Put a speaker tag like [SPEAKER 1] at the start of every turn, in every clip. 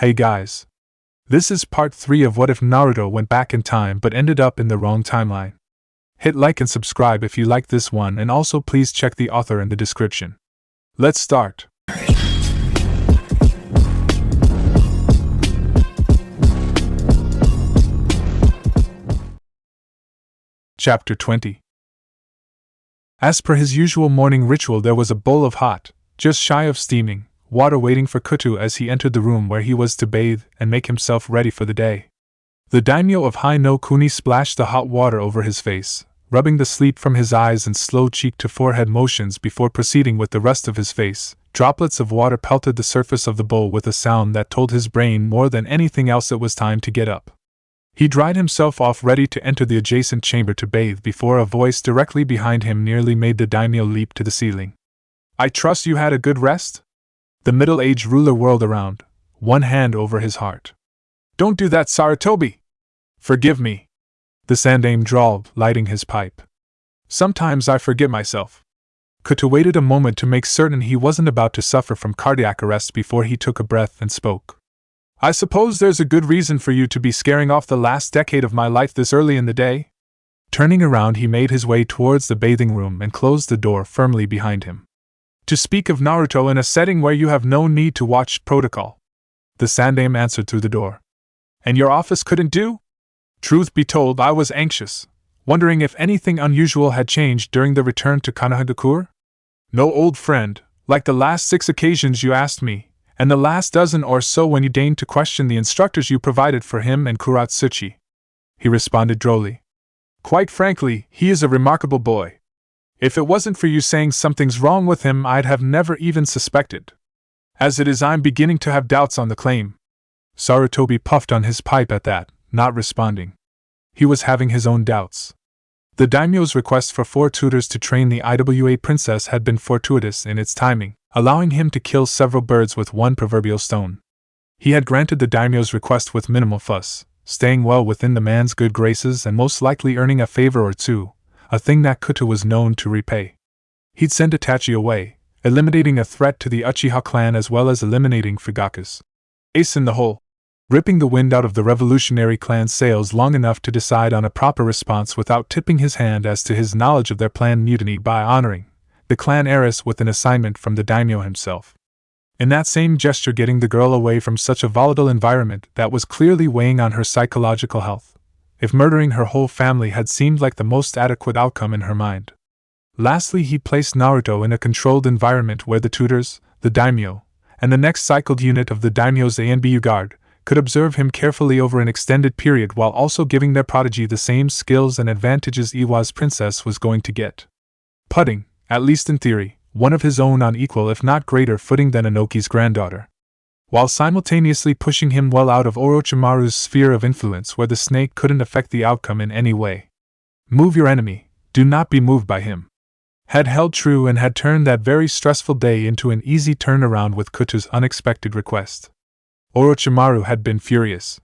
[SPEAKER 1] Hey guys. This is part 3 of What If Naruto Went Back in Time but Ended Up in the Wrong Timeline. Hit like and subscribe if you like this one, and also please check the author in the description. Let's start. Chapter 20. As per his usual morning ritual, there was a bowl of hot, just shy of steaming, water waiting for Kutu as he entered the room where he was to bathe and make himself ready for the day. The daimyo of Hai no Kuni splashed the hot water over his face, rubbing the sleep from his eyes in slow cheek-to-forehead motions before proceeding with the rest of his face. Droplets of water pelted the surface of the bowl with a sound that told his brain more than anything else it was time to get up. He dried himself off, ready to enter the adjacent chamber to bathe, before a voice directly behind him nearly made the daimyo leap to the ceiling. "I trust you had a good rest?" The middle-aged ruler whirled around, one hand over his heart. "Don't do that, Sarutobi!" "Forgive me," the sandaime drawled, lighting his pipe. "Sometimes I forget myself." Kutu waited a moment to make certain he wasn't about to suffer from cardiac arrest before he took a breath and spoke. "I suppose there's a good reason for you to be scaring off the last decade of my life this early in the day?" Turning around, he made his way towards the bathing room and closed the door firmly behind him. "To speak of Naruto in a setting where you have no need to watch protocol," the sandaime answered through the door. "And your office couldn't do?" "Truth be told, I was anxious, wondering if anything unusual had changed during the return to Konohagakure? No, old friend, like the last 6 occasions you asked me, and the last dozen or so when you deigned to question the instructors you provided for him and Kuratsuchi," he responded drolly. "Quite frankly, he is a remarkable boy. If it wasn't for you saying something's wrong with him, I'd have never even suspected. As it is, I'm beginning to have doubts on the claim." Sarutobi puffed on his pipe at that, not responding. He was having his own doubts. The daimyo's request for 4 tutors to train the IWA princess had been fortuitous in its timing, allowing him to kill several birds with one proverbial stone. He had granted the daimyo's request with minimal fuss, staying well within the man's good graces and most likely earning a favor or two, a thing that Kutu was known to repay. He'd send Itachi away, eliminating a threat to the Uchiha clan as well as eliminating Fugaku's ace in the hole, ripping the wind out of the revolutionary clan's sails long enough to decide on a proper response without tipping his hand as to his knowledge of their planned mutiny by honoring the clan heiress with an assignment from the daimyo himself. In that same gesture, getting the girl away from such a volatile environment that was clearly weighing on her psychological health, if murdering her whole family had seemed like the most adequate outcome in her mind. Lastly, he placed Naruto in a controlled environment where the tutors, the daimyo, and the next cycled unit of the daimyo's ANBU guard could observe him carefully over an extended period while also giving their prodigy the same skills and advantages Iwa's princess was going to get. Putting, at least in theory, one of his own on equal if not greater footing than Inoki's granddaughter, while simultaneously pushing him well out of Orochimaru's sphere of influence where the snake couldn't affect the outcome in any way. Move your enemy, do not be moved by him, had held true and had turned that very stressful day into an easy turnaround with Kutu's unexpected request. Orochimaru had been furious.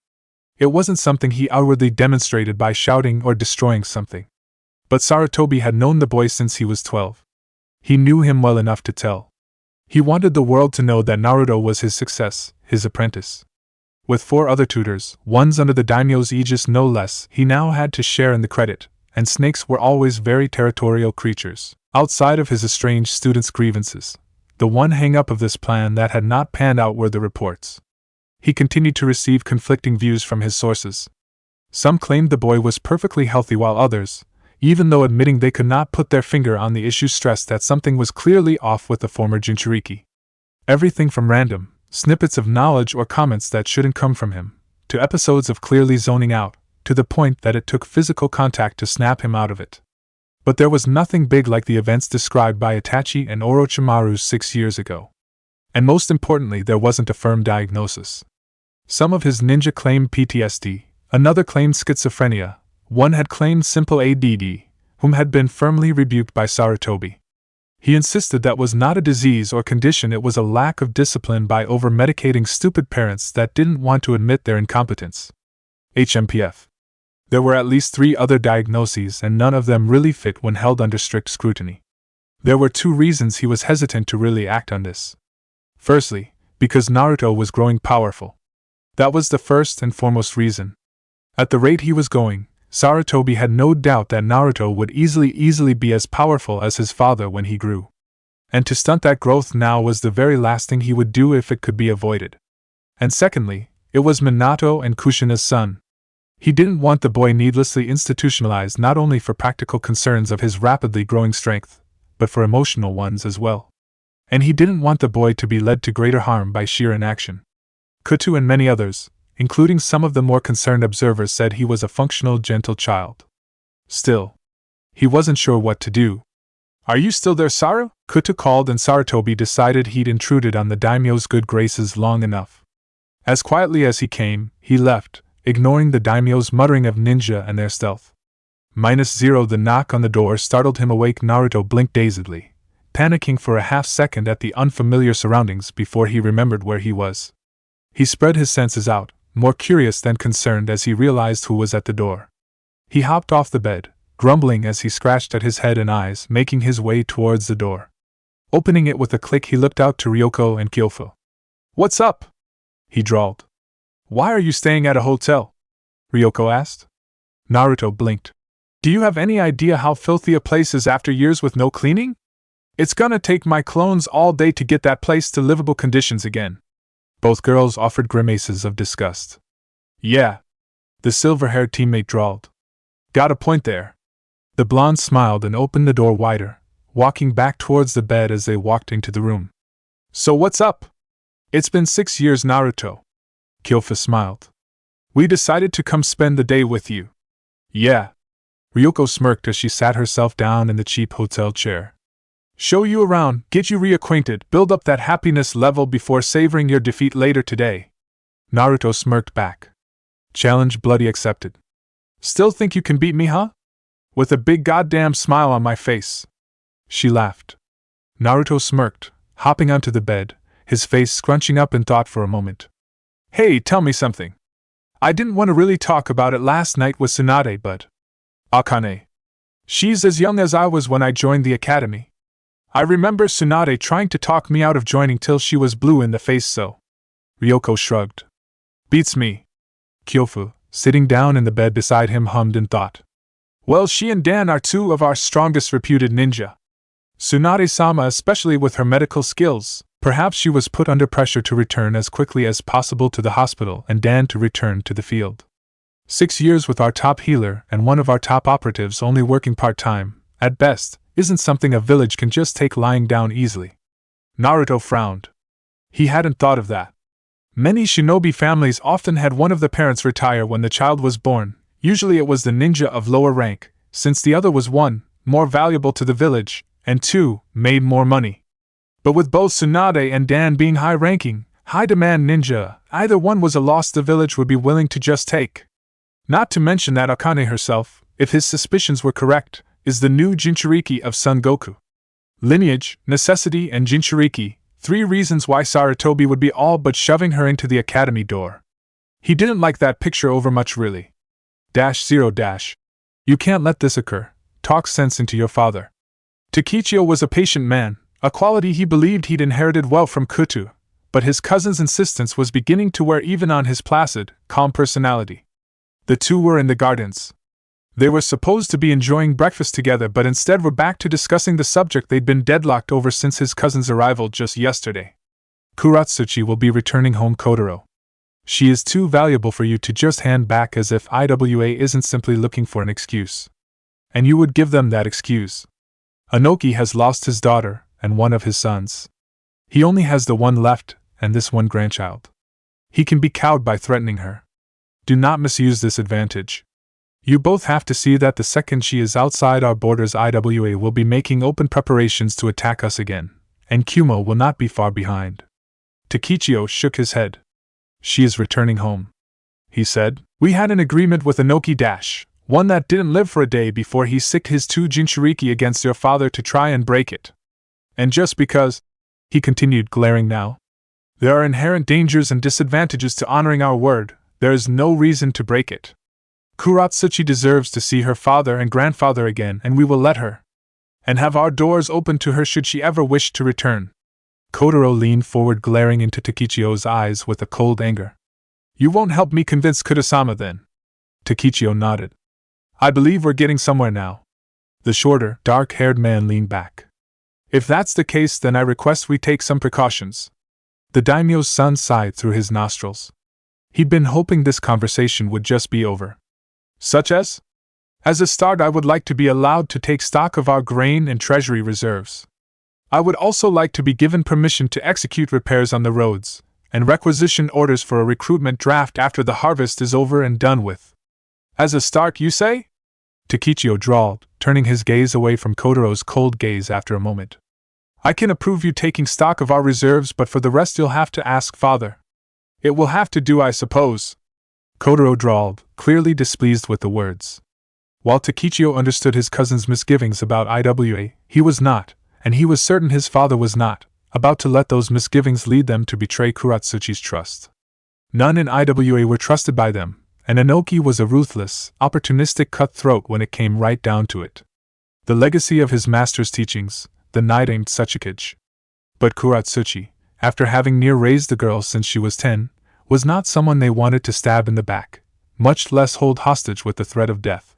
[SPEAKER 1] It wasn't something he outwardly demonstrated by shouting or destroying something. But Sarutobi had known the boy since he was 12. He knew him well enough to tell. He wanted the world to know that Naruto was his success, his apprentice. With 4 other tutors, ones under the daimyo's aegis no less, he now had to share in the credit, and snakes were always very territorial creatures. Outside of his estranged students' grievances, the one hang-up of this plan that had not panned out were the reports. He continued to receive conflicting views from his sources. Some claimed the boy was perfectly healthy, while others, even though admitting they could not put their finger on the issue, stressed that something was clearly off with the former Jinchuriki. Everything from random snippets of knowledge or comments that shouldn't come from him, to episodes of clearly zoning out, to the point that it took physical contact to snap him out of it. But there was nothing big like the events described by Itachi and Orochimaru 6 years ago. And most importantly, there wasn't a firm diagnosis. Some of his ninja claimed PTSD, another claimed schizophrenia, one had claimed simple ADD, whom had been firmly rebuked by Sarutobi. He insisted that was not a disease or condition, it was a lack of discipline by over-medicating stupid parents that didn't want to admit their incompetence. HMPF. There were at least 3 other diagnoses, and none of them really fit when held under strict scrutiny. There were 2 reasons he was hesitant to really act on this. Firstly, because Naruto was growing powerful. That was the first and foremost reason. At the rate he was going, Sarutobi had no doubt that Naruto would easily be as powerful as his father when he grew. And to stunt that growth now was the very last thing he would do if it could be avoided. And secondly, it was Minato and Kushina's son. He didn't want the boy needlessly institutionalized not only for practical concerns of his rapidly growing strength, but for emotional ones as well. And he didn't want the boy to be led to greater harm by sheer inaction. Kutu and many others, including some of the more concerned observers, said he was a functional, gentle child. Still, he wasn't sure what to do. "Are you still there, Saru?" Kutu called, and Sarutobi decided he'd intruded on the daimyo's good graces long enough. As quietly as he came, he left, ignoring the daimyo's muttering of ninja and their stealth. -0 The knock on the door startled him awake. Naruto blinked dazedly, panicking for a half-second at the unfamiliar surroundings before he remembered where he was. He spread his senses out, more curious than concerned as he realized who was at the door. He hopped off the bed, grumbling as he scratched at his head and eyes, making his way towards the door. Opening it with a click, he looked out to Ryoko and Kyofu. "What's up?" he drawled. "Why are you staying at a hotel?" Ryoko asked. Naruto blinked. "Do you have any idea how filthy a place is after years with no cleaning? It's gonna take my clones all day to get that place to livable conditions again." Both girls offered grimaces of disgust. "Yeah," the silver-haired teammate drawled. "Got a point there." The blonde smiled and opened the door wider, walking back towards the bed as they walked into the room. "So what's up?" "It's been 6 years, Naruto." Kyofu smiled. "We decided to come spend the day with you." "Yeah." Ryoko smirked as she sat herself down in the cheap hotel chair. "Show you around, get you reacquainted, build up that happiness level before savoring your defeat later today." Naruto smirked back. "Challenge bloody accepted." "Still think you can beat me, huh?" "With a big goddamn smile on my face." She laughed. Naruto smirked, hopping onto the bed, his face scrunching up in thought for a moment. "Hey, tell me something. I didn't want to really talk about it last night with Tsunade, but Akane. She's as young as I was when I joined the academy. I remember Tsunade trying to talk me out of joining till she was blue in the face, so." Ryoko shrugged. "Beats me." Kyofu, sitting down in the bed beside him, hummed in thought. "Well, she and Dan are two of our strongest reputed ninja. Tsunade-sama, especially with her medical skills. Perhaps she was put under pressure to return as quickly as possible to the hospital and Dan to return to the field. 6 years with our top healer and one of our top operatives only working part-time, at best, isn't something a village can just take lying down easily." Naruto frowned. He hadn't thought of that. Many shinobi families often had one of the parents retire when the child was born. Usually it was the ninja of lower rank, since the other was 1, more valuable to the village, and 2, made more money. But with both Tsunade and Dan being high-ranking, high-demand ninja, either one was a loss the village would be willing to just take. Not to mention that Akane herself, if his suspicions were correct, is the new Jinchuriki of Son Goku. Lineage, necessity, and Jinchuriki, 3 reasons why Sarutobi would be all but shoving her into the academy door. He didn't like that picture overmuch, really. -0. "You can't let this occur. Talk sense into your father." Takichio was a patient man, a quality he believed he'd inherited well from Kutu, but his cousin's insistence was beginning to wear even on his placid, calm personality. The two were in the gardens. They were supposed to be enjoying breakfast together, but instead were back to discussing the subject they'd been deadlocked over since his cousin's arrival just yesterday. "Kuratsuchi will be returning home, Kotaro. She is too valuable for you to just hand back as if IWA isn't simply looking for an excuse. And you would give them that excuse. Anoki has lost his daughter and one of his sons. He only has the one left, and this one grandchild. He can be cowed by threatening her. Do not misuse this advantage. You both have to see that the second she is outside our borders, IWA will be making open preparations to attack us again, and Kumo will not be far behind." Takichio shook his head. "She is returning home," he said. "We had an agreement with Anoki one that didn't live for a day before he sicked his 2 Jinchuriki against your father to try and break it. And just because," he continued, glaring now, "there are inherent dangers and disadvantages to honoring our word, there is no reason to break it. Kuratsuchi deserves to see her father and grandfather again, and we will let her. And have our doors open to her should she ever wish to return." Kotaro leaned forward, glaring into Takichio's eyes with a cold anger. You won't help me convince Kurama then? Takichio nodded. I believe we're getting somewhere now. The shorter, dark-haired man leaned back. If that's the case, then I request we take some precautions. The daimyo's son sighed through his nostrils. He'd been hoping this conversation would just be over. Such as? As a start, I would like to be allowed to take stock of our grain and treasury reserves. I would also like to be given permission to execute repairs on the roads, and requisition orders for a recruitment draft after the harvest is over and done with. As a start, you say? Takichio drawled, turning his gaze away from Kotaro's cold gaze after a moment. I can approve you taking stock of our reserves, but for the rest you'll have to ask father. It will have to do, I suppose. Kotaro drawled, clearly displeased with the words. While Takichio understood his cousin's misgivings about IWA, he was not, and he was certain his father was not, about to let those misgivings lead them to betray Kuratsuchi's trust. None in IWA were trusted by them, and Inoki was a ruthless, opportunistic cutthroat when it came right down to it. The legacy of his master's teachings, the knight aimed Tsuchikage. But Kuratsuchi, after having raised the girl since she was 10, was not someone they wanted to stab in the back, much less hold hostage with the threat of death.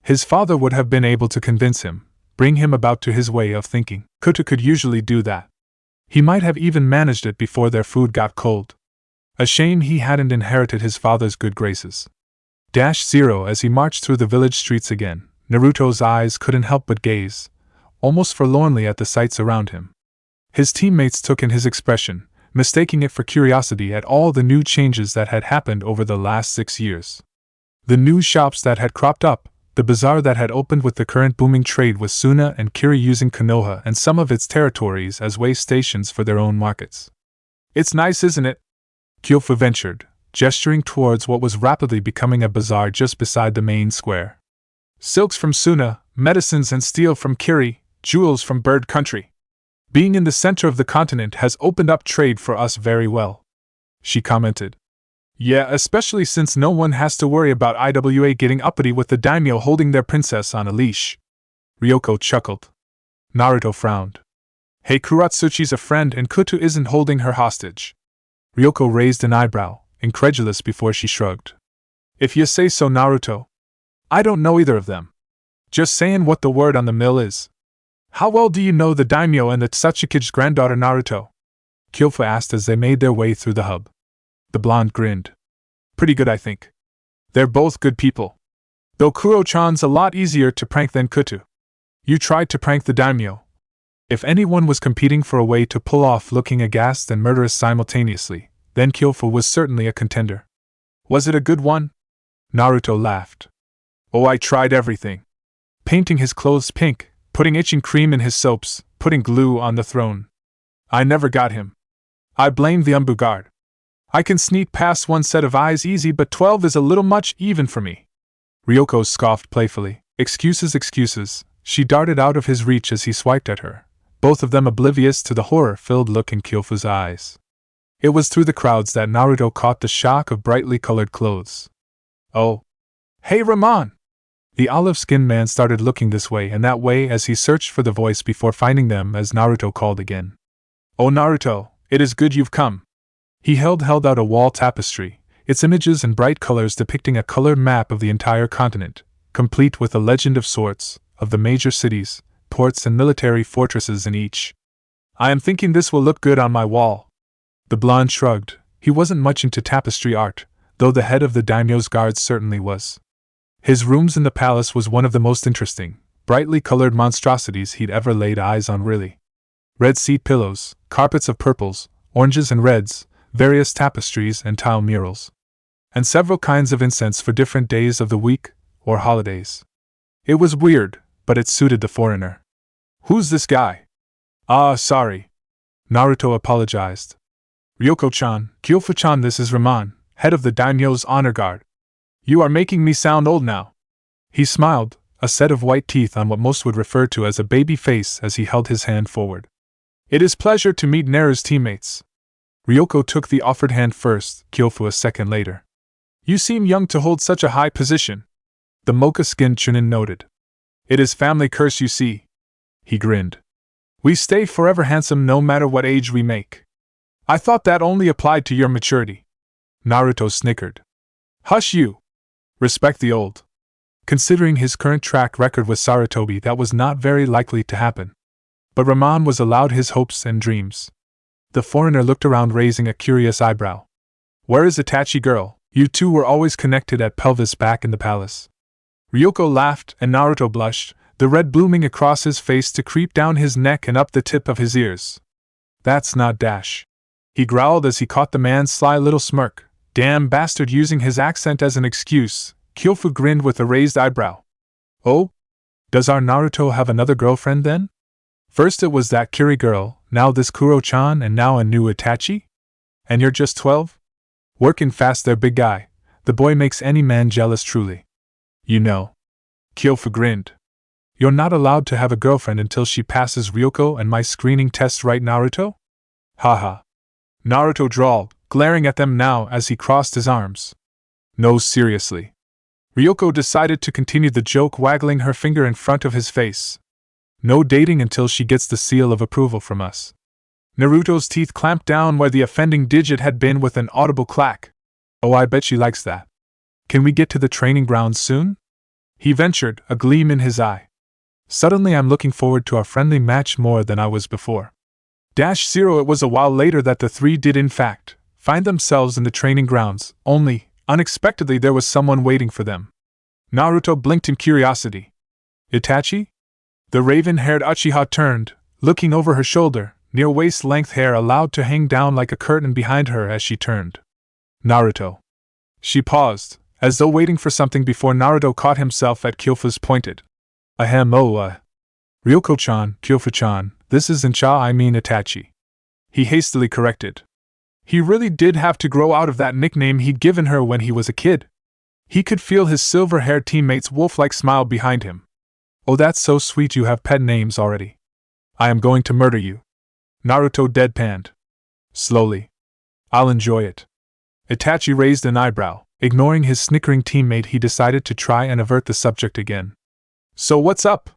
[SPEAKER 1] His father would have been able to convince him, bring him about to his way of thinking. Kuta could usually do that. He might have even managed it before their food got cold. A shame he hadn't inherited his father's good graces. -0 As he marched through the village streets again, Naruto's eyes couldn't help but gaze, almost forlornly, at the sights around him. His teammates took in his expression, mistaking it for curiosity at all the new changes that had happened over the last 6 years. The new shops that had cropped up, the bazaar that had opened with the current booming trade with Suna and Kiri using Konoha and some of its territories as way stations for their own markets. It's nice, isn't it? Kyofu ventured, gesturing towards what was rapidly becoming a bazaar just beside the main square. Silks from Suna, medicines and steel from Kiri, jewels from Bird Country. Being in the center of the continent has opened up trade for us very well, she commented. Yeah, especially since no one has to worry about IWA getting uppity with the daimyo holding their princess on a leash. Ryoko chuckled. Naruto frowned. Hey, Kuratsuchi's a friend and Kutu isn't holding her hostage. Ryoko raised an eyebrow, incredulous before she shrugged. If you say so, Naruto. I don't know either of them. Just saying what the word on the mill is. How well do you know the daimyo and the Tsuchikage's granddaughter, Naruto? Kyofu asked as they made their way through the hub. The blonde grinned. Pretty good, I think. They're both good people. Though Kuro-chan's a lot easier to prank than Kutu. You tried to prank the daimyo. If anyone was competing for a way to pull off looking aghast and murderous simultaneously, then Kyofu was certainly a contender. Was it a good one? Naruto laughed. Oh, I tried everything. Painting his clothes pink, putting itching cream in his soaps, putting glue on the throne. I never got him. I blame the Umbu guard. I can sneak past one set of eyes easy, but 12 is a little much even for me. Ryoko scoffed playfully. Excuses, excuses. She darted out of his reach as he swiped at her, both of them oblivious to the horror-filled look in Kyofu's eyes. It was through the crowds that Naruto caught the shock of brightly colored clothes. Oh. Hey, Ramon! The olive-skinned man started looking this way and that way as he searched for the voice before finding them as Naruto called again. Oh, Naruto, it is good you've come. He held out a wall tapestry, its images and bright colors depicting a colored map of the entire continent, complete with a legend of sorts, of the major cities, ports and military fortresses in each. I am thinking this will look good on my wall. The blonde shrugged. He wasn't much into tapestry art, though the head of the daimyo's guards certainly was. His rooms in the palace was one of the most interesting, brightly colored monstrosities he'd ever laid eyes on, really. Red seat pillows, carpets of purples, oranges and reds, various tapestries and tile murals. And several kinds of incense for different days of the week, or holidays. It was weird, but it suited the foreigner. Who's this guy? Ah, sorry. Naruto apologized. Ryoko-chan, Kyofu-chan, this is Ramon, head of the daimyo's honor guard. You are making me sound old now. He smiled, a set of white teeth on what most would refer to as a baby face as he held his hand forward. It is pleasure to meet Neru's teammates. Ryoko took the offered hand first, Kyofu a second later. You seem young to hold such a high position. The mocha-skinned Chunin noted. It is family curse, you see. He grinned. We stay forever handsome no matter what age we make. I thought that only applied to your maturity. Naruto snickered. Hush you! Respect the old. Considering his current track record with Sarutobi, that was not very likely to happen. But Ramon was allowed his hopes and dreams. The foreigner looked around, raising a curious eyebrow. Where is Itachi girl? You two were always connected at pelvis back in the palace. Ryoko laughed and Naruto blushed, the red blooming across his face to creep down his neck and up the tip of his ears. That's not Dash. He growled as he caught the man's sly little smirk. Damn bastard, using his accent as an excuse. Kyofu grinned with a raised eyebrow. Oh? Does our Naruto have another girlfriend then? First it was that Kiri girl, now this Kuro-chan, and now a new Itachi? And you're just 12? Working fast there, big guy. The boy makes any man jealous, truly. You know. Kyofu grinned. You're not allowed to have a girlfriend until she passes Ryoko and my screening test, right, Naruto? Haha. Naruto drawled, glaring at them now as he crossed his arms. No, seriously. Ryoko decided to continue the joke, waggling her finger in front of his face. No dating until she gets the seal of approval from us. Naruto's teeth clamped down where the offending digit had been with an audible clack. Oh, I bet she likes that. Can we get to the training grounds soon? He ventured, a gleam in his eye. Suddenly I'm looking forward to our friendly match more than I was before. -0 It was a while later that the three did in fact find themselves in the training grounds, only, unexpectedly, there was someone waiting for them. Naruto blinked in curiosity. Itachi? The raven-haired Uchiha turned, looking over her shoulder, near waist-length hair allowed to hang down like a curtain behind her as she turned. Naruto. She paused, as though waiting for something before Naruto caught himself at Kyofu's pointed. Ahem, oh, Ryoko-chan, Kyofu-chan, this isn't I mean Itachi. He hastily corrected. He really did have to grow out of that nickname he'd given her when he was a kid. He could feel his silver-haired teammate's wolf-like smile behind him. Oh, that's so sweet, you have pet names already. I am going to murder you. Naruto deadpanned. Slowly. I'll enjoy it. Itachi raised an eyebrow. Ignoring his snickering teammate, he decided to try and avert the subject again. So what's up?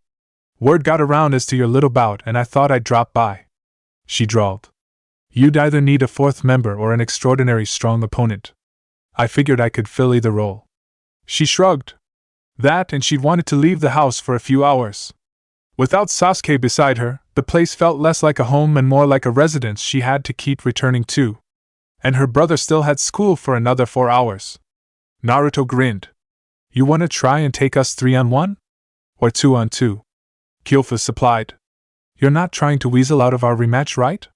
[SPEAKER 1] Word got around as to your little bout and I thought I'd drop by. She drawled. You'd either need a fourth member or an extraordinary strong opponent. I figured I could fill either role. She shrugged. That, and she'd wanted to leave the house for a few hours. Without Sasuke beside her, the place felt less like a home and more like a residence she had to keep returning to. And her brother still had school for another 4 hours. Naruto grinned. You want to try and take us 3-on-1? Or 2-on-2? Kyofu supplied. You're not trying to weasel out of our rematch, right?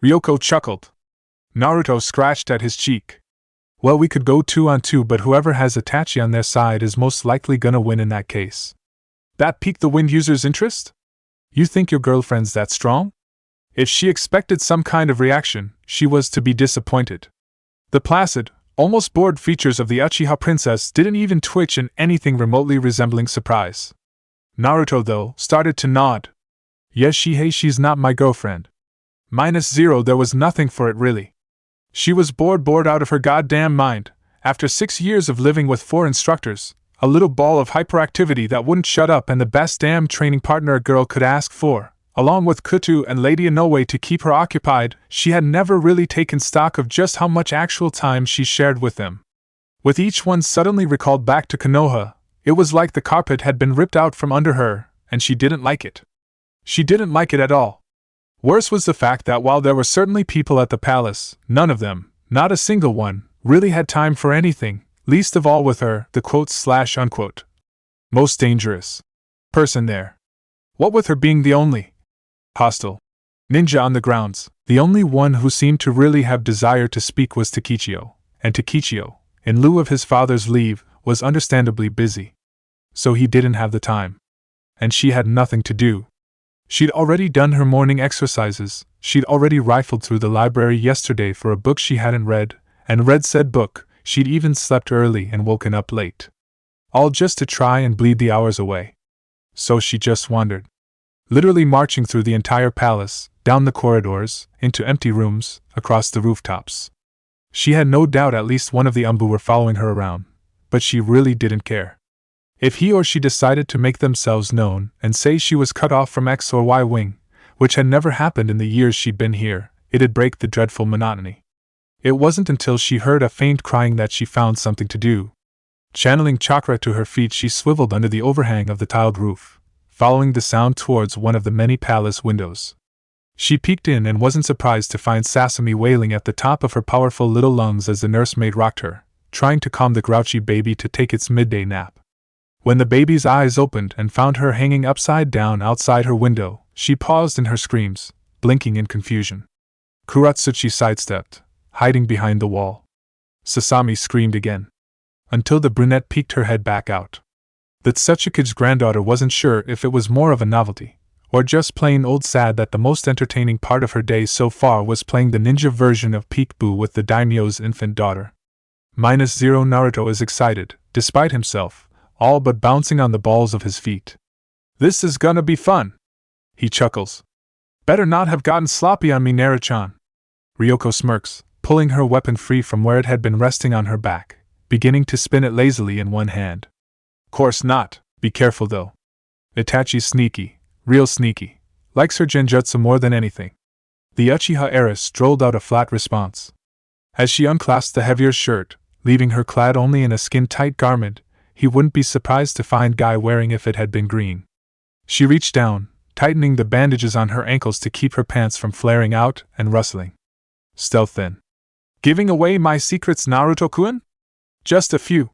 [SPEAKER 1] Ryoko chuckled. Naruto scratched at his cheek. Well, we could go 2-on-2, but whoever has Itachi on their side is most likely gonna win in that case. That piqued the wind user's interest? You think your girlfriend's that strong? If she expected some kind of reaction, she was to be disappointed. The placid, almost bored features of the Uchiha princess didn't even twitch in anything remotely resembling surprise. Naruto, though, started to nod. Yes, she's not my girlfriend. -0 There was nothing for it, really. She was bored out of her goddamn mind, after 6 years of living with 4 instructors, a little ball of hyperactivity that wouldn't shut up, and the best damn training partner a girl could ask for, along with Kutu and Lady Inoue to keep her occupied. She had never really taken stock of just how much actual time she shared with them. With each one suddenly recalled back to Konoha, it was like the carpet had been ripped out from under her, and she didn't like it. She didn't like it at all. Worse was the fact that while there were certainly people at the palace, none of them, not a single one, really had time for anything, least of all with her, the quote/unquote most dangerous person there. What with her being the only hostile ninja on the grounds, the only one who seemed to really have desire to speak was Takichio, and Takichio, in lieu of his father's leave, was understandably busy. So he didn't have the time. And she had nothing to do. She'd already done her morning exercises, she'd already rifled through the library yesterday for a book she hadn't read, and read said book, she'd even slept early and woken up late. All just to try and bleed the hours away. So she just wandered. Literally marching through the entire palace, down the corridors, into empty rooms, across the rooftops. She had no doubt at least one of the Umbu were following her around, but she really didn't care. If he or she decided to make themselves known and say she was cut off from X or Y wing, which had never happened in the years she'd been here, it'd break the dreadful monotony. It wasn't until she heard a faint crying that she found something to do. Channeling chakra to her feet, she swiveled under the overhang of the tiled roof, following the sound towards one of the many palace windows. She peeked in and wasn't surprised to find Sasami wailing at the top of her powerful little lungs as the nursemaid rocked her, trying to calm the grouchy baby to take its midday nap. When the baby's eyes opened and found her hanging upside down outside her window, she paused in her screams, blinking in confusion. Kuratsuchi sidestepped, hiding behind the wall. Sasami screamed again, until the brunette peeked her head back out. The Tsuchikage granddaughter wasn't sure if it was more of a novelty, or just plain old sad that the most entertaining part of her day so far was playing the ninja version of peekaboo with the daimyo's infant daughter. -0 Naruto is excited, despite himself, all but bouncing on the balls of his feet. This is gonna be fun! He chuckles. Better not have gotten sloppy on me, Naru-chan. Ryoko smirks, pulling her weapon free from where it had been resting on her back, beginning to spin it lazily in one hand. Course not, be careful though. Itachi's sneaky, real sneaky, likes her genjutsu more than anything. The Uchiha heiress strolled out a flat response. As she unclasped the heavier shirt, leaving her clad only in a skin-tight garment he wouldn't be surprised to find Guy wearing if it had been green. She reached down, tightening the bandages on her ankles to keep her pants from flaring out and rustling. Stealth then. Giving away my secrets, Naruto-kun? Just a few.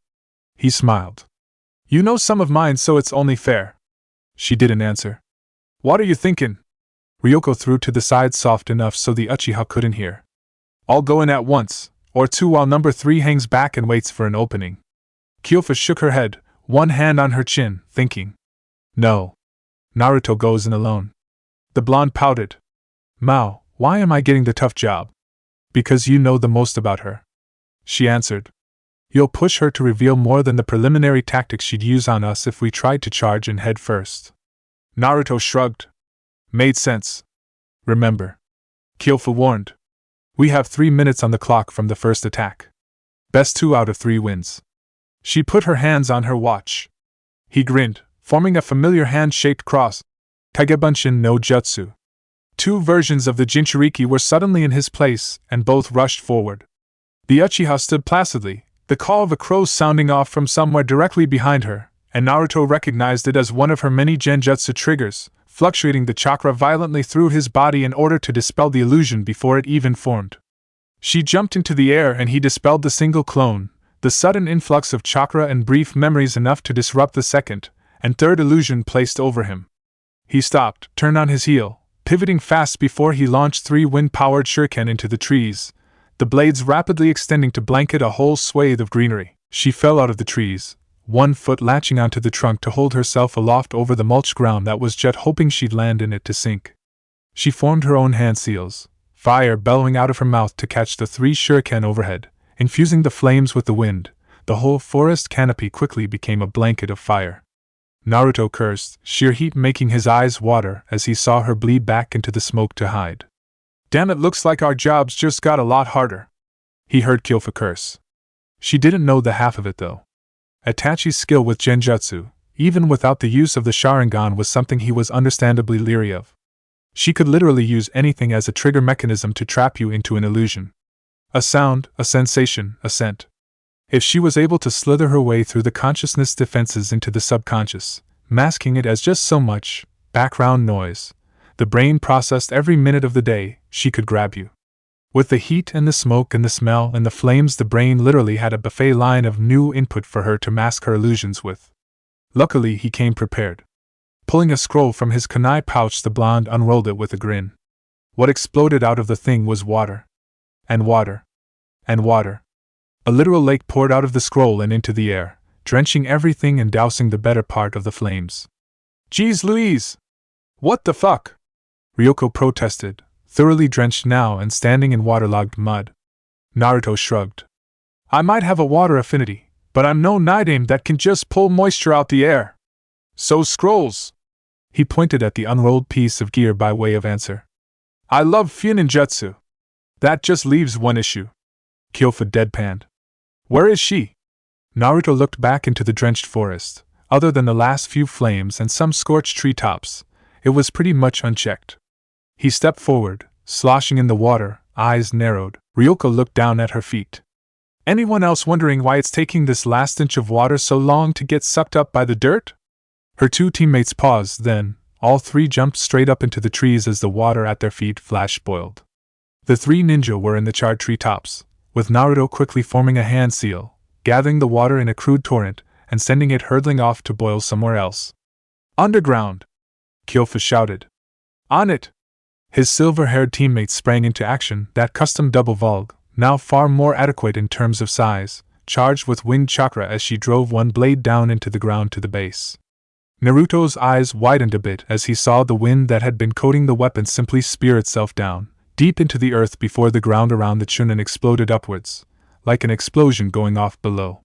[SPEAKER 1] He smiled. You know some of mine, so it's only fair. She didn't answer. What are you thinking? Ryoko threw to the side soft enough so the Uchiha couldn't hear. I'll go in at once, or two while number 3 hangs back and waits for an opening. Kyofa shook her head, one hand on her chin, thinking. No. Naruto goes in alone. The blonde pouted. Mao, why am I getting the tough job? Because you know the most about her. She answered. You'll push her to reveal more than the preliminary tactics she'd use on us if we tried to charge in head first. Naruto shrugged. Made sense. Remember. Kyofa warned. We have 3 minutes on the clock from the first attack. Best 2 out of 3 wins. She put her hands on her watch. He grinned, forming a familiar hand-shaped cross. Kagebunshin no Jutsu. 2 versions of the Jinchuriki were suddenly in his place, and both rushed forward. The Uchiha stood placidly, the call of a crow sounding off from somewhere directly behind her, and Naruto recognized it as one of her many genjutsu triggers, fluctuating the chakra violently through his body in order to dispel the illusion before it even formed. She jumped into the air and he dispelled the single clone, the sudden influx of chakra and brief memories enough to disrupt the second and third illusion placed over him. He stopped, turned on his heel, pivoting fast before he launched 3 wind-powered shuriken into the trees, the blades rapidly extending to blanket a whole swathe of greenery. She fell out of the trees, one foot latching onto the trunk to hold herself aloft over the mulched ground that was Jet hoping she'd land in it to sink. She formed her own hand seals, fire bellowing out of her mouth to catch the 3 shuriken overhead, infusing the flames with the wind. The whole forest canopy quickly became a blanket of fire. Naruto cursed, sheer heat making his eyes water as he saw her bleed back into the smoke to hide. Damn, it looks like our jobs just got a lot harder. He heard Kyofa curse. She didn't know the half of it though. Itachi's skill with genjutsu, even without the use of the Sharingan, was something he was understandably leery of. She could literally use anything as a trigger mechanism to trap you into an illusion. A sound, a sensation, a scent. If she was able to slither her way through the consciousness defenses into the subconscious, masking it as just so much background noise, the brain processed every minute of the day, she could grab you. With the heat and the smoke and the smell and the flames, the brain literally had a buffet line of new input for her to mask her illusions with. Luckily, he came prepared. Pulling a scroll from his kunai pouch, the blonde unrolled it with a grin. What exploded out of the thing was water. And water. And water. A literal lake poured out of the scroll and into the air, drenching everything and dousing the better part of the flames. Jeez Louise! What the fuck? Ryoko protested, thoroughly drenched now and standing in waterlogged mud. Naruto shrugged. I might have a water affinity, but I'm no Nidaime that can just pull moisture out the air. So scrolls. He pointed at the unrolled piece of gear by way of answer. I love Funinjutsu. That just leaves one issue. Kyofa deadpanned. Where is she? Naruto looked back into the drenched forest. Other than the last few flames and some scorched treetops, it was pretty much unchecked. He stepped forward, sloshing in the water, Eyes narrowed, Ryoko looked down at her feet. Anyone else wondering why it's taking this last inch of water so long to get sucked up by the dirt? Her two teammates paused, then, all three jumped straight up into the trees as the water at their feet flash-boiled. The three ninja were in the charred treetops, with Naruto quickly forming a hand seal, gathering the water in a crude torrent, and sending it hurtling off to boil somewhere else. Underground! Kyofu shouted. On it! His silver-haired teammates sprang into action, that custom double Volg, now far more adequate in terms of size, charged with wind chakra as she drove one blade down into the ground to the base. Naruto's eyes widened a bit as he saw the wind that had been coating the weapon simply spear itself down, deep into the earth before the ground around the Chunin exploded upwards, like an explosion going off below.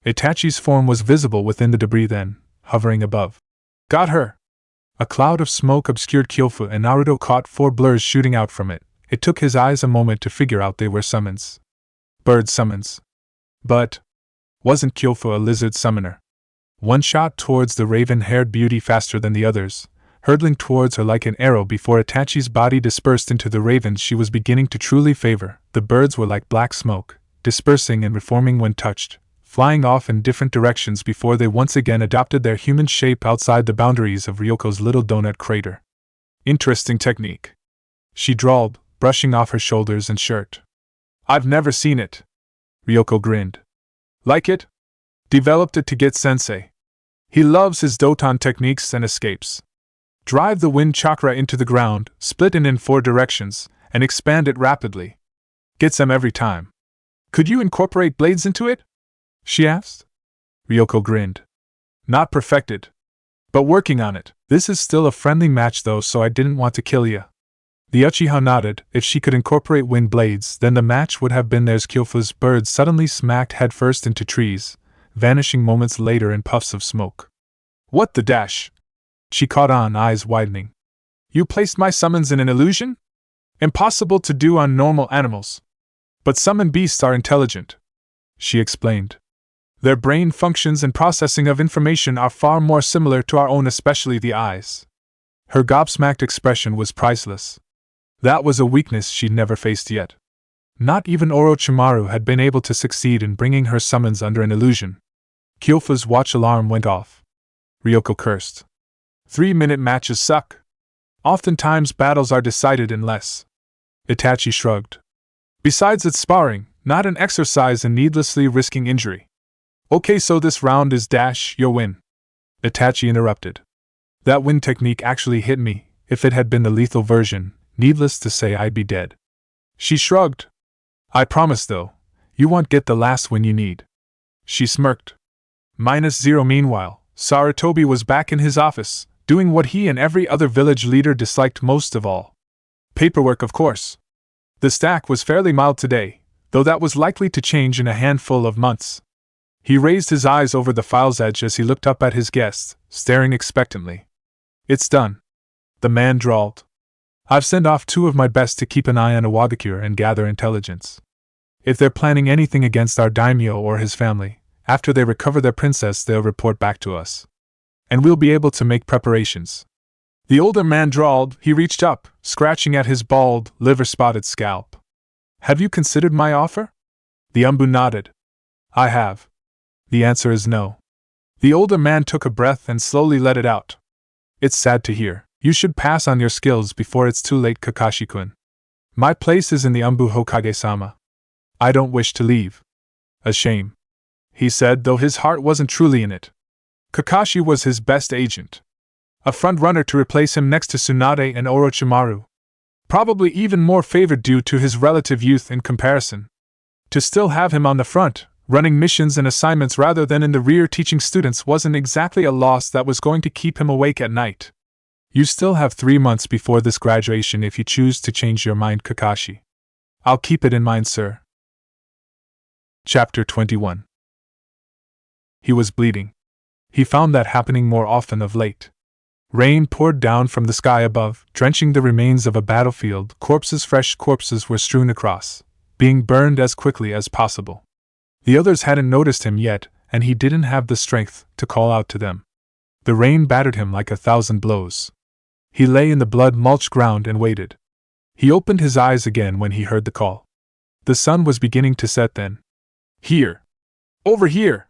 [SPEAKER 1] Itachi's form was visible within the debris then, hovering above. Got her! A cloud of smoke obscured Kyofu and Naruto caught 4 blurs shooting out from it. It took his eyes a moment to figure out they were summons. Bird summons. But wasn't Kyofu a lizard summoner? One shot towards the raven-haired beauty faster than the others, hurtling towards her like an arrow before Itachi's body dispersed into the ravens she was beginning to truly favor. The birds were like black smoke, dispersing and reforming when touched, flying off in different directions before they once again adopted their human shape outside the boundaries of Ryoko's little donut crater. Interesting technique, she drawled, brushing off her shoulders and shirt. I've never seen it. Ryoko grinned. Like it? Developed it to get sensei. He loves his Doton techniques and escapes. Drive the wind chakra into the ground, split it in 4 directions, and expand it rapidly. Gets them every time. Could you incorporate blades into it? She asked. Ryoko grinned. Not perfected. But working on it. This is still a friendly match though, so I didn't want to kill ya. The Uchiha nodded. If she could incorporate wind blades, then the match would have been theirs. Kyofu's bird suddenly smacked headfirst into trees, vanishing moments later in puffs of smoke. What the dash? She caught on, eyes widening. You placed my summons in an illusion? Impossible to do on normal animals. But summon beasts are intelligent, she explained. Their brain functions and processing of information are far more similar to our own, especially the eyes. Her gobsmacked expression was priceless. That was a weakness she'd never faced yet. Not even Orochimaru had been able to succeed in bringing her summons under an illusion. Kyofu's watch alarm went off. Ryoko cursed. 3-minute matches suck. Oftentimes battles are decided in less. Itachi shrugged. Besides, it's sparring, not an exercise in needlessly risking injury. Okay, so this round is dash your win. Itachi interrupted. That wind technique actually hit me. If it had been the lethal version, needless to say I'd be dead. She shrugged. I promise though, you won't get the last win you need. She smirked. -0. Meanwhile, Sarutobi was back in his office, doing what he and every other village leader disliked most of all. Paperwork, of course. The stack was fairly mild today, though that was likely to change in a handful of months. He raised his eyes over the file's edge as he looked up at his guest, staring expectantly. It's done, the man drawled. I've sent off 2 of my best to keep an eye on Iwagakure and gather intelligence. If they're planning anything against our daimyo or his family, after they recover their princess they'll report back to us. And we'll be able to make preparations. The older man drawled. He reached up, scratching at his bald, liver-spotted scalp. Have you considered my offer? The Umbu nodded. I have. The answer is no. The older man took a breath and slowly let it out. It's sad to hear. You should pass on your skills before it's too late, Kakashi-kun. My place is in the Umbu Hokage-sama. I don't wish to leave. A shame, he said, though his heart wasn't truly in it. Kakashi was his best agent. A front-runner to replace him next to Tsunade and Orochimaru. Probably even more favored due to his relative youth in comparison. To still have him on the front, running missions and assignments rather than in the rear teaching students, wasn't exactly a loss that was going to keep him awake at night. You still have 3 months before this graduation if you choose to change your mind, Kakashi. I'll keep it in mind, sir. Chapter 21. He was bleeding. He found that happening more often of late. Rain poured down from the sky above, drenching the remains of a battlefield. Fresh corpses were strewn across, being burned as quickly as possible. The others hadn't noticed him yet, and he didn't have the strength to call out to them. The rain battered him like 1,000 blows. He lay in the blood-mulched ground and waited. He opened his eyes again when he heard the call. The sun was beginning to set then. Here! Over here!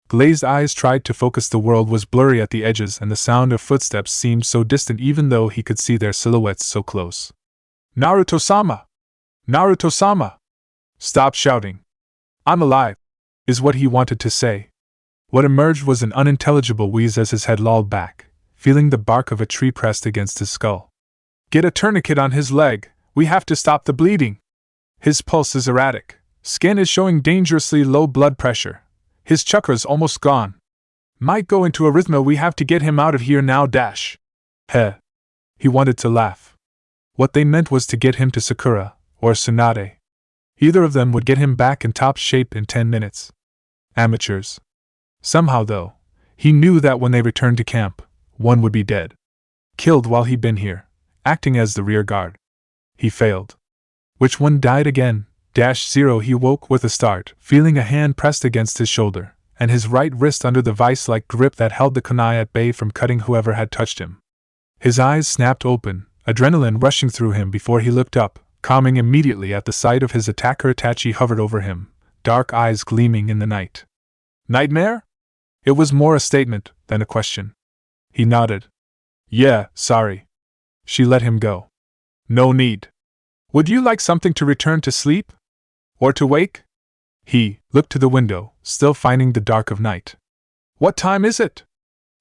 [SPEAKER 1] Glazed eyes tried to focus. The world was blurry at the edges and the sound of footsteps seemed so distant even though he could see their silhouettes so close. Naruto-sama! Naruto-sama! Stop shouting. I'm alive, is what he wanted to say. What emerged was an unintelligible wheeze as his head lolled back, feeling the bark of a tree pressed against his skull. Get a tourniquet on his leg, we have to stop the bleeding. His pulse is erratic, skin is showing dangerously low blood pressure. His chakra's almost gone. Might go into arrhythmia, we have to get him out of here now dash. Heh. He wanted to laugh. What they meant was to get him to Sakura, or Tsunade. Either of them would get him back in top shape in 10 minutes. Amateurs. Somehow though, he knew that when they returned to camp, one would be dead. Killed while he'd been here, acting as the rear guard. He failed. Which one died again? -0. He woke with a start, feeling a hand pressed against his shoulder, and his right wrist under the vice-like grip that held the kunai at bay from cutting whoever had touched him. His eyes snapped open, adrenaline rushing through him before he looked up, calming immediately at the sight of his attacker. Itachi hovered over him, dark eyes gleaming in the night. Nightmare? It was more a statement than a question. He nodded. Yeah, sorry. She let him go. No need. Would you like something to return to sleep? Or to wake? He looked to the window, still finding the dark of night. What time is it?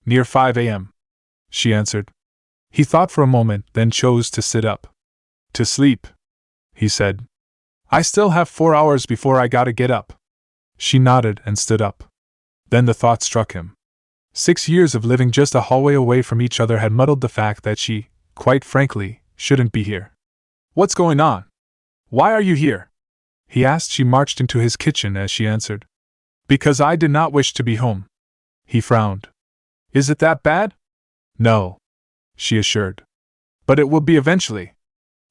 [SPEAKER 1] Near 5 a.m. She answered. He thought for a moment, then chose to sit up. To sleep, he said. I still have 4 hours before I gotta get up. She nodded and stood up. Then the thought struck him. 6 years of living just a hallway away from each other had muddled the fact that she, quite frankly, shouldn't be here. What's going on? Why are you here? He asked. She marched into his kitchen as she answered. Because I did not wish to be home. He frowned. Is it that bad? No, she assured. But it will be eventually.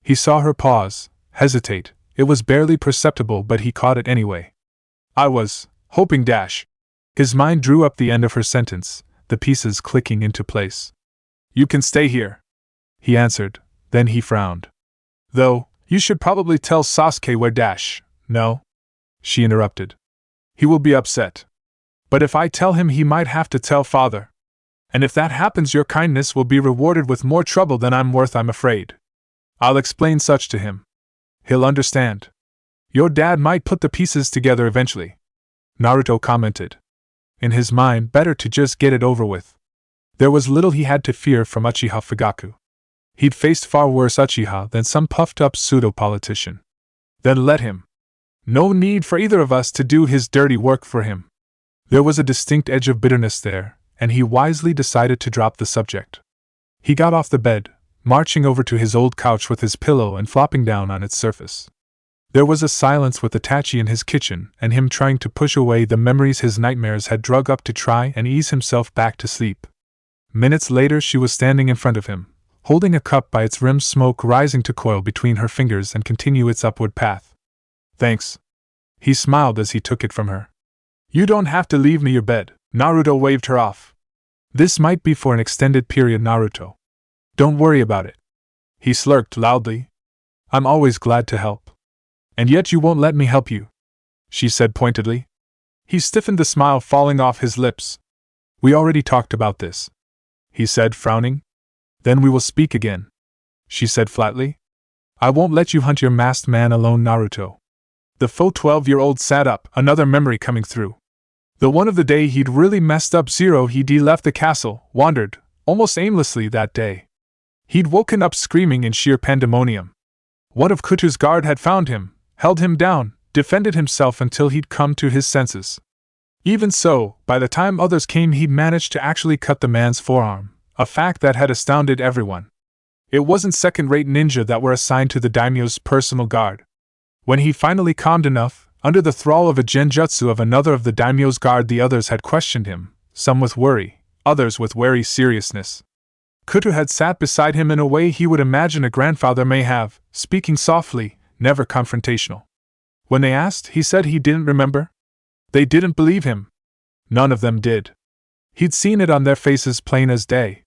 [SPEAKER 1] He saw her pause, hesitate. It was barely perceptible, but he caught it anyway. I was hoping dash. His mind drew up the end of her sentence, the pieces clicking into place. You can stay here, he answered, then he frowned. Though, you should probably tell Sasuke where dash. No? She interrupted. He will be upset. But if I tell him, he might have to tell father. And if that happens, your kindness will be rewarded with more trouble than I'm worth, I'm afraid. I'll explain such to him. He'll understand. Your dad might put the pieces together eventually, Naruto commented. In his mind, better to just get it over with. There was little he had to fear from Uchiha Fugaku. He'd faced far worse Uchiha than some puffed-up pseudo-politician. Then let him. No need for either of us to do his dirty work for him. There was a distinct edge of bitterness there, and he wisely decided to drop the subject. He got off the bed, marching over to his old couch with his pillow and flopping down on its surface. There was a silence with Itachi in his kitchen and him trying to push away the memories his nightmares had drug up to try and ease himself back to sleep. Minutes later she was standing in front of him, holding a cup by its rim, smoke rising to coil between her fingers and continue its upward path. Thanks. He smiled as he took it from her. You don't have to leave me your bed. Naruto waved her off. This might be for an extended period, Naruto. Don't worry about it. He slurked loudly. I'm always glad to help. And yet you won't let me help you, she said pointedly. He stiffened, the smile falling off his lips. We already talked about this, he said, frowning. Then we will speak again, she said flatly. I won't let you hunt your masked man alone, Naruto. The faux 12-year-old sat up, another memory coming through. The one of the day he'd really messed up. He'd left the castle, wandered, almost aimlessly that day. He'd woken up screaming in sheer pandemonium. One of Kutu's guard had found him, held him down, defended himself until he'd come to his senses. Even so, by the time others came, he'd managed to actually cut the man's forearm, a fact that had astounded everyone. It wasn't second-rate ninja that were assigned to the daimyo's personal guard. When he finally calmed enough, under the thrall of a genjutsu of another of the daimyo's guard, the others had questioned him, some with worry, others with wary seriousness. Kutu had sat beside him in a way he would imagine a grandfather may have, speaking softly, never confrontational. When they asked, he said he didn't remember. They didn't believe him. None of them did. He'd seen it on their faces plain as day.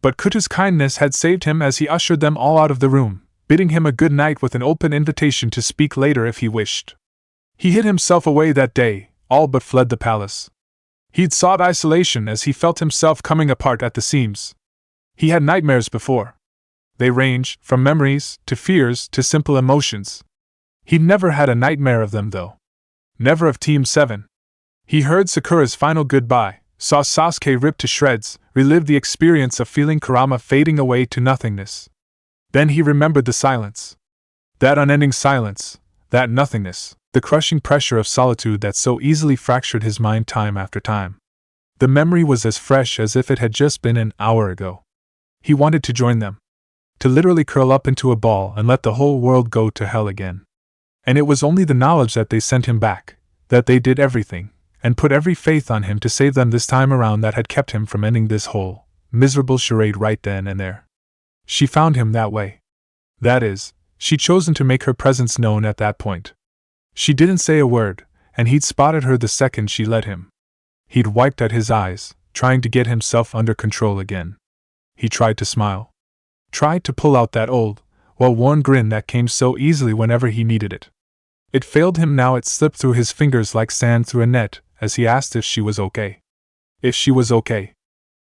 [SPEAKER 1] But Kutu's kindness had saved him as he ushered them all out of the room, bidding him a good night with an open invitation to speak later if he wished. He hid himself away that day, all but fled the palace. He'd sought isolation as he felt himself coming apart at the seams. He had nightmares before. They ranged from memories to fears to simple emotions. He'd never had a nightmare of them, though. Never of Team 7. He heard Sakura's final goodbye, saw Sasuke ripped to shreds, relived the experience of feeling Kurama fading away to nothingness. Then he remembered the silence. That unending silence, that nothingness, the crushing pressure of solitude that so easily fractured his mind time after time. The memory was as fresh as if it had just been an hour ago. He wanted to join them. To literally curl up into a ball and let the whole world go to hell again. And it was only the knowledge that they sent him back, that they did everything, and put every faith on him to save them this time around that had kept him from ending this whole, miserable charade right then and there. She found him that way. That is, she'd chosen to make her presence known at that point. She didn't say a word, and he'd spotted her the second she let him. He'd wiped at his eyes, trying to get himself under control again. He tried to smile. Tried to pull out that old, well-worn grin that came so easily whenever he needed it. It failed him now. It slipped through his fingers like sand through a net, as he asked if she was okay. If she was okay.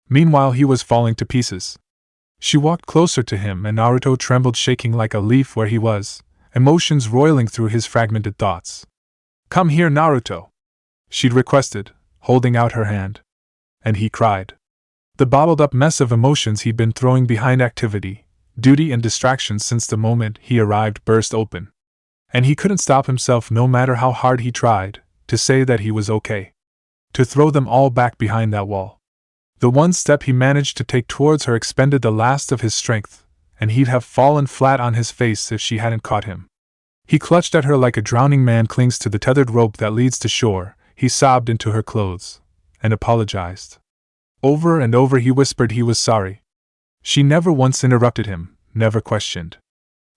[SPEAKER 1] Meanwhile he was falling to pieces. She walked closer to him and Naruto trembled, shaking like a leaf where he was, emotions roiling through his fragmented thoughts. "Come here, Naruto," she'd requested, holding out her hand. And he cried. The bottled-up mess of emotions he'd been throwing behind activity, duty and distraction since the moment he arrived burst open. And he couldn't stop himself, no matter how hard he tried, to say that he was okay. To throw them all back behind that wall. The one step he managed to take towards her expended the last of his strength, and he'd have fallen flat on his face if she hadn't caught him. He clutched at her like a drowning man clings to the tethered rope that leads to shore. He sobbed into her clothes, and apologized. Over and over he whispered he was sorry. She never once interrupted him, never questioned.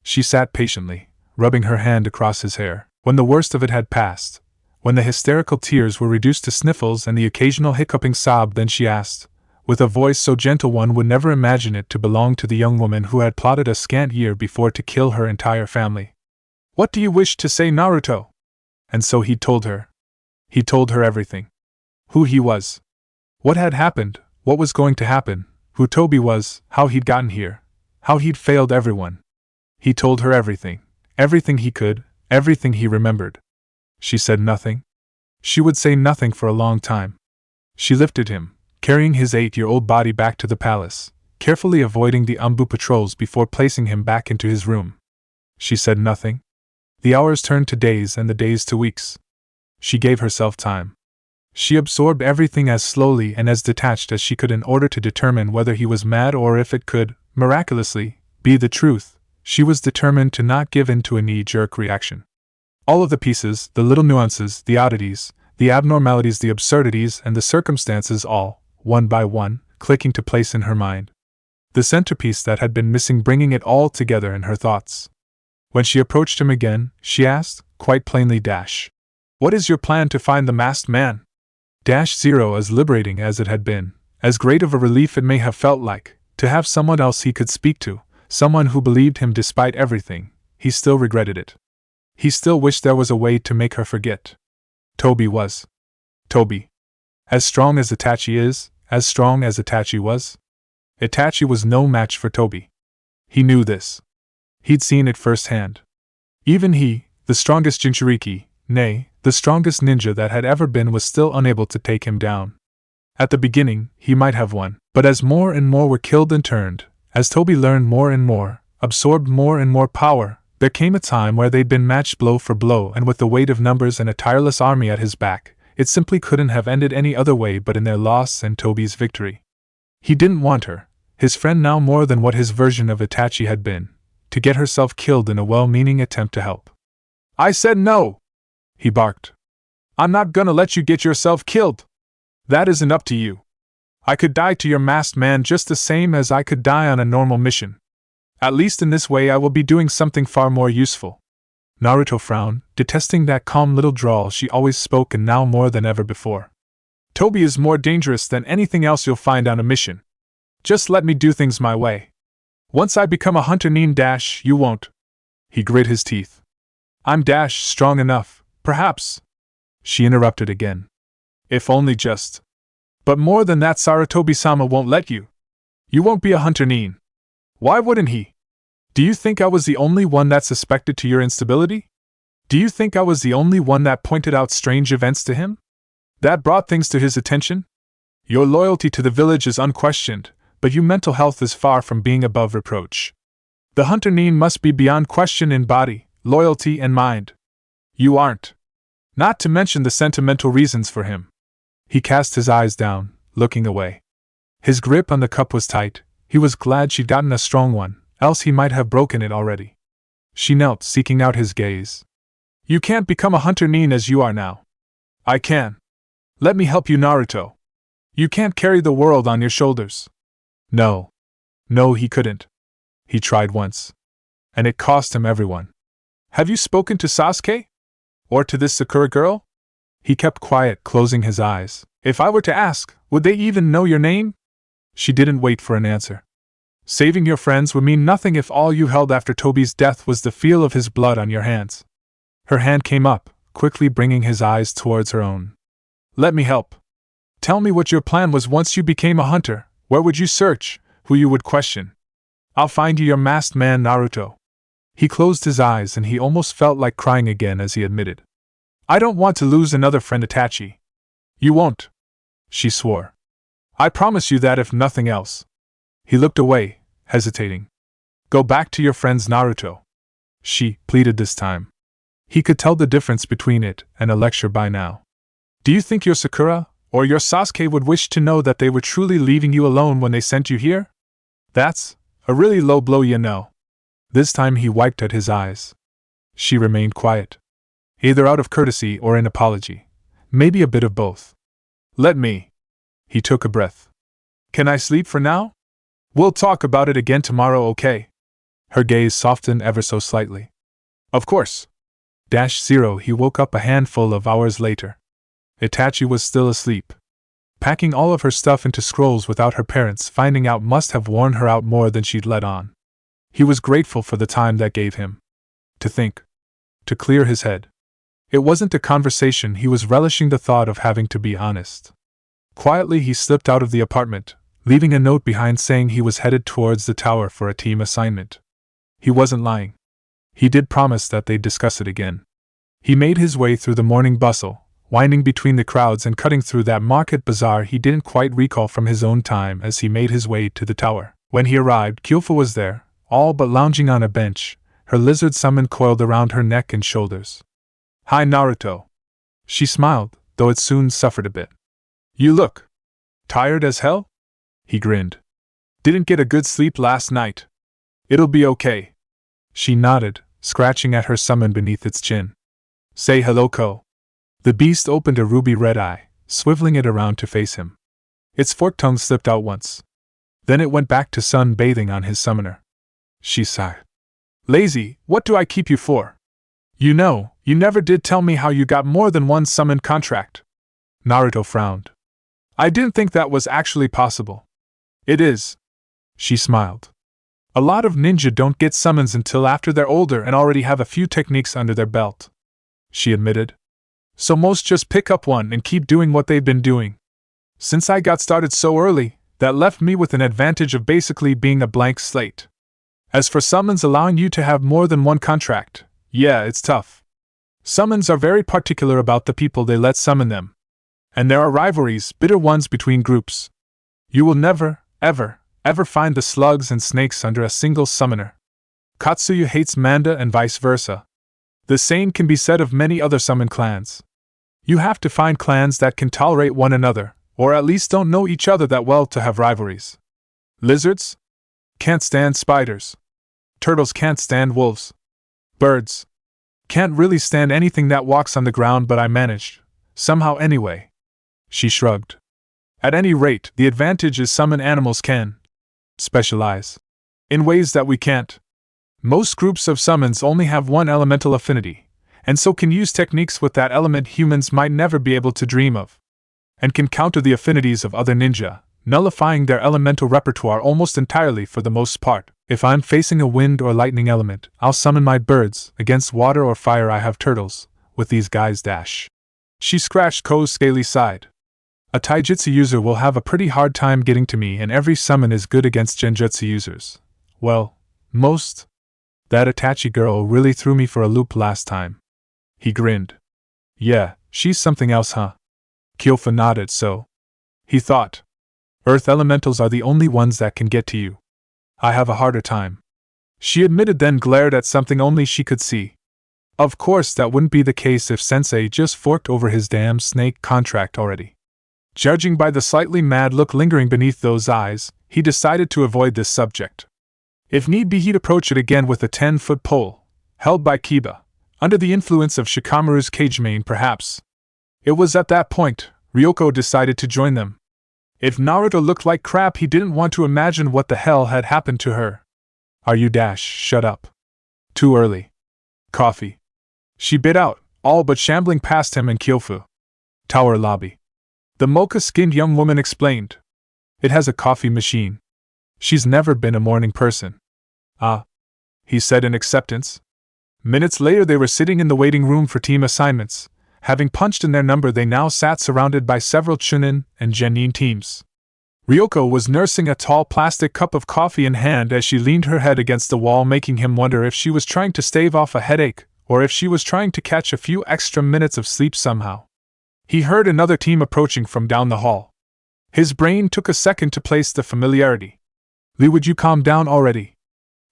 [SPEAKER 1] She sat patiently, rubbing her hand across his hair. When the worst of it had passed, when the hysterical tears were reduced to sniffles and the occasional hiccuping sob, then she asked, with a voice so gentle one would never imagine it to belong to the young woman who had plotted a scant year before to kill her entire family. "What do you wish to say, Naruto?" And so he told her. He told her everything. Who he was. What had happened, what was going to happen, who Toby was, how he'd gotten here, how he'd failed everyone. He told her everything, everything he could, everything he remembered. She said nothing. She would say nothing for a long time. She lifted him, carrying his 8-year-old body back to the palace, carefully avoiding the Umbu patrols before placing him back into his room. She said nothing. The hours turned to days and the days to weeks. She gave herself time. She absorbed everything as slowly and as detached as she could in order to determine whether he was mad or if it could, miraculously, be the truth. She was determined to not give in to a knee-jerk reaction. All of the pieces, the little nuances, the oddities, the abnormalities, the absurdities, and the circumstances all, one by one, clicking to place in her mind. The centerpiece that had been missing, bringing it all together in her thoughts. When she approached him again, she asked, quite plainly, "What is your plan to find the masked man?" -0 as liberating as it had been, as great of a relief it may have felt like, to have someone else he could speak to, someone who believed him despite everything, he still regretted it. He still wished there was a way to make her forget. Toby was. Toby. As strong as Itachi is, as strong as Itachi was. Itachi was no match for Toby. He knew this. He'd seen it firsthand. Even he, the strongest Jinchuriki, nay, the strongest ninja that had ever been, was still unable to take him down. At the beginning, he might have won, but as more and more were killed and turned, as Toby learned more and more, absorbed more and more power, there came a time where they'd been matched blow for blow, and with the weight of numbers and a tireless army at his back, it simply couldn't have ended any other way but in their loss and Toby's victory. He didn't want her, his friend now more than what his version of Itachi had been, to get herself killed in a well-meaning attempt to help. "I said no!" he barked. "I'm not gonna let you get yourself killed. That isn't up to you. I could die to your masked man just the same as I could die on a normal mission. At least in this way I will be doing something far more useful." Naruto frowned, detesting that calm little drawl she always spoke, and now more than ever before. "Toby is more dangerous than anything else you'll find on a mission. Just let me do things my way. Once I become a hunter, you won't." He grit his teeth. I'm strong enough, perhaps. She interrupted again. If only just. But more than that, Sarutobi-sama won't let you. You won't be a hunter nin. Why wouldn't he? Do you think I was the only one that suspected to your instability? Do you think I was the only one that pointed out strange events to him? That brought things to his attention? Your loyalty to the village is unquestioned, but your mental health is far from being above reproach. The hunter nin must be beyond question in body, loyalty, and mind. You aren't. Not to mention the sentimental reasons for him. He cast his eyes down, looking away. His grip on the cup was tight. He was glad she'd gotten a strong one, else he might have broken it already. She knelt, seeking out his gaze. You can't become a hunter nin as you are now. I can. Let me help you, Naruto. You can't carry the world on your shoulders. No. No, he couldn't. He tried once. And it cost him everyone. Have you spoken to Sasuke? Or to this Sakura girl? He kept quiet, closing his eyes. If I were to ask, would they even know your name? She didn't wait for an answer. Saving your friends would mean nothing if all you held after Tobi's death was the feel of his blood on your hands. Her hand came up, quickly bringing his eyes towards her own. Let me help. Tell me what your plan was once you became a hunter. Where would you search? Who you would question? I'll find you your masked man, Naruto. He closed his eyes and he almost felt like crying again as he admitted. I don't want to lose another friend, Itachi. You won't. She swore. I promise you that if nothing else. He looked away, hesitating. Go back to your friends, Naruto. She pleaded this time. He could tell the difference between it and a lecture by now. Do you think your Sakura, or your Sasuke would wish to know that they were truly leaving you alone when they sent you here? That's a really low blow, you know. This time he wiped at his eyes. She remained quiet. Either out of courtesy or in apology. Maybe a bit of both. Let me. He took a breath. Can I sleep for now? We'll talk about it again tomorrow, okay? Her gaze softened ever so slightly. Of course. He woke up a handful of hours later. Itachi was still asleep. Packing all of her stuff into scrolls without her parents finding out must have worn her out more than she'd let on. He was grateful for the time that gave him. To think. To clear his head. It wasn't a conversation, he was relishing the thought of having to be honest. Quietly he slipped out of the apartment, leaving a note behind saying he was headed towards the tower for a team assignment. He wasn't lying. He did promise that they'd discuss it again. He made his way through the morning bustle, winding between the crowds and cutting through that market bazaar he didn't quite recall from his own time as he made his way to the tower. When he arrived, Kyofa was there, all but lounging on a bench, her lizard summon coiled around her neck and shoulders. Hi, Naruto. She smiled, though it soon suffered a bit. You look tired as hell? He grinned. Didn't get a good sleep last night. It'll be okay. She nodded, scratching at her summon beneath its chin. Say hello, Ko. The beast opened a ruby-red eye, swiveling it around to face him. Its forked tongue slipped out once. Then it went back to sun-bathing on his summoner. She sighed. Lazy, what do I keep you for? You know, you never did tell me how you got more than one summon contract. Naruto frowned. I didn't think that was actually possible. It is. She smiled. A lot of ninja don't get summons until after they're older and already have a few techniques under their belt. She admitted. So most just pick up one and keep doing what they've been doing. Since I got started so early, that left me with an advantage of basically being a blank slate. As for summons allowing you to have more than one contract, yeah, it's tough. Summons are very particular about the people they let summon them. And there are rivalries, bitter ones between groups. You will never, ever find the slugs and snakes under a single summoner. Katsuya hates Manda and vice versa. The same can be said of many other summon clans. You have to find clans that can tolerate one another, or at least don't know each other that well to have rivalries. Lizards? Can't stand spiders. Turtles can't stand wolves. Birds. Can't really stand anything that walks on the ground, but I managed. Somehow anyway. She shrugged. At any rate, the advantage is summon animals can specialize in ways that we can't. Most groups of summons only have one elemental affinity, and so can use techniques with that element humans might never be able to dream of, and can counter the affinities of other ninja, nullifying their elemental repertoire almost entirely for the most part. If I'm facing a wind or lightning element, I'll summon my birds. Against water or fire I have turtles. With these guys dash. She scratched Ko's scaly side. A taijutsu user will have a pretty hard time getting to me, and every summon is good against genjutsu users. Well, most. That Itachi girl really threw me for a loop last time. He grinned. Yeah, she's something else, huh? Kyofa nodded. So, he thought. Earth elementals are the only ones that can get to you. I have a harder time. She admitted, then glared at something only she could see. Of course that wouldn't be the case if Sensei just forked over his damn snake contract already. Judging by the slightly mad look lingering beneath those eyes, he decided to avoid this subject. If need be, he'd approach it again with a 10-foot pole, held by Kiba, under the influence of Shikamaru's cage mane perhaps. It was at that point Ryoko decided to join them. If Naruto looked like crap, he didn't want to imagine what the hell had happened to her. Are you shut up. Too early. Coffee. She bit out, all but shambling past him and Kyofu. Tower lobby. The mocha-skinned young woman explained. It has a coffee machine. She's never been a morning person. Ah, he said in acceptance. Minutes later they were sitting in the waiting room for team assignments. Having punched in their number, they now sat surrounded by several Chunin and Genin teams. Ryoko was nursing a tall plastic cup of coffee in hand as she leaned her head against the wall, making him wonder if she was trying to stave off a headache, or if she was trying to catch a few extra minutes of sleep somehow. He heard another team approaching from down the hall. His brain took a second to place the familiarity. Lee, would you calm down already?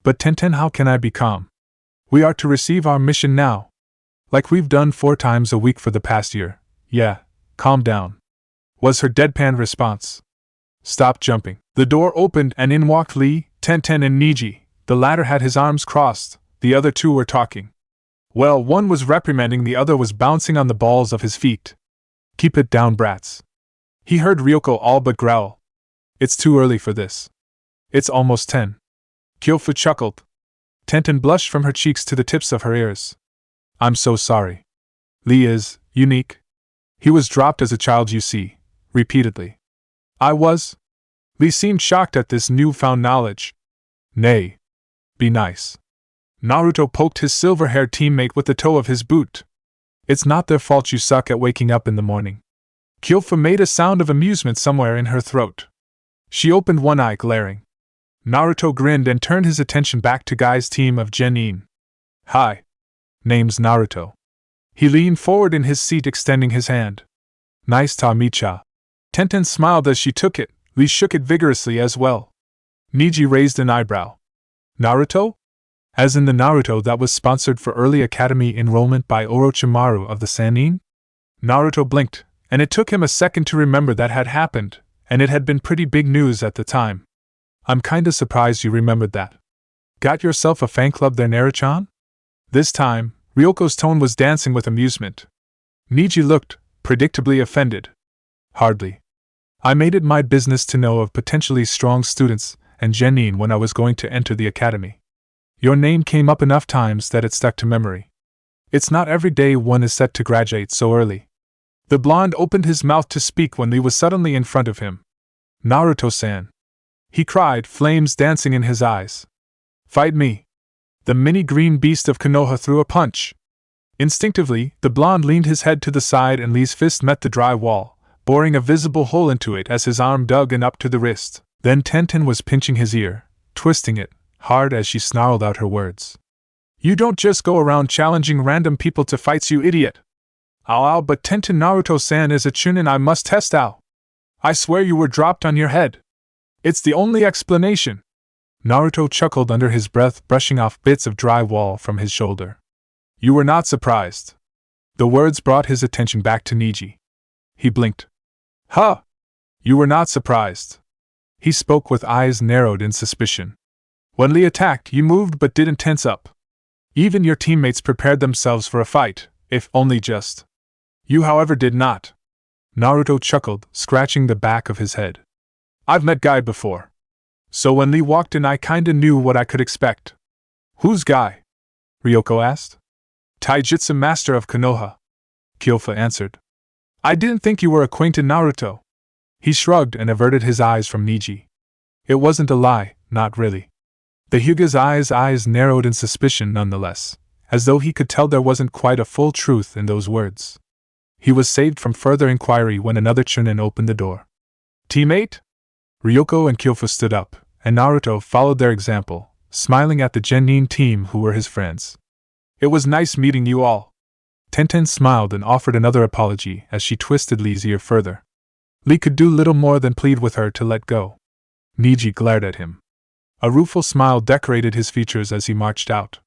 [SPEAKER 1] But Tenten, how can I be calm? We are to receive our mission now. Like we've done 4 times a week for the past year. Yeah, calm down. Was her deadpan response. Stop jumping. The door opened and in walked Lee, Tenten and Niji. The latter had his arms crossed, the other two were talking. Well, one was reprimanding, the other was bouncing on the balls of his feet. Keep it down, brats. He heard Ryoko all but growl. It's too early for this. It's almost 10. Kyofu chuckled. Tenten blushed from her cheeks to the tips of her ears. I'm so sorry. Lee is unique. He was dropped as a child, you see, repeatedly. I was? Lee seemed shocked at this newfound knowledge. Nay. Be nice. Naruto poked his silver-haired teammate with the toe of his boot. It's not their fault you suck at waking up in the morning. Kyofu made a sound of amusement somewhere in her throat. She opened one eye, glaring. Naruto grinned and turned his attention back to Guy's team of Genin. Hi. Name's Naruto. He leaned forward in his seat, extending his hand. Nice ta mecha. Tenten smiled as she took it. Lee shook it vigorously as well. Niji raised an eyebrow. Naruto? As in the Naruto that was sponsored for early academy enrollment by Orochimaru of the Sannin? Naruto blinked, and it took him a second to remember that had happened, and it had been pretty big news at the time. I'm kinda surprised you remembered that. Got yourself a fan club there, Naruto-chan? This time, Ryoko's tone was dancing with amusement. Niji looked, predictably offended. Hardly. I made it my business to know of potentially strong students and Genin when I was going to enter the academy. Your name came up enough times that it stuck to memory. It's not every day one is set to graduate so early. The blonde opened his mouth to speak when Lee was suddenly in front of him. Naruto-san. He cried, flames dancing in his eyes. Fight me. The mini green beast of Konoha threw a punch. Instinctively, the blonde leaned his head to the side and Lee's fist met the dry wall, boring a visible hole into it as his arm dug in up to the wrist. Then Tenten was pinching his ear, twisting it, hard as she snarled out her words. You don't just go around challenging random people to fights, you idiot. Ow, but Tenten, Naruto-san is a chunin I must test out. I swear you were dropped on your head. It's the only explanation. Naruto chuckled under his breath, brushing off bits of dry wall from his shoulder. You were not surprised. The words brought his attention back to Niji. He blinked. Huh! You were not surprised. He spoke with eyes narrowed in suspicion. When Lee attacked, you moved but didn't tense up. Even your teammates prepared themselves for a fight, if only just. You, however, did not. Naruto chuckled, scratching the back of his head. I've met Guy before. So when Lee walked in I kinda knew what I could expect. Who's Guy? Ryoko asked. Taijutsu master of Konoha. Kyofa answered. I didn't think you were acquainted, Naruto. He shrugged and averted his eyes from Niji. It wasn't a lie, not really. The Hyuga's eyes narrowed in suspicion nonetheless, as though he could tell there wasn't quite a full truth in those words. He was saved from further inquiry when another Chunin opened the door. Teammate? Ryoko and Kyofu stood up, and Naruto followed their example, smiling at the Genin team who were his friends. It was nice meeting you all. Tenten smiled and offered another apology as she twisted Lee's ear further. Lee could do little more than plead with her to let go. Niji glared at him. A rueful smile decorated his features as he marched out.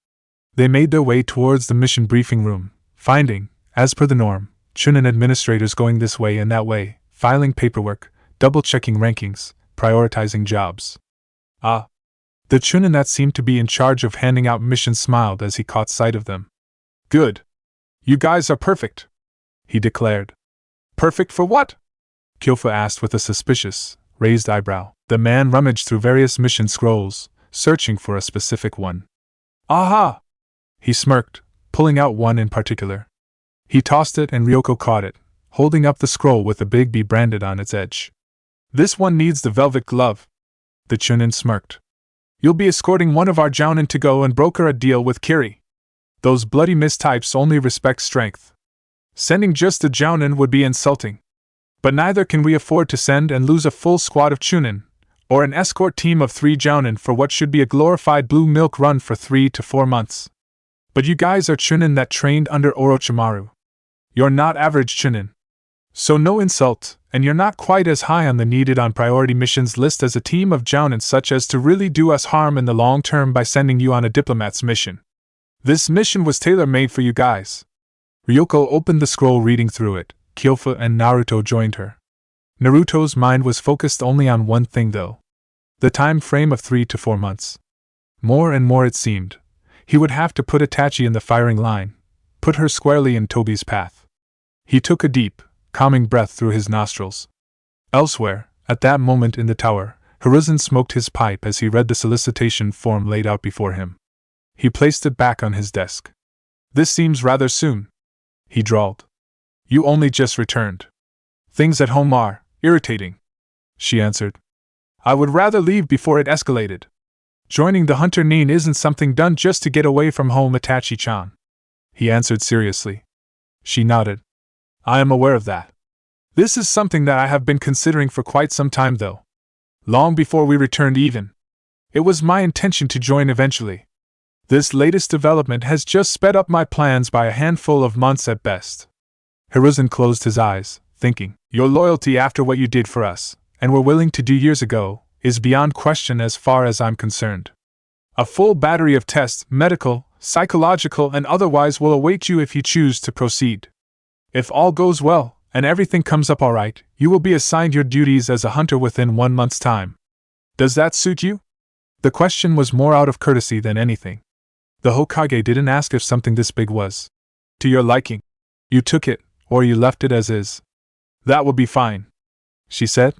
[SPEAKER 1] They made their way towards the mission briefing room, finding, as per the norm, Chunin administrators going this way and that way, filing paperwork, double-checking rankings, prioritizing jobs. Ah! The Chunin that seemed to be in charge of handing out missions smiled as he caught sight of them. Good. You guys are perfect, he declared. Perfect for what? Kyofu asked with a suspicious, raised eyebrow. The man rummaged through various mission scrolls, searching for a specific one. Aha! He smirked, pulling out one in particular. He tossed it and Ryoko caught it, holding up the scroll with the big B branded on its edge. This one needs the velvet glove. The Chunin smirked. You'll be escorting one of our jounin to go and broker a deal with Kiri. Those bloody mistypes only respect strength. Sending just a jounin would be insulting. But neither can we afford to send and lose a full squad of Chunin, or an escort team of 3 jounin for what should be a glorified blue milk run for 3 to 4 months. But you guys are Chunin that trained under Orochimaru. You're not average Chunin. So no insult, and you're not quite as high on the needed on priority missions list as a team of jounin such as to really do us harm in the long term by sending you on a diplomat's mission. This mission was tailor-made for you guys. Ryoko opened the scroll reading through it. Kyofu and Naruto joined her. Naruto's mind was focused only on one thing though. The time frame of 3 to 4 months. More and more it seemed. He would have to put Itachi in the firing line, put her squarely in Tobi's path. He took a deep, calming breath through his nostrils. Elsewhere, at that moment in the tower, Hiruzen smoked his pipe as he read the solicitation form laid out before him. He placed it back on his desk. This seems rather soon, he drawled. You only just returned. Things at home are irritating, she answered. I would rather leave before it escalated. Joining the Hunter Nin isn't something done just to get away from home, Itachi-chan, he answered seriously. She nodded. I am aware of that. This is something that I have been considering for quite some time though. Long before we returned even. It was my intention to join eventually. This latest development has just sped up my plans by a handful of months at best. Hiruzen closed his eyes, thinking, your loyalty after what you did for us, and were willing to do years ago, is beyond question as far as I'm concerned. A full battery of tests, medical, psychological and otherwise will await you if you choose to proceed. If all goes well, and everything comes up alright, you will be assigned your duties as a hunter within 1 month's time. Does that suit you? The question was more out of courtesy than anything. The Hokage didn't ask if something this big was to your liking. You took it, or you left it as is. That would be fine, she said.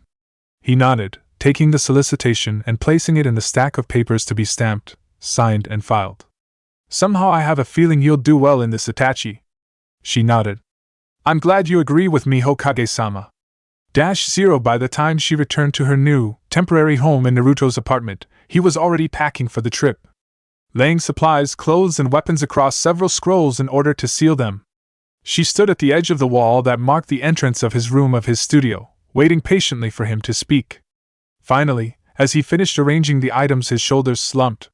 [SPEAKER 1] He nodded, taking the solicitation and placing it in the stack of papers to be stamped, signed and filed. Somehow I have a feeling you'll do well in this, Itachi. She nodded. I'm glad you agree with me, Hokage-sama. -0 By the time she returned to her new, temporary home in Naruto's apartment, he was already packing for the trip. Laying supplies, clothes and weapons across several scrolls in order to seal them. She stood at the edge of the wall that marked the entrance of his studio, waiting patiently for him to speak. Finally, as he finished arranging the items, his shoulders slumped.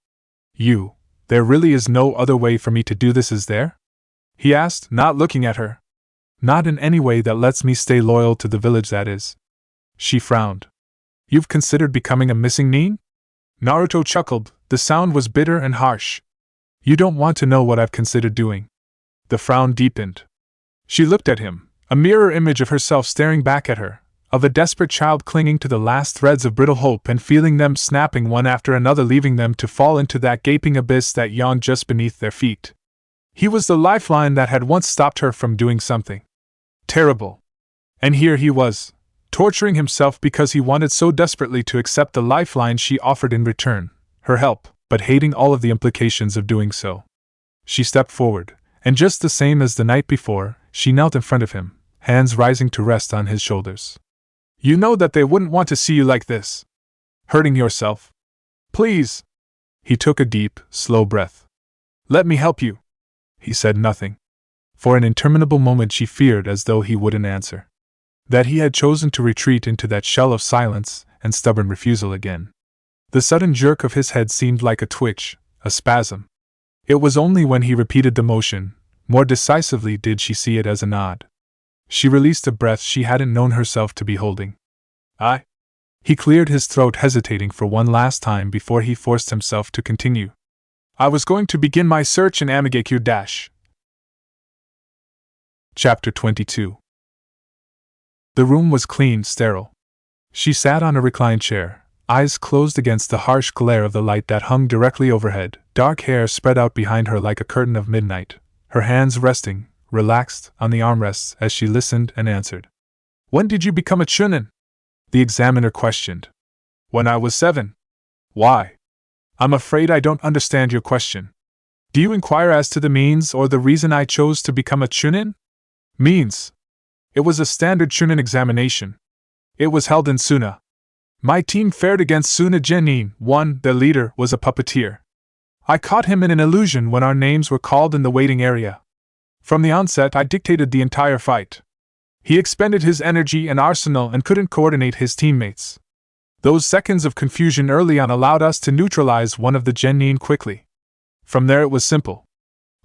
[SPEAKER 1] There really is no other way for me to do this, is there? He asked, not looking at her. Not in any way that lets me stay loyal to the village, that is. She frowned. You've considered becoming a missing nin? Naruto chuckled, the sound was bitter and harsh. You don't want to know what I've considered doing. The frown deepened. She looked at him, a mirror image of herself staring back at her, of a desperate child clinging to the last threads of brittle hope and feeling them snapping one after another, leaving them to fall into that gaping abyss that yawned just beneath their feet. He was the lifeline that had once stopped her from doing something terrible. And here he was, torturing himself because he wanted so desperately to accept the lifeline she offered in return, her help, but hating all of the implications of doing so. She stepped forward, and just the same as the night before, she knelt in front of him, hands rising to rest on his shoulders. You know that they wouldn't want to see you like this. Hurting yourself. Please. He took a deep, slow breath. "Let me help you." He said nothing. For an interminable moment she feared as though he wouldn't answer. That he had chosen to retreat into that shell of silence and stubborn refusal again. The sudden jerk of his head seemed like a twitch, a spasm. It was only when he repeated the motion, more decisively, did she see it as a nod. She released a breath she hadn't known herself to be holding. He cleared his throat, hesitating for one last time before he forced himself to continue. "I was going to begin my search in Amigakure-. Chapter 22. The room was clean, sterile. She sat on a reclined chair, eyes closed against the harsh glare of the light that hung directly overhead, dark hair spread out behind her like a curtain of midnight, her hands resting, relaxed, on the armrests as she listened and answered. "When did you become a chunin?" the examiner questioned. "When I was 7. Why?" "I'm afraid I don't understand your question. Do you inquire as to the means or the reason I chose to become a chunin?" "Means. It was a standard chunin examination. It was held in Suna. My team fared against Suna Genin. One, their leader, was a puppeteer. I caught him in an illusion when our names were called in the waiting area. From the onset I dictated the entire fight. He expended his energy and arsenal and couldn't coordinate his teammates. Those seconds of confusion early on allowed us to neutralize one of the Genin quickly. From there it was simple.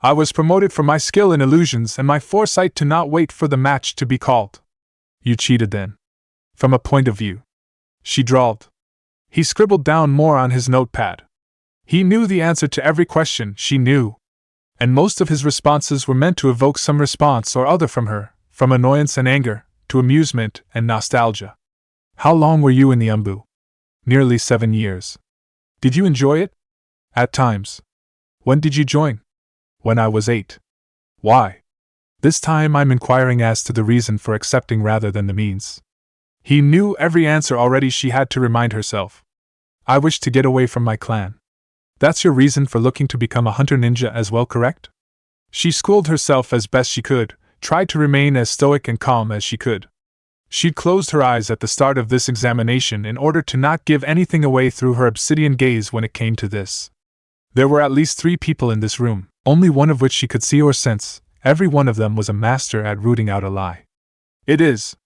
[SPEAKER 1] I was promoted for my skill in illusions and my foresight to not wait for the match to be called." "You cheated then." "From a point of view," she drawled. He scribbled down more on his notepad. He knew the answer to every question she knew. And most of his responses were meant to evoke some response or other from her, from annoyance and anger, to amusement and nostalgia. "How long were you in the Umbu?" "Nearly 7 years." "Did you enjoy it?" "At times." "When did you join?" "When I was 8. "Why?" This time I'm inquiring as to the reason for accepting rather than the means. He knew every answer already, she had to remind herself. "I wish to get away from my clan." "That's your reason for looking to become a hunter ninja as well, correct?" She schooled herself as best she could, tried to remain as stoic and calm as she could. She'd closed her eyes at the start of this examination in order to not give anything away through her obsidian gaze when it came to this. There were at least 3 people in this room, only one of which she could see or sense. Every one of them was a master at rooting out a lie. "It is."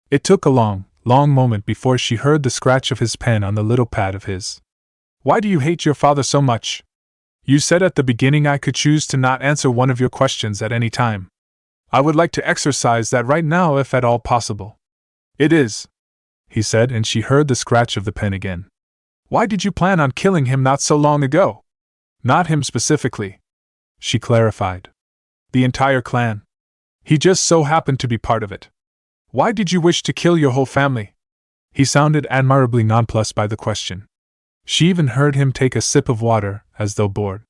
[SPEAKER 1] It took a long moment before she heard the scratch of his pen on the little pad of his. "Why do you hate your father so much? You said at the beginning I could choose to not answer one of your questions at any time. I would like to exercise that right now if at all possible." "It is," he said, and she heard the scratch of the pen again. "Why did you plan on killing him not so long ago?" "Not him specifically," she clarified. "The entire clan. He just so happened to be part of it." "Why did you wish to kill your whole family?" He sounded admirably nonplussed by the question. She even heard him take a sip of water, as though bored.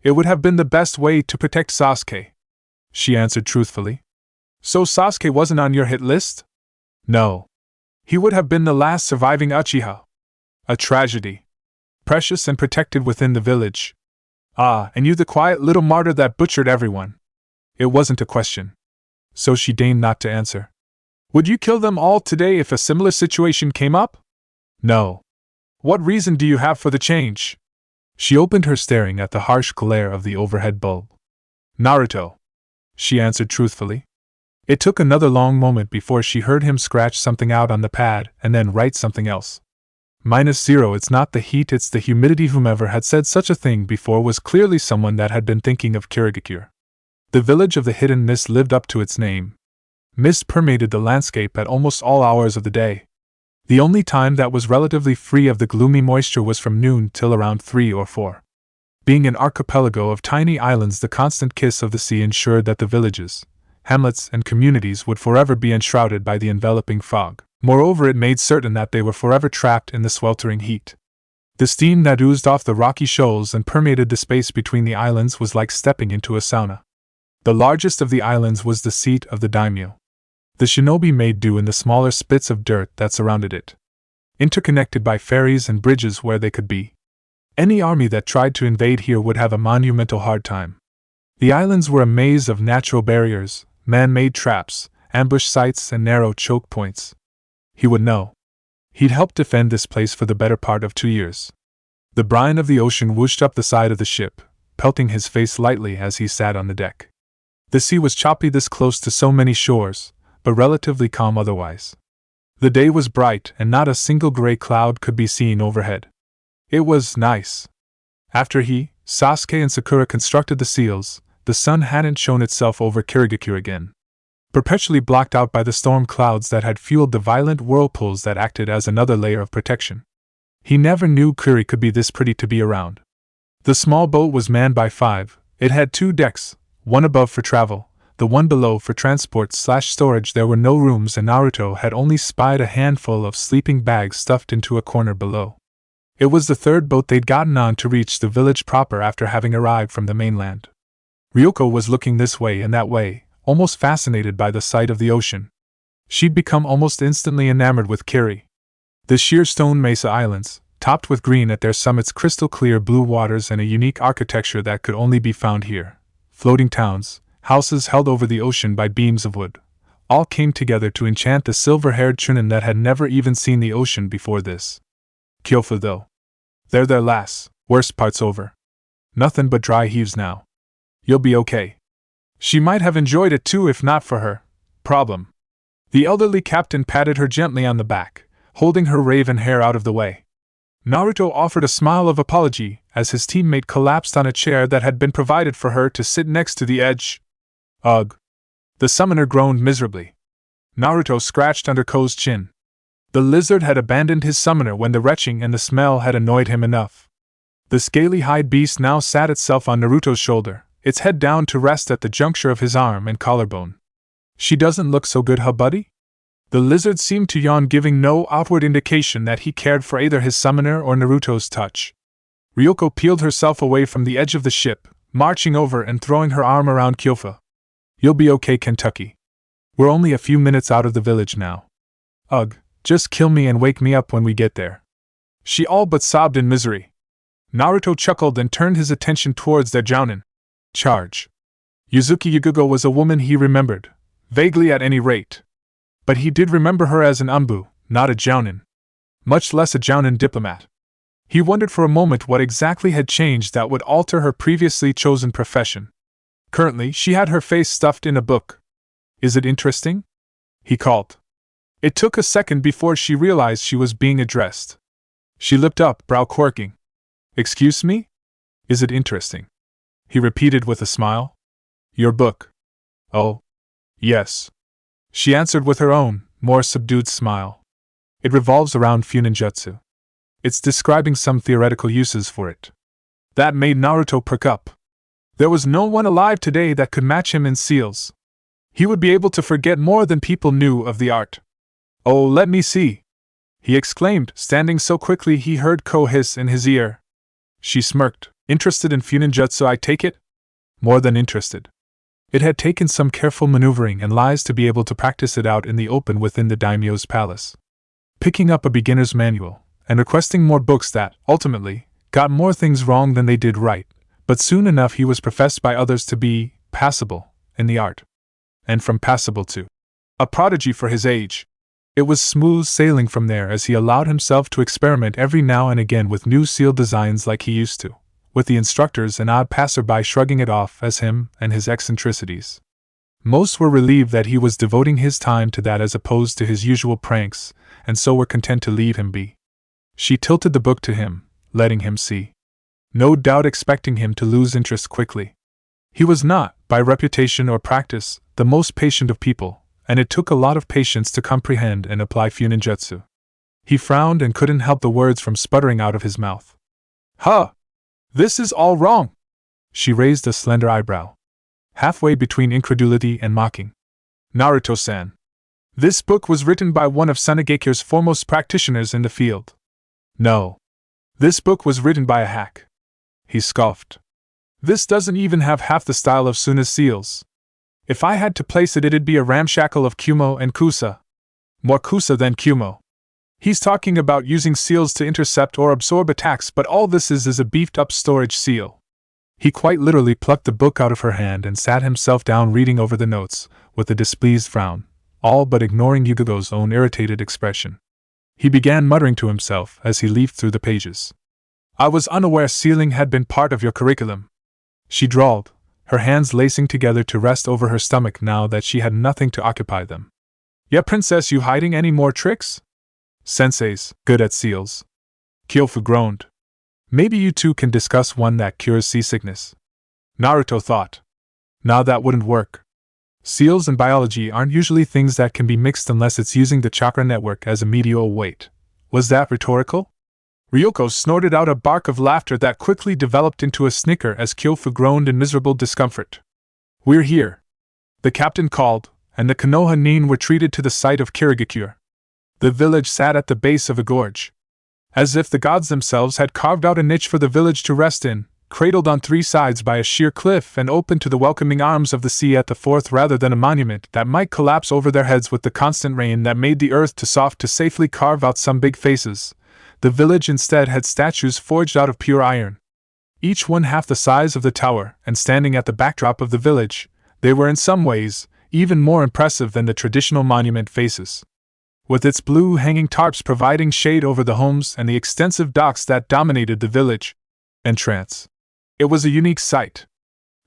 [SPEAKER 1] "It would have been the best way to protect Sasuke," she answered truthfully. "So Sasuke wasn't on your hit list?" "No. He would have been the last surviving Uchiha. A tragedy. Precious and protected within the village. Ah, and you the quiet little martyr that butchered everyone." It wasn't a question. So she deigned not to answer. "Would you kill them all today if a similar situation came up?" "No." "What reason do you have for the change?" She opened her, staring at the harsh glare of the overhead bulb. "Naruto," she answered truthfully. It took another long moment before she heard him scratch something out on the pad and then write something else. -0, it's not the heat, it's the humidity. Whomever had said such a thing before was clearly someone that had been thinking of Kurigakure. The village of the hidden mist lived up to its name. Mist permeated the landscape at almost all hours of the day. The only time that was relatively free of the gloomy moisture was from noon till around 3 or 4. Being an archipelago of tiny islands, the constant kiss of the sea ensured that the villages, hamlets, and communities would forever be enshrouded by the enveloping fog. Moreover, it made certain that they were forever trapped in the sweltering heat. The steam that oozed off the rocky shoals and permeated the space between the islands was like stepping into a sauna. The largest of the islands was the seat of the daimyo. The shinobi made do in the smaller spits of dirt that surrounded it, interconnected by ferries and bridges where they could be. Any army that tried to invade here would have a monumental hard time. The islands were a maze of natural barriers, man-made traps, ambush sites, and narrow choke points. He would know. He'd helped defend this place for the better part of 2 years. The brine of the ocean whooshed up the side of the ship, pelting his face lightly as he sat on the deck. The sea was choppy this close to so many shores, but relatively calm otherwise. The day was bright and not a single gray cloud could be seen overhead. It was nice. After he, Sasuke and Sakura constructed the seals, the sun hadn't shown itself over Kirigakure again. Perpetually blocked out by the storm clouds that had fueled the violent whirlpools that acted as another layer of protection. He never knew Kuri could be this pretty to be around. The small boat was manned by 5. It had 2 decks, one above for travel, the one below for transport/storage. There were no rooms and Naruto had only spied a handful of sleeping bags stuffed into a corner below. It was the 3rd boat they'd gotten on to reach the village proper after having arrived from the mainland. Ryoko was looking this way and that way, almost fascinated by the sight of the ocean. She'd become almost instantly enamored with Kiri. The sheer stone mesa islands, topped with green at their summits, crystal clear blue waters, and a unique architecture that could only be found here. Floating towns, houses held over the ocean by beams of wood, all came together to enchant the silver-haired Chunin that had never even seen the ocean before this. Kyofu though. There lass, worst part's over. Nothing but dry heaves now. You'll be okay. She might have enjoyed it too if not for her problem. The elderly captain patted her gently on the back, holding her raven hair out of the way. Naruto offered a smile of apology as his teammate collapsed on a chair that had been provided for her to sit next to the edge. Ugh. The summoner groaned miserably. Naruto scratched under Ko's chin. The lizard had abandoned his summoner when the retching and the smell had annoyed him enough. The scaly-hide beast now sat itself on Naruto's shoulder, its head down to rest at the juncture of his arm and collarbone. She doesn't look so good, huh, buddy? The lizard seemed to yawn, giving no outward indication that he cared for either his summoner or Naruto's touch. Ryoko peeled herself away from the edge of the ship, marching over and throwing her arm around Kyofu. You'll be okay, Kentucky. We're only a few minutes out of the village now. Ugh, just kill me and wake me up when we get there. She all but sobbed in misery. Naruto chuckled and turned his attention towards their jounin. Charge. Yuzuki Yugugo was a woman he remembered, vaguely at any rate. But he did remember her as an Anbu, not a jounin. Much less a jounin diplomat. He wondered for a moment what exactly had changed that would alter her previously chosen profession. Currently, she had her face stuffed in a book. Is it interesting? He called. It took a second before she realized she was being addressed. She lipped up, brow quirking. Excuse me? Is it interesting? He repeated with a smile. Your book. Oh. Yes. She answered with her own, more subdued smile. It revolves around Funinjutsu. It's describing some theoretical uses for it. That made Naruto perk up. There was no one alive today that could match him in seals. He would be able to forget more than people knew of the art. Oh, let me see! He exclaimed, standing so quickly he heard Ko hiss in his ear. She smirked. Interested in Funinjutsu, I take it? More than interested. It had taken some careful maneuvering and lies to be able to practice it out in the open within the daimyo's palace. Picking up a beginner's manual, and requesting more books that, ultimately, got more things wrong than they did right, but soon enough he was professed by others to be passable in the art. And from passable to a prodigy for his age. It was smooth sailing from there as he allowed himself to experiment every now and again with new seal designs like he used to, with the instructors and odd passerby shrugging it off as him and his eccentricities. Most were relieved that he was devoting his time to that as opposed to his usual pranks, and so were content to leave him be. She tilted the book to him, letting him see. No doubt expecting him to lose interest quickly. He was not, by reputation or practice, the most patient of people, and it took a lot of patience to comprehend and apply Funinjutsu. He frowned and couldn't help the words from sputtering out of his mouth. Huh! This is all wrong! She raised a slender eyebrow, halfway between incredulity and mocking. Naruto-san. This book was written by one of Sanegakure's foremost practitioners in the field. No. This book was written by a hack. He scoffed. This doesn't even have half the style of Suna's seals. If I had to place it, it'd be a ramshackle of Kumo and Kusa. More Kusa than Kumo. He's talking about using seals to intercept or absorb attacks, but all this is a beefed-up storage seal. He quite literally plucked the book out of her hand and sat himself down reading over the notes, with a displeased frown, all but ignoring Yugo's own irritated expression. He began muttering to himself as he leafed through the pages. I was unaware sealing had been part of your curriculum, she drawled, her hands lacing together to rest over her stomach now that she had nothing to occupy them. Yeah, princess, you hiding any more tricks? Sensei's good at seals. Kyofu groaned. Maybe you two can discuss one that cures seasickness. Naruto thought. Nah, that wouldn't work. Seals and biology aren't usually things that can be mixed unless it's using the chakra network as a medial weight. Was that rhetorical? Ryoko snorted out a bark of laughter that quickly developed into a snicker as Kyofu groaned in miserable discomfort. We're here, the captain called, and the Konoha Nin retreated to the site of Kirigakure. The village sat at the base of a gorge. As if the gods themselves had carved out a niche for the village to rest in, cradled on three sides by a sheer cliff and open to the welcoming arms of the sea at the fourth rather than a monument that might collapse over their heads with the constant rain that made the earth too soft to safely carve out some big faces. The village instead had statues forged out of pure iron. Each one half the size of the tower, and standing at the backdrop of the village, they were in some ways even more impressive than the traditional monument faces. With its blue hanging tarps providing shade over the homes and the extensive docks that dominated the village entrance, it was a unique sight.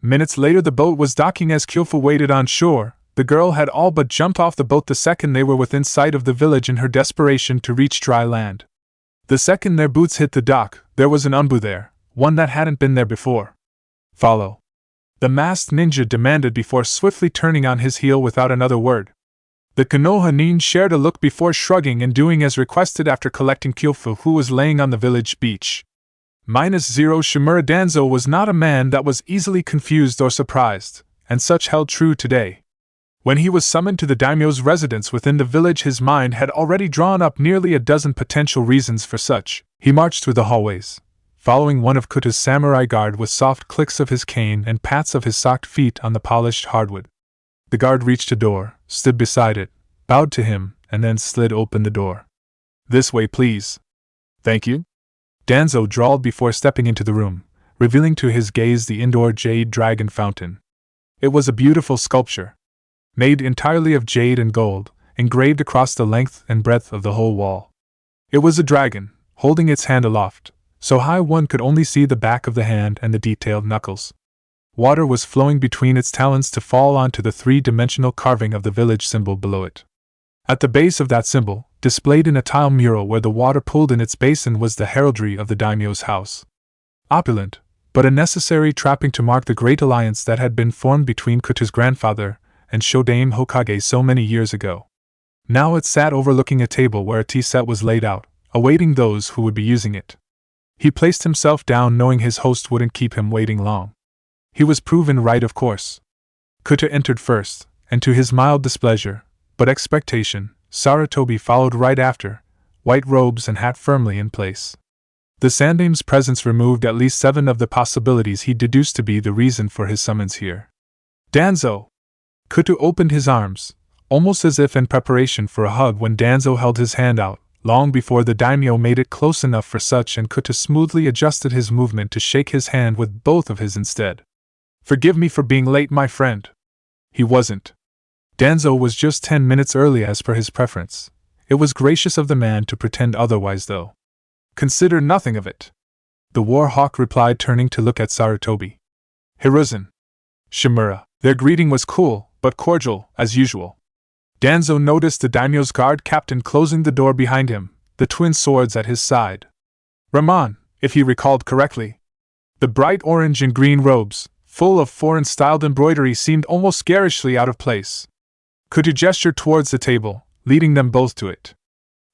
[SPEAKER 1] Minutes later the boat was docking as Kyofu waited on shore. The girl had all but jumped off the boat the second they were within sight of the village in her desperation to reach dry land. The second their boots hit the dock, there was an Unbu there, one that hadn't been there before. Follow, the masked ninja demanded before swiftly turning on his heel without another word. The Konoha Nin shared a look before shrugging and doing as requested after collecting Kyofu, who was laying on the village beach. -0 Shimura Danzo was not a man that was easily confused or surprised, and such held true today. When he was summoned to the daimyo's residence within the village, his mind had already drawn up nearly a dozen potential reasons for such. He marched through the hallways, following one of Kuta's samurai guard with soft clicks of his cane and pats of his socked feet on the polished hardwood. The guard reached a door, stood beside it, bowed to him, and then slid open the door. This way, please. Thank you. Danzo drawled before stepping into the room, revealing to his gaze the indoor jade dragon fountain. It was a beautiful sculpture, made entirely of jade and gold, engraved across the length and breadth of the whole wall. It was a dragon, holding its hand aloft, so high one could only see the back of the hand and the detailed knuckles. Water was flowing between its talons to fall onto the three-dimensional carving of the village symbol below it. At the base of that symbol, displayed in a tile mural where the water pooled in its basin, was the heraldry of the daimyo's house. Opulent, but a necessary trapping to mark the great alliance that had been formed between Kuta's grandfather and Shodame Hokage so many years ago. Now it sat overlooking a table where a tea set was laid out, awaiting those who would be using it. He placed himself down knowing his host wouldn't keep him waiting long. He was proven right, of course. Kuta entered first, and to his mild displeasure, but expectation, Sarutobi followed right after, white robes and hat firmly in place. The Sandame's presence removed at least 7 of the possibilities he deduced to be the reason for his summons here. Danzo! Kuta opened his arms, almost as if in preparation for a hug when Danzo held his hand out, long before the daimyo made it close enough for such, and Kuta smoothly adjusted his movement to shake his hand with both of his instead. Forgive me for being late, my friend. He wasn't. Danzo was just 10 minutes early as per his preference. It was gracious of the man to pretend otherwise, though. Consider nothing of it, the war hawk replied, turning to look at Sarutobi. Hiruzen. Shimura. Their greeting was cool, but cordial, as usual. Danzo noticed the daimyo's guard captain closing the door behind him, the twin swords at his side. Raman, if he recalled correctly. The bright orange and green robes, full of foreign-styled embroidery, seemed almost garishly out of place. Kuta gestured towards the table, leading them both to it.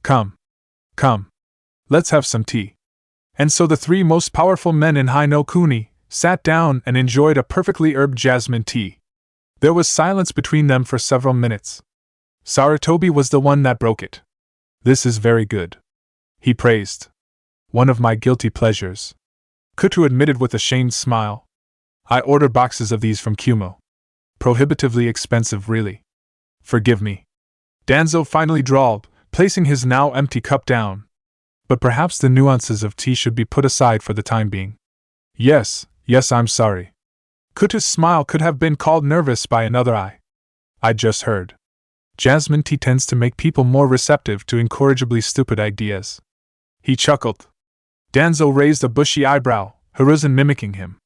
[SPEAKER 1] Come. Let's have some tea. And so the 3 most powerful men in Hai no Kuni sat down and enjoyed a perfectly herbed jasmine tea. There was silence between them for several minutes. Sarutobi was the one that broke it. This is very good, he praised. One of my guilty pleasures, Kuta admitted with a shamed smile. I ordered boxes of these from Kumo. Prohibitively expensive, really. Forgive me, Danzo finally drawled, placing his now empty cup down. But perhaps the nuances of tea should be put aside for the time being. Yes, I'm sorry. Kuta's smile could have been called nervous by another eye. I just heard. Jasmine tea tends to make people more receptive to incorrigibly stupid ideas. He chuckled. Danzo raised a bushy eyebrow, Hiruzen mimicking him.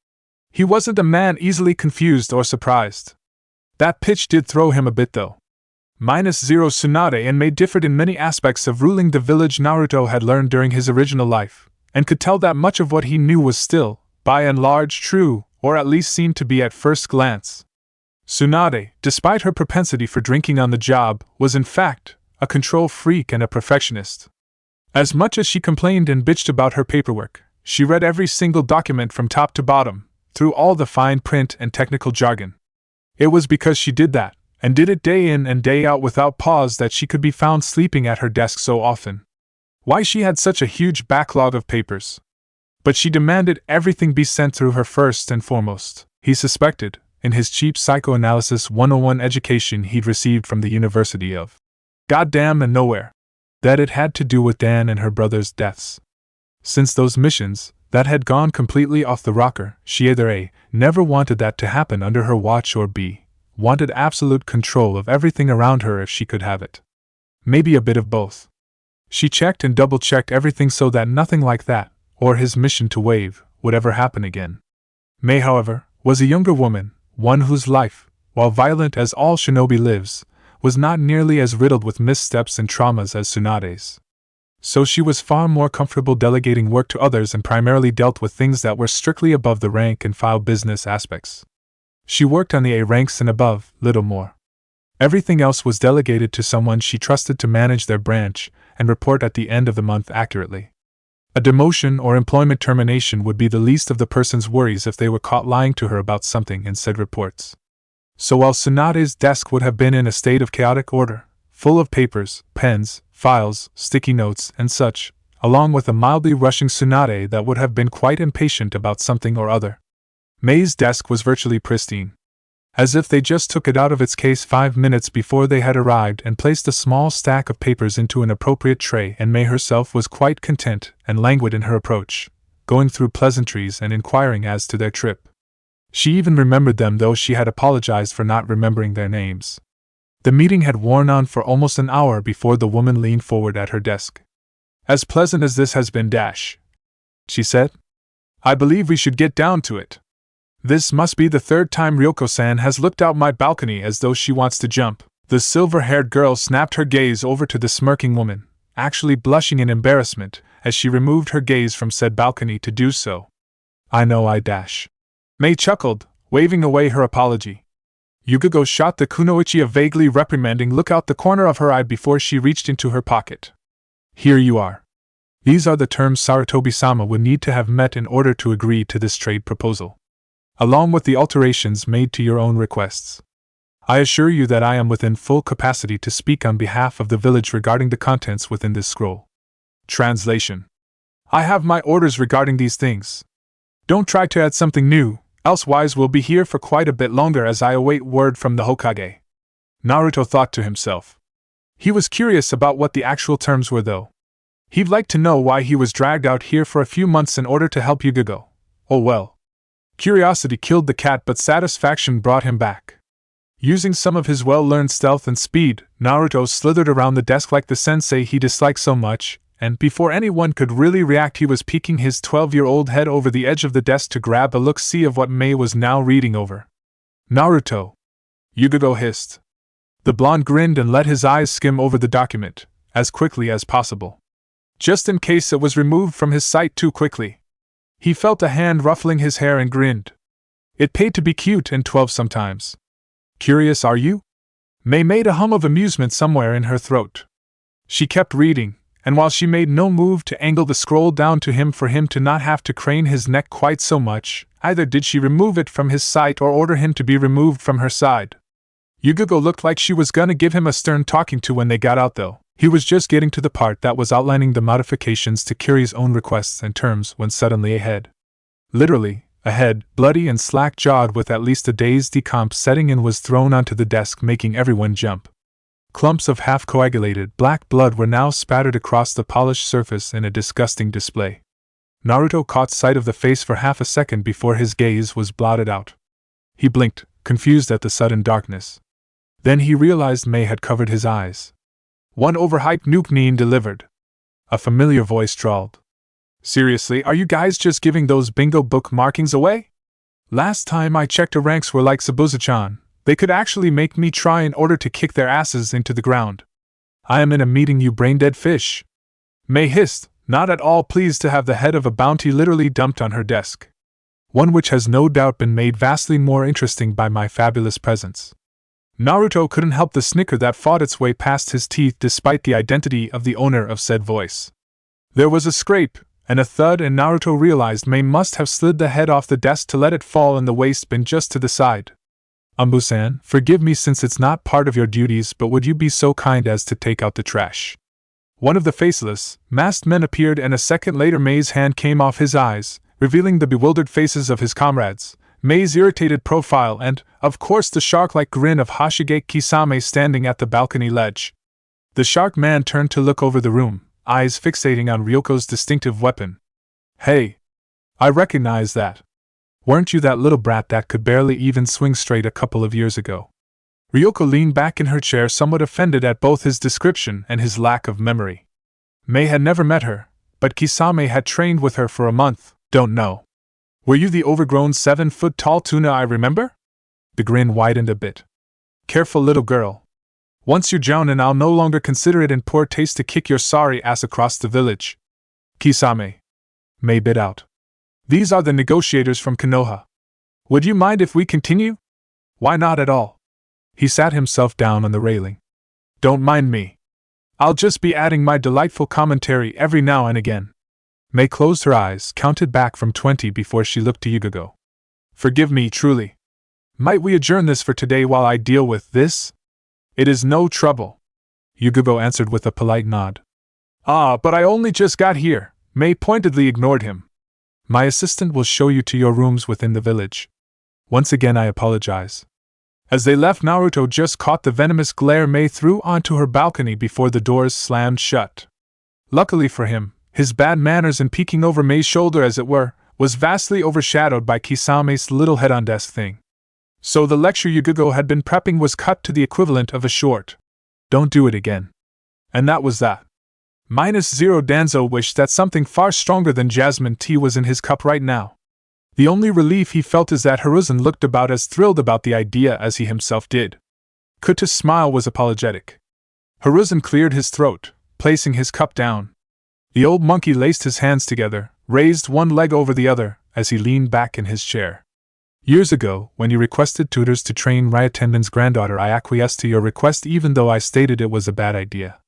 [SPEAKER 1] He wasn't a man easily confused or surprised. That pitch did throw him a bit though. -0 Tsunade and Mei differed in many aspects of ruling the village Naruto had learned during his original life, and could tell that much of what he knew was still, by and large, true, or at least seemed to be at first glance. Tsunade, despite her propensity for drinking on the job, was in fact a control freak and a perfectionist. As much as she complained and bitched about her paperwork, she read every single document from top to bottom, through all the fine print and technical jargon. It was because she did that, and did it day in and day out without pause, that she could be found sleeping at her desk so often. Why she had such a huge backlog of papers. But she demanded everything be sent through her first and foremost. He suspected, in his cheap psychoanalysis 101 education he'd received from the University of Goddamn and Nowhere, that it had to do with Dan and her brother's deaths. Since those missions, that had gone completely off the rocker, she either A, never wanted that to happen under her watch, or B, wanted absolute control of everything around her if she could have it. Maybe a bit of both. She checked and double-checked everything so that nothing like that, or his mission to Wave, would ever happen again. Mei, however, was a younger woman, one whose life, while violent as all shinobi lives, was not nearly as riddled with missteps and traumas as Tsunade's. So she was far more comfortable delegating work to others and primarily dealt with things that were strictly above the rank and file business aspects. She worked on the A ranks and above, little more. Everything else was delegated to someone she trusted to manage their branch and report at the end of the month accurately. A demotion or employment termination would be the least of the person's worries if they were caught lying to her about something in said reports. So while Tsunade's desk would have been in a state of chaotic order, full of papers, pens, files, sticky notes, and such, along with a mildly rushing Tsunade that would have been quite impatient about something or other, Mei's desk was virtually pristine. As if they just took it out of its case 5 minutes before they had arrived and placed a small stack of papers into an appropriate tray, and Mei herself was quite content and languid in her approach, going through pleasantries and inquiring as to their trip. She even remembered them, though she had apologized for not remembering their names. The meeting had worn on for almost an hour before the woman leaned forward at her desk. "As pleasant as this has been, she said, "I believe we should get down to it. This must be the third time Ryoko-san has looked out my balcony as though she wants to jump." The silver-haired girl snapped her gaze over to the smirking woman, actually blushing in embarrassment as she removed her gaze from said balcony to do so. "I know I Mei chuckled, waving away her apology. Yugigo shot the kunoichi a vaguely reprimanding look out the corner of her eye before she reached into her pocket. "Here you are. These are the terms Sarutobi-sama would need to have met in order to agree to this trade proposal, along with the alterations made to your own requests. I assure you that I am within full capacity to speak on behalf of the village regarding the contents within this scroll." Translation: I have my orders regarding these things. Don't try to add something new, elsewise we'll be here for quite a bit longer as I await word from the Hokage. Naruto thought to himself. He was curious about what the actual terms were, though. He'd like to know why he was dragged out here for a few months in order to help Yugigo. Oh well. Curiosity killed the cat, but satisfaction brought him back. Using some of his well-learned stealth and speed, Naruto slithered around the desk like the sensei he disliked so much, and before anyone could really react he was peeking his 12-year-old head over the edge of the desk to grab a look-see of what Mei was now reading over. "Naruto," Yugigo hissed. The blonde grinned and let his eyes skim over the document, as quickly as possible, just in case it was removed from his sight too quickly. He felt a hand ruffling his hair and grinned. It paid to be cute and 12 sometimes. "Curious, are you?" Mei made a hum of amusement somewhere in her throat. She kept reading, and while she made no move to angle the scroll down to him for him to not have to crane his neck quite so much, either did she remove it from his sight or order him to be removed from her side. Yugigo looked like she was gonna give him a stern talking to when they got out, though. He was just getting to the part that was outlining the modifications to Kiri's own requests and terms when suddenly a head. Literally, a head, bloody and slack-jawed with at least a day's decomp setting in, was thrown onto the desk, making everyone jump. Clumps of half-coagulated black blood were now spattered across the polished surface in a disgusting display. Naruto caught sight of the face for half a second before his gaze was blotted out. He blinked, confused at the sudden darkness. Then he realized Mei had covered his eyes. "One overhyped nuke Neen delivered." A familiar voice drawled. Seriously, are you guys just giving those bingo book markings away? Last time I checked, our ranks were like Sabuza-chan. They could actually make me try in order to kick their asses into the ground. I am in a meeting, you brain-dead fish. Mei hissed, not at all pleased to have the head of a bounty literally dumped on her desk. One which has no doubt been made vastly more interesting by my fabulous presence. Naruto couldn't help the snicker that fought its way past his teeth despite the identity of the owner of said voice. There was a scrape and a thud, and Naruto realized Mei must have slid the head off the desk to let it fall in the waste bin just to the side. Umbu-san, forgive me since it's not part of your duties, but would you be so kind as to take out the trash? One of the faceless, masked men appeared, and a second later Mei's hand came off his eyes, revealing the bewildered faces of his comrades, Mei's irritated profile, and, of course, the shark-like grin of Hashige Kisame standing at the balcony ledge. The shark man turned to look over the room, eyes fixating on Ryoko's distinctive weapon. Hey! I recognize that. Weren't you that little brat that could barely even swing straight a couple of years ago? Ryoko leaned back in her chair, somewhat offended at both his description and his lack of memory. Mei had never met her, but Kisame had trained with her for a month. Don't know. Were you the overgrown 7-foot-tall tuna I remember? The grin widened a bit. Careful, little girl. Once you drown, and I'll no longer consider it in poor taste to kick your sorry ass across the village. Kisame. Mei bit out. These are the negotiators from Konoha. Would you mind if we continue? Why not at all? He sat himself down on the railing. Don't mind me. I'll just be adding my delightful commentary every now and again. Mei closed her eyes, counted back from 20 before she looked to Yugogo. Forgive me, truly. Might we adjourn this for today while I deal with this? It is no trouble. Yugogo answered with a polite nod. Ah, but I only just got here. Mei pointedly ignored him. My assistant will show you to your rooms within the village. Once again I apologize. As they left, Naruto just caught the venomous glare Mei threw onto her balcony before the doors slammed shut. Luckily for him, his bad manners in peeking over Mei's shoulder, as it were, was vastly overshadowed by Kisame's little head-on-desk thing. So the lecture Yugogo had been prepping was cut to the equivalent of a short. Don't do it again. And that was that. -0 Danzo wished that something far stronger than jasmine tea was in his cup right now. The only relief he felt is that Hiruzen looked about as thrilled about the idea as he himself did. Kuta's smile was apologetic. Hiruzen cleared his throat, placing his cup down. The old monkey laced his hands together, raised one leg over the other, as he leaned back in his chair. Years ago, when you requested tutors to train Ryotenben's granddaughter, I acquiesced to your request even though I stated it was a bad idea.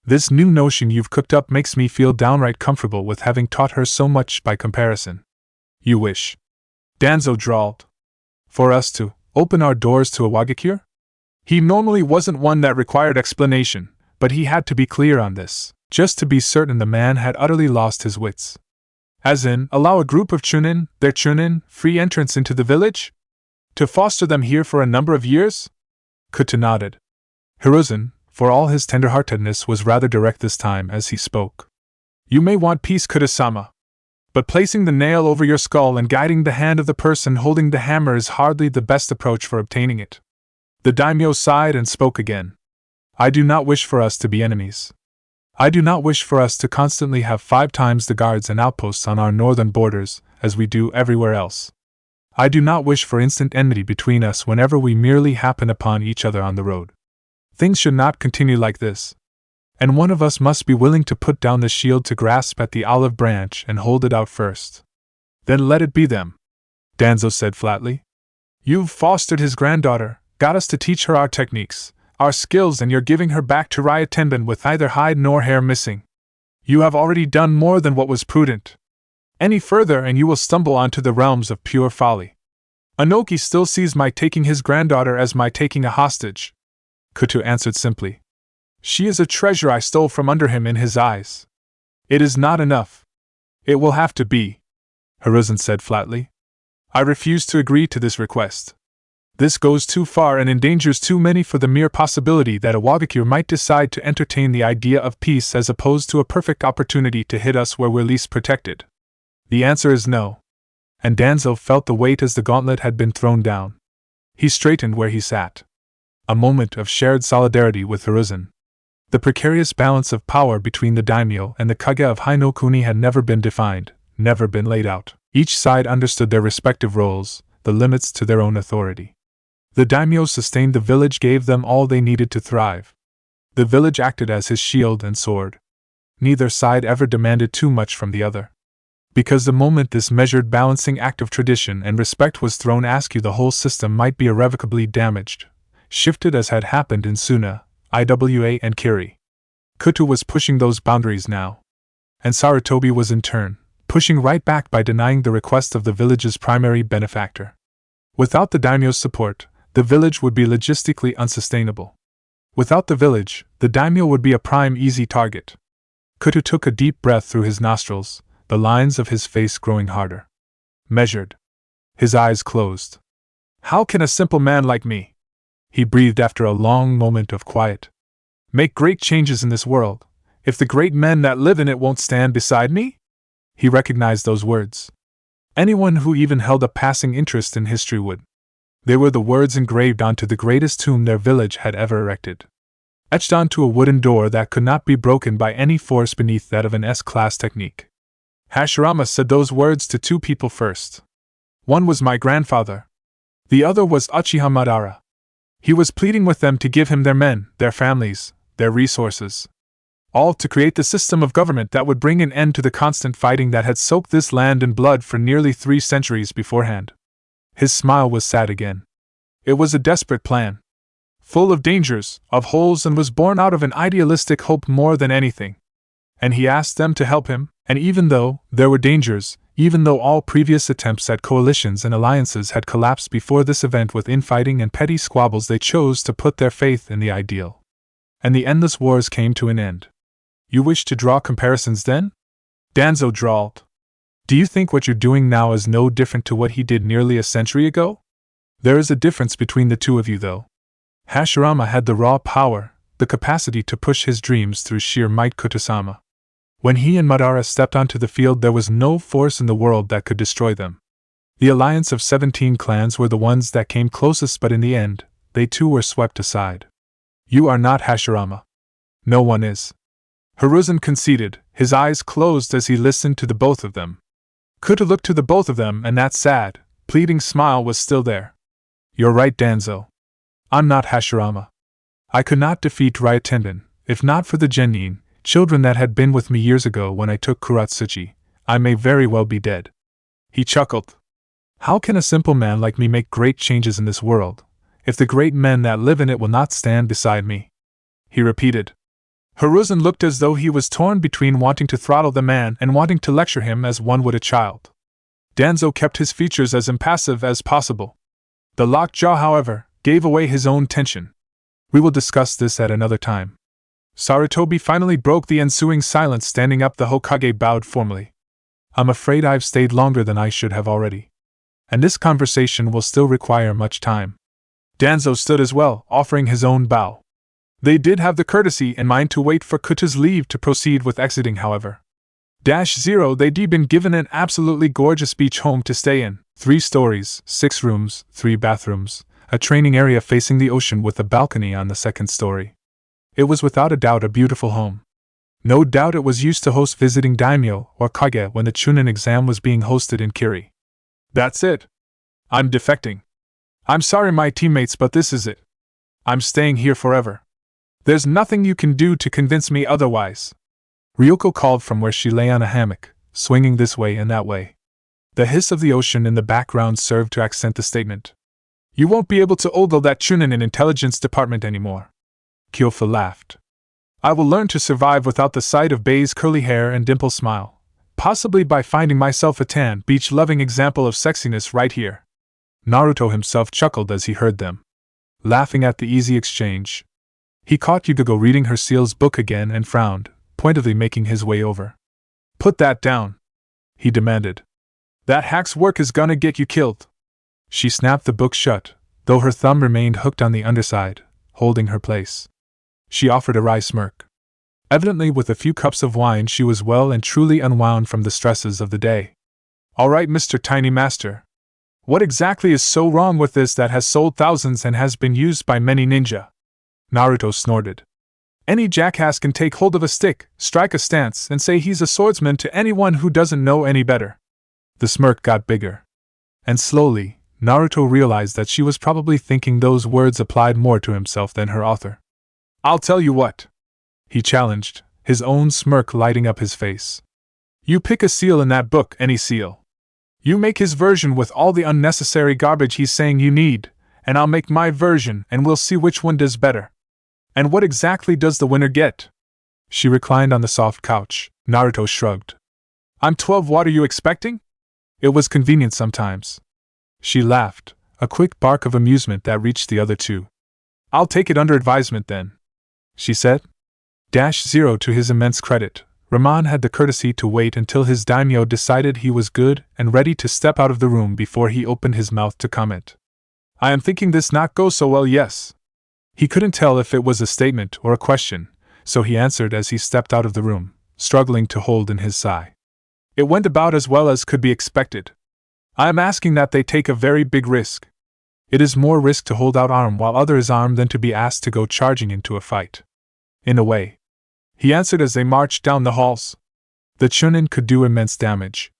[SPEAKER 1] This new notion you've cooked up makes me feel downright comfortable with having taught her so much by comparison. You wish, Danzo drawled, for us to open our doors to a Wagakure? He normally wasn't one that required explanation, but he had to be clear on this, just to be certain the man had utterly lost his wits. As in, allow a group of Chunin, their Chunin, free entrance into the village? To foster them here for a number of years? Kuta nodded. Hiruzen, for all his tender-heartedness, was rather direct this time as he spoke. You may want peace, Kuta-sama. But placing the nail over your skull and guiding the hand of the person holding the hammer is hardly the best approach for obtaining it. The daimyo sighed and spoke again. I do not wish for us to be enemies. I do not wish for us to constantly have 5 times the guards and outposts on our northern borders, as we do everywhere else. I do not wish for instant enmity between us whenever we merely happen upon each other on the road. Things should not continue like this. And one of us must be willing to put down the shield to grasp at the olive branch and hold it out first. Then let it be them, Danzo said flatly. You've fostered his granddaughter, got us to teach her our techniques, our skills, and you're giving her back to Ryotenben with neither hide nor hair missing. You have already done more than what was prudent. Any further and you will stumble onto the realms of pure folly. Anoki still sees my taking his granddaughter as my taking a hostage, Kutu answered simply. She is a treasure I stole from under him in his eyes. It is not enough. It will have to be, Hiruzen said flatly. I refuse to agree to this request. This goes too far and endangers too many for the mere possibility that a Wagakure might decide to entertain the idea of peace as opposed to a perfect opportunity to hit us where we're least protected. The answer is no. And Danzo felt the weight as the gauntlet had been thrown down. He straightened where he sat. A moment of shared solidarity with Hiruzen. The precarious balance of power between the daimyo and the kage of Hainokuni had never been defined, never been laid out. Each side understood their respective roles, the limits to their own authority. The daimyo sustained the village, gave them all they needed to thrive. The village acted as his shield and sword. Neither side ever demanded too much from the other. Because the moment this measured balancing act of tradition and respect was thrown askew, the whole system might be irrevocably damaged, shifted as had happened in Suna, Iwa, and Kiri. Kutu was pushing those boundaries now. And Sarutobi was in turn pushing right back by denying the request of the village's primary benefactor. Without the daimyo's support, the village would be logistically unsustainable. Without the village, the daimyo would be a prime easy target. Kutu took a deep breath through his nostrils, the lines of his face growing harder. Measured. His eyes closed. How can a simple man like me, he breathed after a long moment of quiet, make great changes in this world, if the great men that live in it won't stand beside me? He recognized those words. Anyone who even held a passing interest in history would. They were the words engraved onto the greatest tomb their village had ever erected. Etched onto a wooden door that could not be broken by any force beneath that of an S-class technique. Hashirama said those words to two people first. One was my grandfather. The other was Uchiha Madara. He was pleading with them to give him their men, their families, their resources. All to create the system of government that would bring an end to the constant fighting that had soaked this land in blood for nearly 3 centuries beforehand. His smile was sad again. It was a desperate plan, full of dangers, of holes, and was born out of an idealistic hope more than anything. And he asked them to help him, and even though there were dangers, even though all previous attempts at coalitions and alliances had collapsed before this event with infighting and petty squabbles, they chose to put their faith in the ideal. And the endless wars came to an end. You wish to draw comparisons then? Danzo drawled. Do you think what you're doing now is no different to what he did nearly a century ago? There is a difference between the two of you, though. Hashirama had the raw power, the capacity to push his dreams through sheer might. Kutusama. When he and Madara stepped onto the field, there was no force in the world that could destroy them. The alliance of 17 clans were the ones that came closest, but in the end, they too were swept aside. You are not Hashirama. No one is. Hiruzen conceded, his eyes closed as he listened to the both of them. Kuta looked to the both of them, and that sad, pleading smile was still there. You're right, Danzo. I'm not Hashirama. I could not defeat Ryotenden, if not for the genin, children that had been with me years ago when I took Kuratsuchi. I may very well be dead. He chuckled. How can a simple man like me make great changes in this world, if the great men that live in it will not stand beside me? He repeated. Hiruzen looked as though he was torn between wanting to throttle the man and wanting to lecture him as one would a child. Danzo kept his features as impassive as possible. The locked jaw, however, gave away his own tension. We will discuss this at another time. Sarutobi finally broke the ensuing silence. Standing up, the Hokage bowed formally. I'm afraid I've stayed longer than I should have already. And this conversation will still require much time. Danzo stood as well, offering his own bow. They did have the courtesy in mind to wait for Kuta's leave to proceed with exiting, however. -0 They'd been given an absolutely gorgeous beach home to stay in, 3 stories, 6 rooms, 3 bathrooms, a training area facing the ocean with a balcony on the 2nd story. It was without a doubt a beautiful home. No doubt it was used to host visiting daimyo or kage when the Chunin exam was being hosted in Kiri. That's it. I'm defecting. I'm sorry, my teammates, but this is it. I'm staying here forever. There's nothing you can do to convince me otherwise. Ryuko called from where she lay on a hammock, swinging this way and that way. The hiss of the ocean in the background served to accent the statement. You won't be able to ogle that Chunin in intelligence department anymore. Kyofa laughed. I will learn to survive without the sight of Bei's curly hair and dimple smile, possibly by finding myself a tan, beach-loving example of sexiness right here. Naruto himself chuckled as he heard them, laughing at the easy exchange. He caught Yugago reading her seal's book again and frowned, pointedly making his way over. Put that down, he demanded. That hack's work is gonna get you killed. She snapped the book shut, though her thumb remained hooked on the underside, holding her place. She offered a wry smirk. Evidently, with a few cups of wine, she was well and truly unwound from the stresses of the day. All right, Mr. Tiny Master. What exactly is so wrong with this that has sold thousands and has been used by many ninja? Naruto snorted. Any jackass can take hold of a stick, strike a stance, and say he's a swordsman to anyone who doesn't know any better. The smirk got bigger. And slowly, Naruto realized that she was probably thinking those words applied more to himself than her author. I'll tell you what, he challenged, his own smirk lighting up his face. You pick a seal in that book, any seal. You make his version with all the unnecessary garbage he's saying you need, and I'll make my version and we'll see which one does better. And what exactly does the winner get? She reclined on the soft couch. Naruto shrugged. I'm 12, what are you expecting? It was convenient sometimes. She laughed, a quick bark of amusement that reached the other two. I'll take it under advisement then, she said. -0 to his immense credit, Raman had the courtesy to wait until his daimyo decided he was good and ready to step out of the room before he opened his mouth to comment. I am thinking this not go so well, yes. He couldn't tell if it was a statement or a question, so he answered as he stepped out of the room, struggling to hold in his sigh. It went about as well as could be expected. I am asking that they take a very big risk. It is more risk to hold out arm while other is armed than to be asked to go charging into a fight. In a way, he answered as they marched down the halls. The Chunin could do immense damage.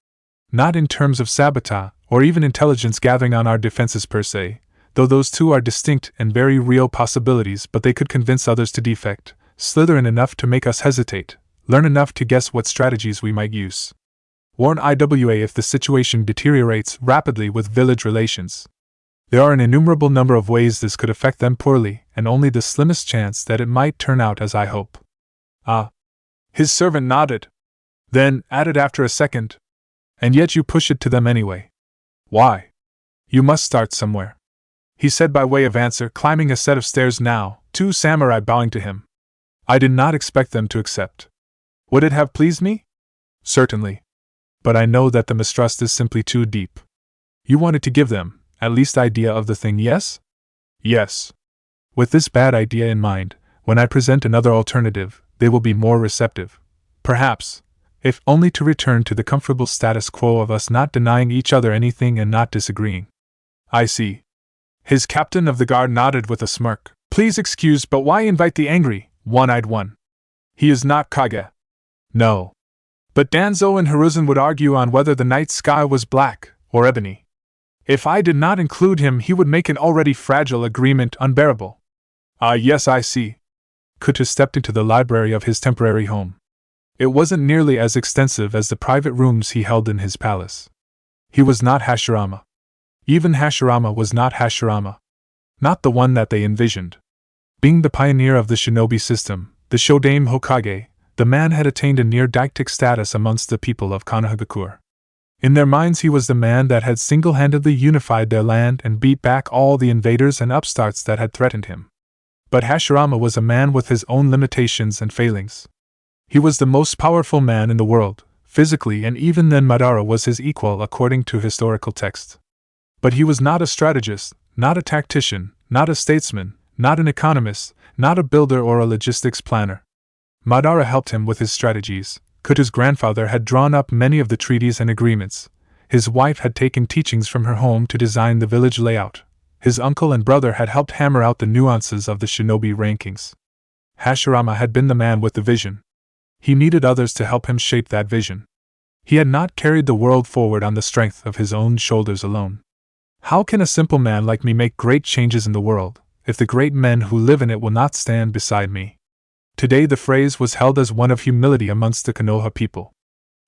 [SPEAKER 1] Not in terms of sabotage, or even intelligence gathering on our defenses per se, though those two are distinct and very real possibilities, but they could convince others to defect, slither in enough to make us hesitate, learn enough to guess what strategies we might use. Warn IWA if the situation deteriorates rapidly with village relations. There are an innumerable number of ways this could affect them poorly, and only the slimmest chance that it might turn out as I hope. Ah. His servant nodded. Then, added after a second. And yet you push it to them anyway. Why? You must start somewhere, he said by way of answer, climbing a set of stairs now, 2 samurai bowing to him. I did not expect them to accept. Would it have pleased me? Certainly. But I know that the mistrust is simply too deep. You wanted to give them, at least, idea of the thing, yes? Yes. With this bad idea in mind, when I present another alternative, they will be more receptive. Perhaps, if only to return to the comfortable status quo of us not denying each other anything and not disagreeing. I see. His captain of the guard nodded with a smirk. Please excuse, but why invite the angry, one-eyed one? He is not Kage. No. But Danzo and Hiruzen would argue on whether the night sky was black or ebony. If I did not include him, he would make an already fragile agreement unbearable. Ah, yes, I see. Kuta stepped into the library of his temporary home. It wasn't nearly as extensive as the private rooms he held in his palace. He was not Hashirama. Even Hashirama was not Hashirama. Not the one that they envisioned. Being the pioneer of the shinobi system, the Shodame Hokage, the man had attained a near-deictic status amongst the people of Konohagakure. In their minds he was the man that had single-handedly unified their land and beat back all the invaders and upstarts that had threatened him. But Hashirama was a man with his own limitations and failings. He was the most powerful man in the world, physically, and even then Madara was his equal according to historical texts. But he was not a strategist, not a tactician, not a statesman, not an economist, not a builder or a logistics planner. Madara helped him with his strategies. Kuta's grandfather had drawn up many of the treaties and agreements. His wife had taken teachings from her home to design the village layout. His uncle and brother had helped hammer out the nuances of the shinobi rankings. Hashirama had been the man with the vision. He needed others to help him shape that vision. He had not carried the world forward on the strength of his own shoulders alone. How can a simple man like me make great changes in the world, if the great men who live in it will not stand beside me? Today the phrase was held as one of humility amongst the Konoha people.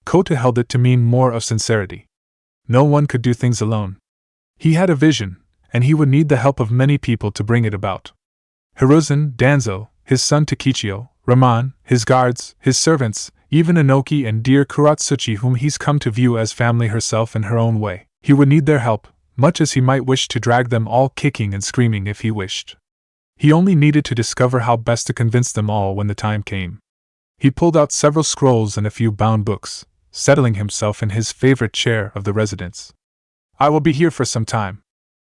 [SPEAKER 1] Kota held it to mean more of sincerity. No one could do things alone. He had a vision, and he would need the help of many people to bring it about. Hiruzen, Danzo, his son Takichio, Raman, his guards, his servants, even Inoki and dear Kuratsuchi, whom he's come to view as family herself in her own way. He would need their help, much as he might wish to drag them all kicking and screaming if he wished. He only needed to discover how best to convince them all when the time came. He pulled out several scrolls and a few bound books, settling himself in his favorite chair of the residence. I will be here for some time,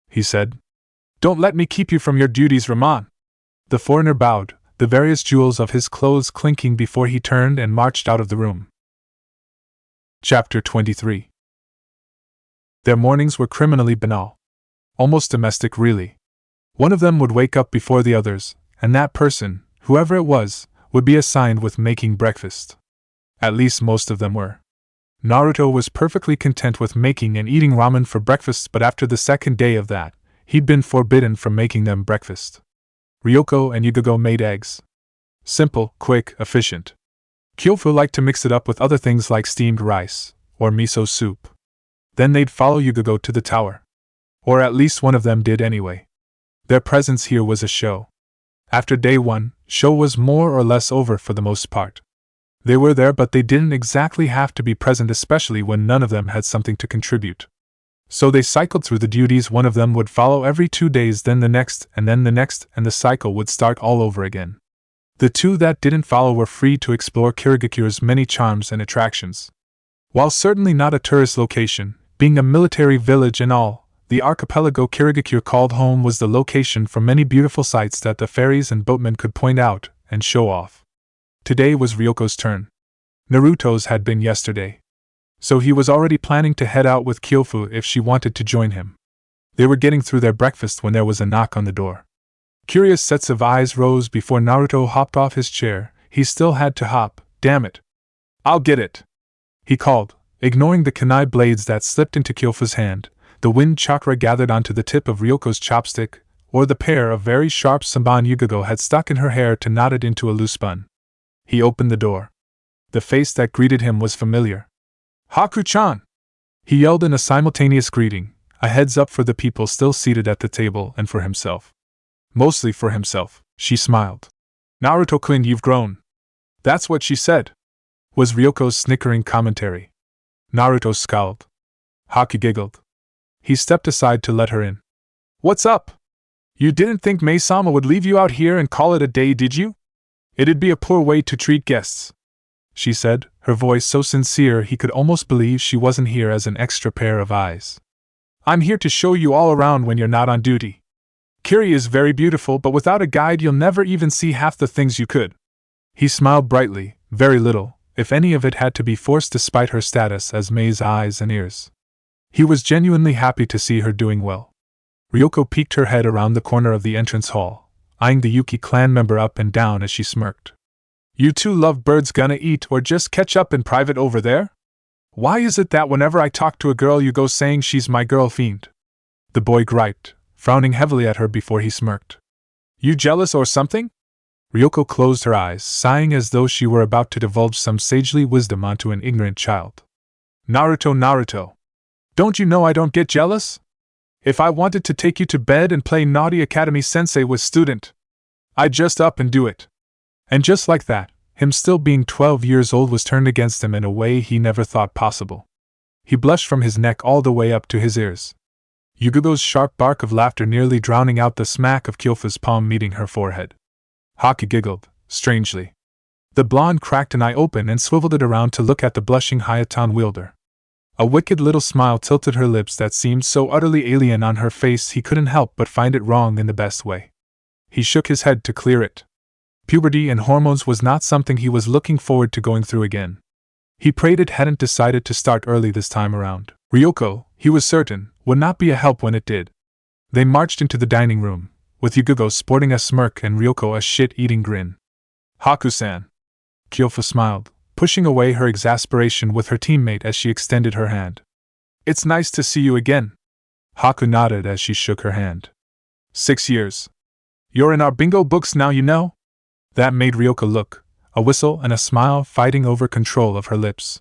[SPEAKER 1] he said. Don't let me keep you from your duties, Raman. The foreigner bowed, the various jewels of his clothes clinking before he turned and marched out of the room. Chapter 23. Their mornings were criminally banal. Almost domestic, really. One of them would wake up before the others, and that person, whoever it was, would be assigned with making breakfast. At least most of them were. Naruto was perfectly content with making and eating ramen for breakfast, but after the second day of that, he'd been forbidden from making them breakfast. Ryoko and Yugogo made eggs. Simple, quick, efficient. Kyofu liked to mix it up with other things like steamed rice, or miso soup. Then they'd follow Yugogo to the tower. Or at least one of them did anyway. Their presence here was a show. After day one, show was more or less over for the most part. They were there, but they didn't exactly have to be present, especially when none of them had something to contribute. So they cycled through the duties. One of them would follow every 2 days, then the next, and the cycle would start all over again. The two that didn't follow were free to explore Kirigakure's many charms and attractions. While certainly not a tourist location, being a military village and all, the archipelago Kirigakure called home was the location for many beautiful sights that the ferries and boatmen could point out and show off. Today was Ryoko's turn. Naruto's had been yesterday. So he was already planning to head out with Kyofu if she wanted to join him. They were getting through their breakfast when there was a knock on the door. Curious sets of eyes rose before Naruto hopped off his chair. He still had to hop, damn it. I'll get it, he called, ignoring the kunai blades that slipped into Kyofu's hand. The wind chakra gathered onto the tip of Ryoko's chopstick, or the pair of very sharp samban Yugogo had stuck in her hair to knot it into a loose bun. He opened the door. The face that greeted him was familiar. Haku-chan! He yelled in a simultaneous greeting, a heads up for the people still seated at the table and for himself. Mostly for himself, she smiled. Naruto-kun, you've grown. That's what she said, was Ryoko's snickering commentary. Naruto scowled. Haku giggled. He stepped aside to let her in. What's up? You didn't think Mei-sama would leave you out here and call it a day, did you? It'd be a poor way to treat guests, she said, her voice so sincere he could almost believe she wasn't here as an extra pair of eyes. I'm here to show you all around when you're not on duty. Kiri is very beautiful, but without a guide you'll never even see half the things you could. He smiled brightly, very little, if any of it had to be forced despite her status as Mei's eyes and ears. He was genuinely happy to see her doing well. Ryoko peeked her head around the corner of the entrance hall, eyeing the Yuki clan member up and down as she smirked. You two lovebirds gonna eat or just catch up in private over there? Why is it that whenever I talk to a girl you go saying she's my girl fiend? The boy griped, frowning heavily at her before he smirked. You jealous or something? Ryoko closed her eyes, sighing as though she were about to divulge some sagely wisdom onto an ignorant child. Naruto. Don't you know I don't get jealous? If I wanted to take you to bed and play Naughty Academy Sensei with student, I'd just up and do it. And just like that, him still being 12 years old was turned against him in a way he never thought possible. He blushed from his neck all the way up to his ears. Yugogo's sharp bark of laughter nearly drowning out the smack of Kyofu's palm meeting her forehead. Haku giggled, strangely. The blonde cracked an eye open and swiveled it around to look at the blushing Hayaton wielder. A wicked little smile tilted her lips that seemed so utterly alien on her face he couldn't help but find it wrong in the best way. He shook his head to clear it. Puberty and hormones was not something he was looking forward to going through again. He prayed it hadn't decided to start early this time around. Ryoko, he was certain, would not be a help when it did. They marched into the dining room, with Yugogo sporting a smirk and Ryoko a shit-eating grin. Haku-san. Kyofu smiled, pushing away her exasperation with her teammate as she extended her hand. It's nice to see you again. Haku nodded as she shook her hand. 6 years. You're in our bingo books now, you know? That made Ryoko look, a whistle and a smile fighting over control of her lips.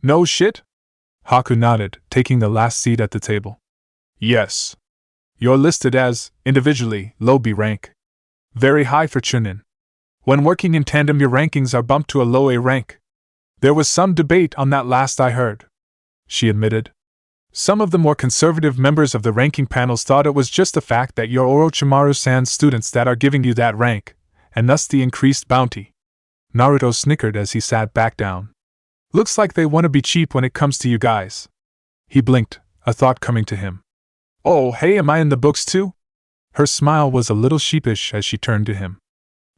[SPEAKER 1] No shit? Haku nodded, taking the last seat at the table. Yes. You're listed as, individually, low B rank. Very high for Chunin. When working in tandem your rankings are bumped to a low A rank. There was some debate on that last I heard, she admitted. Some of the more conservative members of the ranking panels thought it was just the fact that you're Orochimaru-san's students that are giving you that rank, and thus the increased bounty. Naruto snickered as he sat back down. Looks like they want to be cheap when it comes to you guys. He blinked, a thought coming to him. Oh, hey, am I in the books too? Her smile was a little sheepish as she turned to him.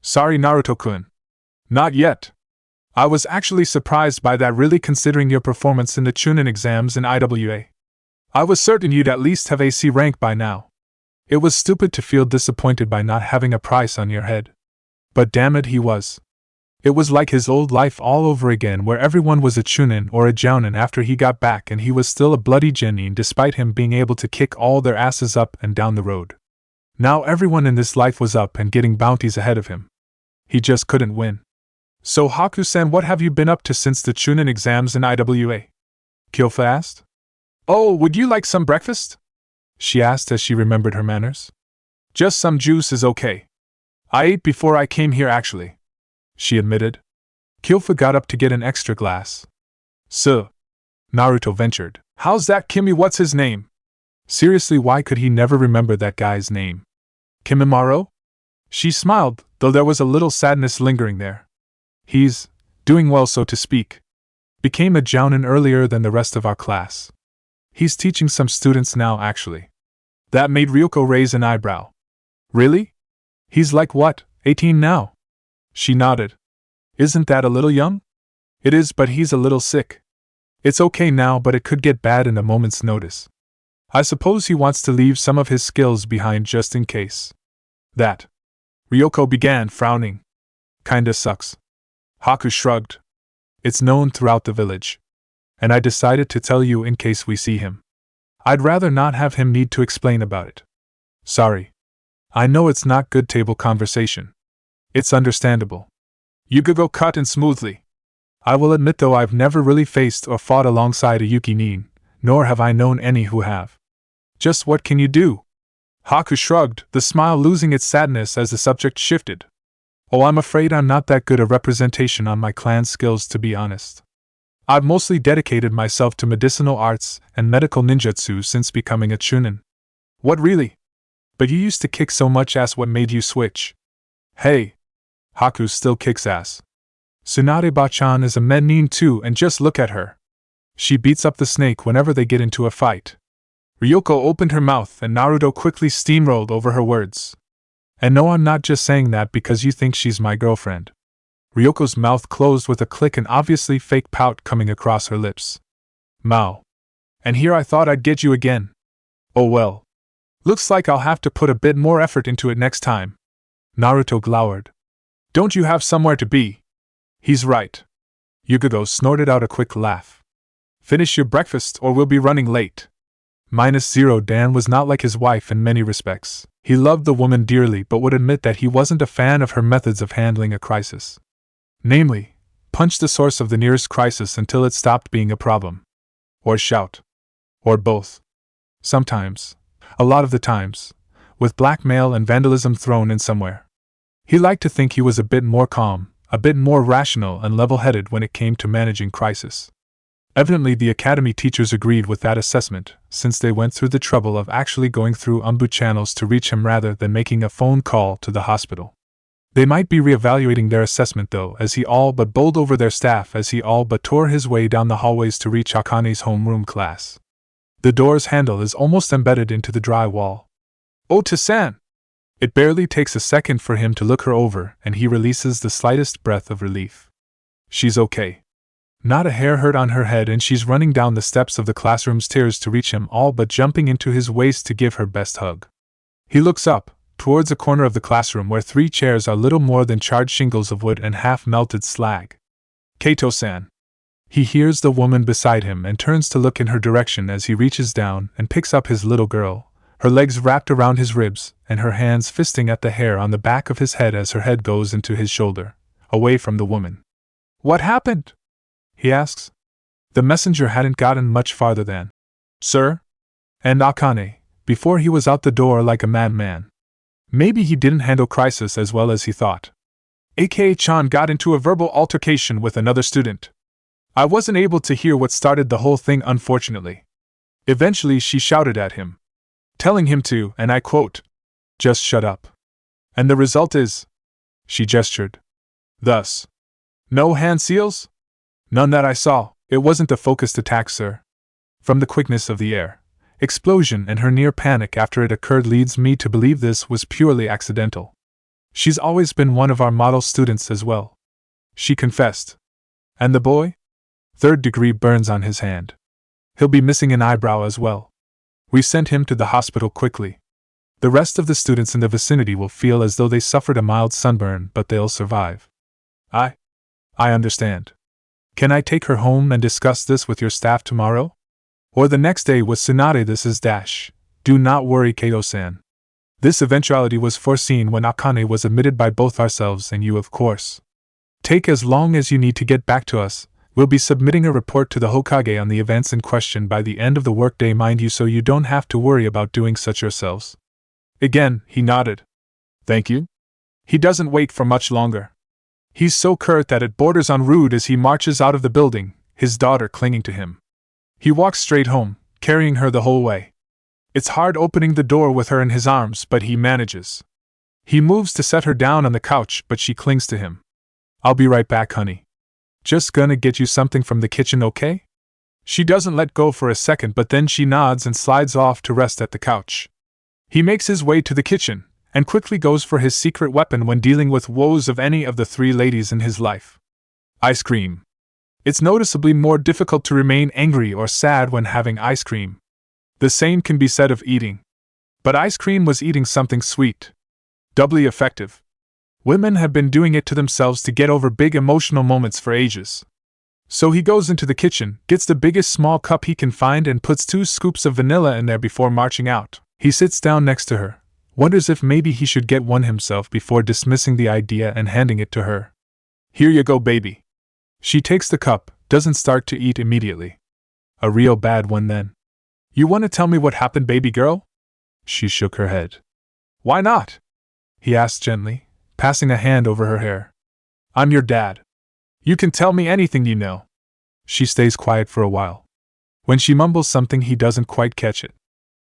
[SPEAKER 1] Sorry, Naruto-kun. Not yet. I was actually surprised by that, really, considering your performance in the Chunin exams in IWA. I was certain you'd at least have AC rank by now. It was stupid to feel disappointed by not having a price on your head. But damn it, he was. It was like his old life all over again, where everyone was a chunin or a jounin after he got back, and he was still a bloody genin despite him being able to kick all their asses up and down the road. Now everyone in this life was up and getting bounties ahead of him. He just couldn't win. So Haku-san, what have you been up to since the chunin exams in IWA? Kyofa asked. Oh, would you like some breakfast? She asked as she remembered her manners. Just some juice is okay. I ate before I came here actually, she admitted. Kyofa got up to get an extra glass. So, Naruto ventured. How's that Kimi? What's his name? Seriously, why could he never remember that guy's name? Kimimaro? She smiled, though there was a little sadness lingering there. He's doing well, so to speak. Became a jounin earlier than the rest of our class. He's teaching some students now, actually. That made Ryuko raise an eyebrow. Really? He's like what, 18 now? She nodded. Isn't that a little young? It is, but he's a little sick. It's okay now, but it could get bad in a moment's notice. I suppose he wants to leave some of his skills behind just in case. That. Ryuko began, frowning. Kinda sucks. Haku shrugged. It's known throughout the village. And I decided to tell you in case we see him. I'd rather not have him need to explain about it. Sorry. I know it's not good table conversation. It's understandable. Yugigo cut in smoothly. I will admit though I've never really faced or fought alongside a Yuki nin, nor have I known any who have. Just what can you do? Haku shrugged, the smile losing its sadness as the subject shifted. Oh, I'm afraid I'm not that good a representation on my clan's skills, to be honest. I've mostly dedicated myself to medicinal arts and medical ninjutsu since becoming a chunin. What really? But you used to kick so much ass, what made you switch? Hey! Haku still kicks ass. Tsunade-ba-chan is a nin too, and just look at her. She beats up the snake whenever they get into a fight. Ryuko opened her mouth and Naruto quickly steamrolled over her words. And no, I'm not just saying that because you think she's my girlfriend. Ryoko's mouth closed with a click, an obviously fake pout coming across her lips. Mao. And here I thought I'd get you again. Oh well. Looks like I'll have to put a bit more effort into it next time. Naruto glowered. Don't you have somewhere to be? He's right. Yugigo snorted out a quick laugh. Finish your breakfast or we'll be running late. -0 Dan was not like his wife in many respects. He loved the woman dearly but would admit that he wasn't a fan of her methods of handling a crisis. Namely, punch the source of the nearest crisis until it stopped being a problem. Or shout. Or both. Sometimes, a lot of the times, with blackmail and vandalism thrown in somewhere. He liked to think he was a bit more calm, a bit more rational and level-headed when it came to managing crisis. Evidently the academy teachers agreed with that assessment, since they went through the trouble of actually going through umbu channels to reach him rather than making a phone call to the hospital. They might be re-evaluating their assessment though, as he all but bowled over their staff as he all but tore his way down the hallways to reach Akane's homeroom class. The door's handle is almost embedded into the dry wall. Oh, Tassan! It barely takes a second for him to look her over, and he releases the slightest breath of relief. She's okay. Not a hair hurt on her head, and she's running down the steps of the classroom stairs to reach him, all but jumping into his waist to give her best hug. He looks up, towards a corner of the classroom where 3 chairs are little more than charred shingles of wood and half-melted slag. Kato-san. He hears the woman beside him and turns to look in her direction as he reaches down and picks up his little girl, her legs wrapped around his ribs and her hands fisting at the hair on the back of his head as her head goes into his shoulder, away from the woman. What happened? He asks. The messenger hadn't gotten much farther than, Sir? And Akane, before he was out the door like a madman. Maybe he didn't handle crisis as well as he thought. Aka-chan got into a verbal altercation with another student. I wasn't able to hear what started the whole thing, unfortunately. Eventually she shouted at him, telling him to, and I quote, just shut up. And the result is, she gestured. Thus. No hand seals? None that I saw. It wasn't a focused attack, sir. From the quickness of the air, explosion and her near panic after it occurred leads me to believe this was purely accidental. She's always been one of our model students as well. She confessed. And the boy? 3rd degree burns on his hand. He'll be missing an eyebrow as well. We sent him to the hospital quickly. The rest of the students in the vicinity will feel as though they suffered a mild sunburn, but they'll survive. I understand. Can I take her home and discuss this with your staff tomorrow? Or the next day with Tsunade? This is dash. Do not worry, Kato-san. This eventuality was foreseen when Akane was admitted by both ourselves and you, of course. Take as long as you need to get back to us. We'll be submitting a report to the Hokage on the events in question by the end of the workday, mind you, so you don't have to worry about doing such yourselves. Again, he nodded. Thank you. He doesn't wait for much longer. He's so curt that it borders on rude as he marches out of the building, his daughter clinging to him. He walks straight home, carrying her the whole way. It's hard opening the door with her in his arms, but he manages. He moves to set her down on the couch, but she clings to him. I'll be right back, honey. Just gonna get you something from the kitchen, okay? She doesn't let go for a second, but then she nods and slides off to rest at the couch. He makes his way to the kitchen, and quickly goes for his secret weapon when dealing with woes of any of the three ladies in his life. Ice cream. It's noticeably more difficult to remain angry or sad when having ice cream. The same can be said of eating. But ice cream was eating something sweet. Doubly effective. Women have been doing it to themselves to get over big emotional moments for ages. So he goes into the kitchen, gets the biggest small cup he can find and puts 2 scoops of vanilla in there before marching out. He sits down next to her, wonders if maybe he should get one himself before dismissing the idea and handing it to her. Here you go, baby. She takes the cup, doesn't start to eat immediately. A real bad one then. You want to tell me what happened, baby girl? She shook her head. Why not? He asked gently, passing a hand over her hair. I'm your dad. You can tell me anything you know. She stays quiet for a while. When she mumbles something, he doesn't quite catch it.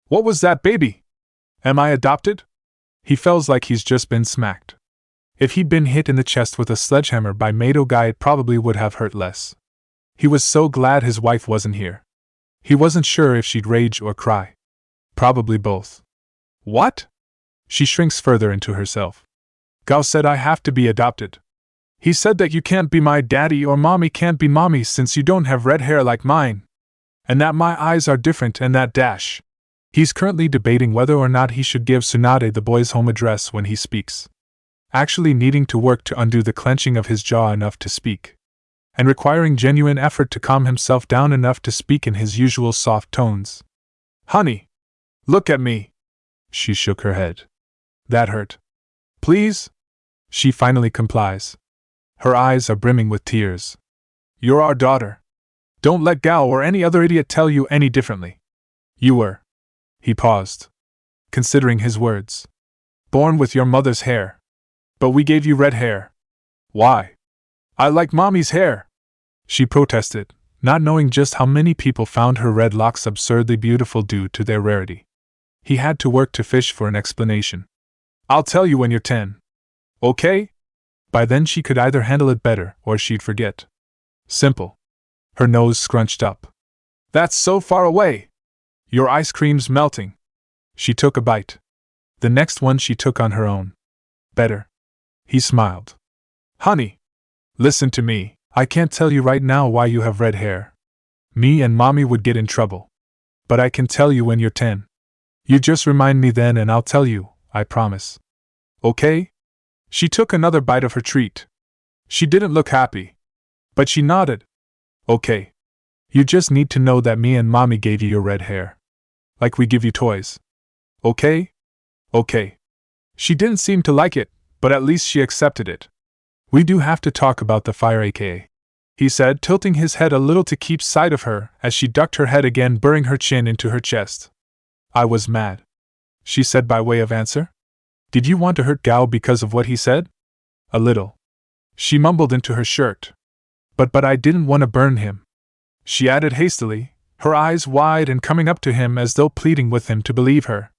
[SPEAKER 1] What was that, baby? Am I adopted? He feels like he's just been smacked. If he'd been hit in the chest with a sledgehammer by Mato Guy, it probably would have hurt less. He was so glad his wife wasn't here. He wasn't sure if she'd rage or cry. Probably both. What? She shrinks further into herself. Gao said I have to be adopted. He said that you can't be my daddy or mommy can't be mommy since you don't have red hair like mine. And that my eyes are different and that dash. He's currently debating whether or not he should give Tsunade the boy's home address when he speaks. Actually needing to work to undo the clenching of his jaw enough to speak. And requiring genuine effort to calm himself down enough to speak in his usual soft tones. Honey, look at me. She shook her head. That hurt. Please? She finally complies. Her eyes are brimming with tears. You're our daughter. Don't let Gao or any other idiot tell you any differently. You were. He paused, considering his words. Born with your mother's hair. But we gave you red hair. Why? I like mommy's hair. She protested, not knowing just how many people found her red locks absurdly beautiful due to their rarity. He had to work to fish for an explanation. I'll tell you when you're 10. Okay? By then she could either handle it better or she'd forget. Simple. Her nose scrunched up. That's so far away. Your ice cream's melting. She took a bite. The next one she took on her own. Better. He smiled. Honey. Listen to me. I can't tell you right now why you have red hair. Me and mommy would get in trouble. But I can tell you when you're 10. You just remind me then and I'll tell you, I promise. Okay? She took another bite of her treat. She didn't look happy. But she nodded. Okay. You just need to know that me and mommy gave you your red hair. Like we give you toys. Okay? Okay. She didn't seem to like it, but at least she accepted it. We do have to talk about the fire, aka. He said, tilting his head a little to keep sight of her as she ducked her head again, burying her chin into her chest. I was mad. She said by way of answer. Did you want to hurt Gao because of what he said? A little. She mumbled into her shirt. But I didn't want to burn him. She added hastily, her eyes wide and coming up to him as though pleading with him to believe her.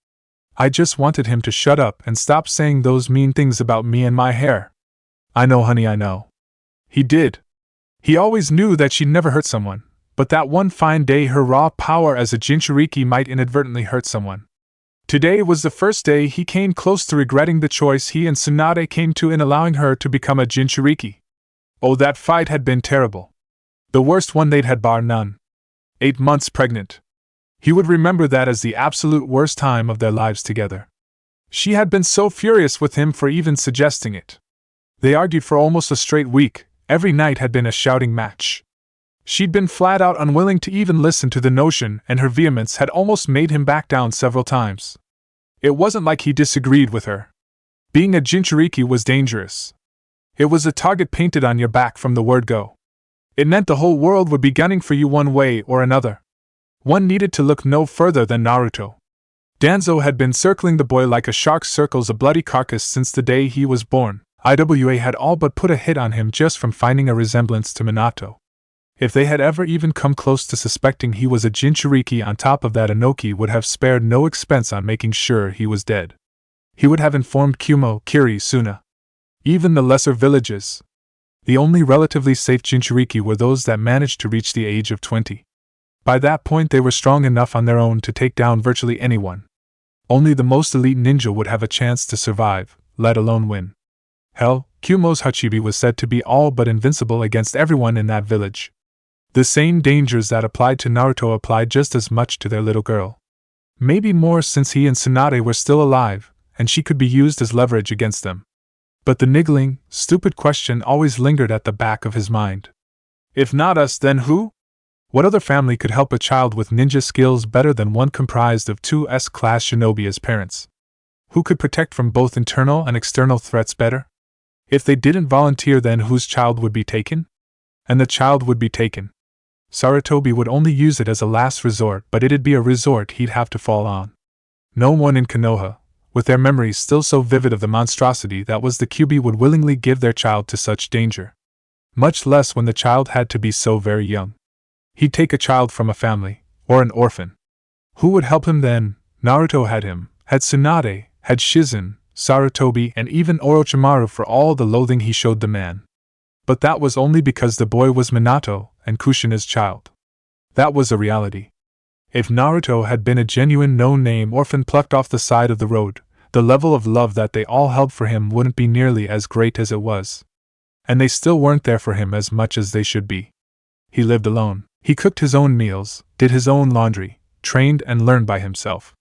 [SPEAKER 1] I just wanted him to shut up and stop saying those mean things about me and my hair. I know, honey, I know. He did. He always knew that she'd never hurt someone, but that one fine day her raw power as a Jinchuriki might inadvertently hurt someone. Today was the first day he came close to regretting the choice he and Tsunade came to in allowing her to become a Jinchuriki. Oh, that fight had been terrible. The worst one they'd had bar none. 8 months pregnant. He would remember that as the absolute worst time of their lives together. She had been so furious with him for even suggesting it. They argued for almost a straight week, Every night had been a shouting match. She'd been flat out unwilling to even listen to the notion, and her vehemence had almost made him back down several times. It wasn't like he disagreed with her. Being a Jinchuriki was dangerous. It was a target painted on your back from the word go. It meant the whole world would be gunning for you one way or another. One needed to look no further than Naruto. Danzo had been circling the boy like a shark circles a bloody carcass since the day he was born. IWA had all but put a hit on him just from finding a resemblance to Minato. If they had ever even come close to suspecting he was a Jinchuriki, on top of that, Inoki would have spared no expense on making sure he was dead. He would have informed Kumo, Kiri, Suna. Even the lesser villages. The only relatively safe Jinchuriki were those that managed to reach the age of 20. By that point they were strong enough on their own to take down virtually anyone. Only the most elite ninja would have a chance to survive, let alone win. Hell, Kumo's Hachibi was said to be all but invincible against everyone in that village. The same dangers that applied to Naruto applied just as much to their little girl. Maybe more, since he and Tsunade were still alive, and she could be used as leverage against them. But the niggling, stupid question always lingered at the back of his mind. If not us, then who? What other family could help a child with ninja skills better than one comprised of two S-class shinobi as parents? Who could protect from both internal and external threats better? If they didn't volunteer, then whose child would be taken? And the child would be taken. Sarutobi would only use it as a last resort, but it'd be a resort he'd have to fall on. No one in Konoha, with their memories still so vivid of the monstrosity that was the Kyuubi, would willingly give their child to such danger. Much less when the child had to be so very young. He'd take a child from a family, or an orphan. Who would help him then? Naruto had him, had Tsunade, had Shizen, Sarutobi, and even Orochimaru, for all the loathing he showed the man. But that was only because the boy was Minato and Kushina's child. That was a reality. If Naruto had been a genuine no-name orphan plucked off the side of the road, the level of love that they all held for him wouldn't be nearly as great as it was. And they still weren't there for him as much as they should be. He lived alone. He cooked his own meals, did his own laundry, trained and learned by himself.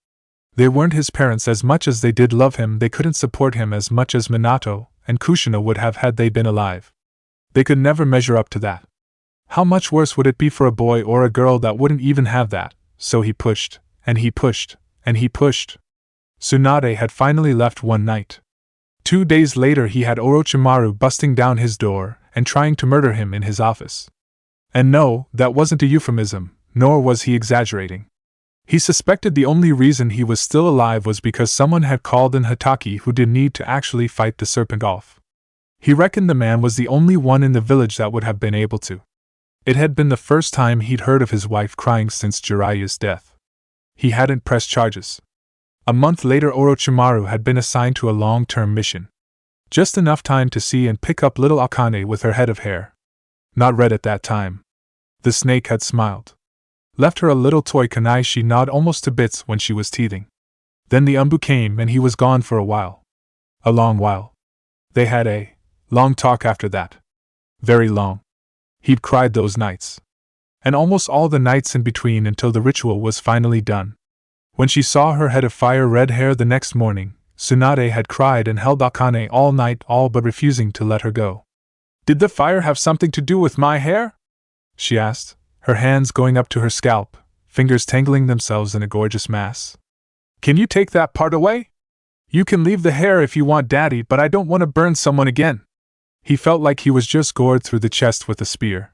[SPEAKER 1] They weren't his parents as much as they did love him. They couldn't support him as much as Minato and Kushina would have had they been alive. They could never measure up to that. How much worse would it be for a boy or a girl that wouldn't even have that? So he pushed, and he pushed, and he pushed. Tsunade had finally left one night. 2 days later he had Orochimaru busting down his door and trying to murder him in his office. And no, that wasn't a euphemism, nor was he exaggerating. He suspected the only reason he was still alive was because someone had called in Hatake who did need to actually fight the serpent off. He reckoned the man was the only one in the village that would have been able to. It had been the first time he'd heard of his wife crying since Jiraiya's death. He hadn't pressed charges. A month later Orochimaru had been assigned to a long-term mission. Just enough time to see and pick up little Akane with her head of hair. Not red at that time. The snake had smiled. Left her a little toy kunai she gnawed almost to bits when she was teething. Then the Umbu came and he was gone for a while. A long while. They had a long talk after that. Very long. He'd cried those nights. And almost all the nights in between until the ritual was finally done. When she saw her head of fire red hair the next morning, Tsunade had cried and held Akane all night, all but refusing to let her go. "Did the fire have something to do with my hair?" she asked, her hands going up to her scalp, fingers tangling themselves in a gorgeous mass. "Can you take that part away? You can leave the hair if you want, Daddy, but I don't want to burn someone again." He felt like he was just gored through the chest with a spear.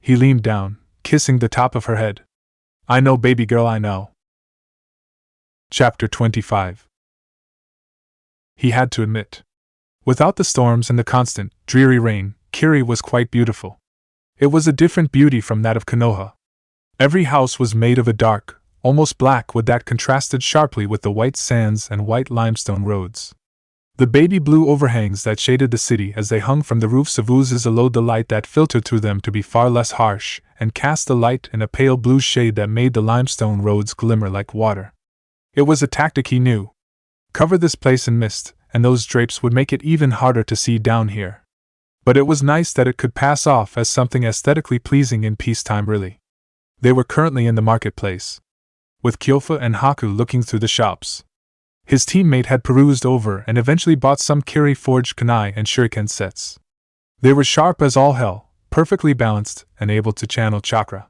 [SPEAKER 1] He leaned down, kissing the top of her head. "I know, baby girl, I know." Chapter 25. He had to admit. Without the storms and the constant, dreary rain, Kiri was quite beautiful. It was a different beauty from that of Konoha. Every house was made of a dark, almost black wood that contrasted sharply with the white sands and white limestone roads. The baby blue overhangs that shaded the city as they hung from the roofs of oozes allowed the light that filtered through them to be far less harsh, and cast the light in a pale blue shade that made the limestone roads glimmer like water. It was a tactic he knew. Cover this place in mist, and those drapes would make it even harder to see down here. But it was nice that it could pass off as something aesthetically pleasing in peacetime, really. They were currently in the marketplace, with Kyofa and Haku looking through the shops. His teammate had perused over and eventually bought some Kiri forged kunai and shuriken sets. They were sharp as all hell, perfectly balanced, and able to channel chakra.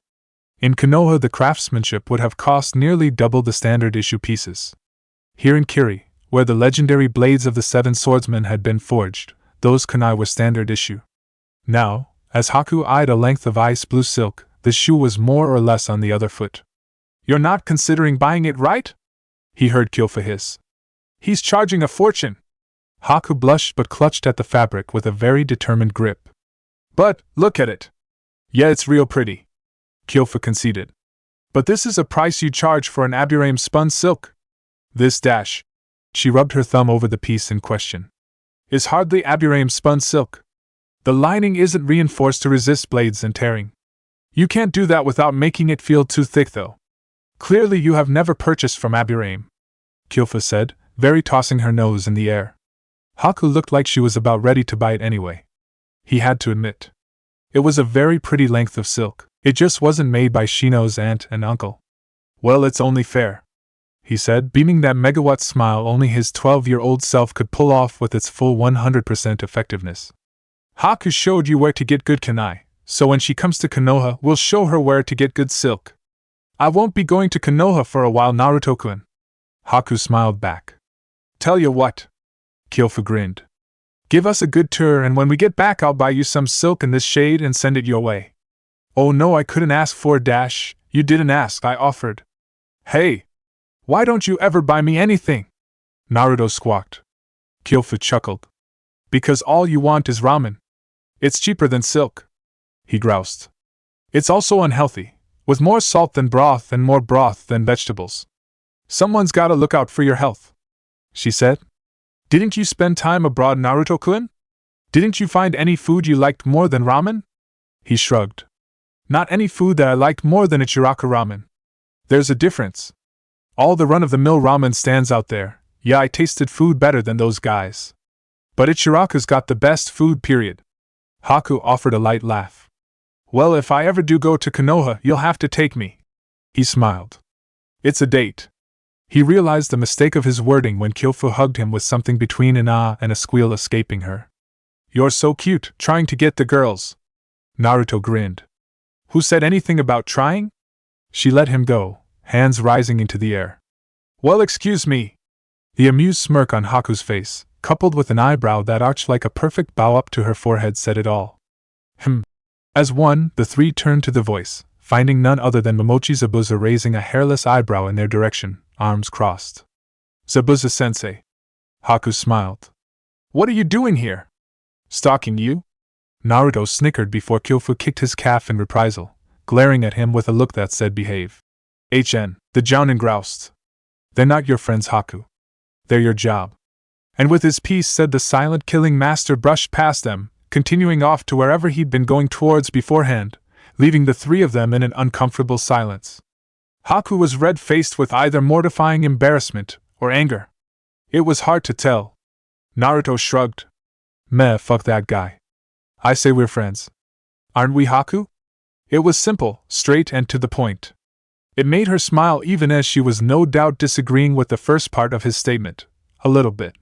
[SPEAKER 1] In Konoha, the craftsmanship would have cost nearly double the standard issue pieces. Here in Kiri, where the legendary blades of the seven swordsmen had been forged, those kunai were standard issue. Now, as Haku eyed a length of ice blue silk, the shoe was more or less on the other foot. "You're not considering buying it, right?" he heard Kyofa hiss. "He's charging a fortune." Haku blushed but clutched at the fabric with a very determined grip. "But, look at it." "Yeah, it's real pretty," Kyofa conceded. "But this is a price you charge for an Aburame spun silk. This dash," she rubbed her thumb over the piece in question, "is hardly Aburame spun silk. The lining isn't reinforced to resist blades and tearing. You can't do that without making it feel too thick, though. Clearly you have never purchased from Aburame," Kyofa said, very tossing her nose in the air. Haku looked like she was about ready to buy it anyway. He had to admit. It was a very pretty length of silk. It just wasn't made by Shino's aunt and uncle. "Well, it's only fair," he said, beaming that megawatt smile only his 12-year-old self could pull off with its full 100% effectiveness. "Haku showed you where to get good kunai, so when she comes to Konoha, we'll show her where to get good silk." "I won't be going to Konoha for a while, Naruto-kun," Haku smiled back. "Tell you what," Kyofa grinned. "Give us a good tour, and when we get back I'll buy you some silk in this shade and send it your way." "Oh no, I couldn't ask for a dash. You didn't ask, I offered." "Hey! Why don't you ever buy me anything?" Naruto squawked. Kyofa chuckled. "Because all you want is ramen. It's cheaper than silk," he groused. "It's also unhealthy, with more salt than broth and more broth than vegetables. Someone's gotta look out for your health," she said. "Didn't you spend time abroad, Naruto-kun? Didn't you find any food you liked more than ramen?" He shrugged. "Not any food that I liked more than Ichiraka ramen. There's a difference. All the run-of-the-mill ramen stands out there. Yeah, I tasted food better than those guys. But Ichiraka's got the best food, period." Haku offered a light laugh. "Well, if I ever do go to Konoha, you'll have to take me." He smiled. "It's a date." He realized the mistake of his wording when Kyofu hugged him with something between an ah and a squeal escaping her. "You're so cute, trying to get the girls." Naruto grinned. "Who said anything about trying?" She let him go, hands rising into the air. "Well, excuse me." The amused smirk on Haku's face, coupled with an eyebrow that arched like a perfect bow up to her forehead, said it all. As one, the three turned to the voice, finding none other than Momochi Zabuza raising a hairless eyebrow in their direction, arms crossed. "Zabuza-sensei." Haku smiled. "What are you doing here?" "Stalking you?" Naruto snickered before Kyofu kicked his calf in reprisal, glaring at him with a look that said behave. The Jounin groused. "They're not your friends, Haku. They're your job." And with his piece said, the silent killing master brushed past them, continuing off to wherever he'd been going towards beforehand, leaving the three of them in an uncomfortable silence. Haku was red-faced with either mortifying embarrassment or anger. It was hard to tell. Naruto shrugged. "Meh, fuck that guy. I say we're friends. Aren't we, Haku?" It was simple, straight, and to the point. It made her smile even as she was no doubt disagreeing with the first part of his statement, a little bit.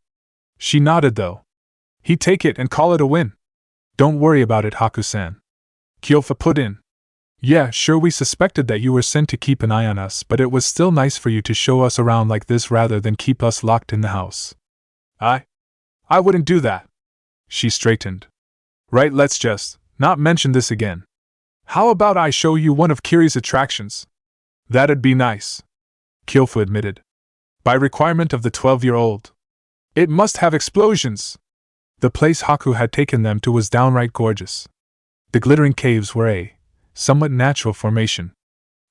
[SPEAKER 1] She nodded though. "He'd take it and call it a win." "Don't worry about it, Haku-san," Kyofa put in. "Yeah, sure, we suspected that you were sent to keep an eye on us, but it was still nice for you to show us around like this rather than keep us locked in the house." I wouldn't do that." She straightened. "Right, let's just not mention this again. How about I show you one of Kiri's attractions?" "That'd be nice," Kyofu admitted. "By requirement of the 12-year-old. It must have explosions." The place Haku had taken them to was downright gorgeous. The glittering caves were a somewhat natural formation.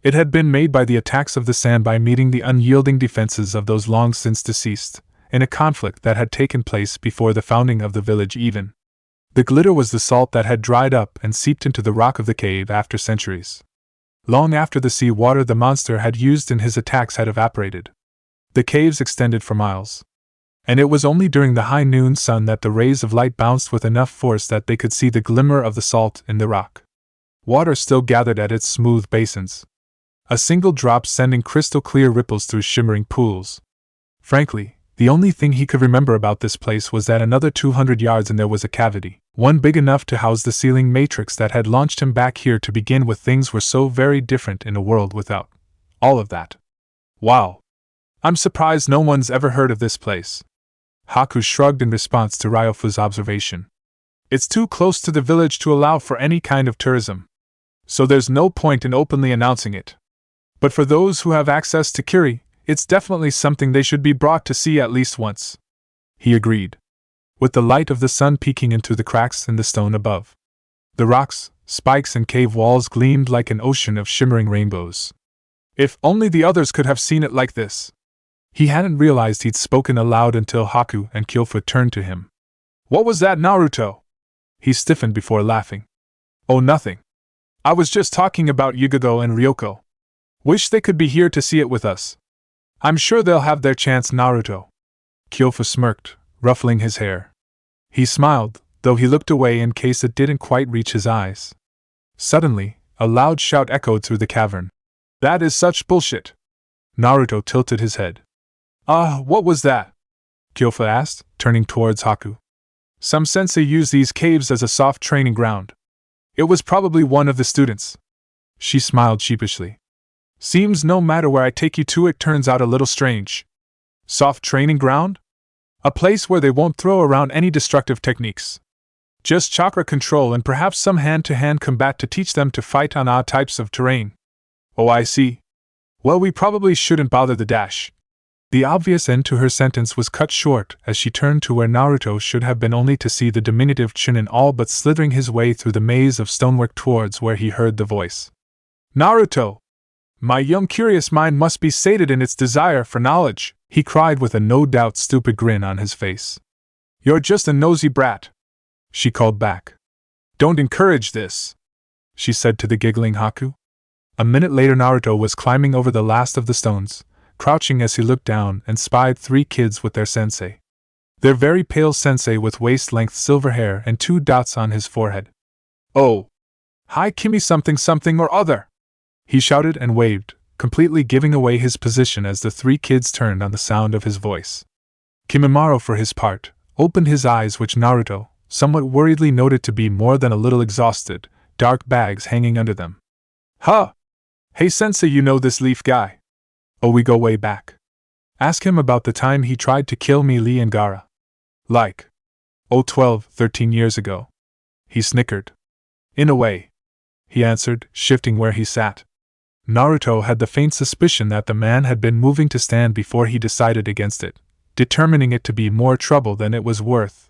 [SPEAKER 1] It had been made by the attacks of the sand by meeting the unyielding defenses of those long since deceased, in a conflict that had taken place before the founding of the village even. The glitter was the salt that had dried up and seeped into the rock of the cave after centuries. Long after the sea water the monster had used in his attacks had evaporated. The caves extended for miles. And it was only during the high noon sun that the rays of light bounced with enough force that they could see the glimmer of the salt in the rock. Water still gathered at its smooth basins, a single drop sending crystal-clear ripples through shimmering pools. Frankly, the only thing he could remember about this place was that another 200 yards and there was a cavity, One big enough to house the sealing matrix that had launched him back here to begin with. Things were so very different in a world without all of that. Wow. I'm surprised no one's ever heard of this place. Haku shrugged in response to Ryofu's observation. It's too close to the village to allow for any kind of tourism, so there's no point in openly announcing it. But for those who have access to Kiri, it's definitely something they should be brought to see at least once. He agreed. With the light of the sun peeking into the cracks in the stone above, the rocks, spikes, and cave walls gleamed like an ocean of shimmering rainbows. If only the others could have seen it like this. He hadn't realized he'd spoken aloud until Haku and Kyofu turned to him. What was that, Naruto? He stiffened before laughing. Oh, nothing. I was just talking about Yugogo and Ryoko. Wish they could be here to see it with us. I'm sure they'll have their chance, Naruto. Kyofu smirked, ruffling his hair. He smiled, though he looked away in case it didn't quite reach his eyes. Suddenly, a loud shout echoed through the cavern. That is such bullshit. Naruto tilted his head. What was that? Kyofu asked, turning towards Haku. Some sensei used these caves as a soft training ground. It was probably one of the students. She smiled sheepishly. Seems no matter where I take you to, it turns out a little strange. Soft training ground? A place where they won't throw around any destructive techniques. Just chakra control and perhaps some hand-to-hand combat to teach them to fight on odd types of terrain. Oh, I see. Well, we probably shouldn't bother the dash. The obvious end to her sentence was cut short as she turned to where Naruto should have been, only to see the diminutive Chunin all but slithering his way through the maze of stonework towards where he heard the voice. Naruto! My young curious mind must be sated in its desire for knowledge, he cried with a no doubt stupid grin on his face. You're just a nosy brat, she called back. Don't encourage this, she said to the giggling Haku. A minute later Naruto was climbing over the last of the stones, crouching as he looked down and spied 3 kids with their sensei. Their very pale sensei with waist-length silver hair and 2 dots on his forehead. Oh! Hi Kimi something something or other! He shouted and waved, completely giving away his position as the 3 kids turned on the sound of his voice. Kimimaro, for his part, opened his eyes, which Naruto, somewhat worriedly, noted to be more than a little exhausted, dark bags hanging under them. Huh! Hey sensei, you know this Leaf guy? Oh, we go way back. Ask him about the time he tried to kill me, Lee and Gaara. Like, 12, 13 years ago. He snickered. In a way, he answered, shifting where he sat. Naruto had the faint suspicion that the man had been moving to stand before he decided against it, determining it to be more trouble than it was worth.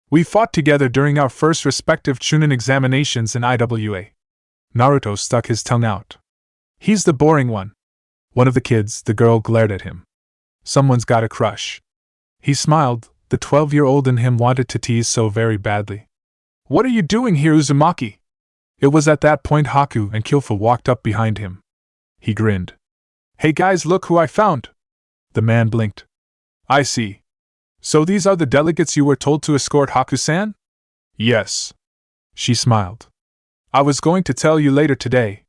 [SPEAKER 1] We fought together during our first respective Chunin examinations in IWA. Naruto stuck his tongue out. He's the boring one. One of the kids, the girl, glared at him. Someone's got a crush. He smiled, the 12-year-old in him wanted to tease so very badly. What are you doing here, Uzumaki? It was at that point Haku and Kyofu walked up behind him. He grinned. Hey guys, look who I found! The man blinked. I see. So these are the delegates you were told to escort Haku-san? Yes. She smiled. I was going to tell you later today.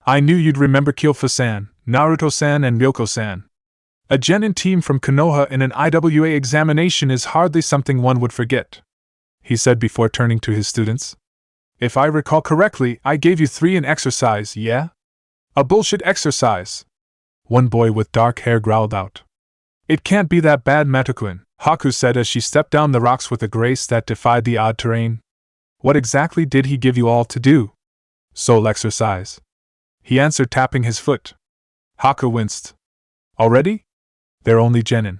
[SPEAKER 1] I knew you'd remember Kyofu-san, Naruto-san, and Ryoko-san. A genin team from Konoha in an IWA examination is hardly something one would forget, he said before turning to his students. If I recall correctly, I gave you 3 in exercise, yeah? A bullshit exercise. One boy with dark hair growled out. It can't be that bad, Matokuin, Haku said as she stepped down the rocks with a grace that defied the odd terrain. What exactly did he give you all to do? Soul exercise, he answered, tapping his foot. Haku winced. Already? They're only genin.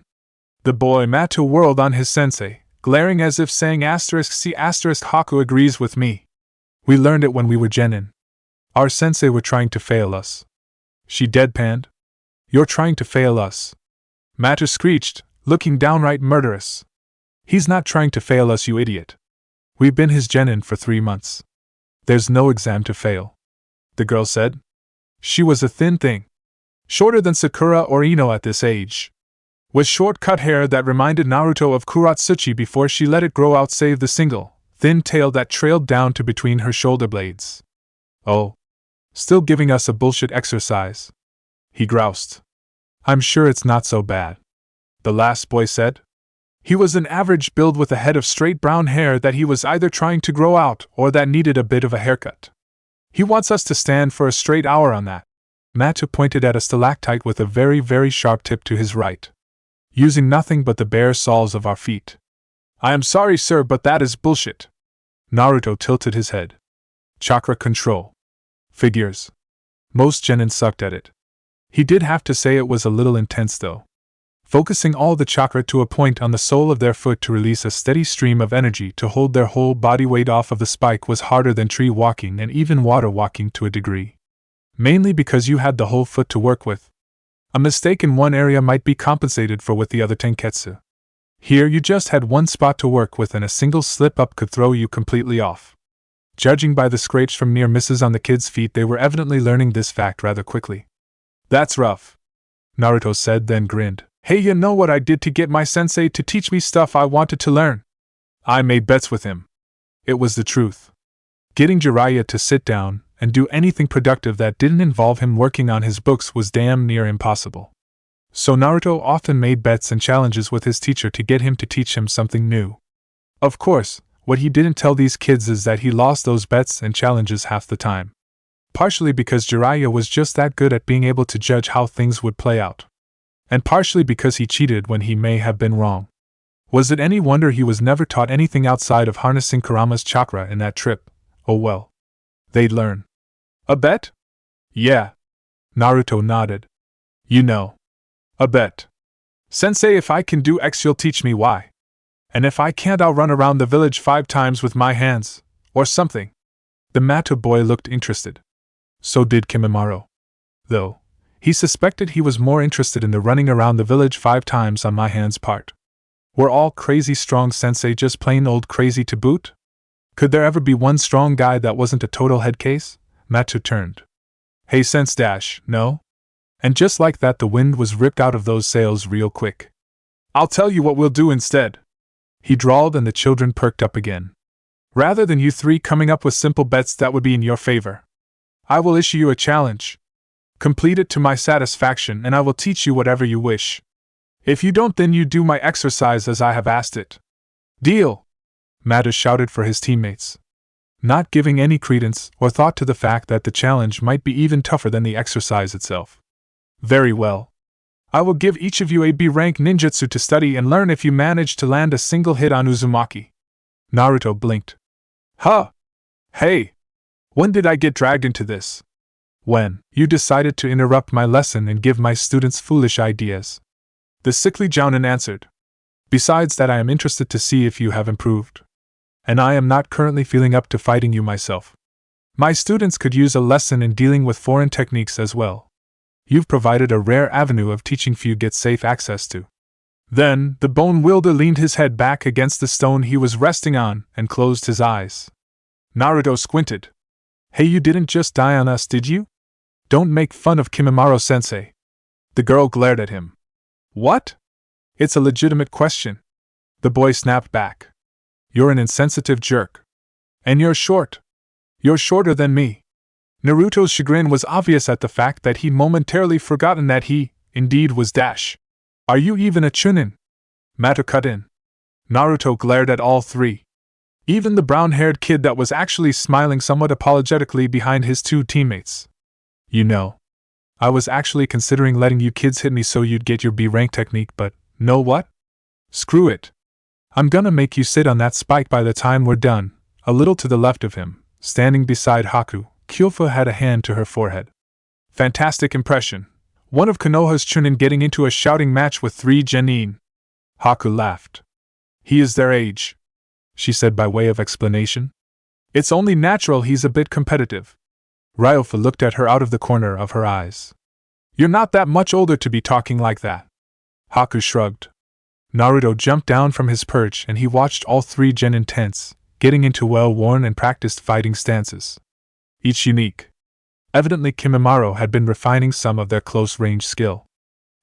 [SPEAKER 1] The boy Matu whirled on his sensei, glaring as if saying *C**. Haku agrees with me. We learned it when we were genin. Our sensei were trying to fail us. She deadpanned. You're trying to fail us. Matu screeched, looking downright murderous. He's not trying to fail us, you idiot. We've been his genin for 3 months. There's no exam to fail, the girl said. She was a thin thing. Shorter than Sakura or Ino at this age. With short cut hair that reminded Naruto of Kuratsuchi before she let it grow out, save the single, thin tail that trailed down to between her shoulder blades. Oh. Still giving us a bullshit exercise, he groused. I'm sure it's not so bad, the last boy said. He was an average build with a head of straight brown hair that he was either trying to grow out or that needed a bit of a haircut. He wants us to stand for a straight hour on that. Matsu pointed at a stalactite with a very, very sharp tip to his right. Using nothing but the bare soles of our feet. I am sorry, sir, but that is bullshit. Naruto tilted his head. Chakra control. Figures. Most genin sucked at it. He did have to say it was a little intense though. Focusing all the chakra to a point on the sole of their foot to release a steady stream of energy to hold their whole body weight off of the spike was harder than tree walking and even water walking to a degree. Mainly because you had the whole foot to work with. A mistake in one area might be compensated for with the other tenketsu. Here you just had one spot to work with and a single slip-up could throw you completely off. Judging by the scrapes from near misses on the kids' feet, they were evidently learning this fact rather quickly. That's rough, Naruto said, then grinned. Hey, you know what I did to get my sensei to teach me stuff I wanted to learn? I made bets with him. It was the truth. Getting Jiraiya to sit down and do anything productive that didn't involve him working on his books was damn near impossible. So Naruto often made bets and challenges with his teacher to get him to teach him something new. Of course, what he didn't tell these kids is that he lost those bets and challenges half the time. Partially because Jiraiya was just that good at being able to judge how things would play out. And partially because he cheated when he may have been wrong. Was it any wonder he was never taught anything outside of harnessing Kurama's chakra in that trip? Oh well. They'd learn. A bet? Yeah. Naruto nodded. You know. A bet. Sensei, if I can do X, you'll teach me Y. And if I can't, I'll run around the village 5 times with my hands, or something. The Mato boy looked interested. So did Kimimaro. Though, he suspected he was more interested in the running around the village 5 times on my hands part. Were all crazy strong sensei just plain old crazy to boot? Could there ever be one strong guy that wasn't a total head case? Matsu turned. Hey sense dash, no? And just like that the wind was ripped out of those sails real quick. I'll tell you what we'll do instead. He drawled and the children perked up again. Rather than you 3 coming up with simple bets that would be in your favor, I will issue you a challenge. Complete it to my satisfaction and I will teach you whatever you wish. If you don't, then you do my exercise as I have asked it. Deal! Mata shouted for his teammates, not giving any credence or thought to the fact that the challenge might be even tougher than the exercise itself. Very well. I will give each of you a B-rank ninjutsu to study and learn if you manage to land a single hit on Uzumaki. Naruto blinked. Huh? Hey! When did I get dragged into this? When you decided to interrupt my lesson and give my students foolish ideas. The sickly Jounin answered. Besides that, I am interested to see if you have improved. And I am not currently feeling up to fighting you myself. My students could use a lesson in dealing with foreign techniques as well. You've provided a rare avenue of teaching few get safe access to. Then, the bone wielder leaned his head back against the stone he was resting on and closed his eyes. Naruto squinted. Hey, you didn't just die on us, did you? Don't make fun of Kimimaro-sensei. The girl glared at him. What? It's a legitimate question. The boy snapped back. You're an insensitive jerk. And you're short. You're shorter than me. Naruto's chagrin was obvious at the fact that he'd momentarily forgotten that he, indeed, was Dash. Are you even a chunin? Mata cut in. Naruto glared at all 3. Even the brown-haired kid that was actually smiling somewhat apologetically behind his 2 teammates. You know, I was actually considering letting you kids hit me so you'd get your B-rank technique, but, know what? Screw it. I'm gonna make you sit on that spike by the time we're done. A little to the left of him, standing beside Haku, Kyofa had a hand to her forehead. Fantastic impression. One of Konoha's chunin getting into a shouting match with 3 genin. Haku laughed. He is their age, she said by way of explanation. It's only natural he's a bit competitive. Ryofa looked at her out of the corner of her eyes. You're not that much older to be talking like that. Haku shrugged. Naruto jumped down from his perch and he watched all 3 genin tense, getting into well-worn and practiced fighting stances. Each unique. Evidently Kimimaro had been refining some of their close-range skill.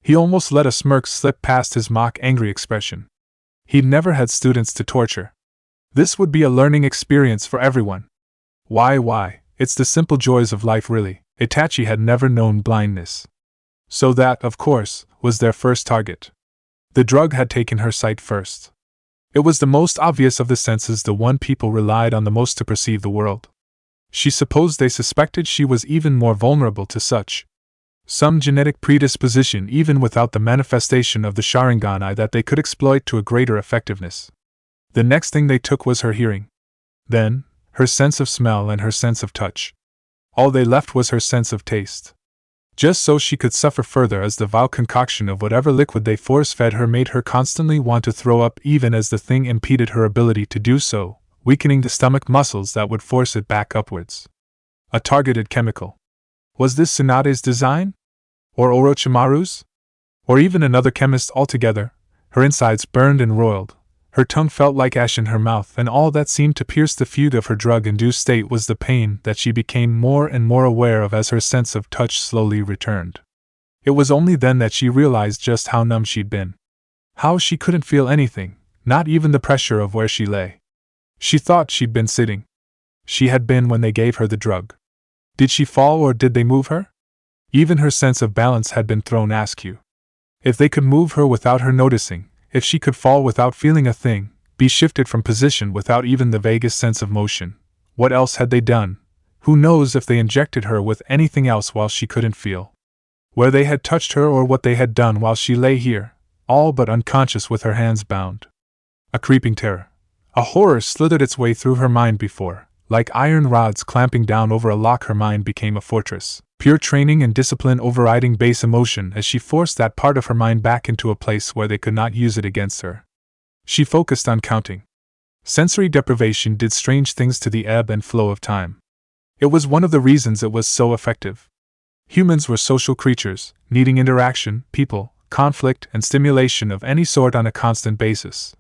[SPEAKER 1] He almost let a smirk slip past his mock-angry expression. He'd never had students to torture. This would be a learning experience for everyone. Why, it's the simple joys of life really. Itachi had never known blindness. So that, of course, was their first target. The drug had taken her sight first. It was the most obvious of the senses, the one people relied on the most to perceive the world. She supposed they suspected she was even more vulnerable to some genetic predisposition even without the manifestation of the Sharingan eye that they could exploit to a greater effectiveness. The next thing they took was her hearing. Then, her sense of smell and her sense of touch. All they left was her sense of taste. Just so she could suffer further, as the vile concoction of whatever liquid they force-fed her made her constantly want to throw up, even as the thing impeded her ability to do so, weakening the stomach muscles that would force it back upwards. A targeted chemical. Was this Tsunade's design? Or Orochimaru's? Or even another chemist altogether? Her insides burned and roiled. Her tongue felt like ash in her mouth, and all that seemed to pierce the fugue of her drug-induced state was the pain that she became more and more aware of as her sense of touch slowly returned. It was only then that she realized just how numb she'd been. How she couldn't feel anything, not even the pressure of where she lay. She thought she'd been sitting. She had been when they gave her the drug. Did she fall or did they move her? Even her sense of balance had been thrown askew. If they could move her without her noticing, if she could fall without feeling a thing, be shifted from position without even the vaguest sense of motion, what else had they done? Who knows if they injected her with anything else while she couldn't feel? Where they had touched her or what they had done while she lay here, all but unconscious with her hands bound. A creeping terror, a horror slithered its way through her mind before, like iron rods clamping down over a lock, her mind became a fortress. Pure training and discipline overriding base emotion as she forced that part of her mind back into a place where they could not use it against her. She focused on counting. Sensory deprivation did strange things to the ebb and flow of time. It was one of the reasons it was so effective. Humans were social creatures, needing interaction, people, conflict, and stimulation of any sort on a constant basis.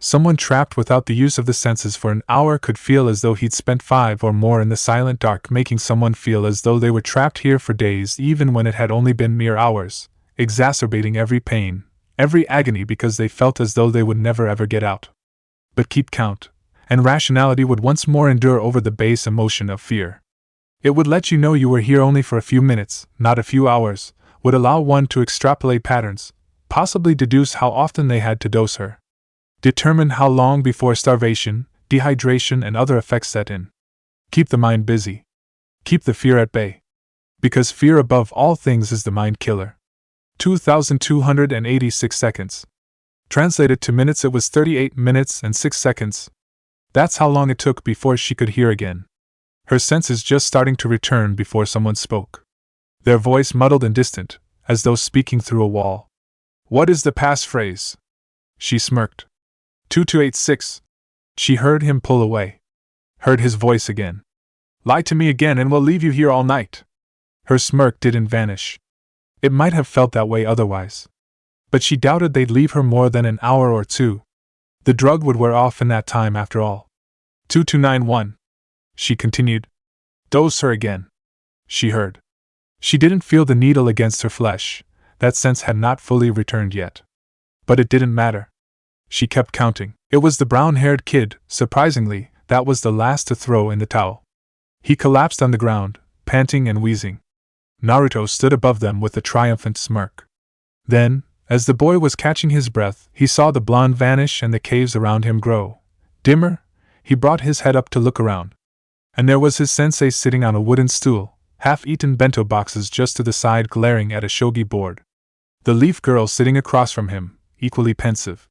[SPEAKER 1] Someone trapped without the use of the senses for an hour could feel as though he'd spent 5 or more in the silent dark, making someone feel as though they were trapped here for days even when it had only been mere hours, exacerbating every pain, every agony because they felt as though they would never ever get out. But keep count, and rationality would once more endure over the base emotion of fear. It would let you know you were here only for a few minutes, not a few hours, would allow one to extrapolate patterns, possibly deduce how often they had to dose her. Determine how long before starvation, dehydration, and other effects set in. Keep the mind busy. Keep the fear at bay. Because fear above all things is the mind killer. 2,286 seconds. Translated to minutes, it was 38 minutes and 6 seconds. That's how long it took before she could hear again. Her senses just starting to return before someone spoke. Their voice muddled and distant, as though speaking through a wall. What is the passphrase? She smirked. 2286. She heard him pull away. Heard his voice again. Lie to me again and we'll leave you here all night. Her smirk didn't vanish. It might have felt that way otherwise. But she doubted they'd leave her more than an hour or two. The drug would wear off in that time after all. 2291. She continued. Dose her again. She heard. She didn't feel the needle against her flesh. That sense had not fully returned yet. But it didn't matter. She kept counting. It was the brown-haired kid, surprisingly, that was the last to throw in the towel. He collapsed on the ground, panting and wheezing. Naruto stood above them with a triumphant smirk. Then, as the boy was catching his breath, he saw the blonde vanish and the caves around him grow dimmer. He brought his head up to look around. And there was his sensei sitting on a wooden stool, half-eaten bento boxes just to the side glaring at a shogi board. The leaf girl sitting across from him, equally pensive.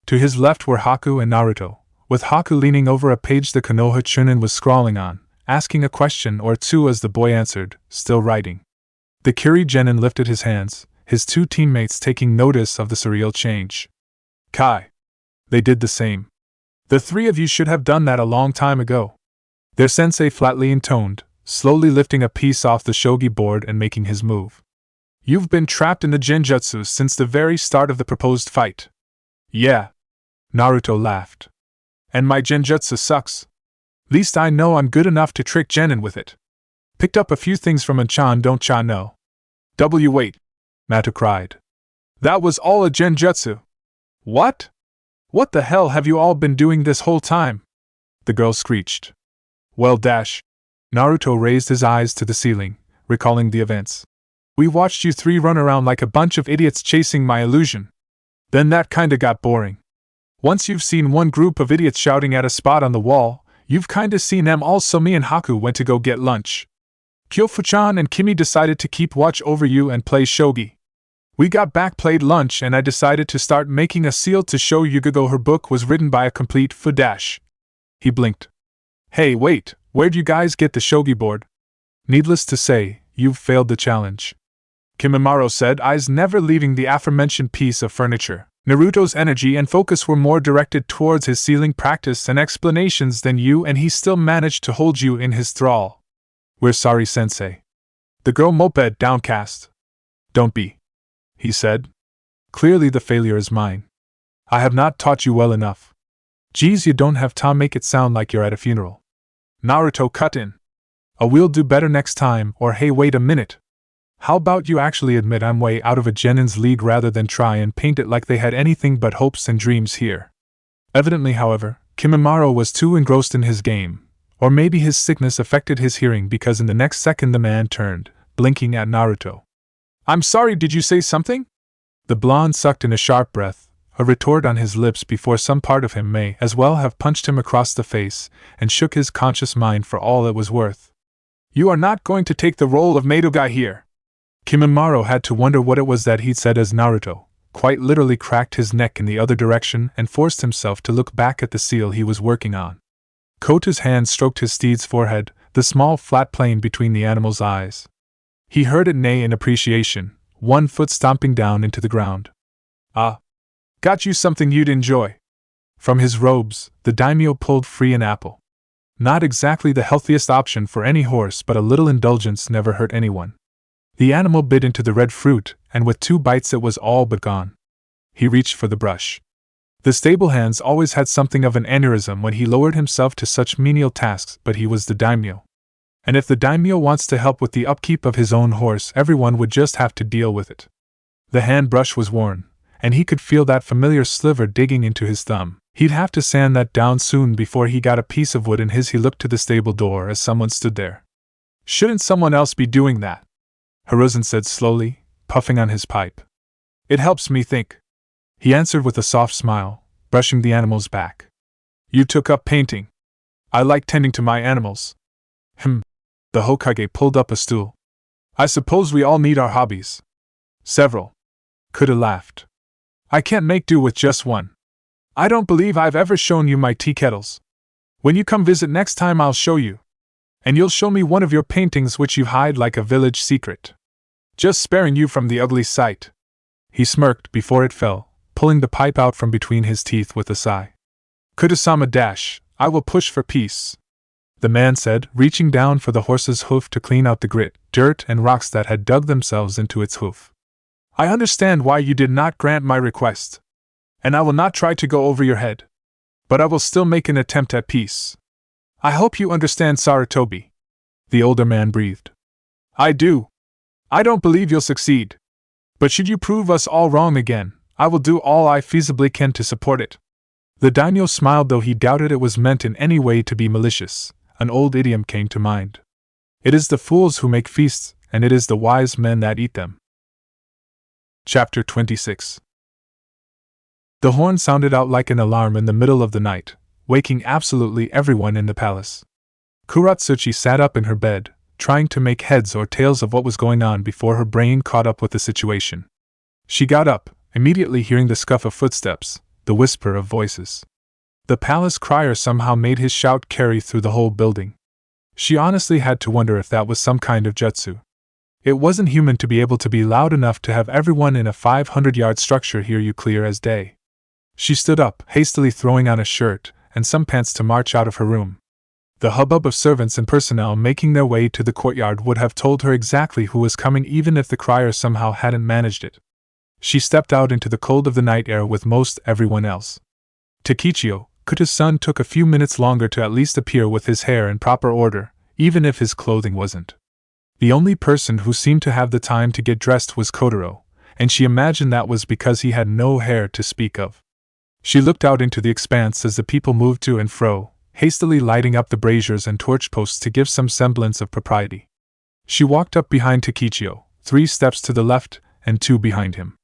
[SPEAKER 1] To his left were Haku and Naruto, with Haku leaning over a page the Konoha Chunin was scrawling on, asking a question or two as the boy answered, still writing. The Kiri Genin lifted his hands, his two teammates taking notice of the surreal change. Kai. They did the same. The three of you should have done that a long time ago. Their sensei flatly intoned, slowly lifting a piece off the shogi board and making his move. You've been trapped in the genjutsu since the very start of the proposed fight. Yeah. Naruto laughed. And my genjutsu sucks. Least I know I'm good enough to trick Genin with it. Picked up a few things from Anchan, don't ya know? Wait. Matu cried. That was all a genjutsu. What? What the hell have you all been doing this whole time? The girl screeched. Well, Naruto raised his eyes to the ceiling, recalling the events. We watched you three run around like a bunch of idiots chasing my illusion. Then that kinda got boring. Once you've seen one group of idiots shouting at a spot on the wall, you've kinda seen them all, so me and Haku went to go get lunch. Kyofu-chan and Kimi decided to keep watch over you and play shogi. We got back, played lunch, and I decided to start making a seal to show Yugigo her book was written by a complete Fudash. He blinked. Hey, wait, where'd you guys get the shogi board? Needless to say, you've failed the challenge. Kimimaro said, eyes never leaving the aforementioned piece of furniture. Naruto's energy and focus were more directed towards his sealing practice and explanations than you, and he still managed to hold you in his thrall. We're sorry, sensei. The girl moped downcast. Don't be, he said. Clearly the failure is mine. I have not taught you well enough. Geez, you don't have to make it sound like you're at a funeral. Naruto cut in. We'll do better next time, or hey, wait a minute. How about you actually admit I'm way out of a genin's league rather than try and paint it like they had anything but hopes and dreams here? Evidently, however, Kimimaro was too engrossed in his game, or maybe his sickness affected his hearing, because in the next second the man turned, blinking at Naruto. I'm sorry, did you say something? The blonde sucked in a sharp breath, a retort on his lips before some part of him may as well have punched him across the face, and shook his conscious mind for all it was worth. You are not going to take the role of Madogai here. Kimimaro had to wonder what it was that he'd said as Naruto quite literally cracked his neck in the other direction and forced himself to look back at the seal he was working on. Kota's hand stroked his steed's forehead, the small flat plane between the animal's eyes. He heard it neigh in appreciation, one foot stomping down into the ground. Ah! Got you something you'd enjoy. From his robes, the daimyo pulled free an apple. Not exactly the healthiest option for any horse, but a little indulgence never hurt anyone. The animal bit into the red fruit, and with 2 bites it was all but gone. He reached for the brush. The stable hands always had something of an aneurysm when he lowered himself to such menial tasks, but he was the daimyo. And if the daimyo wants to help with the upkeep of his own horse, everyone would just have to deal with it. The hand brush was worn, and he could feel that familiar sliver digging into his thumb. He'd have to sand that down soon before he got a piece of wood in his. He looked to the stable door as someone stood there. Shouldn't someone else be doing that? Hiruzen said slowly, puffing on his pipe. It helps me think. He answered with a soft smile, brushing the animal's back. You took up painting. I like tending to my animals. The Hokage pulled up a stool. I suppose we all need our hobbies. Several. Kuda laughed. I can't make do with just one. I don't believe I've ever shown you my tea kettles. When you come visit next time I'll show you. And you'll show me one of your paintings which you hide like a village secret. Just sparing you from the ugly sight. He smirked before it fell, pulling the pipe out from between his teeth with a sigh. Kuda-sama dash, I will push for peace. The man said, reaching down for the horse's hoof to clean out the grit, dirt, and rocks that had dug themselves into its hoof. I understand why you did not grant my request. And I will not try to go over your head. But I will still make an attempt at peace. I hope you understand, Sarutobi. The older man breathed. I do. I don't believe you'll succeed. But should you prove us all wrong again, I will do all I feasibly can to support it. The daimyo smiled, though he doubted it was meant in any way to be malicious. An old idiom came to mind. It is the fools who make feasts, and it is the wise men that eat them. Chapter 26. The horn sounded out like an alarm in the middle of the night, waking absolutely everyone in the palace. Kuratsuchi sat up in her bed, trying to make heads or tails of what was going on before her brain caught up with the situation. She got up, immediately hearing the scuff of footsteps, the whisper of voices. The palace crier somehow made his shout carry through the whole building. She honestly had to wonder if that was some kind of jutsu. It wasn't human to be able to be loud enough to have everyone in a 500-yard structure hear you clear as day. She stood up, hastily throwing on a shirt and some pants to march out of her room. The hubbub of servants and personnel making their way to the courtyard would have told her exactly who was coming, even if the crier somehow hadn't managed it. She stepped out into the cold of the night air with most everyone else. Takichio, Kuta's son, took a few minutes longer to at least appear with his hair in proper order, even if his clothing wasn't. The only person who seemed to have the time to get dressed was Kotaro, and she imagined that was because he had no hair to speak of. She looked out into the expanse as the people moved to and fro, hastily lighting up the braziers and torch posts to give some semblance of propriety. She walked up behind Takichio, 3 steps to the left and 2 behind him.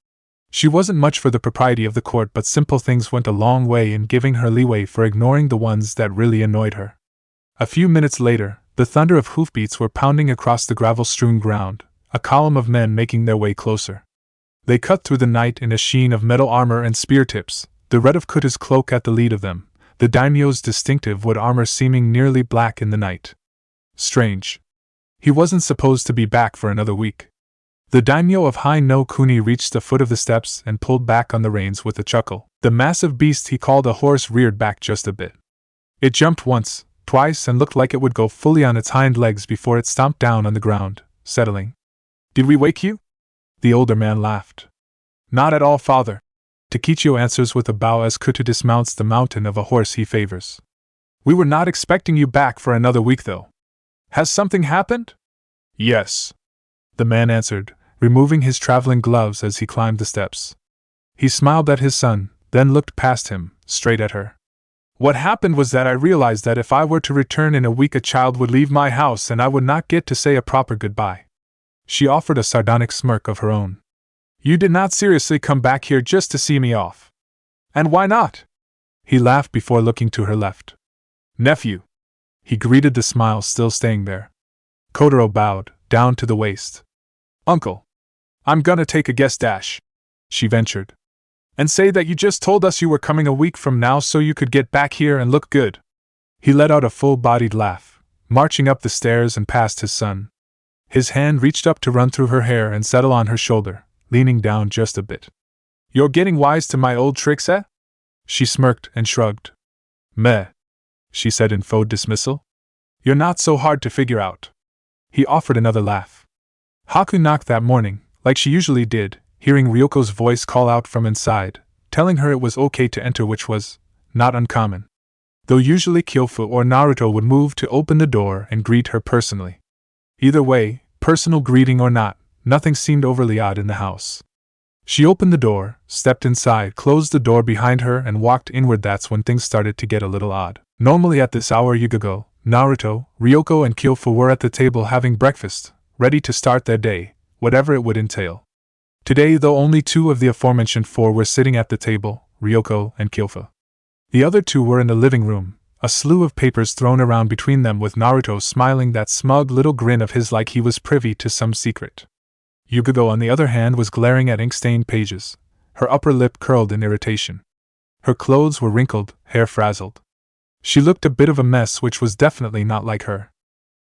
[SPEAKER 1] She wasn't much for the propriety of the court, but simple things went a long way in giving her leeway for ignoring the ones that really annoyed her. A few minutes later, the thunder of hoofbeats were pounding across the gravel-strewn ground, a column of men making their way closer. They cut through the night in a sheen of metal armor and spear tips, the red of Kuta's cloak at the lead of them, the daimyo's distinctive wood armor seeming nearly black in the night. Strange. He wasn't supposed to be back for another week. The daimyo of Hai no Kuni reached the foot of the steps and pulled back on the reins with a chuckle. The massive beast he called a horse reared back just a bit. It jumped once, twice, and looked like it would go fully on its hind legs before it stomped down on the ground, settling. "Did we wake you?" The older man laughed. "Not at all, father." Takichio answers with a bow as Kuta dismounts the mountain of a horse he favors. "We were not expecting you back for another week, though. Has something happened?" "Yes," the man answered, removing his traveling gloves as he climbed the steps. He smiled at his son, then looked past him, straight at her. "What happened was that I realized that if I were to return in a week, a child would leave my house and I would not get to say a proper goodbye." She offered a sardonic smirk of her own. "You did not seriously come back here just to see me off. And why not?" He laughed before looking to her left. "Nephew." He greeted the smile still staying there. Kotaro bowed, down to the waist. "Uncle. I'm gonna take a guess, she ventured. "And say that you just told us you were coming a week from now so you could get back here and look good." He let out a full-bodied laugh, marching up the stairs and past his son. His hand reached up to run through her hair and settle on her shoulder, leaning down just a bit. "You're getting wise to my old tricks, eh?" She smirked and shrugged. "Meh," she said in faux dismissal. "You're not so hard to figure out." He offered another laugh. Haku knocked that morning, like she usually did, hearing Ryoko's voice call out from inside, telling her it was okay to enter, which was not uncommon. Though usually Kyofu or Naruto would move to open the door and greet her personally. Either way, personal greeting or not, nothing seemed overly odd in the house. She opened the door, stepped inside, closed the door behind her, and walked inward. That's when things started to get a little odd. Normally at this hour, Yugago, Naruto, Ryoko, and Kyofu were at the table having breakfast, ready to start their day, whatever it would entail. Today, though, only two of the aforementioned four were sitting at the table, Ryoko and Kyofu. The other two were in the living room, a slew of papers thrown around between them, with Naruto smiling that smug little grin of his like he was privy to some secret. Yugago, on the other hand, was glaring at ink-stained pages, her upper lip curled in irritation. Her clothes were wrinkled, hair frazzled. She looked a bit of a mess, which was definitely not like her.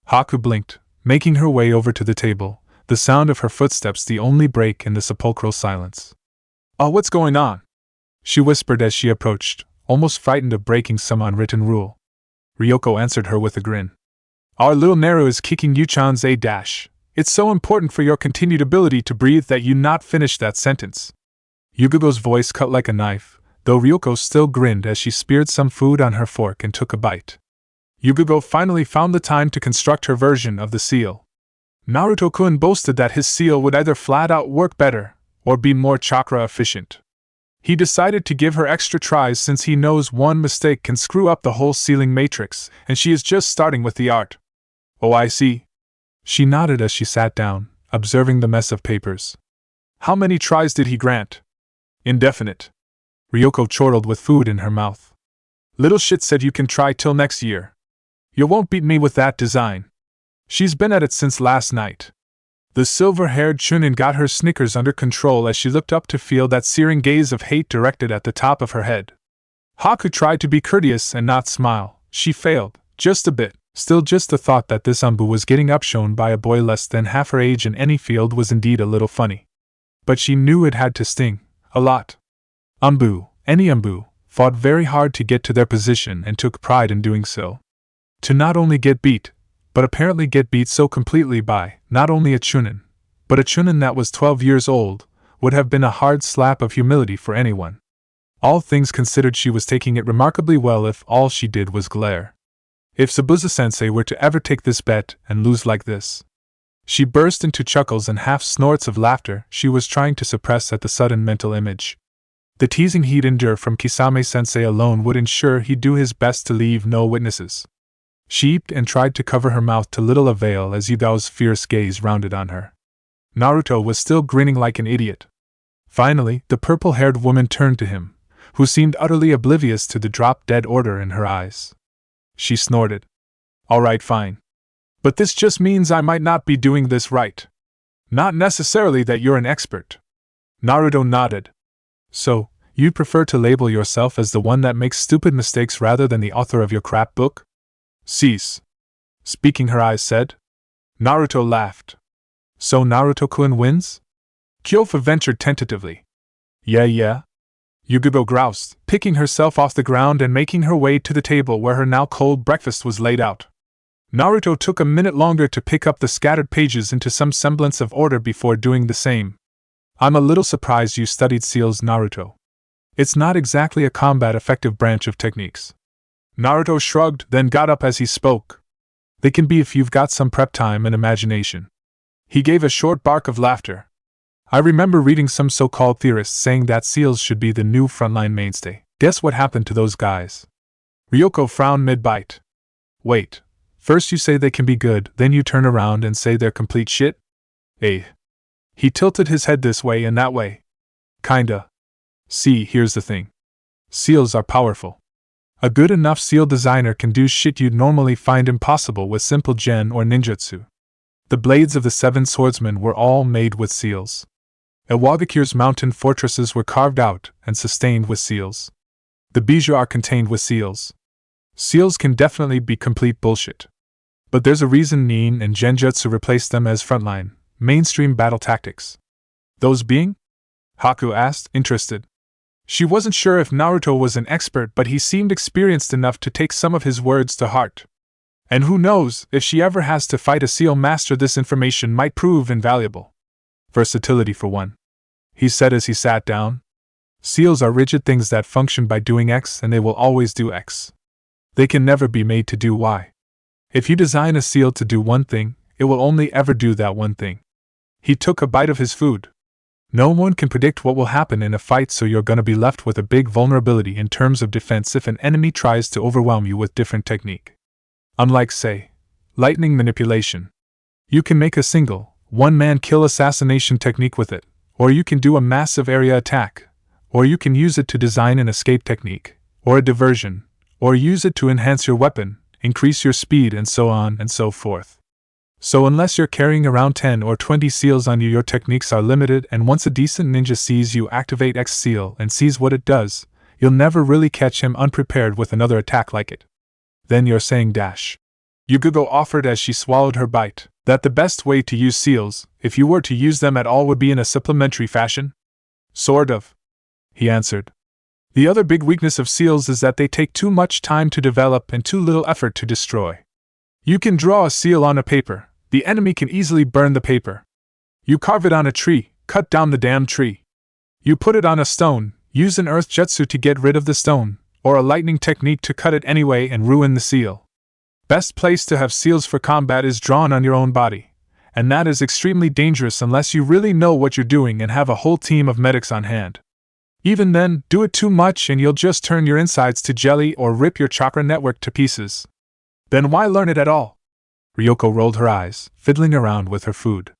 [SPEAKER 1] Haku blinked, making her way over to the table, the sound of her footsteps the only break in the sepulchral silence. "Oh, what's going on?" she whispered as she approached, almost frightened of breaking some unwritten rule. Ryoko answered her with a grin. "Our little Naru is kicking Yuchan's a dash. It's so important for your continued ability to breathe that you not finish that sentence." Yugago's voice cut like a knife, though Ryoko still grinned as she speared some food on her fork and took a bite. Yugago finally found the time to construct her version of the seal. Naruto-kun boasted that his seal would either flat out work better, or be more chakra efficient. He decided to give her extra tries since he knows one mistake can screw up the whole sealing matrix, and she is just starting with the art. "Oh, I see." She nodded as she sat down, observing the mess of papers. "How many tries did he grant?" "Indefinite." Ryoko chortled with food in her mouth. "Little shit said you can try till next year. You won't beat me with that design. She's been at it since last night." The silver-haired Chunin got her snickers under control as she looked up to feel that searing gaze of hate directed at the top of her head. Haku tried to be courteous and not smile. She failed, just a bit. Still, just the thought that this Umbu was getting upshown by a boy less than half her age in any field was indeed a little funny. But she knew it had to sting. A lot. Umbu, any Umbu, fought very hard to get to their position and took pride in doing so. To not only get beat, but apparently get beat so completely by, not only a Chunin, but a Chunin that was 12 years old, would have been a hard slap of humility for anyone. All things considered, she was taking it remarkably well if all she did was glare. If Sabuza-sensei were to ever take this bet and lose like this. She burst into chuckles and half snorts of laughter she was trying to suppress at the sudden mental image. The teasing he'd endure from Kisame-sensei alone would ensure he'd do his best to leave no witnesses. She eeped and tried to cover her mouth to little avail as Yugao's fierce gaze rounded on her. Naruto was still grinning like an idiot. Finally, the purple-haired woman turned to him, who seemed utterly oblivious to the drop-dead order in her eyes. She snorted. All right, fine. But this just means I might not be doing this right. Not necessarily that you're an expert. Naruto nodded. So, you'd prefer to label yourself as the one that makes stupid mistakes rather than the author of your crap book? Cease. Speaking her eyes said. Naruto laughed. So Naruto-kun wins? Kyofa ventured tentatively. Yeah. Yugibo groused, picking herself off the ground and making her way to the table where her now cold breakfast was laid out. Naruto took a minute longer to pick up the scattered pages into some semblance of order before doing the same. I'm a little surprised you studied seals, Naruto. It's not exactly a combat-effective branch of techniques. Naruto shrugged, then got up as he spoke. They can be if you've got some prep time and imagination. He gave a short bark of laughter. I remember reading some so-called theorists saying that seals should be the new frontline mainstay. Guess what happened to those guys? Ryoko frowned mid-bite. Wait. First you say they can be good, then you turn around and say they're complete shit? Eh. He tilted his head this way and that way. Kinda. See, here's the thing. Seals are powerful. A good enough seal designer can do shit you'd normally find impossible with simple gen or ninjutsu. The blades of the 7 swordsmen were all made with seals. Iwagakure's mountain fortresses were carved out and sustained with seals. The Bijou are contained with seals. Seals can definitely be complete bullshit. But there's a reason nin and genjutsu replaced them as frontline, mainstream battle tactics. Those being? Haku asked, interested. She wasn't sure if Naruto was an expert, but he seemed experienced enough to take some of his words to heart. And who knows, if she ever has to fight a seal master, this information might prove invaluable. Versatility for one. He said as he sat down. Seals are rigid things that function by doing X, and they will always do X. They can never be made to do Y. If you design a seal to do one thing, it will only ever do that one thing. He took a bite of his food. No one can predict what will happen in a fight, so you're gonna be left with a big vulnerability in terms of defense if an enemy tries to overwhelm you with different technique. Unlike, say, lightning manipulation. You can make a single, one-man kill assassination technique with it, or you can do a massive area attack, or you can use it to design an escape technique, or a diversion, or use it to enhance your weapon, increase your speed, and so on and so forth. So unless you're carrying around 10 or 20 seals on you, your techniques are limited, and once a decent ninja sees you activate X seal and sees what it does, you'll never really catch him unprepared with another attack like it. Then you're saying dash. Yugigo offered as she swallowed her bite, that the best way to use seals, if you were to use them at all, would be in a supplementary fashion? Sort of. He answered. The other big weakness of seals is that they take too much time to develop and too little effort to destroy. You can draw a seal on a paper, the enemy can easily burn the paper. You carve it on a tree, cut down the damn tree. You put it on a stone, use an earth jutsu to get rid of the stone, or a lightning technique to cut it anyway and ruin the seal. Best place to have seals for combat is drawn on your own body, and that is extremely dangerous unless you really know what you're doing and have a whole team of medics on hand. Even then, do it too much and you'll just turn your insides to jelly or rip your chakra network to pieces. Then why learn it at all? Ryoko rolled her eyes, fiddling around with her food.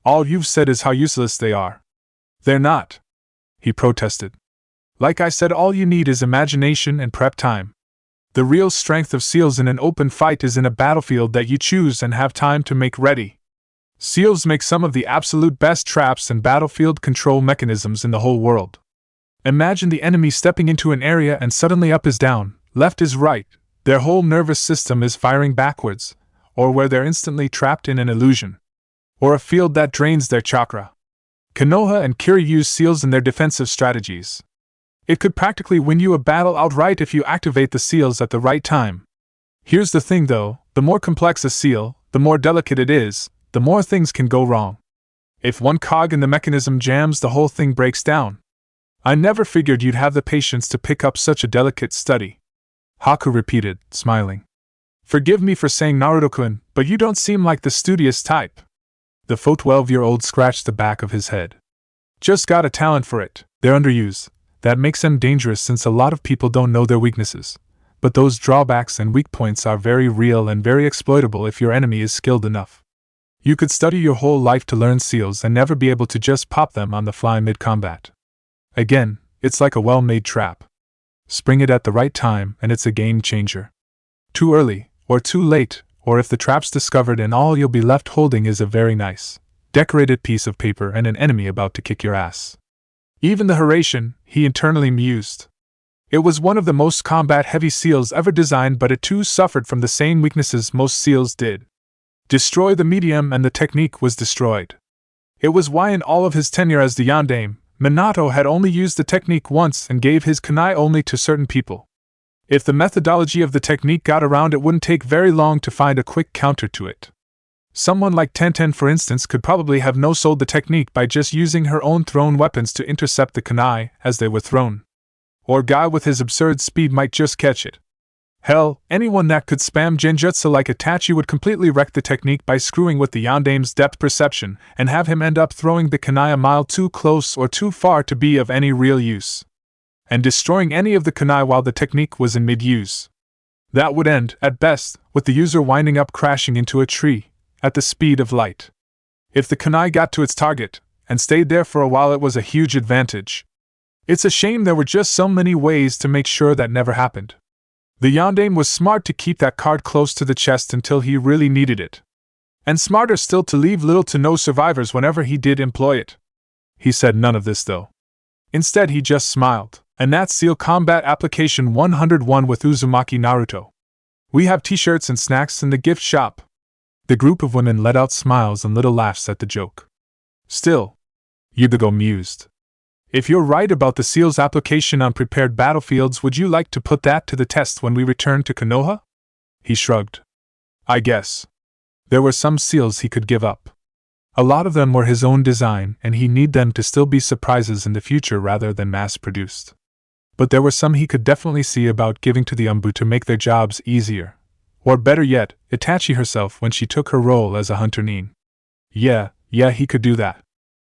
[SPEAKER 1] All you've said is how useless they are. They're not, he protested. Like I said, all you need is imagination and prep time. The real strength of seals in an open fight is in a battlefield that you choose and have time to make ready. Seals make some of the absolute best traps and battlefield control mechanisms in the whole world. Imagine the enemy stepping into an area and suddenly up is down, left is right, their whole nervous system is firing backwards, or where they're instantly trapped in an illusion. Or a field that drains their chakra. Konoha and Kiri use seals in their defensive strategies. It could practically win you a battle outright if you activate the seals at the right time. Here's the thing though, the more complex a seal, the more delicate it is, the more things can go wrong. If one cog in the mechanism jams, the whole thing breaks down. I never figured you'd have the patience to pick up such a delicate study. Haku repeated, smiling. Forgive me for saying Naruto-kun, but you don't seem like the studious type. The 12-year-old scratched the back of his head. Just got a talent for it, they're underused. That makes them dangerous since a lot of people don't know their weaknesses. But those drawbacks and weak points are very real and very exploitable if your enemy is skilled enough. You could study your whole life to learn seals and never be able to just pop them on the fly mid-combat. Again, it's like a well-made trap. Spring it at the right time and it's a game changer. Too early, or too late, or if the trap's discovered and all you'll be left holding is a very nice, decorated piece of paper and an enemy about to kick your ass. Even the Horatian, he internally mused. It was one of the most combat-heavy seals ever designed, but it too suffered from the same weaknesses most seals did. Destroy the medium and the technique was destroyed. It was why in all of his tenure as the Yondaime, Minato had only used the technique once and gave his kunai only to certain people. If the methodology of the technique got around, it wouldn't take very long to find a quick counter to it. Someone like Tenten, for instance, could probably have no-sold the technique by just using her own thrown weapons to intercept the kunai as they were thrown. Or Guy with his absurd speed might just catch it. Hell, anyone that could spam genjutsu like Itachi would completely wreck the technique by screwing with the Yondaime's depth perception and have him end up throwing the kunai a mile too close or too far to be of any real use, and destroying any of the kunai while the technique was in mid-use. That would end, at best, with the user winding up crashing into a tree, at the speed of light. If the kunai got to its target, and stayed there for a while, it was a huge advantage. It's a shame there were just so many ways to make sure that never happened. The Yondaime was smart to keep that card close to the chest until he really needed it. And smarter still to leave little to no survivors whenever he did employ it. He said none of this though. Instead he just smiled. And that's Seal Combat Application 101 with Uzumaki Naruto. We have t-shirts and snacks in the gift shop. The group of women let out smiles and little laughs at the joke. Still, Yubigo mused. If you're right about the seal's application on prepared battlefields, would you like to put that to the test when we return to Konoha? He shrugged. I guess. There were some seals he could give up. A lot of them were his own design, and he need them to still be surprises in the future rather than mass-produced. But there were some he could definitely see about giving to the Umbu to make their jobs easier. Or better yet, Itachi herself when she took her role as a hunter nin. Yeah, he could do that.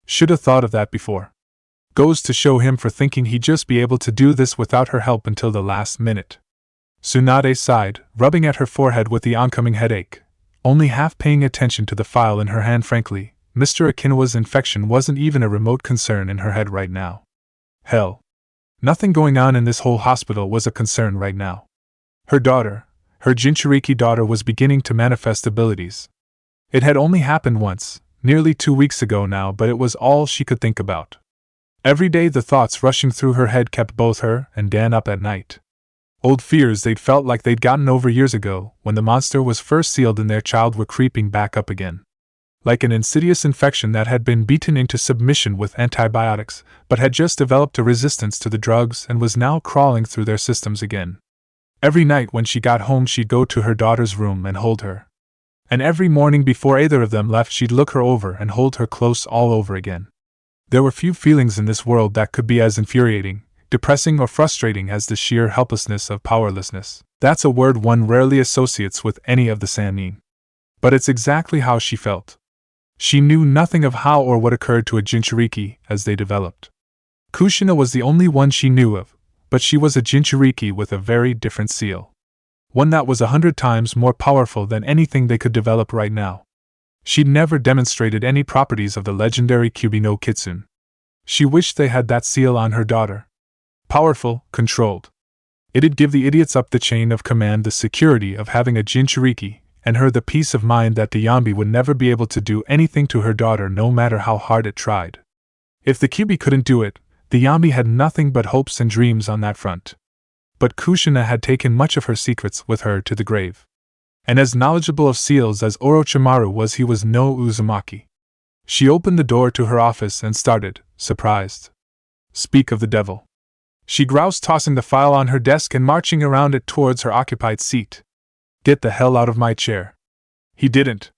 [SPEAKER 1] Should have thought of that before. Goes to show him for thinking he'd just be able to do this without her help until the last minute. Tsunade sighed, rubbing at her forehead with the oncoming headache, only half paying attention to the file in her hand. Frankly, Mr. Akinawa's infection wasn't even a remote concern in her head right now. Hell, nothing going on in this whole hospital was a concern right now. Her daughter, her Jinchuriki daughter, was beginning to manifest abilities. It had only happened once, nearly 2 weeks ago now, but it was all she could think about. Every day the thoughts rushing through her head kept both her and Dan up at night. Old fears they'd felt like they'd gotten over years ago, when the monster was first sealed in their child, were creeping back up again. Like an insidious infection that had been beaten into submission with antibiotics, but had just developed a resistance to the drugs and was now crawling through their systems again. Every night when she got home she'd go to her daughter's room and hold her. And every morning before either of them left she'd look her over and hold her close all over again. There were few feelings in this world that could be as infuriating, depressing, or frustrating as the sheer helplessness of powerlessness. That's a word one rarely associates with any of the Sannin. But it's exactly how she felt. She knew nothing of how or what occurred to a Jinchuriki as they developed. Kushina was the only one she knew of, but she was a Jinchuriki with a very different seal. One that was 100 times more powerful than anything they could develop right now. She'd never demonstrated any properties of the legendary Kyubi no Kitsune. She wished they had that seal on her daughter. Powerful, controlled. It'd give the idiots up the chain of command the security of having a Jinchuriki, and her the peace of mind that the Yambi would never be able to do anything to her daughter no matter how hard it tried. If the Kyubi couldn't do it, the Yambi had nothing but hopes and dreams on that front. But Kushina had taken much of her secrets with her to the grave. And as knowledgeable of seals as Orochimaru was, he was no Uzumaki. She opened the door to her office and started, surprised. Speak of the devil. She groused, tossing the file on her desk and marching around it towards her occupied seat. Get the hell out of my chair. He didn't.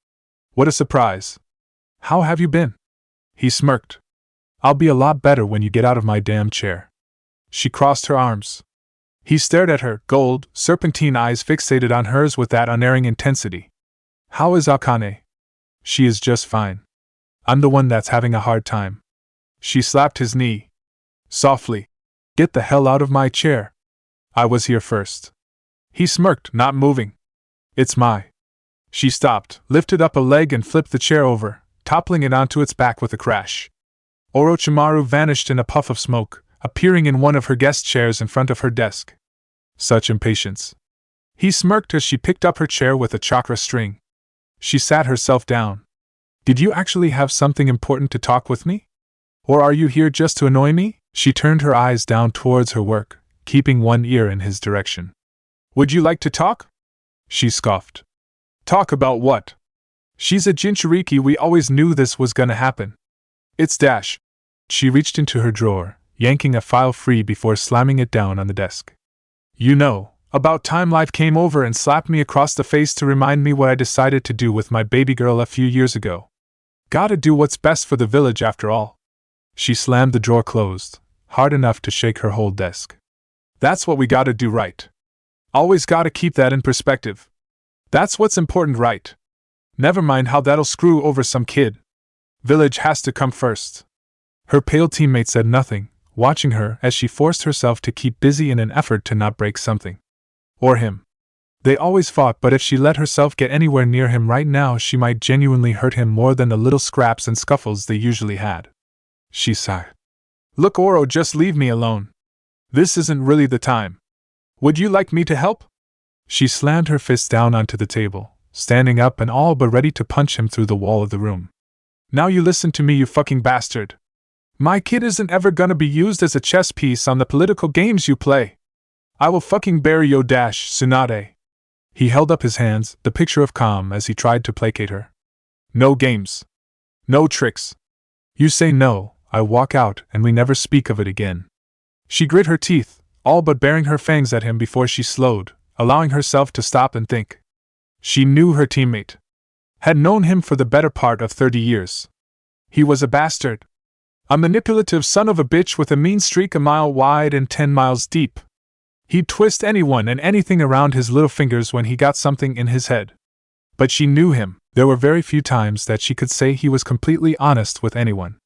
[SPEAKER 1] What a surprise. How have you been? He smirked. I'll be a lot better when you get out of my damn chair. She crossed her arms. He stared at her, gold, serpentine eyes fixated on hers with that unerring intensity. How is Akane? She is just fine. I'm the one that's having a hard time. She slapped his knee. Softly. Get the hell out of my chair. I was here first. He smirked, not moving. It's my. She stopped, lifted up a leg and flipped the chair over, toppling it onto its back with a crash. Orochimaru vanished in a puff of smoke, appearing in one of her guest chairs in front of her desk. Such impatience. He smirked as she picked up her chair with a chakra string. She sat herself down. Did you actually have something important to talk with me? Or are you here just to annoy me? She turned her eyes down towards her work, keeping one ear in his direction. Would you like to talk? She scoffed. Talk about what? She's a Jinchuriki, we always knew this was gonna happen. It's Dash. She reached into her drawer, yanking a file free before slamming it down on the desk. You know, about time life came over and slapped me across the face to remind me what I decided to do with my baby girl a few years ago. Gotta do what's best for the village after all. She slammed the drawer closed, hard enough to shake her whole desk. That's what we gotta do, right? Always gotta keep that in perspective. That's what's important, right? Never mind how that'll screw over some kid. Village has to come first. Her pale teammate said nothing, watching her as she forced herself to keep busy in an effort to not break something. Or him. They always fought, but if she let herself get anywhere near him right now, she might genuinely hurt him more than the little scraps and scuffles they usually had. She sighed. Look, Oro, just leave me alone. This isn't really the time. Would you like me to help? She slammed her fist down onto the table, standing up and all but ready to punch him through the wall of the room. Now you listen to me, you fucking bastard. My kid isn't ever gonna be used as a chess piece on the political games you play. I will fucking bury yo Dash, Tsunade. He held up his hands, the picture of calm, as he tried to placate her. No games. No tricks. You say no, I walk out and we never speak of it again. She grit her teeth, all but baring her fangs at him before she slowed, allowing herself to stop and think. She knew her teammate. Had known him for the better part of 30 years. He was a bastard. A manipulative son of a bitch with a mean streak a mile wide and 10 miles deep. He'd twist anyone and anything around his little fingers when he got something in his head. But she knew him. There were very few times that she could say he was completely honest with anyone.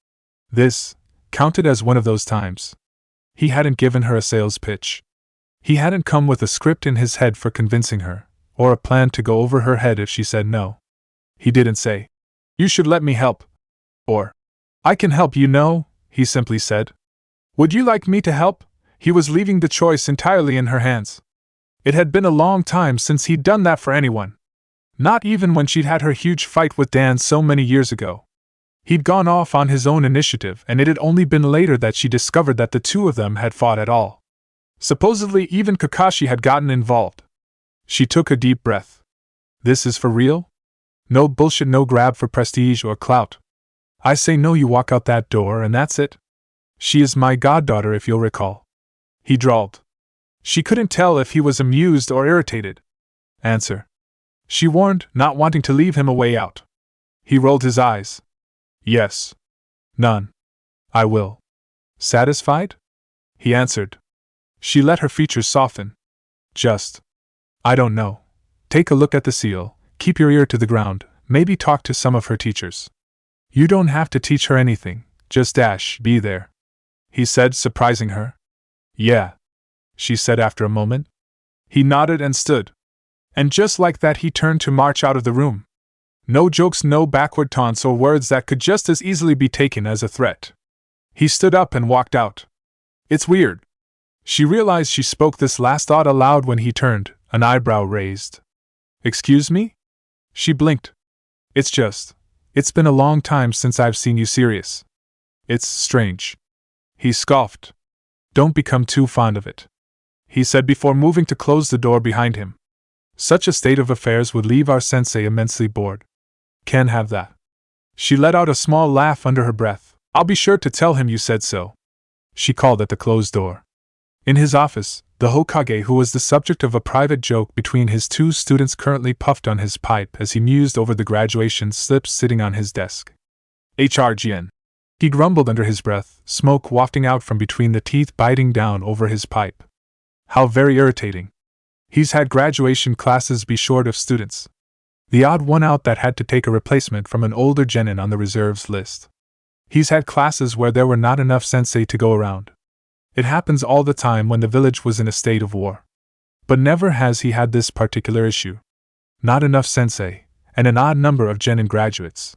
[SPEAKER 1] This counted as one of those times. He hadn't given her a sales pitch. He hadn't come with a script in his head for convincing her, or a plan to go over her head if she said no. He didn't say, "You should let me help," or, "I can help you know," he simply said, "Would you like me to help?" He was leaving the choice entirely in her hands. It had been a long time since he'd done that for anyone. Not even when she'd had her huge fight with Dan so many years ago. He'd gone off on his own initiative, and it had only been later that she discovered that the two of them had fought at all. Supposedly even Kakashi had gotten involved. She took a deep breath. This is for real? No bullshit, no grab for prestige or clout. I say no, you walk out that door and that's it. She is my goddaughter, if you'll recall. He drawled. She couldn't tell if he was amused or irritated. Answer. She warned, not wanting to leave him a way out. He rolled his eyes. Yes. None. I will. Satisfied? He answered. She let her features soften. Just. I don't know. Take a look at the seal, keep your ear to the ground, maybe talk to some of her teachers. You don't have to teach her anything, just be there. He said, surprising her. Yeah. She said after a moment. He nodded and stood. And just like that he turned to march out of the room. No jokes, no backward taunts or words that could just as easily be taken as a threat. He stood up and walked out. It's weird. She realized she spoke this last thought aloud when he turned, an eyebrow raised. Excuse me? She blinked. It's been a long time since I've seen you serious. It's strange. He scoffed. Don't become too fond of it, he said before moving to close the door behind him. Such a state of affairs would leave our sensei immensely bored. Can't have that. She let out a small laugh under her breath. I'll be sure to tell him you said so. She called at the closed door. In his office, the Hokage, who was the subject of a private joke between his two students, currently puffed on his pipe as he mused over the graduation slips sitting on his desk. HRGN. He grumbled under his breath, smoke wafting out from between the teeth biting down over his pipe. How very irritating. He's had graduation classes be short of students. The odd one out that had to take a replacement from an older genin on the reserves list. He's had classes where there were not enough sensei to go around. It happens all the time when the village was in a state of war. But never has he had this particular issue. Not enough sensei, and an odd number of genin graduates.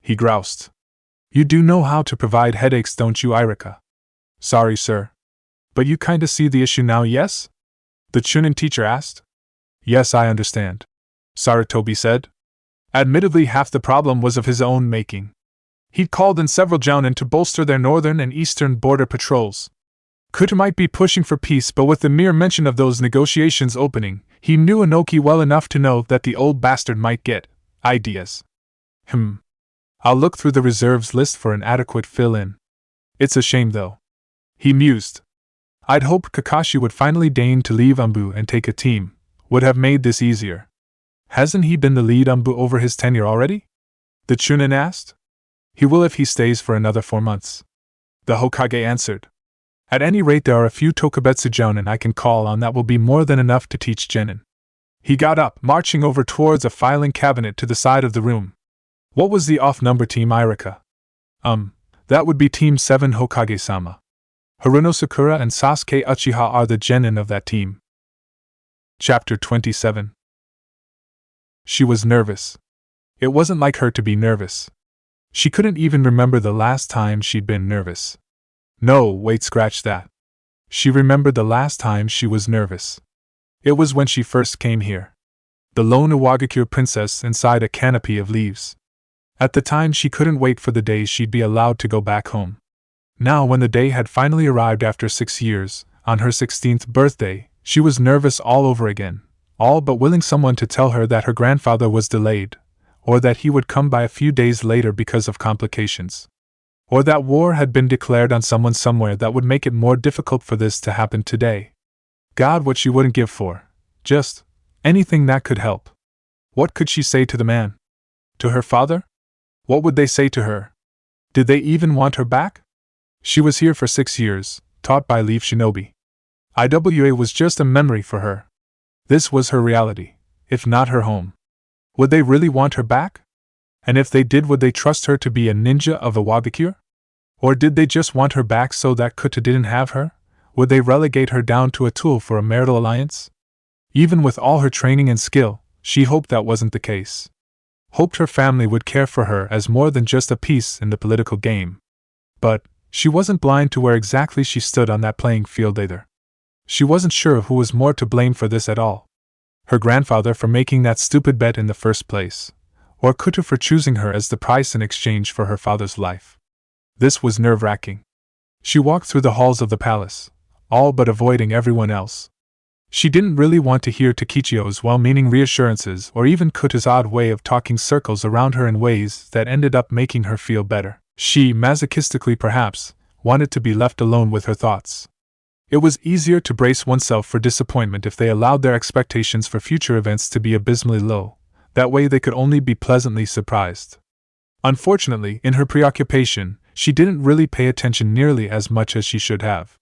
[SPEAKER 1] He groused. You do know how to provide headaches, don't you, Irika? Sorry, sir. But you kinda see the issue now, yes? The Chunin teacher asked. Yes, I understand, Sarutobi said. Admittedly, half the problem was of his own making. He'd called in several jounin to bolster their northern and eastern border patrols. Kuta might be pushing for peace, but with the mere mention of those negotiations opening, he knew Inoki well enough to know that the old bastard might get ideas. I'll look through the reserves list for an adequate fill-in. It's a shame, though, he mused. I'd hoped Kakashi would finally deign to leave Umbu and take a team. Would have made this easier. Hasn't he been the lead Umbu over his tenure already? The Chunin asked. He will if he stays for another 4 months, the Hokage answered. At any rate, there are a few Tokubetsu jounin I can call on that will be more than enough to teach genin. He got up, marching over towards a filing cabinet to the side of the room. What was the off-number team, Irika? That would be Team 7 Hokage-sama. Haruno Sakura and Sasuke Uchiha are the genin of that team. Chapter 27. She was nervous. It wasn't like her to be nervous. She couldn't even remember the last time she'd been nervous. No, wait, scratch that. She remembered the last time she was nervous. It was when she first came here. The lone Iwagakure princess inside a canopy of leaves. At the time, she couldn't wait for the day she'd be allowed to go back home. Now, when the day had finally arrived after 6 years, on her 16th birthday, she was nervous all over again, all but willing someone to tell her that her grandfather was delayed, or that he would come by a few days later because of complications. Or that war had been declared on someone somewhere that would make it more difficult for this to happen today. God, what she wouldn't give for just anything that could help. What could she say to the man? To her father? What would they say to her? Did they even want her back? She was here for 6 years, taught by Leaf Shinobi. IWA was just a memory for her. This was her reality, if not her home. Would they really want her back? And if they did, would they trust her to be a ninja of Iwagakure? Or did they just want her back so that Kuta didn't have her? Would they relegate her down to a tool for a marital alliance? Even with all her training and skill, she hoped that wasn't the case. Hoped her family would care for her as more than just a piece in the political game. But she wasn't blind to where exactly she stood on that playing field either. She wasn't sure who was more to blame for this at all. Her grandfather for making that stupid bet in the first place, or Kuta for choosing her as the price in exchange for her father's life. This was nerve-wracking. She walked through the halls of the palace, all but avoiding everyone else. She didn't really want to hear Takichio's well-meaning reassurances or even Kuta's odd way of talking circles around her in ways that ended up making her feel better. She, masochistically perhaps, wanted to be left alone with her thoughts. It was easier to brace oneself for disappointment if they allowed their expectations for future events to be abysmally low. That way they could only be pleasantly surprised. Unfortunately, in her preoccupation, she didn't really pay attention nearly as much as she should have.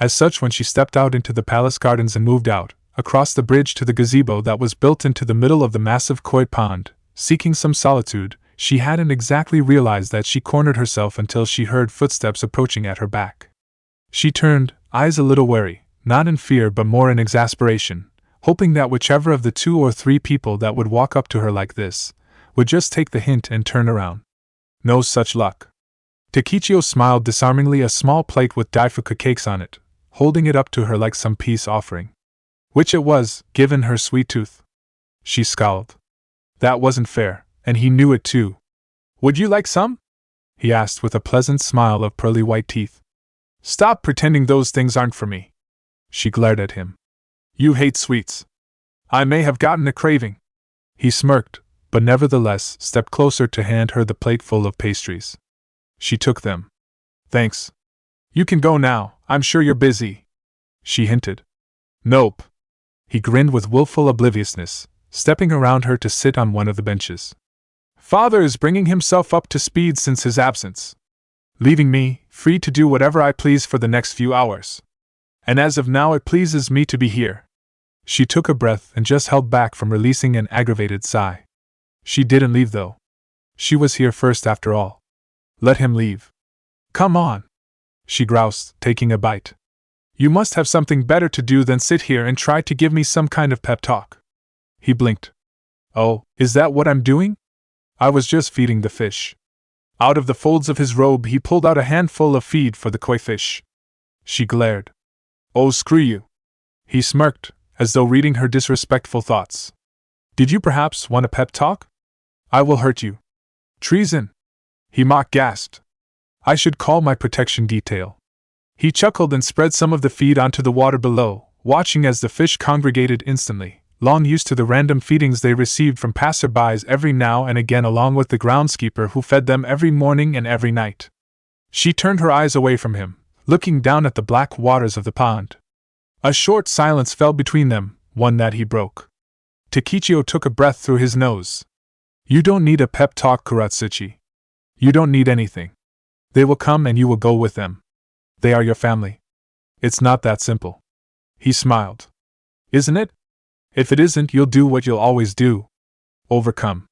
[SPEAKER 1] As such, when she stepped out into the palace gardens and moved out, across the bridge to the gazebo that was built into the middle of the massive koi pond, seeking some solitude, she hadn't exactly realized that she cornered herself until she heard footsteps approaching at her back. She turned, eyes a little wary, not in fear but more in exasperation, hoping that whichever of the 2 or 3 people that would walk up to her like this would just take the hint and turn around. No such luck. Takichio smiled disarmingly, a small plate with daifuku cakes on it, holding it up to her like some peace offering. Which it was, given her sweet tooth. She scowled. That wasn't fair, and he knew it too. Would you like some? He asked with a pleasant smile of pearly white teeth. Stop pretending those things aren't for me. She glared at him. You hate sweets. I may have gotten a craving. He smirked, but nevertheless stepped closer to hand her the plate full of pastries. She took them. Thanks. You can go now, I'm sure you're busy. She hinted. Nope. He grinned with willful obliviousness, stepping around her to sit on one of the benches. Father is bringing himself up to speed since his absence, leaving me free to do whatever I please for the next few hours. And as of now, it pleases me to be here. She took a breath and just held back from releasing an aggravated sigh. She didn't leave though. She was here first after all. Let him leave. Come on, she groused, taking a bite. You must have something better to do than sit here and try to give me some kind of pep talk. He blinked. Oh, is that what I'm doing? I was just feeding the fish. Out of the folds of his robe he pulled out a handful of feed for the koi fish. She glared. Oh, screw you. He smirked, as though reading her disrespectful thoughts. Did you perhaps want a pep talk? I will hurt you. Treason! He mock-gasped. I should call my protection detail. He chuckled and spread some of the feed onto the water below, watching as the fish congregated instantly, long used to the random feedings they received from passerbys every now and again along with the groundskeeper who fed them every morning and every night. She turned her eyes away from him, looking down at the black waters of the pond. A short silence fell between them, one that he broke. Takichio took a breath through his nose. You don't need a pep talk, Kuratsuchi. You don't need anything. They will come and you will go with them. They are your family. It's not that simple. He smiled. Isn't it? If it isn't, you'll do what you'll always do. Overcome.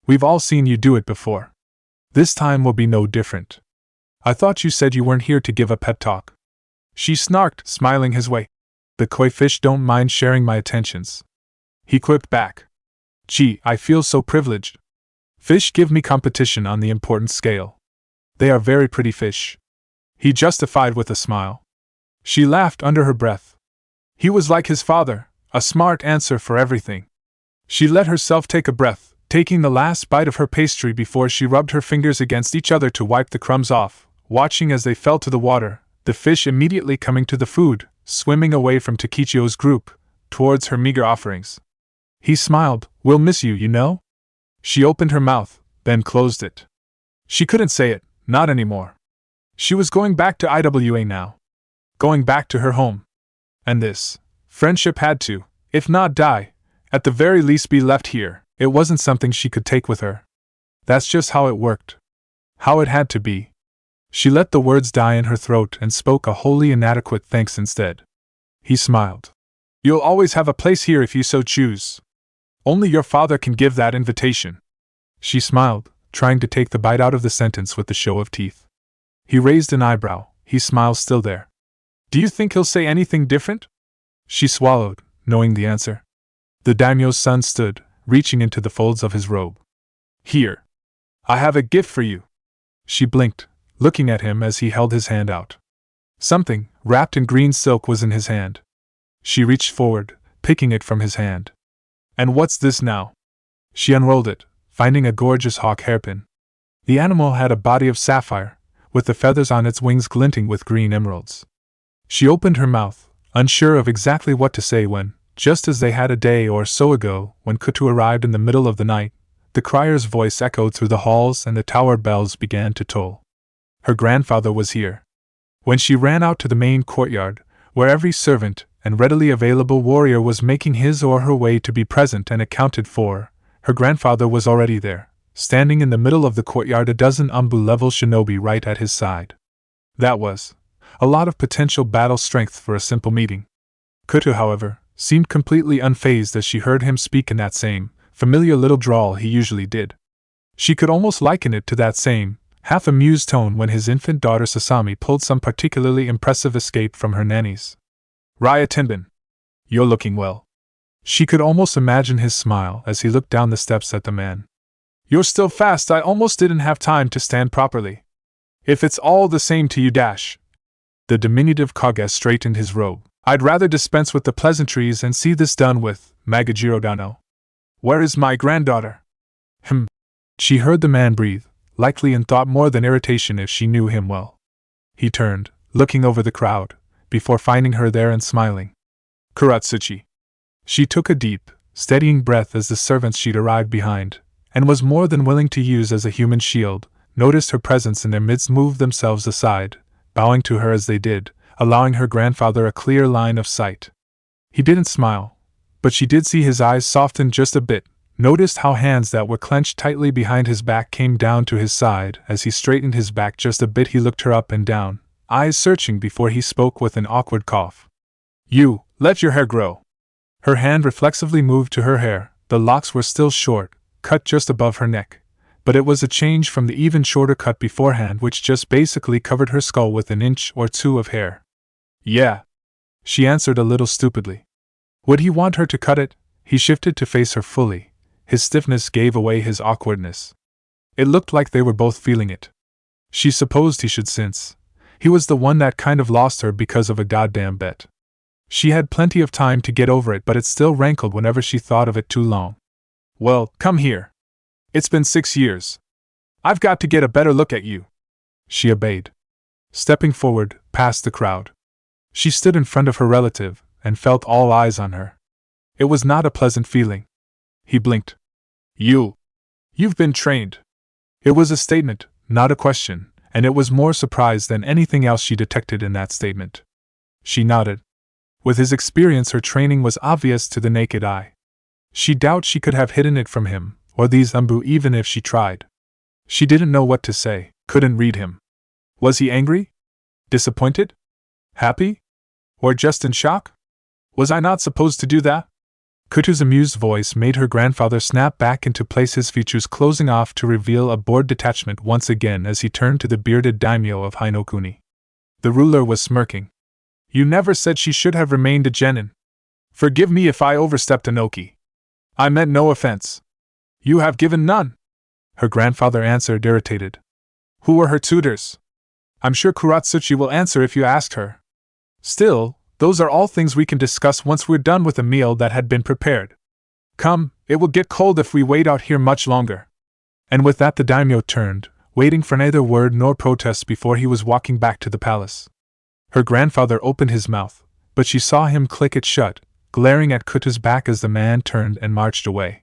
[SPEAKER 1] We've all seen you do it before. This time will be no different. I thought you said you weren't here to give a pep talk. She snarked, smiling his way. The koi fish don't mind sharing my attentions. He quipped back. Gee, I feel so privileged. Fish give me competition on the important scale. They are very pretty fish. He justified with a smile. She laughed under her breath. He was like his father, a smart answer for everything. She let herself take a breath, taking the last bite of her pastry before she rubbed her fingers against each other to wipe the crumbs off, watching as they fell to the water, the fish immediately coming to the food, swimming away from Takichio's group, towards her meager offerings. He smiled. We'll miss you, you know? She opened her mouth, then closed it. She couldn't say it, not anymore. She was going back to IWA now. Going back to her home. And this friendship had to, if not die, at the very least be left here. It wasn't something she could take with her. That's just how it worked. How it had to be. She let the words die in her throat and spoke a wholly inadequate thanks instead. He smiled. You'll always have a place here if you so choose. Only your father can give that invitation. She smiled, trying to take the bite out of the sentence with the show of teeth. He raised an eyebrow, his smile still there. Do you think he'll say anything different? She swallowed, knowing the answer. The daimyo's son stood, reaching into the folds of his robe. Here. I have a gift for you. She blinked, looking at him as he held his hand out. Something, wrapped in green silk, was in his hand. She reached forward, picking it from his hand. And what's this now? She unrolled it, finding a gorgeous hawk hairpin. The animal had a body of sapphire, with the feathers on its wings glinting with green emeralds. She opened her mouth, unsure of exactly what to say when, just as they had a day or so ago, when Kutu arrived in the middle of the night, the crier's voice echoed through the halls and the tower bells began to toll. Her grandfather was here. When she ran out to the main courtyard, where every servant and readily available warrior was making his or her way to be present and accounted for, her grandfather was already there, standing in the middle of the courtyard, a dozen Umbu-level shinobi right at his side. That was a lot of potential battle strength for a simple meeting. Kutu, however, seemed completely unfazed as she heard him speak in that same, familiar little drawl he usually did. She could almost liken it to that same, half-amused tone when his infant daughter Sasami pulled some particularly impressive escape from her nannies. Raya Tenbin. You're looking well. She could almost imagine his smile as he looked down the steps at the man. You're still fast. I almost didn't have time to stand properly. If it's all the same to you, Dash. The diminutive Kage straightened his robe. I'd rather dispense with the pleasantries and see this done with, Magajiro Dano. Where is my granddaughter? She heard the man breathe, likely in thought more than irritation if she knew him well. He turned, looking over the crowd, before finding her there and smiling. Kuratsuchi. She took a deep, steadying breath as the servants she'd arrived behind, and was more than willing to use as a human shield, noticed her presence in their midst, moved themselves aside, bowing to her as they did, allowing her grandfather a clear line of sight. He didn't smile, but she did see his eyes soften just a bit, noticed how hands that were clenched tightly behind his back came down to his side. As he straightened his back just a bit, he looked her up and down, eyes searching before he spoke with an awkward cough. You, let your hair grow. Her hand reflexively moved to her hair. The locks were still short, cut just above her neck, but it was a change from the even shorter cut beforehand, which just basically covered her skull with an inch or two of hair. Yeah. She answered a little stupidly. Would he want her to cut it? He shifted to face her fully. His stiffness gave away his awkwardness. It looked like they were both feeling it. She supposed he should, since He was the one that kind of lost her because of a goddamn bet. She had plenty of time to get over it, but it still rankled whenever she thought of it too long. Well, come here. It's been 6 years. I've got to get a better look at you. She obeyed, stepping forward, past the crowd. She stood in front of her relative, and felt all eyes on her. It was not a pleasant feeling. He blinked. You've been trained. It was a statement, not a question, and it was more surprise than anything else she detected in that statement. She nodded. With his experience, her training was obvious to the naked eye. She doubted she could have hidden it from him, or these Umbu, even if she tried. She didn't know what to say, couldn't read him. Was he angry? Disappointed? Happy? Or just in shock? Was I not supposed to do that? Kutu's amused voice made her grandfather snap back into place, his features closing off to reveal a bored detachment once again as he turned to the bearded daimyo of Hinokuni. The ruler was smirking. You never said she should have remained a genin. Forgive me if I overstepped, Inoki. I meant no offense. You have given none, her grandfather answered, irritated. Who were her tutors? I'm sure Kuratsuchi will answer if you asked her. Still, those are all things we can discuss once we're done with the meal that had been prepared. Come, it will get cold if we wait out here much longer. And with that the daimyo turned, waiting for neither word nor protest before he was walking back to the palace. Her grandfather opened his mouth, but she saw him click it shut, glaring at Kutu's back as the man turned and marched away.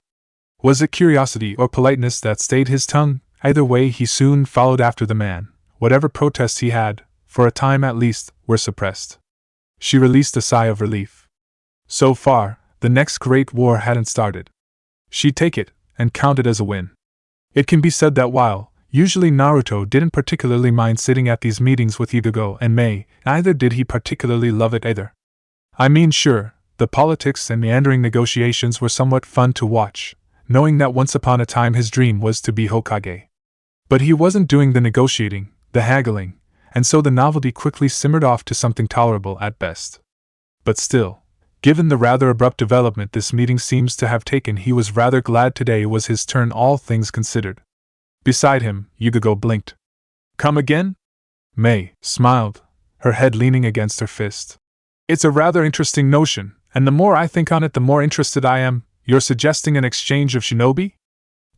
[SPEAKER 1] Was it curiosity or politeness that stayed his tongue? Either way, he soon followed after the man. Whatever protests he had, for a time at least, were suppressed. She released a sigh of relief. So far, the next great war hadn't started. She'd take it, and count it as a win. It can be said that while, usually Naruto didn't particularly mind sitting at these meetings with Yugogo and Mei, neither did he particularly love it either. I mean, sure, the politics and meandering negotiations were somewhat fun to watch, knowing that once upon a time his dream was to be Hokage. But he wasn't doing the negotiating, the haggling, and so the novelty quickly simmered off to something tolerable at best. But still, given the rather abrupt development this meeting seems to have taken, he was rather glad today was his turn, all things considered. Beside him, Yugogo blinked. Come again? Mei smiled, her head leaning against her fist. It's a rather interesting notion, and the more I think on it the more interested I am. You're suggesting an exchange of shinobi?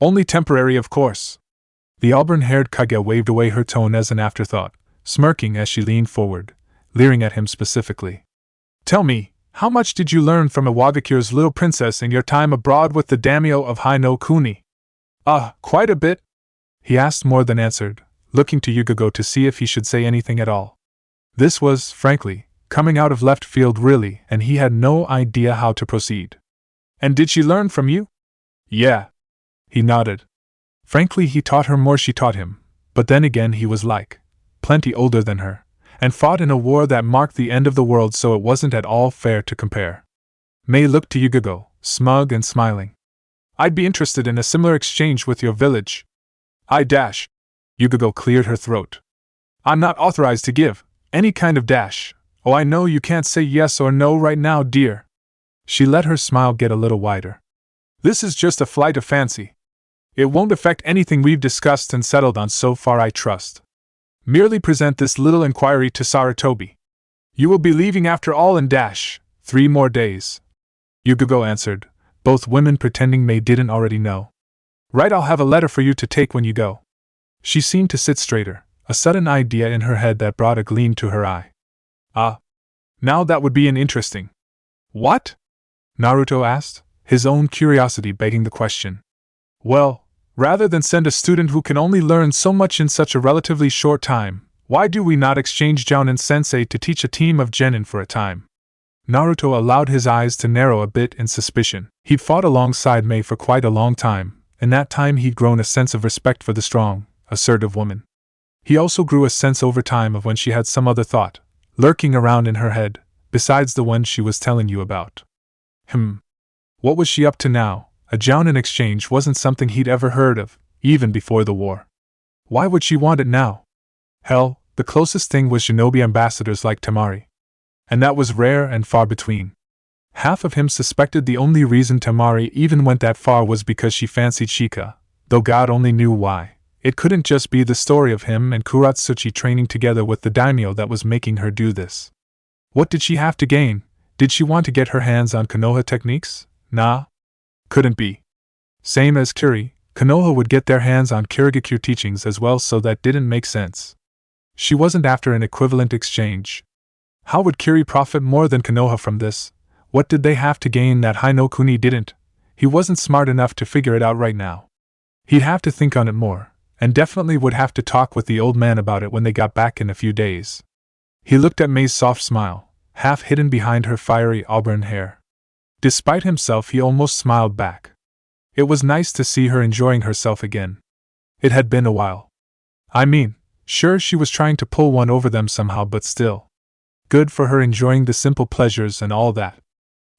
[SPEAKER 1] Only temporary, of course. The auburn-haired Kage waved away her tone as an afterthought, smirking as she leaned forward, leering at him specifically. Tell me, how much did you learn from Iwagakure's little princess in your time abroad with the daimyo of Hinokuni? Quite a bit, he asked more than answered, looking to Yugogo to see if he should say anything at all. This was, frankly, coming out of left field really, and he had no idea how to proceed. And did she learn from you? Yeah. He nodded. Frankly, he taught her more she taught him, but then again he was plenty older than her, and fought in a war that marked the end of the world, so it wasn't at all fair to compare. Mei looked to Yugogo, smug and smiling. I'd be interested in a similar exchange with your village. Yugogo cleared her throat. I'm not authorized to give any kind of dash. Oh, I know you can't say yes or no right now, dear. She let her smile get a little wider. This is just a flight of fancy. It won't affect anything we've discussed and settled on so far, I trust. Merely present this little inquiry to Sarutobi. You will be leaving after all in 3 more days. Yugogo answered, both women pretending Mei didn't already know. Right, I'll have a letter for you to take when you go. She seemed to sit straighter, a sudden idea in her head that brought a gleam to her eye. Now that would be an interesting. What? Naruto asked, his own curiosity begging the question. Well, rather than send a student who can only learn so much in such a relatively short time, why do we not exchange Jounin-sensei to teach a team of genin for a time? Naruto allowed his eyes to narrow a bit in suspicion. He'd fought alongside Mei for quite a long time. In that time he'd grown a sense of respect for the strong, assertive woman. He also grew a sense over time of when she had some other thought lurking around in her head, besides the one she was telling you about. What was she up to now? A Jounin exchange wasn't something he'd ever heard of, even before the war. Why would she want it now? Hell, the closest thing was shinobi ambassadors like Temari. And that was rare and far between. Half of him suspected the only reason Temari even went that far was because she fancied Shika, though God only knew why, it couldn't just be the story of him and Kuratsuchi training together with the daimyo that was making her do this. What did she have to gain? Did she want to get her hands on Konoha techniques? Nah. Couldn't be. Same as Kiri, Konoha would get their hands on Kirigakure teachings as well, so that didn't make sense. She wasn't after an equivalent exchange. How would Kiri profit more than Konoha from this? What did they have to gain that Hainokuni didn't? He wasn't smart enough to figure it out right now. He'd have to think on it more, and definitely would have to talk with the old man about it when they got back in a few days. He looked at Mei's soft smile, half hidden behind her fiery auburn hair. Despite himself, he almost smiled back. It was nice to see her enjoying herself again. It had been a while. I mean, sure, she was trying to pull one over them somehow, but still. Good for her enjoying the simple pleasures and all that.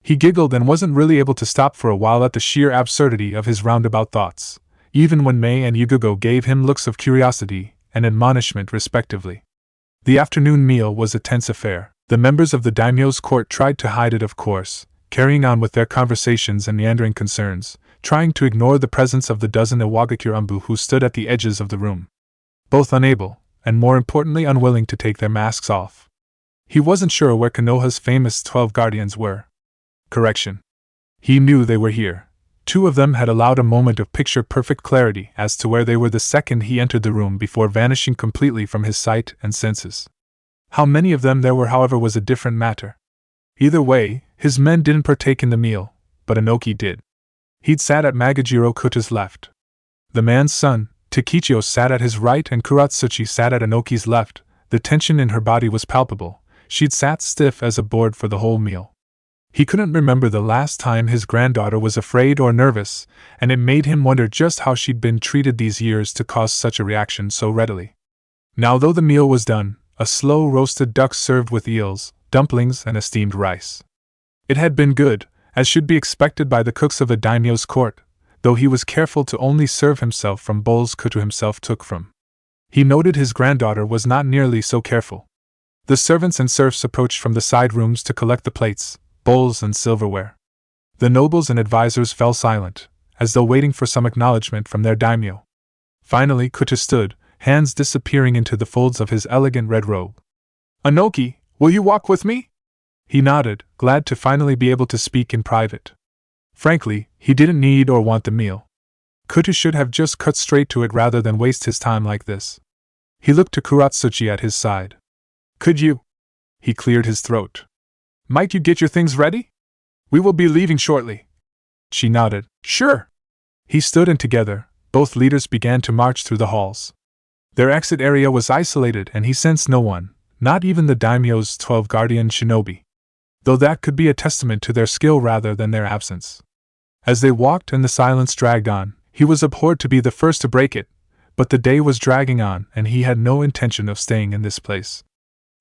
[SPEAKER 1] He giggled and wasn't really able to stop for a while at the sheer absurdity of his roundabout thoughts, even when Mei and Yugogo gave him looks of curiosity and admonishment respectively. The afternoon meal was a tense affair. The members of the daimyo's court tried to hide it, of course, carrying on with their conversations and meandering concerns, trying to ignore the presence of the dozen Iwagakure who stood at the edges of the room. Both unable, and more importantly unwilling to take their masks off. He wasn't sure where Konoha's famous 12 guardians were. Correction. He knew they were here. 2 of them had allowed a moment of picture-perfect clarity as to where they were the second he entered the room before vanishing completely from his sight and senses. How many of them there were, however, was a different matter. Either way, his men didn't partake in the meal, but Inoki did. He'd sat at Magajiro Kuta's left. The man's son, Takichio, sat at his right and Kuratsuchi sat at Inoki's left. The tension in her body was palpable. She'd sat stiff as a board for the whole meal. He couldn't remember the last time his granddaughter was afraid or nervous, and it made him wonder just how she'd been treated these years to cause such a reaction so readily. Now, though the meal was done, a slow roasted duck served with eels, dumplings, and a steamed rice. It had been good, as should be expected by the cooks of a daimyo's court, though he was careful to only serve himself from bowls Kutu himself took from. He noted his granddaughter was not nearly so careful. The servants and serfs approached from the side rooms to collect the plates, bowls, and silverware. The nobles and advisors fell silent, as though waiting for some acknowledgement from their daimyo. Finally Kuta stood, hands disappearing into the folds of his elegant red robe. "Inoki, will you walk with me?" He nodded, glad to finally be able to speak in private. Frankly, he didn't need or want the meal. Kuta should have just cut straight to it rather than waste his time like this. He looked to Kuratsuchi at his side. "Could you?" He cleared his throat. "Might you get your things ready? We will be leaving shortly." She nodded. "Sure." He stood, and together, both leaders began to march through the halls. Their exit area was isolated and he sensed no one, not even the daimyo's 12 guardian shinobi. Though that could be a testament to their skill rather than their absence. As they walked and the silence dragged on, he was abhorred to be the first to break it, but the day was dragging on and he had no intention of staying in this place.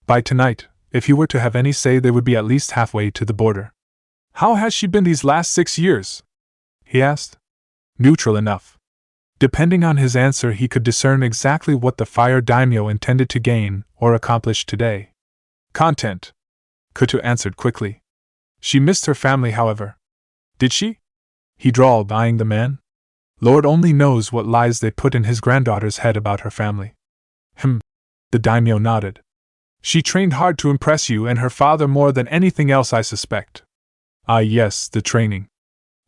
[SPEAKER 1] By tonight, if he were to have any say, they would be at least halfway to the border. "How has she been these last 6 years?" he asked. Neutral enough. Depending on his answer, he could discern exactly what the fire daimyo intended to gain or accomplish today. "Content," Kutu answered quickly. "She missed her family, however." "Did she?" he drawled, eyeing the man. Lord only knows what lies they put in his granddaughter's head about her family. The daimyo nodded. "She trained hard to impress you and her father more than anything else, I suspect." "Ah yes, the training.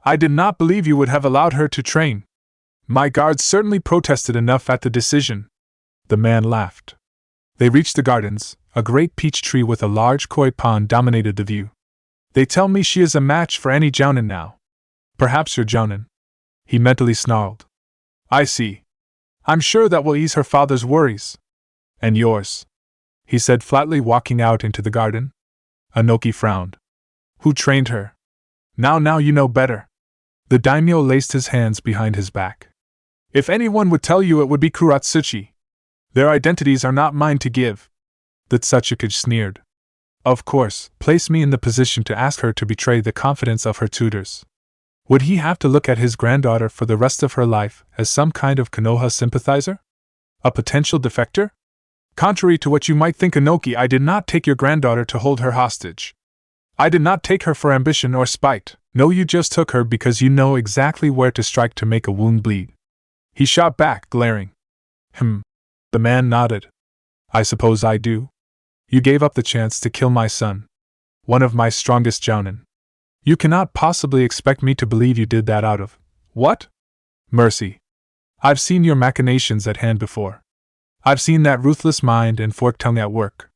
[SPEAKER 1] I did not believe you would have allowed her to train. My guards certainly protested enough at the decision." The man laughed. They reached the gardens. A great peach tree with a large koi pond dominated the view. "They tell me she is a match for any jounin now." "Perhaps your jounin," he mentally snarled. "I see. I'm sure that will ease her father's worries." "And yours," he said flatly, walking out into the garden. Inoki frowned. "Who trained her?" Now you know better." The daimyo laced his hands behind his back. "If anyone would tell you, it would be Kuratsuchi. Their identities are not mine to give." The Tsuchikage sneered. "Of course, place me in the position to ask her to betray the confidence of her tutors. Would he have to look at his granddaughter for the rest of her life as some kind of Konoha sympathizer? A potential defector? Contrary to what you might think, Inoki, I did not take your granddaughter to hold her hostage. I did not take her for ambition or spite. No, you just took her because you know exactly where to strike to make a wound bleed." He shot back, glaring. The man nodded. I suppose I do. You gave up the chance to kill my son. One of my strongest jounin. You cannot possibly expect me to believe you did that out of… what? Mercy. I've seen your machinations at hand before. I've seen that ruthless mind and forked tongue at work.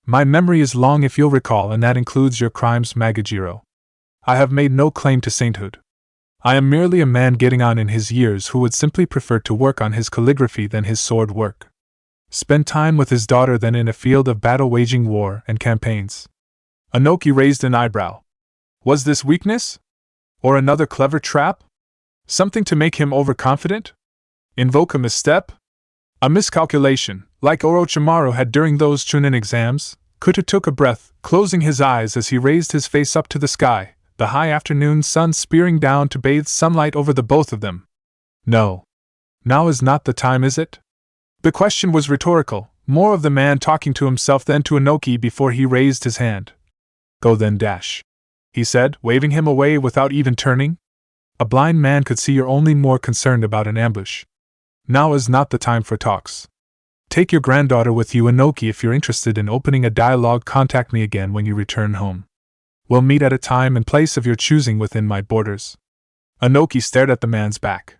[SPEAKER 1] My memory is long if you'll recall, and that includes your crimes, Magajiro. I have made no claim to sainthood. I am merely a man getting on in his years who would simply prefer to work on his calligraphy than his sword work. Spend time with his daughter than in a field of battle waging war and campaigns. Anoki raised an eyebrow. Was this weakness? Or another clever trap? Something to make him overconfident? Invoke a misstep? A miscalculation, like Orochimaru had during those Chunin exams? Kuta took a breath, closing his eyes as he raised his face up to the sky, the high afternoon sun spearing down to bathe sunlight over the both of them. No. Now is not the time, is it? The question was rhetorical, more of the man talking to himself than to Anoki before he raised his hand. Go then, Dash, he said, waving him away without even turning. A blind man could see you're only more concerned about an ambush. Now is not the time for talks. Take your granddaughter with you, Anoki. If you're interested in opening a dialogue, contact me again when you return home. We'll meet at a time and place of your choosing within my borders. Anoki stared at the man's back.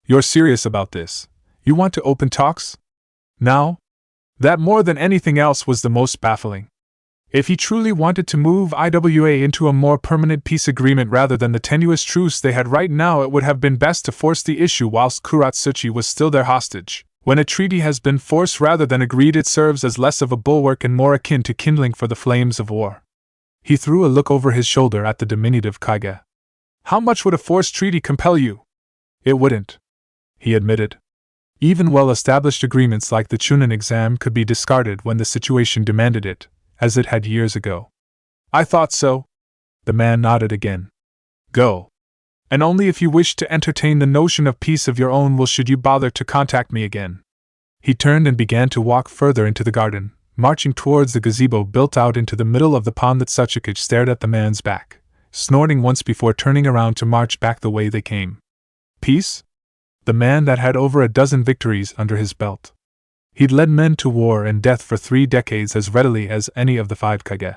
[SPEAKER 1] You're serious about this? You want to open talks? Now? That more than anything else was the most baffling. If he truly wanted to move IWA into a more permanent peace agreement rather than the tenuous truce they had right now, it would have been best to force the issue whilst Kuratsuchi was still their hostage. When a treaty has been forced rather than agreed, it serves as less of a bulwark and more akin to kindling for the flames of war. He threw a look over his shoulder at the diminutive Kage. How much would a forced treaty compel you? It wouldn't, he admitted. Even well-established agreements like the Chunin exam could be discarded when the situation demanded it, as it had years ago. I thought so. The man nodded again. Go. And only if you wish to entertain the notion of peace of your own will should you bother to contact me again. He turned and began to walk further into the garden, marching towards the gazebo built out into the middle of the pond. That Tsuchikage stared at the man's back, snorting once before turning around to march back the way they came. Peace? The man that had over a dozen victories under his belt. He'd led men to war and death for 3 decades as readily as any of the 5 Kage.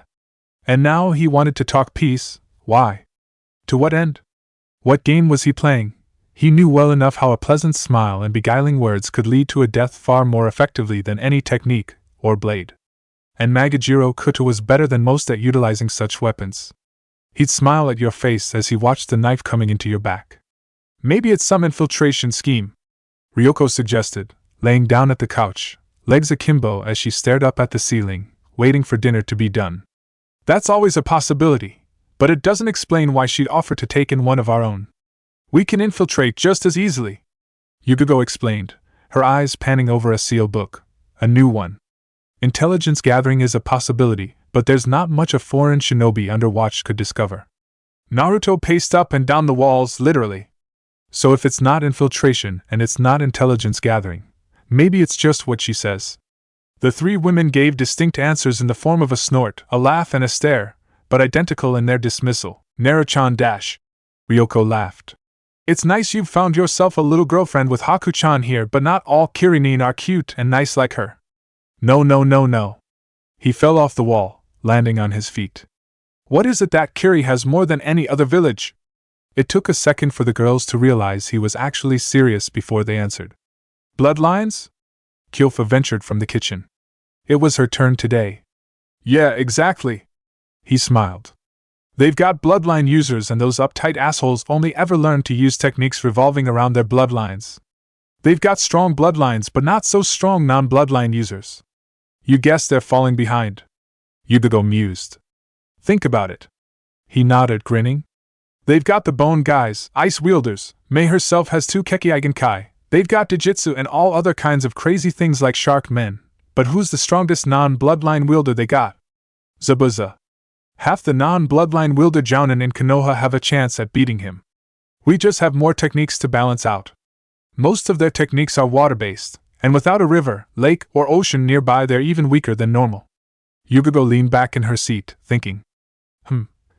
[SPEAKER 1] And now he wanted to talk peace. Why? To what end? What game was he playing? He knew well enough how a pleasant smile and beguiling words could lead to a death far more effectively than any technique or blade. And Magajiro Kuta was better than most at utilizing such weapons. He'd smile at your face as he watched the knife coming into your back. Maybe it's some infiltration scheme, Ryoko suggested, laying down at the couch, legs akimbo as she stared up at the ceiling, waiting for dinner to be done. That's always a possibility, but it doesn't explain why she'd offer to take in one of our own. We can infiltrate just as easily, Yugogo explained, her eyes panning over a seal book, a new one. Intelligence gathering is a possibility, but there's not much a foreign shinobi under watch could discover. Naruto paced up and down the walls, literally. So if it's not infiltration and it's not intelligence gathering, maybe it's just what she says. The 3 women gave distinct answers in the form of a snort, a laugh and a stare, but identical in their dismissal. Naruchan dash. Ryoko laughed. It's nice you've found yourself a little girlfriend with Haku-chan here, but not all Kirinin are cute and nice like her. No. He fell off the wall, landing on his feet. What is it that Kiri has more than any other village? It took a second for the girls to realize he was actually serious before they answered. Bloodlines? Kyofa ventured from the kitchen. It was her turn today. Yeah, exactly. He smiled. They've got bloodline users, and those uptight assholes only ever learn to use techniques revolving around their bloodlines. They've got strong bloodlines, but not so strong non-bloodline users. You guess they're falling behind. Yugogo mused. Think about it. He nodded, grinning. They've got the bone guys, ice wielders. Mei herself has 2 Kekkei. They've got Dijitsu and all other kinds of crazy things like shark men. But who's the strongest non-bloodline wielder they got? Zabuza. Half the non-bloodline wielder Jounin in Konoha have a chance at beating him. We just have more techniques to balance out. Most of their techniques are water-based, and without a river, lake, or ocean nearby they're even weaker than normal. Yugogo leaned back in her seat, thinking.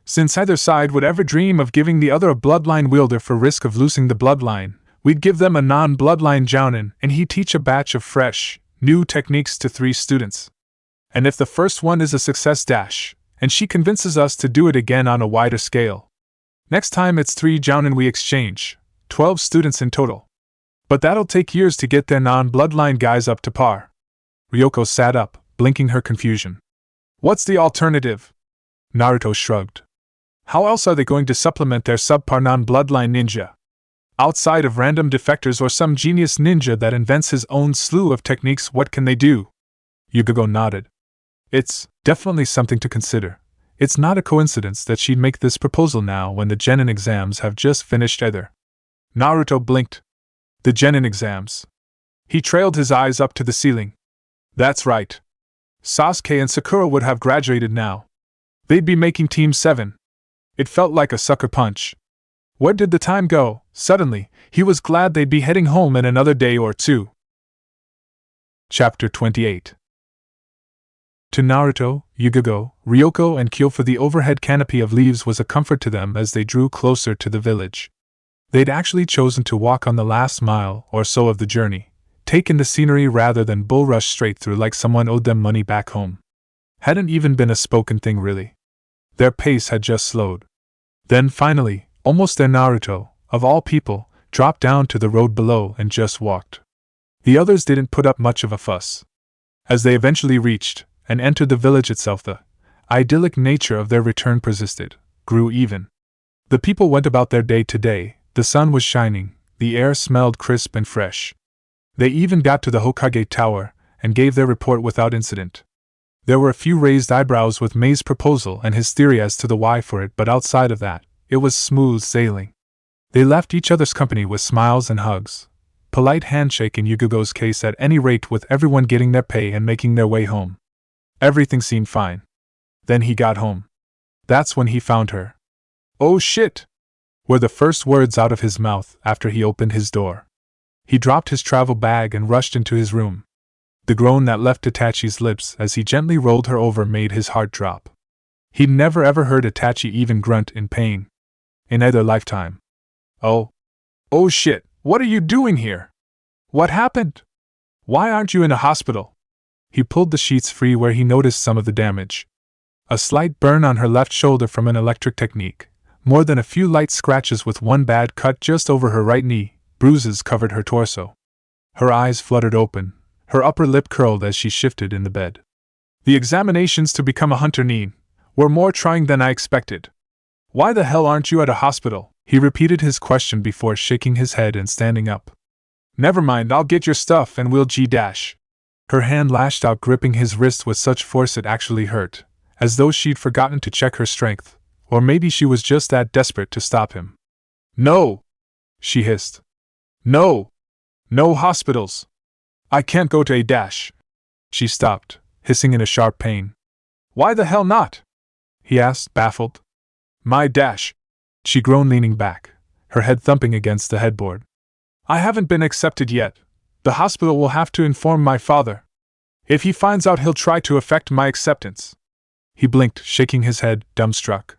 [SPEAKER 1] Since either side would ever dream of giving the other a bloodline wielder for risk of losing the bloodline, We'd give them a non-bloodline jounin and he'd teach a batch of fresh, new techniques to 3 students. And if the first one is a success and she convinces us to do it again on a wider scale. Next time it's 3 jounin we exchange, 12 students in total. But that'll take years to get their non-bloodline guys up to par. Ryoko sat up, blinking her confusion. What's the alternative? Naruto shrugged. How else are they going to supplement their subpar non-bloodline ninja? Outside of random defectors or some genius ninja that invents his own slew of techniques, what can they do? Yugogo nodded. It's definitely something to consider. It's not a coincidence that she'd make this proposal now when the genin exams have just finished either. Naruto blinked. The genin exams. He trailed his eyes up to the ceiling. That's right. Sasuke and Sakura would have graduated now. They'd be making Team 7. It felt like a sucker punch. Where did the time go? Suddenly, he was glad they'd be heading home in another day or 2. Chapter 28. To Naruto, Yugogo, Ryoko, and Kyofu, the overhead canopy of leaves was a comfort to them as they drew closer to the village. They'd actually chosen to walk on the last mile or so of the journey, take in the scenery rather than bull rush straight through like someone owed them money back home. Hadn't even been a spoken thing really. Their pace had just slowed. Then finally, almost there, Naruto, of all people, dropped down to the road below and just walked. The others didn't put up much of a fuss. As they eventually reached and entered the village itself, the idyllic nature of their return persisted, grew even. The people went about their day to day, the sun was shining, the air smelled crisp and fresh. They even got to the Hokage Tower and gave their report without incident. There were a few raised eyebrows with Mei's proposal and his theory as to the why for it, but outside of that, it was smooth sailing. They left each other's company with smiles and hugs. Polite handshake in Yugogo's case, at any rate, with everyone getting their pay and making their way home. Everything seemed fine. Then he got home. That's when he found her. "Oh shit!" were the first words out of his mouth after he opened his door. He dropped his travel bag and rushed into his room. The groan that left Itachi's lips as he gently rolled her over made his heart drop. He'd never ever heard Itachi even grunt in pain. In either lifetime. Oh shit, what are you doing here? What happened? Why aren't you in a hospital? He pulled the sheets free where he noticed some of the damage. A slight burn on her left shoulder from an electric technique, more than a few light scratches with one bad cut just over her right knee, bruises covered her torso. Her eyes fluttered open, her upper lip curled as she shifted in the bed. The examinations to become a hunter nin were more trying than I expected. Why the hell aren't you at a hospital? He repeated his question before shaking his head and standing up. Never mind, I'll get your stuff and we'll G-dash. Her hand lashed out, gripping his wrist with such force it actually hurt, as though she'd forgotten to check her strength, or maybe she was just that desperate to stop him. No! She hissed. No! No hospitals! I can't go to A-dash. She stopped, hissing in a sharp pain. Why the hell not? He asked, baffled. My dash! She groaned, leaning back, her head thumping against the headboard. I haven't been accepted yet. The hospital will have to inform my father. If he finds out, he'll try to affect my acceptance. He blinked, shaking his head, dumbstruck.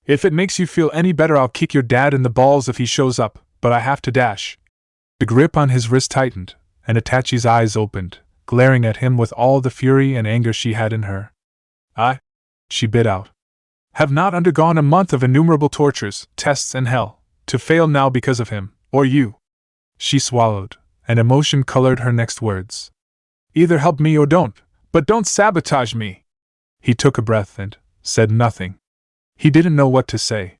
[SPEAKER 1] If it makes you feel any better, I'll kick your dad in the balls if he shows up, but I have to dash. The grip on his wrist tightened, and Itachi's eyes opened, glaring at him with all the fury and anger she had in her. She bit out. Have not undergone a month of innumerable tortures, tests, and hell, to fail now because of him, or you. She swallowed, and emotion colored her next words. Either help me or don't, but don't sabotage me. He took a breath and said nothing. He didn't know what to say.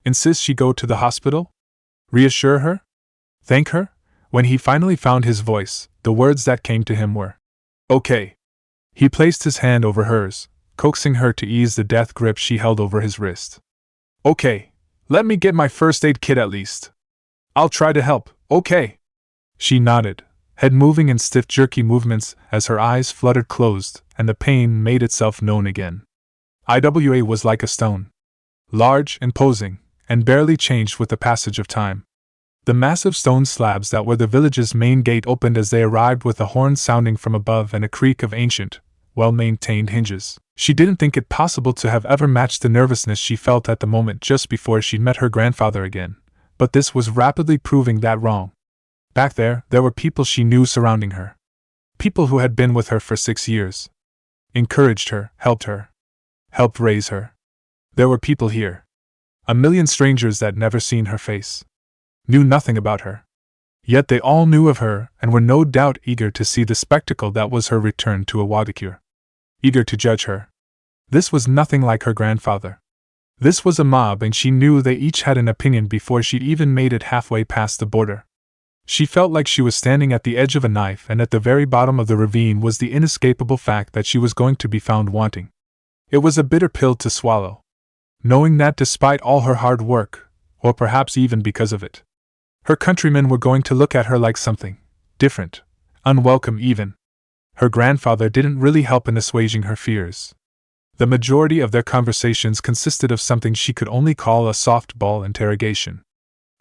[SPEAKER 1] Insist she go to the hospital? Reassure her? Thank her? When he finally found his voice, the words that came to him were, "Okay." He placed his hand over hers, coaxing her to ease the death grip she held over his wrist. "Okay, let me get my first aid kit at least. I'll try to help, okay?" She nodded, head moving in stiff jerky movements as her eyes fluttered closed and the pain made itself known again. IWA was like a stone. Large, imposing, and barely changed with the passage of time. The massive stone slabs that were the village's main gate opened as they arrived, with a horn sounding from above and a creak of ancient, well-maintained hinges. She didn't think it possible to have ever matched the nervousness she felt at the moment just before she'd met her grandfather again, but this was rapidly proving that wrong. Back there were people she knew surrounding her. People who had been with her for 6 years. Encouraged her, helped raise her. There were people here. A million strangers that never seen her face. Knew nothing about her. Yet they all knew of her and were no doubt eager to see the spectacle that was her return to Awadikure. Eager to judge her. This was nothing like her grandfather. This was a mob, and she knew they each had an opinion before she'd even made it halfway past the border. She felt like she was standing at the edge of a knife, and at the very bottom of the ravine was the inescapable fact that she was going to be found wanting. It was a bitter pill to swallow. Knowing that despite all her hard work, or perhaps even because of it, her countrymen were going to look at her like something different, unwelcome even. Her grandfather didn't really help in assuaging her fears. The majority of their conversations consisted of something she could only call a softball interrogation.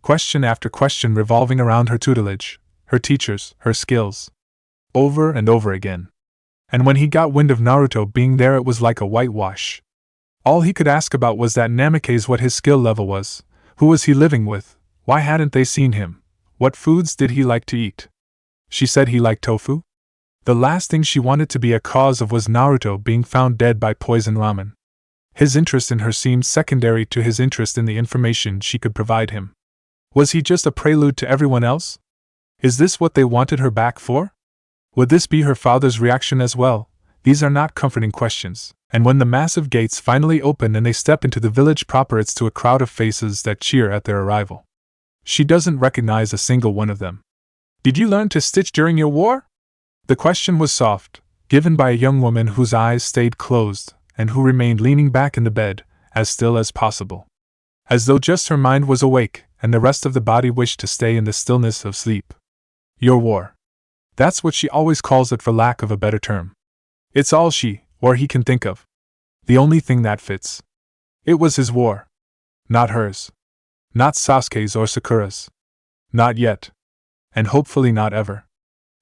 [SPEAKER 1] Question after question revolving around her tutelage, her teachers, her skills. Over and over again. And when he got wind of Naruto being there, it was like a whitewash. All he could ask about was that Namikaze, what his skill level was, who was he living with, why hadn't they seen him, what foods did he like to eat. She said he liked tofu? The last thing she wanted to be a cause of was Naruto being found dead by poison ramen. His interest in her seemed secondary to his interest in the information she could provide him. Was he just a prelude to everyone else? Is this what they wanted her back for? Would this be her father's reaction as well? These are not comforting questions, and when the massive gates finally open and they step into the village proper, it's to a crowd of faces that cheer at their arrival. She doesn't recognize a single one of them. Did you learn to stitch during your war? The question was soft, given by a young woman whose eyes stayed closed, and who remained leaning back in the bed, as still as possible. As though just her mind was awake, and the rest of the body wished to stay in the stillness of sleep. Your war. That's what she always calls it for lack of a better term. It's all she, or he, can think of. The only thing that fits. It was his war. Not hers. Not Sasuke's or Sakura's. Not yet. And hopefully not ever.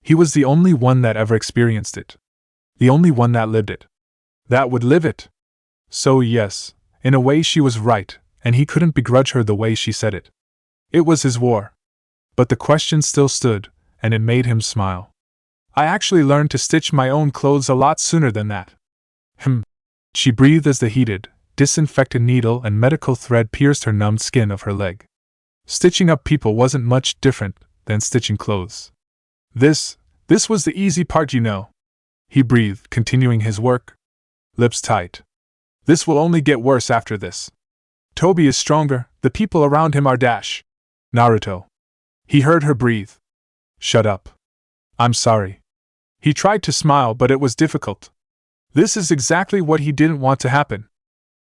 [SPEAKER 1] He was the only one that ever experienced it. The only one that lived it. That would live it. So yes, in a way she was right, and he couldn't begrudge her the way she said it. It was his war. But the question still stood, and it made him smile. I actually learned to stitch my own clothes a lot sooner than that. She breathed as the heated, disinfected needle and medical thread pierced her numbed skin of her leg. Stitching up people wasn't much different than stitching clothes. This was the easy part, you know. He breathed, continuing his work. Lips tight. This will only get worse after this. Toby is stronger, the people around him are dash. Naruto. He heard her breathe. Shut up. I'm sorry. He tried to smile, but it was difficult. This is exactly what he didn't want to happen.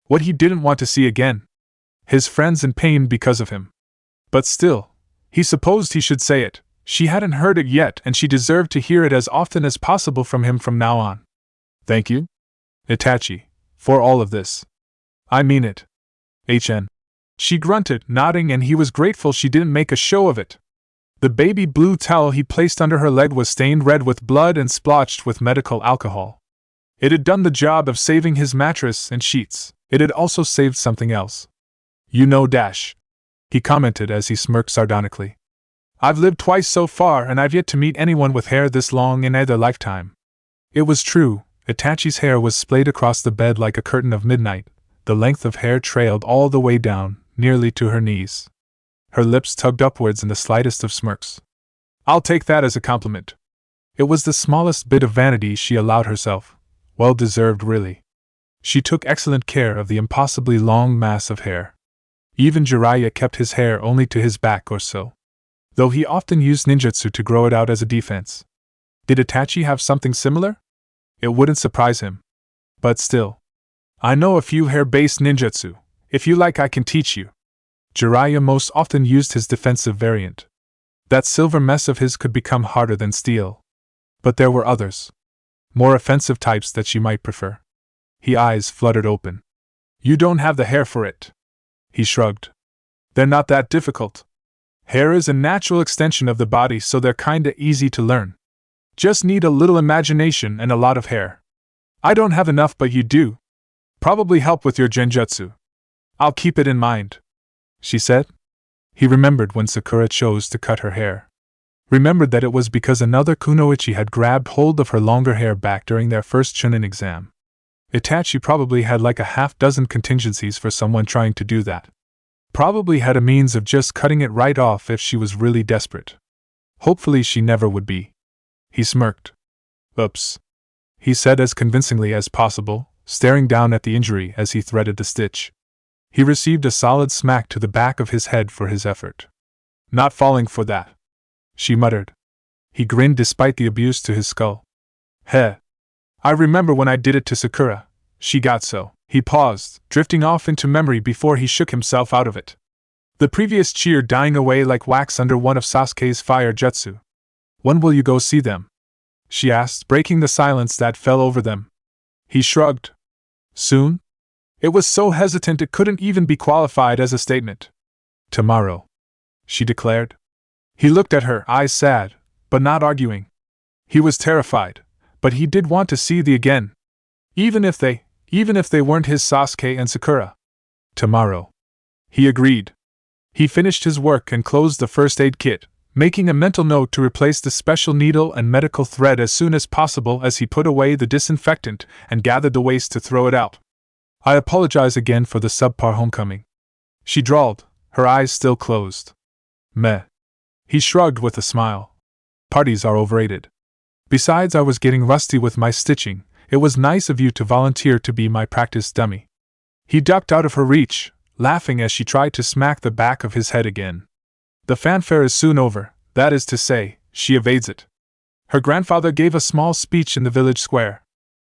[SPEAKER 1] What he didn't want to see again. His friends in pain because of him. But still, he supposed he should say it. She hadn't heard it yet, and she deserved to hear it as often as possible from him from now on. Thank you, Itachi, for all of this. I mean it. HN. She grunted, nodding, and he was grateful she didn't make a show of it. The baby blue towel he placed under her leg was stained red with blood and splotched with medical alcohol. It had done the job of saving his mattress and sheets. It had also saved something else. You know, Dash, he commented as he smirked sardonically. I've lived twice so far, and I've yet to meet anyone with hair this long in either lifetime. It was true. Itachi's hair was splayed across the bed like a curtain of midnight. The length of hair trailed all the way down, nearly to her knees. Her lips tugged upwards in the slightest of smirks. I'll take that as a compliment. It was the smallest bit of vanity she allowed herself. Well deserved, really. She took excellent care of the impossibly long mass of hair. Even Jiraiya kept his hair only to his back or so, though he often used ninjutsu to grow it out as a defense. Did Itachi have something similar? It wouldn't surprise him. But still. I know a few hair-based ninjutsu. If you like, I can teach you. Jiraiya most often used his defensive variant. That silver mess of his could become harder than steel. But there were others. More offensive types that she might prefer. His eyes fluttered open. You don't have the hair for it. He shrugged. They're not that difficult. Hair is a natural extension of the body, so they're kinda easy to learn. Just need a little imagination and a lot of hair. I don't have enough, but you do. Probably help with your genjutsu. I'll keep it in mind, she said. He remembered when Sakura chose to cut her hair. Remembered that it was because another kunoichi had grabbed hold of her longer hair back during their first chunin exam. Itachi probably had like a half-dozen contingencies for someone trying to do that. Probably had a means of just cutting it right off if she was really desperate. Hopefully she never would be. He smirked. Oops, he said as convincingly as possible, staring down at the injury as he threaded the stitch. He received a solid smack to the back of his head for his effort. Not falling for that, she muttered. He grinned despite the abuse to his skull. Heh. I remember when I did it to Sakura. She got so. He paused, drifting off into memory before he shook himself out of it. The previous cheer dying away like wax under one of Sasuke's fire jutsu. When will you go see them? She asked, breaking the silence that fell over them. He shrugged. Soon? It was so hesitant it couldn't even be qualified as a statement. Tomorrow, she declared. He looked at her, eyes sad, but not arguing. He was terrified, but he did want to see the again. Even if they weren't his Sasuke and Sakura. Tomorrow. He agreed. He finished his work and closed the first aid kit, making a mental note to replace the special needle and medical thread as soon as possible as he put away the disinfectant and gathered the waste to throw it out. I apologize again for the subpar homecoming, she drawled, her eyes still closed. Meh. He shrugged with a smile. Parties are overrated. Besides, I was getting rusty with my stitching. It was nice of you to volunteer to be my practice dummy. He ducked out of her reach, laughing as she tried to smack the back of his head again. The fanfare is soon over, that is to say, she evades it. Her grandfather gave a small speech in the village square.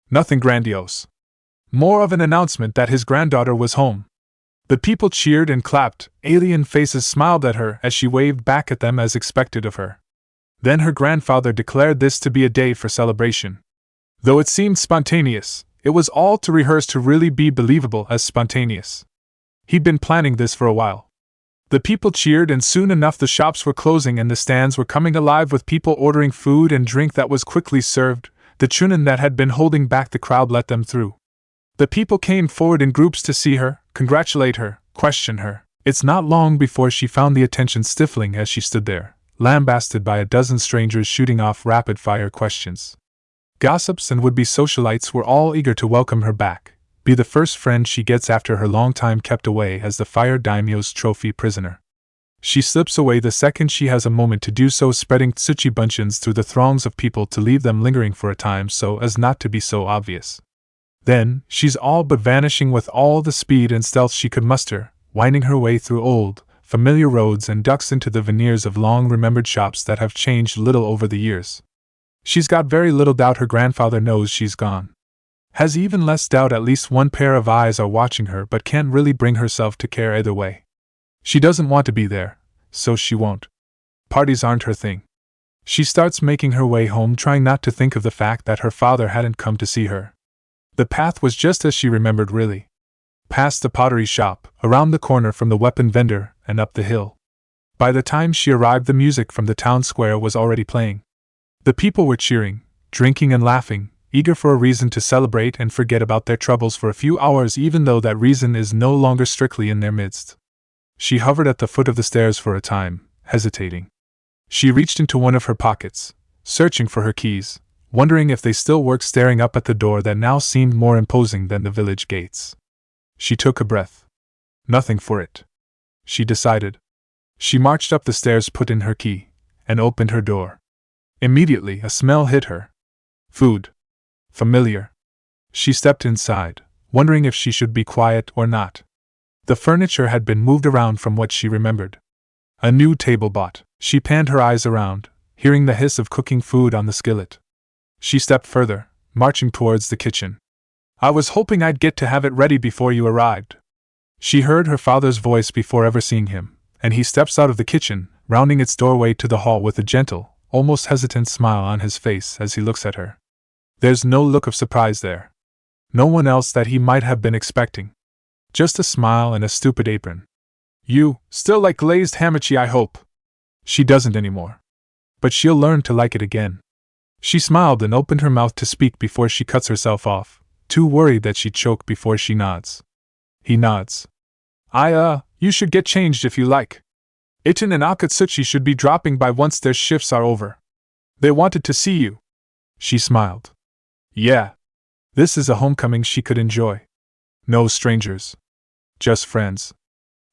[SPEAKER 1] Nothing grandiose. More of an announcement that his granddaughter was home. The people cheered and clapped, alien faces smiled at her as she waved back at them as expected of her. Then her grandfather declared this to be a day for celebration. Though it seemed spontaneous, it was all too rehearsed to really be believable as spontaneous. He'd been planning this for a while. The people cheered and soon enough the shops were closing and the stands were coming alive with people ordering food and drink that was quickly served. The chunin that had been holding back the crowd let them through. The people came forward in groups to see her, congratulate her, question her. It's not long before she found the attention stifling as she stood there, lambasted by a dozen strangers shooting off rapid-fire questions. Gossips and would-be socialites were all eager to welcome her back, be the first friend she gets after her long time kept away as the fire daimyo's trophy prisoner. She slips away the second she has a moment to do so, spreading tsuchi bunchins through the throngs of people to leave them lingering for a time so as not to be so obvious. Then, she's all but vanishing with all the speed and stealth she could muster, winding her way through old, familiar roads and ducks into the veneers of long-remembered shops that have changed little over the years. She's got very little doubt her grandfather knows she's gone. Has even less doubt at least one pair of eyes are watching her but can't really bring herself to care either way. She doesn't want to be there, so she won't. Parties aren't her thing. She starts making her way home, trying not to think of the fact that her father hadn't come to see her. The path was just as she remembered, really. Past the pottery shop, around the corner from the weapon vendor, and up the hill. By the time she arrived, the music from the town square was already playing. The people were cheering, drinking and laughing, eager for a reason to celebrate and forget about their troubles for a few hours, even though that reason is no longer strictly in their midst. She hovered at the foot of the stairs for a time, hesitating. She reached into one of her pockets, searching for her keys, wondering if they still worked, staring up at the door that now seemed more imposing than the village gates. She took a breath. Nothing for it, she decided. She marched up the stairs, put in her key, and opened her door. Immediately, a smell hit her. Food. Familiar. She stepped inside, wondering if she should be quiet or not. The furniture had been moved around from what she remembered. A new table bought. She panned her eyes around, hearing the hiss of cooking food on the skillet. She stepped further, marching towards the kitchen. I was hoping I'd get to have it ready before you arrived. She heard her father's voice before ever seeing him, and he steps out of the kitchen, rounding its doorway to the hall with a gentle, almost hesitant smile on his face as he looks at her. There's no look of surprise there. No one else that he might have been expecting. Just a smile and a stupid apron. You still like glazed hamachi, I hope. She doesn't anymore. But she'll learn to like it again. She smiled and opened her mouth to speak before she cuts herself off, too worried that she'd choke before she nods. He nods. You should get changed if you like. Itin and Akatsuchi should be dropping by once their shifts are over. They wanted to see you. She smiled. Yeah. This is a homecoming she could enjoy. No strangers. Just friends.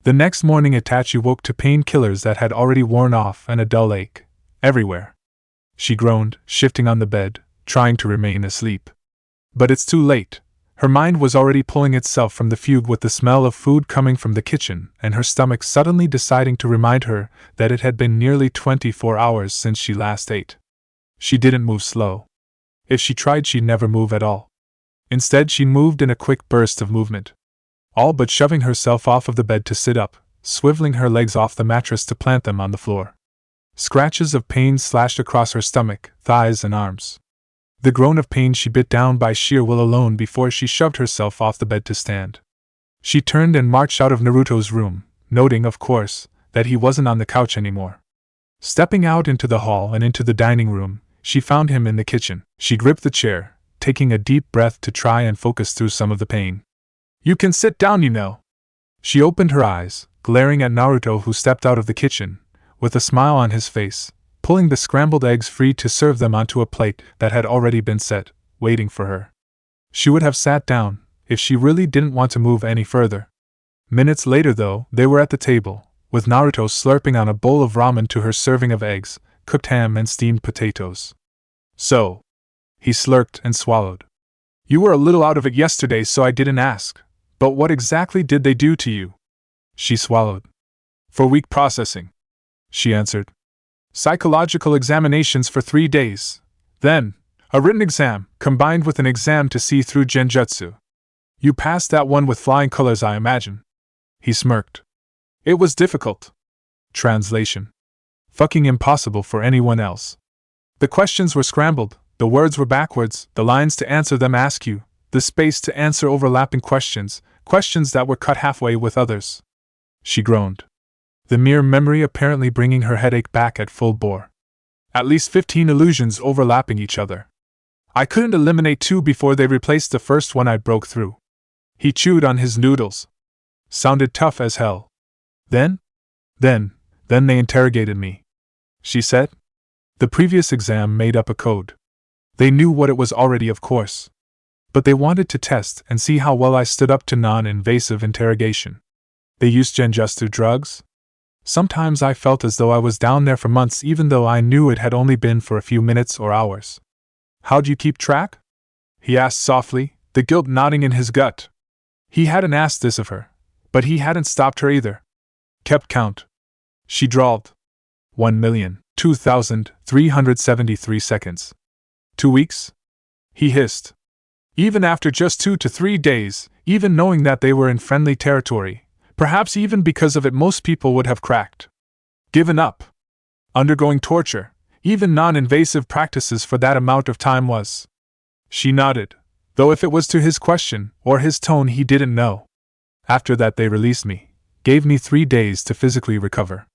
[SPEAKER 1] The next morning Itachi woke to painkillers that had already worn off and a dull ache. Everywhere. She groaned, shifting on the bed, trying to remain asleep. But it's too late. Her mind was already pulling itself from the fugue with the smell of food coming from the kitchen, and her stomach suddenly deciding to remind her that it had been nearly 24 hours since she last ate. She didn't move slow. If she tried, she'd never move at all. Instead, she moved in a quick burst of movement, all but shoving herself off of the bed to sit up, swiveling her legs off the mattress to plant them on the floor. Scratches of pain slashed across her stomach, thighs, and arms. The groan of pain she bit down by sheer will alone before she shoved herself off the bed to stand. She turned and marched out of Naruto's room, noting, of course, that he wasn't on the couch anymore. Stepping out into the hall and into the dining room, she found him in the kitchen. She gripped the chair, taking a deep breath to try and focus through some of the pain. You can sit down, you know. She opened her eyes, glaring at Naruto, who stepped out of the kitchen, with a smile on his face, pulling the scrambled eggs free to serve them onto a plate that had already been set, waiting for her. She would have sat down, if she really didn't want to move any further. Minutes later, though, they were at the table, with Naruto slurping on a bowl of ramen to her serving of eggs, cooked ham, and steamed potatoes. So, he slurped and swallowed. You were a little out of it yesterday, so I didn't ask. But what exactly did they do to you? She swallowed. For weak processing, she answered. Psychological examinations for 3 days. Then, a written exam, combined with an exam to see through genjutsu. You passed that one with flying colors, I imagine. He smirked. It was difficult. Translation. Fucking impossible for anyone else. The questions were scrambled, the words were backwards, the lines to answer them askew, the space to answer overlapping questions, questions that were cut halfway with others. She groaned. The mere memory apparently bringing her headache back at full bore. At least 15 illusions overlapping each other. I couldn't eliminate 2 before they replaced the first one I broke through. He chewed on his noodles. Sounded tough as hell. Then they interrogated me. She said. The previous exam made up a code. They knew what it was already, of course. But they wanted to test and see how well I stood up to non-invasive interrogation. They used genjutsu drugs? Sometimes I felt as though I was down there for months, even though I knew it had only been for a few minutes or hours. How'd you keep track? He asked softly, the guilt knotting in his gut. He hadn't asked this of her, but he hadn't stopped her either. Kept count. She drawled. 1,02,373 seconds. 2 weeks? He hissed. Even after just 2 to 3 days, even knowing that they were in friendly territory, perhaps even because of it most people would have cracked. Given up. Undergoing torture, even non-invasive practices for that amount of time was. She nodded, though if it was to his question or his tone he didn't know. After that they released me, gave me 3 days to physically recover.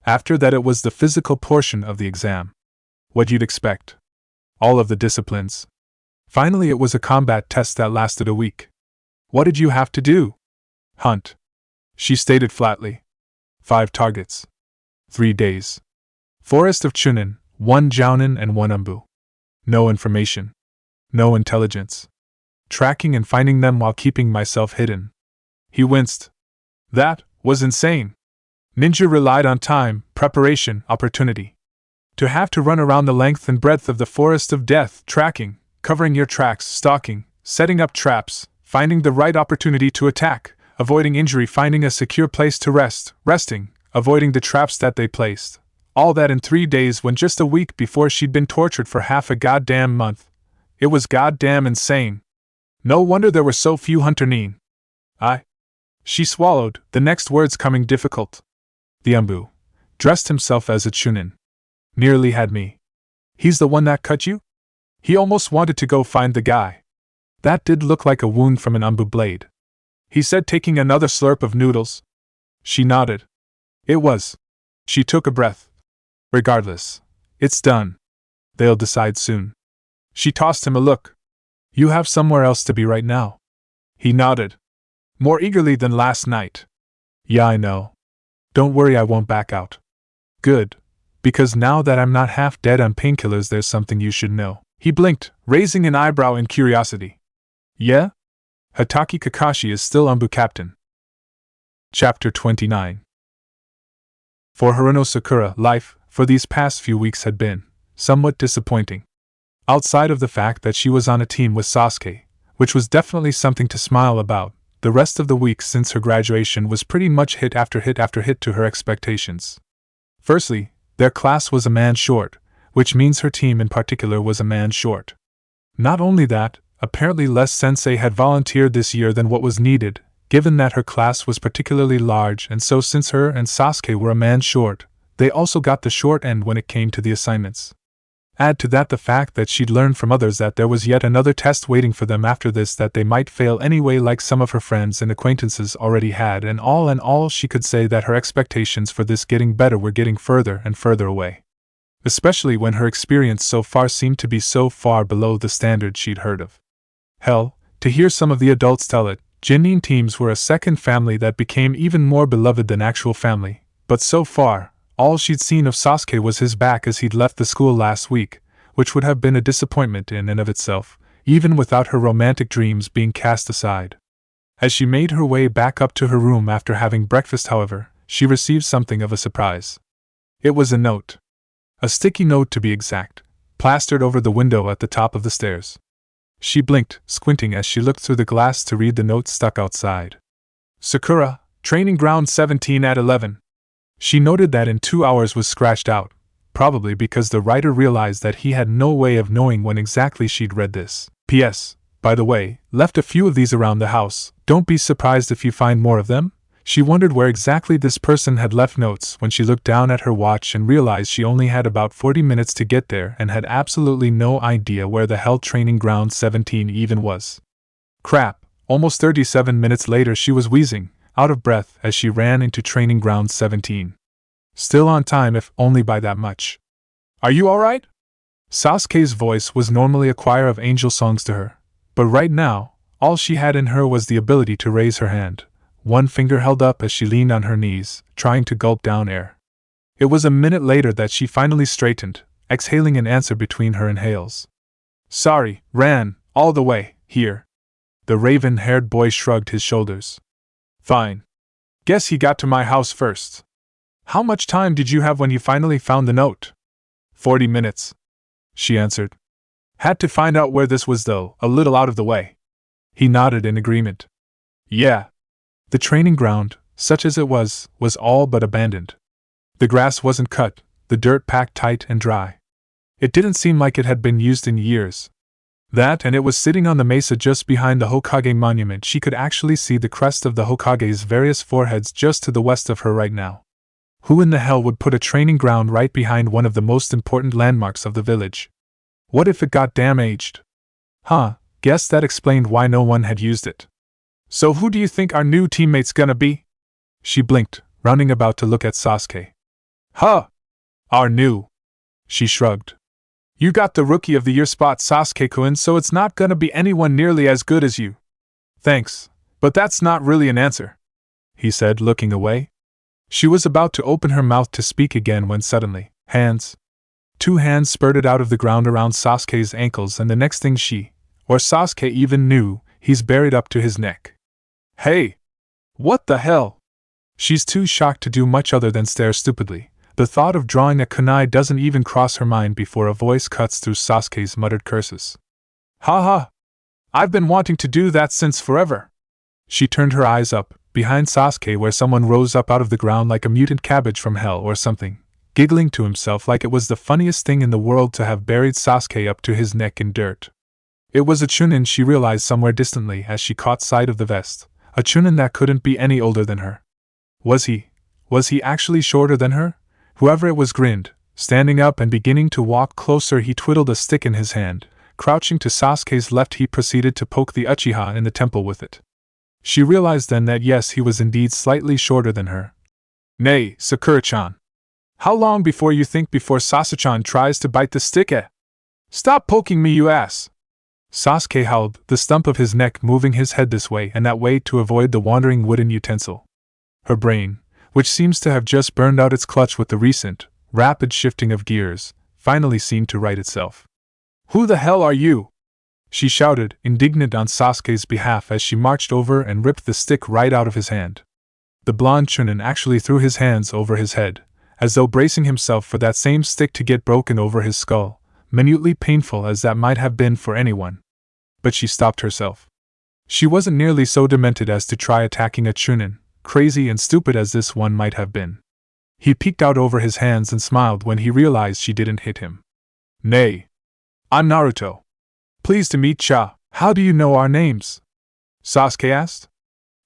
[SPEAKER 1] After that it was the physical portion of the exam. What you'd expect. All of the disciplines. Finally it was a combat test that lasted a week. What did you have to do? Hunt. She stated flatly. 5 targets. 3 days. Forest of Chunin, 1 Jounin and 1 Umbu. No information. No intelligence. Tracking and finding them while keeping myself hidden. He winced. That was insane. Ninja relied on time, preparation, opportunity. To have to run around the length and breadth of the forest of death, tracking, covering your tracks, stalking, setting up traps, finding the right opportunity to attack, avoiding injury, finding a secure place to rest, resting, avoiding the traps that they placed. All that in 3 days when just a week before she'd been tortured for half a goddamn month. It was goddamn insane. No wonder there were so few hunter nin. She swallowed, the next words coming difficult. The Umbu dressed himself as a Chunin. Nearly had me. He's the one that cut you? He almost wanted to go find the guy. That did look like a wound from an Umbu blade. He said, taking another slurp of noodles. She nodded. It was. She took a breath. Regardless. It's done. They'll decide soon. She tossed him a look. You have somewhere else to be right now. He nodded. More eagerly than last night. Yeah, I know. Don't worry, I won't back out. Good. Because now that I'm not half dead on painkillers, there's something you should know. He blinked, raising an eyebrow in curiosity. Yeah? Hatake Kakashi is still Umbu captain. Chapter 29. For Haruno Sakura, life, for these past few weeks had been somewhat disappointing. Outside of the fact that she was on a team with Sasuke, which was definitely something to smile about, the rest of the weeks since her graduation was pretty much hit after hit after hit to her expectations. Firstly, their class was a man short, which means her team in particular was a man short. Not only that, apparently less sensei had volunteered this year than what was needed, given that her class was particularly large, and so since her and Sasuke were a man short, they also got the short end when it came to the assignments. Add to that the fact that she'd learned from others that there was yet another test waiting for them after this that they might fail anyway, like some of her friends and acquaintances already had, and all she could say that her expectations for this getting better were getting further and further away. Especially when her experience so far seemed to be so far below the standard she'd heard of. Hell, to hear some of the adults tell it, Genin teams were a second family that became even more beloved than actual family, but so far, all she'd seen of Sasuke was his back as he'd left the school last week, which would have been a disappointment in and of itself, even without her romantic dreams being cast aside. As she made her way back up to her room after having breakfast, however, she received something of a surprise. It was a note. A sticky note to be exact, plastered over the window at the top of the stairs. She blinked, squinting as she looked through the glass to read the note stuck outside. Sakura, Training Ground 17 at 11. She noted that in 2 hours was scratched out, probably because the writer realized that he had no way of knowing when exactly she'd read this. P.S. By the way, left a few of these around the house, don't be surprised if you find more of them. She wondered where exactly this person had left notes when she looked down at her watch and realized she only had about 40 minutes to get there and had absolutely no idea where the hell Training Ground 17 even was. Crap, almost 37 minutes later she was wheezing, out of breath as she ran into Training Ground 17. Still on time, if only by that much. Are you alright? Sasuke's voice was normally a choir of angel songs to her, but right now, all she had in her was the ability to raise her hand, one finger held up as she leaned on her knees, trying to gulp down air. It was a minute later that she finally straightened, exhaling an answer between her inhales. Sorry, ran, all the way, here. The raven-haired boy shrugged his shoulders. Fine. Guess he got to my house first. How much time did you have when you finally found the note? 40 minutes. She answered. Had to find out where this was though, a little out of the way. He nodded in agreement. Yeah. The training ground, such as it was all but abandoned. The grass wasn't cut, the dirt packed tight and dry. It didn't seem like it had been used in years. That, and it was sitting on the mesa just behind the Hokage monument. She could actually see the crest of the Hokage's various foreheads just to the west of her right now. Who in the hell would put a training ground right behind one of the most important landmarks of the village? What if it got damaged? Guess that explained why no one had used it. So who do you think our new teammate's gonna be? She blinked, rounding about to look at Sasuke. Our new. She shrugged. You got the Rookie of the Year spot, Sasuke-kun, so it's not gonna be anyone nearly as good as you. Thanks, but that's not really an answer, he said, looking away. She was about to open her mouth to speak again when suddenly, two hands spurted out of the ground around Sasuke's ankles, and the next thing she, or Sasuke even knew, he's buried up to his neck. Hey! What the hell? She's too shocked to do much other than stare stupidly. The thought of drawing a kunai doesn't even cross her mind before a voice cuts through Sasuke's muttered curses. Ha! I've been wanting to do that since forever. She turned her eyes up, behind Sasuke, where someone rose up out of the ground like a mutant cabbage from hell or something, giggling to himself like it was the funniest thing in the world to have buried Sasuke up to his neck in dirt. It was a Chunin, she realized somewhere distantly as she caught sight of the vest, a Chunin that couldn't be any older than her. Was he actually shorter than her? Whoever it was grinned, standing up and beginning to walk closer. He twiddled a stick in his hand. Crouching to Sasuke's left, he proceeded to poke the Uchiha in the temple with it. She realized then that yes, he was indeed slightly shorter than her. Nay, Sakura-chan. How long before you think before Sasuke-chan tries to bite the stick? Stop poking me, you ass! Sasuke howled, the stump of his neck moving his head this way and that way to avoid the wandering wooden utensil. Her brain, which seems to have just burned out its clutch with the recent, rapid shifting of gears, finally seemed to right itself. "Who the hell are you?" she shouted, indignant on Sasuke's behalf as she marched over and ripped the stick right out of his hand. The blonde Chunin actually threw his hands over his head, as though bracing himself for that same stick to get broken over his skull, minutely painful as that might have been for anyone. But she stopped herself. She wasn't nearly so demented as to try attacking a Chunin, crazy and stupid as this one might have been. He peeked out over his hands and smiled when he realized she didn't hit him. "Nay. I'm Naruto. Pleased to meet ya. How do you know our names?" Sasuke asked.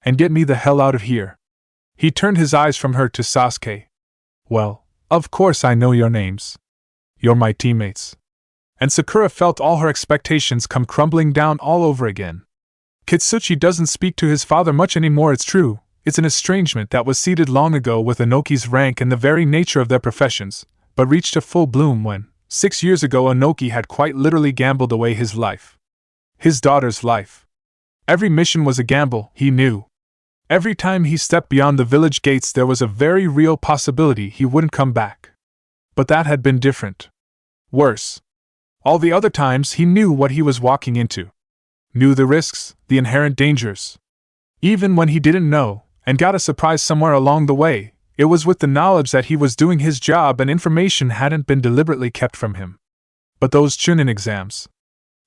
[SPEAKER 1] "And get me the hell out of here." He turned his eyes from her to Sasuke. "Well, of course I know your names. You're my teammates." And Sakura felt all her expectations come crumbling down all over again. Kitsuchi doesn't speak to his father much anymore, it's true. It's an estrangement that was seeded long ago with Inoki's rank and the very nature of their professions, but reached a full bloom when, 6 years ago, Inoki had quite literally gambled away his life. His daughter's life. Every mission was a gamble, he knew. Every time he stepped beyond the village gates, there was a very real possibility he wouldn't come back. But that had been different. Worse. All the other times he knew what he was walking into. Knew the risks, the inherent dangers. Even when he didn't know, and got a surprise somewhere along the way, it was with the knowledge that he was doing his job and information hadn't been deliberately kept from him. But those Chunin exams,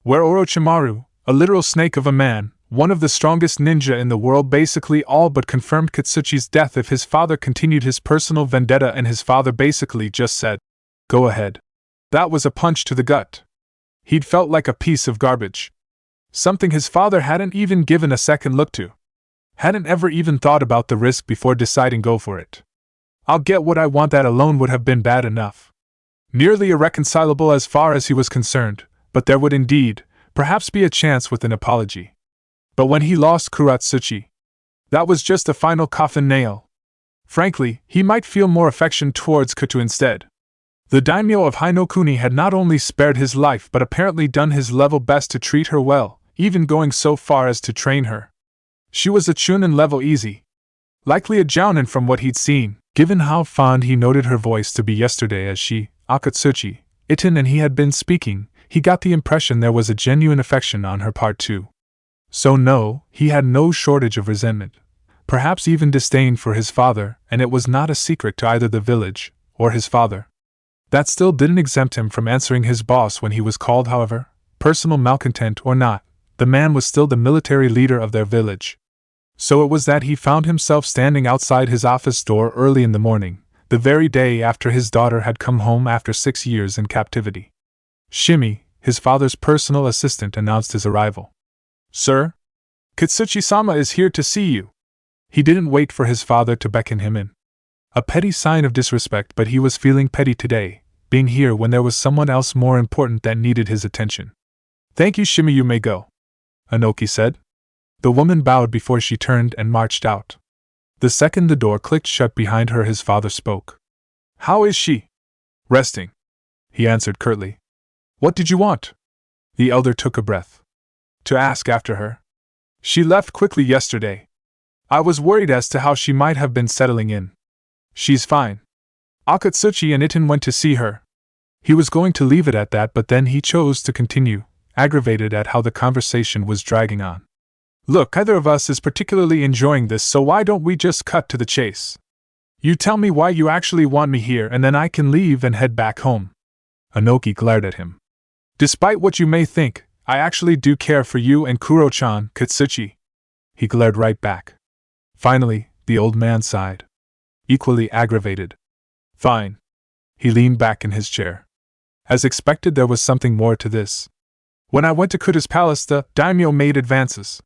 [SPEAKER 1] where Orochimaru, a literal snake of a man, one of the strongest ninja in the world, basically all but confirmed Kitsuchi's death if his father continued his personal vendetta, and his father basically just said, "Go ahead." That was a punch to the gut. He'd felt like a piece of garbage. Something his father hadn't even given a second look to. Hadn't ever even thought about the risk before deciding go for it. "I'll get what I want," that alone would have been bad enough. Nearly irreconcilable as far as he was concerned, but there would indeed, perhaps be a chance with an apology. But when he lost Kuratsuchi, that was just a final coffin nail. Frankly, he might feel more affection towards Kutu instead. The daimyo of Hinokuni had not only spared his life but apparently done his level best to treat her well, even going so far as to train her. She was a Chunin level easy. Likely a jounin from what he'd seen, given how fond he noted her voice to be yesterday as she, Akatsuchi, Iten and he had been speaking. He got the impression there was a genuine affection on her part too. So no, he had no shortage of resentment, perhaps even disdain for his father, and it was not a secret to either the village or his father. That still didn't exempt him from answering his boss when he was called, however. Personal malcontent or not, the man was still the military leader of their village. So it was that he found himself standing outside his office door early in the morning, the very day after his daughter had come home after 6 years in captivity. Shimi, his father's personal assistant, announced his arrival. "Sir? Kitsuchi-sama is here to see you." He didn't wait for his father to beckon him in. A petty sign of disrespect, but he was feeling petty today, being here when there was someone else more important that needed his attention. "Thank you, Shimi, you may go," Inoki said. The woman bowed before she turned and marched out. The second the door clicked shut behind her, his father spoke. "How is she?" "Resting," he answered curtly. "What did you want?" The elder took a breath. "To ask after her. She left quickly yesterday. I was worried as to how she might have been settling in. She's fine. Akatsuchi and Iten went to see her." He was going to leave it at that, but then he chose to continue, aggravated at how the conversation was dragging on. "Look, either of us is particularly enjoying this, so why don't we just cut to the chase? You tell me why you actually want me here, and then I can leave and head back home." Inoki glared at him. "Despite what you may think, I actually do care for you and Kuro-chan, Kitsuchi." He glared right back. Finally, the old man sighed. Equally aggravated. "Fine." He leaned back in his chair. As expected, there was something more to this. "When I went to Kutu's palace, the daimyo made advances.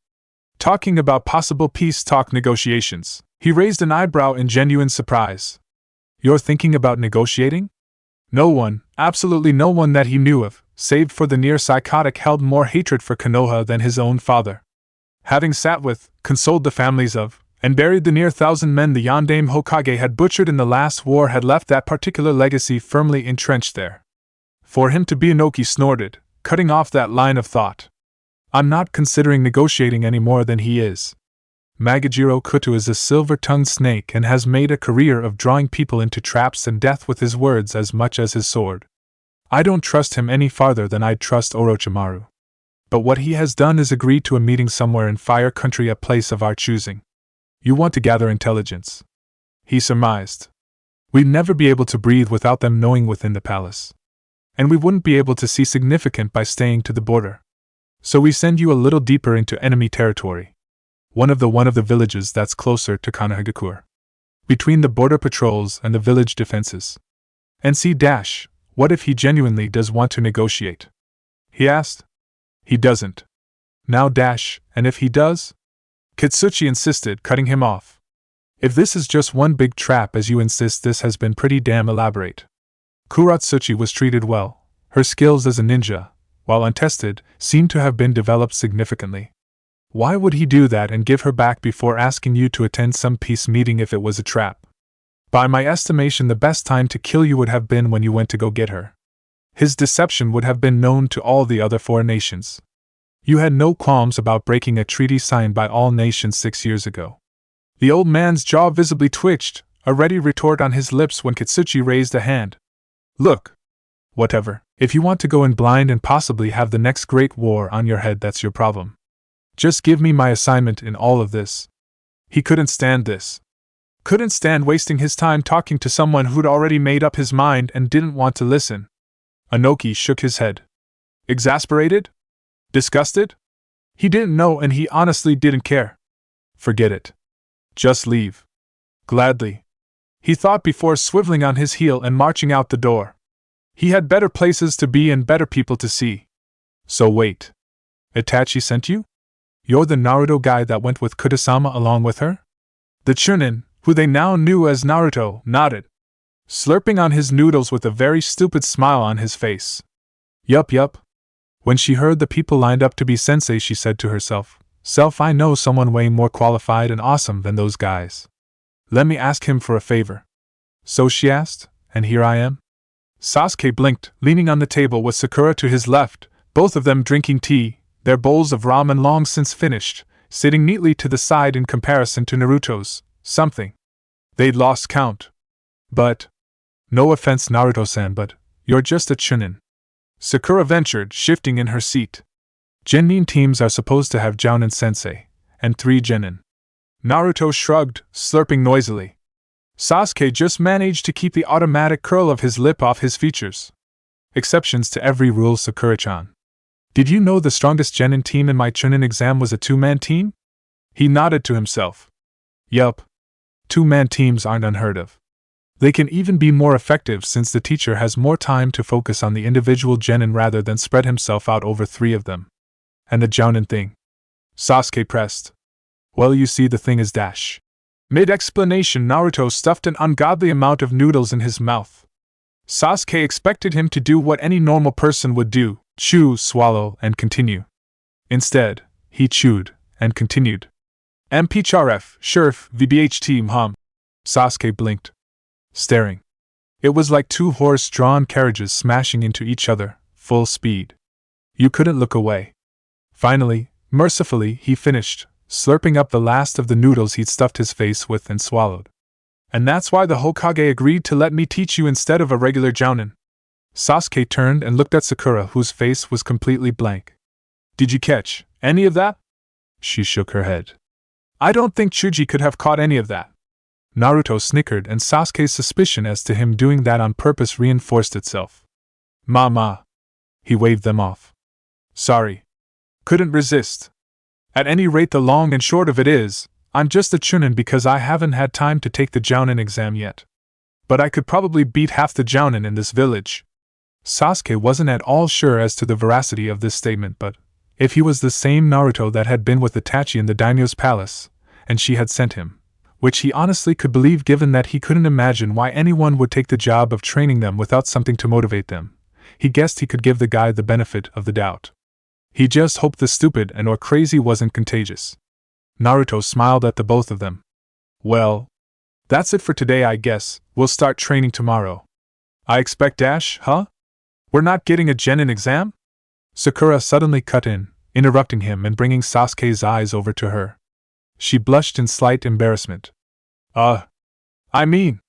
[SPEAKER 1] Talking about possible peace talk negotiations." He raised an eyebrow in genuine surprise. "You're thinking about negotiating?" No one, absolutely no one that he knew of, save for the near psychotic, held more hatred for Konoha than his own father. Having sat with, consoled the families of, and buried the near 1,000 men the Yondaime Hokage had butchered in the last war, had left that particular legacy firmly entrenched there. For him to be, Inoki snorted, cutting off that line of thought. "I'm not considering negotiating any more than he is. Magajiro Kutu is a silver-tongued snake and has made a career of drawing people into traps and death with his words as much as his sword. I don't trust him any farther than I'd trust Orochimaru. But what he has done is agreed to a meeting somewhere in Fire Country, a place of our choosing. You want to gather intelligence, he surmised. We'd never be able to breathe without them knowing within the palace. And we wouldn't be able to see significant by staying to the border. So we send you a little deeper into enemy territory. One of the villages that's closer to Kanahagakure. Between the border patrols and the village defenses. And see dash, what if he genuinely does want to negotiate? He asked. He doesn't. Now dash, and if he does? Kitsuchi insisted, cutting him off. If this is just one big trap as you insist, this has been pretty damn elaborate. Kuratsuchi was treated well. Her skills as a ninja, while untested, seemed to have been developed significantly. Why would he do that and give her back before asking you to attend some peace meeting if it was a trap? By my estimation, the best time to kill you would have been when you went to go get her. His deception would have been known to all the other 4 nations. You had no qualms about breaking a treaty signed by all nations 6 years ago. The old man's jaw visibly twitched, a ready retort on his lips when Kitsuchi raised a hand. Look. Whatever. If you want to go in blind and possibly have the next great war on your head, that's your problem. Just give me my assignment in all of this. He couldn't stand this. Couldn't stand wasting his time talking to someone who'd already made up his mind and didn't want to listen. Anoki shook his head. Exasperated? Disgusted? He didn't know, and he honestly didn't care. Forget it. Just leave. Gladly. He thought before swiveling on his heel and marching out the door. He had better places to be and better people to see. So wait. Itachi sent you? You're the Naruto guy that went with Kutasama along with her? The Chunin, who they now knew as Naruto, nodded, slurping on his noodles with a very stupid smile on his face. Yup. When she heard the people lined up to be sensei, she said to herself, I know someone way more qualified and awesome than those guys. Let me ask him for a favor. So she asked, and here I am. Sasuke blinked, leaning on the table with Sakura to his left, both of them drinking tea, their bowls of ramen long since finished, sitting neatly to the side in comparison to Naruto's something. They'd lost count. But, no offense Naruto-san, but you're just a chunin. Sakura ventured, shifting in her seat. Genin teams are supposed to have Jounin sensei, and 3 genin. Naruto shrugged, slurping noisily. Sasuke just managed to keep the automatic curl of his lip off his features. Exceptions to every rule, Sakura-chan. Did you know the strongest genin team in my chunin exam was a 2-man team? He nodded to himself. Yup. 2-man teams aren't unheard of. They can even be more effective since the teacher has more time to focus on the individual genin rather than spread himself out over 3 of them. And the Jounin thing? Sasuke pressed. Well, you see, the thing is dash. Mid-explanation, Naruto stuffed an ungodly amount of noodles in his mouth. Sasuke expected him to do what any normal person would do, chew, swallow, and continue. Instead, he chewed, and continued. MPHRF, Shurf, VBHT, Sasuke blinked, staring. It was like 2 horse-drawn carriages smashing into each other, full speed. You couldn't look away. Finally, mercifully, he finished, slurping up the last of the noodles he'd stuffed his face with and swallowed. And that's why the Hokage agreed to let me teach you instead of a regular Jounin. Sasuke turned and looked at Sakura, whose face was completely blank. Did you catch any of that? She shook her head. I don't think Chuji could have caught any of that. Naruto snickered, and Sasuke's suspicion as to him doing that on purpose reinforced itself. Ma. He waved them off. Sorry. Couldn't resist. At any rate, the long and short of it is, I'm just a chunin because I haven't had time to take the Jounin exam yet. But I could probably beat half the Jounin in this village. Sasuke wasn't at all sure as to the veracity of this statement, but if he was the same Naruto that had been with Itachi in the daimyo's palace, and she had sent him, which he honestly could believe given that he couldn't imagine why anyone would take the job of training them without something to motivate them, he guessed he could give the guy the benefit of the doubt. He just hoped the stupid and or crazy wasn't contagious. Naruto smiled at the both of them. Well, that's it for today, I guess. We'll start training tomorrow. I expect dash, huh? We're not getting a genin exam? Sakura suddenly cut in, interrupting him and bringing Sasuke's eyes over to her. She blushed in slight embarrassment. I mean,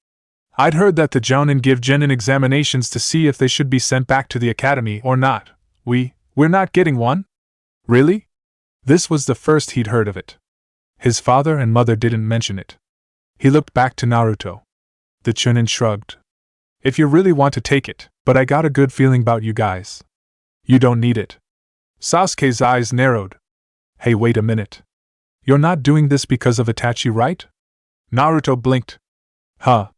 [SPEAKER 1] I'd heard that the Jounin give genin examinations to see if they should be sent back to the academy or not. We're not getting one? Really? This was the first he'd heard of it. His father and mother didn't mention it. He looked back to Naruto. The Chunin shrugged. If you really want to take it, but I got a good feeling about you guys. You don't need it. Sasuke's eyes narrowed. Hey, wait a minute. You're not doing this because of Itachi, right? Naruto blinked. Huh.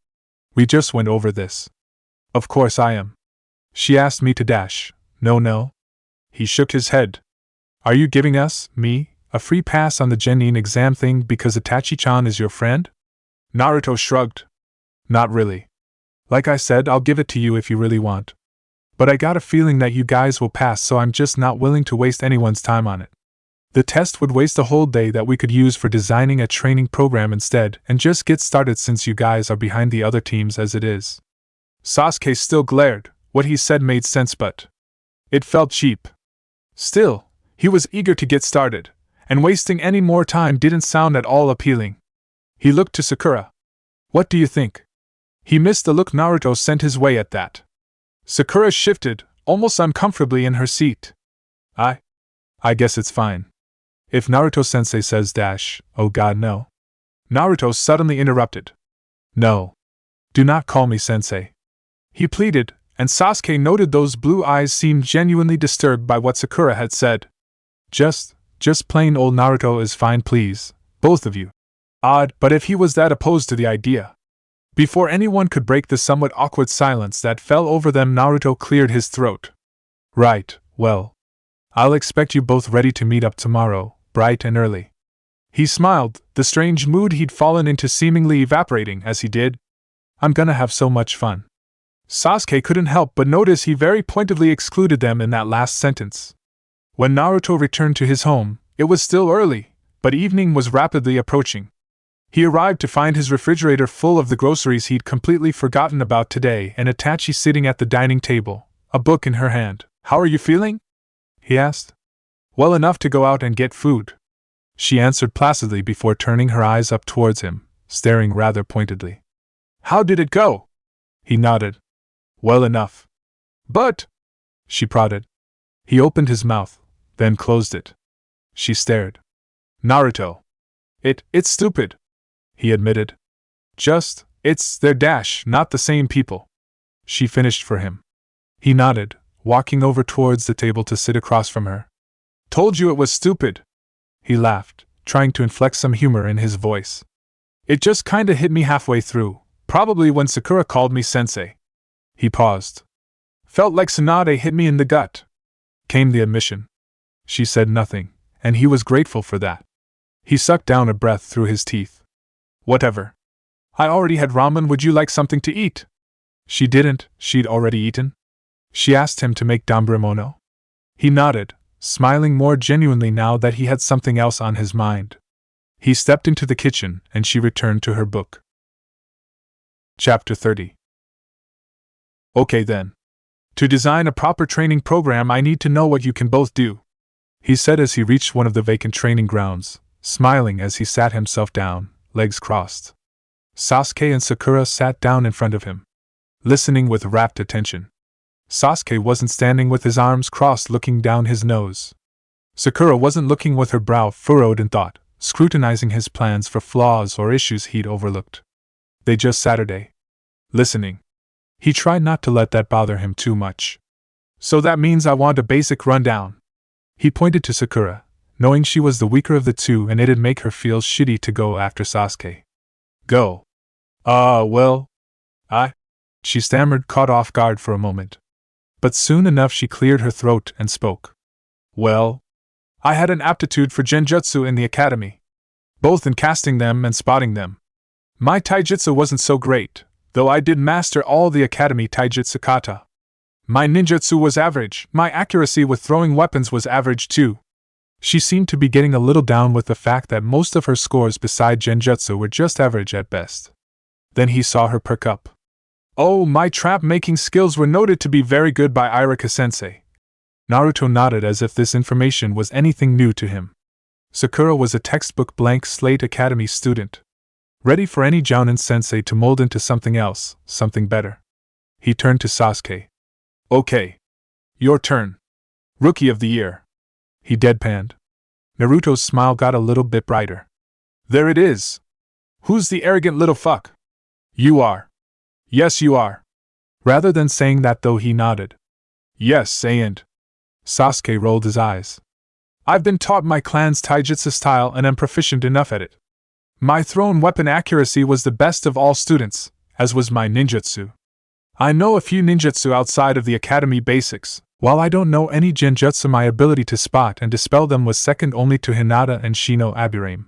[SPEAKER 1] We just went over this. Of course I am. She asked me to dash. No. He shook his head. Are you giving us, me, a free pass on the genin exam thing because Itachi-chan is your friend? Naruto shrugged. Not really. Like I said, I'll give it to you if you really want. But I got a feeling that you guys will pass, so I'm just not willing to waste anyone's time on it. The test would waste a whole day that we could use for designing a training program instead and just get started since you guys are behind the other teams as it is. Sasuke still glared. What he said made sense, but it felt cheap. Still, he was eager to get started, and wasting any more time didn't sound at all appealing. He looked to Sakura. What do you think? He missed the look Naruto sent his way at that. Sakura shifted, almost uncomfortably in her seat. I guess it's fine. If Naruto-sensei says dash, oh god no. Naruto suddenly interrupted. No. Do not call me sensei. He pleaded, and Sasuke noted those blue eyes seemed genuinely disturbed by what Sakura had said. Just plain old Naruto is fine, please, both of you. Odd, but if he was that opposed to the idea. Before anyone could break the somewhat awkward silence that fell over them, Naruto cleared his throat. Right, well. I'll expect you both ready to meet up tomorrow, bright and early. He smiled, the strange mood he'd fallen into seemingly evaporating as he did. I'm gonna have so much fun. Sasuke couldn't help but notice he very pointedly excluded them in that last sentence. When Naruto returned to his home, it was still early, but evening was rapidly approaching. He arrived to find his refrigerator full of the groceries he'd completely forgotten about today and Itachi sitting at the dining table, a book in her hand. How are you feeling? He asked. Well enough to go out and get food. She answered placidly before turning her eyes up towards him, staring rather pointedly. How did it go? He nodded. Well enough. But, she prodded. He opened his mouth, then closed it. She stared. Naruto. It's stupid, he admitted. It's their dash, not the same people. She finished for him. He nodded, walking over towards the table to sit across from her. Told you it was stupid. He laughed, trying to inflect some humor in his voice. It just kinda hit me halfway through, probably when Sakura called me sensei. He paused. Felt like Tsunade hit me in the gut. Came the admission. She said nothing, and he was grateful for that. He sucked down a breath through his teeth. Whatever. I already had ramen, would you like something to eat? She didn't, she'd already eaten. She asked him to make danbaramono. He nodded, smiling more genuinely now that he had something else on his mind. He stepped into the kitchen, and she returned to her book. Chapter 30. Okay then. To design a proper training program, I need to know what you can both do, he said as he reached one of the vacant training grounds, smiling as he sat himself down, legs crossed. Sasuke and Sakura sat down in front of him, listening with rapt attention. Sasuke wasn't standing with his arms crossed looking down his nose. Sakura wasn't looking with her brow furrowed in thought, scrutinizing his plans for flaws or issues he'd overlooked. They just sat there, listening. He tried not to let that bother him too much. So that means I want a basic rundown. He pointed to Sakura, knowing she was the weaker of the two and it'd make her feel shitty to go after Sasuke. Go. Well, she stammered, caught off guard for a moment. But soon enough she cleared her throat and spoke. Well, I had an aptitude for genjutsu in the academy, both in casting them and spotting them. My taijutsu wasn't so great, though I did master all the academy taijutsu kata. My ninjutsu was average, my accuracy with throwing weapons was average too. She seemed to be getting a little down with the fact that most of her scores beside genjutsu were just average at best. Then he saw her perk up. Oh, my trap-making skills were noted to be very good by Irika-sensei. Naruto nodded as if this information was anything new to him. Sakura was a textbook blank slate academy student, ready for any Jounin sensei to mold into something else, something better. He turned to Sasuke. Okay. Your turn. Rookie of the Year. He deadpanned. Naruto's smile got a little bit brighter. There it is. Who's the arrogant little fuck? You are. Yes, you are. Rather than saying that though, he nodded. Yes, and. Sasuke rolled his eyes. I've been taught my clan's taijutsu style and am proficient enough at it. My thrown weapon accuracy was the best of all students, as was my ninjutsu. I know a few ninjutsu outside of the academy basics. While I don't know any genjutsu, my ability to spot and dispel them was second only to Hinata and Shino Abirame.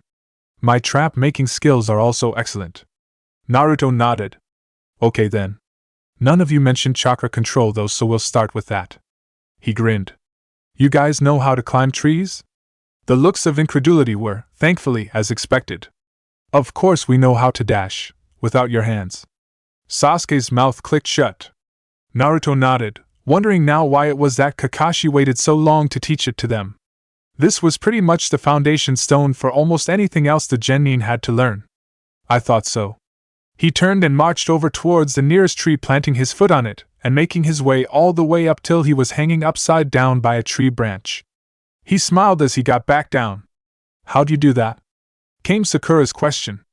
[SPEAKER 1] My trap-making skills are also excellent. Naruto nodded. Okay then. None of you mentioned chakra control though, so we'll start with that. He grinned. You guys know how to climb trees? The looks of incredulity were, thankfully, as expected. Of course we know how to dash, without your hands. Sasuke's mouth clicked shut. Naruto nodded, wondering now why it was that Kakashi waited so long to teach it to them. This was pretty much the foundation stone for almost anything else the genin had to learn. I thought so. He turned and marched over towards the nearest tree, planting his foot on it, and making his way all the way up till he was hanging upside down by a tree branch. He smiled as he got back down. How'd you do that? Came Sakura's question.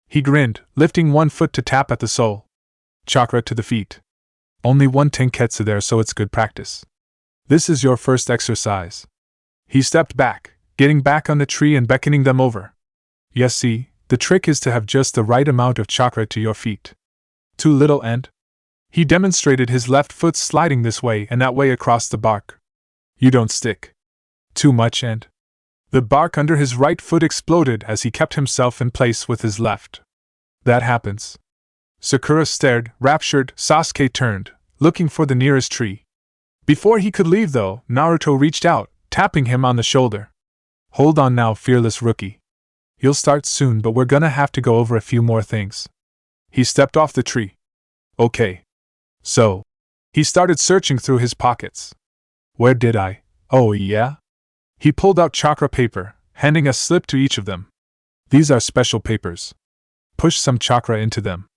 [SPEAKER 1] He grinned, lifting one foot to tap at the sole. Chakra to the feet. Only one tenketsu there, so it's good practice. This is your first exercise. He stepped back, getting back on the tree and beckoning them over. Yes, see, the trick is to have just the right amount of chakra to your feet. Too little and? He demonstrated his left foot sliding this way and that way across the bark. You don't stick. Too much and? The bark under his right foot exploded as he kept himself in place with his left. That happens. Sakura stared, raptured. Sasuke turned, looking for the nearest tree. Before he could leave though, Naruto reached out, tapping him on the shoulder. Hold on now, fearless rookie. You'll start soon, but we're gonna have to go over a few more things. He stepped off the tree. Okay. So. He started searching through his pockets. Where did I? Oh yeah? He pulled out chakra paper, handing a slip to each of them. These are special papers. Push some chakra into them.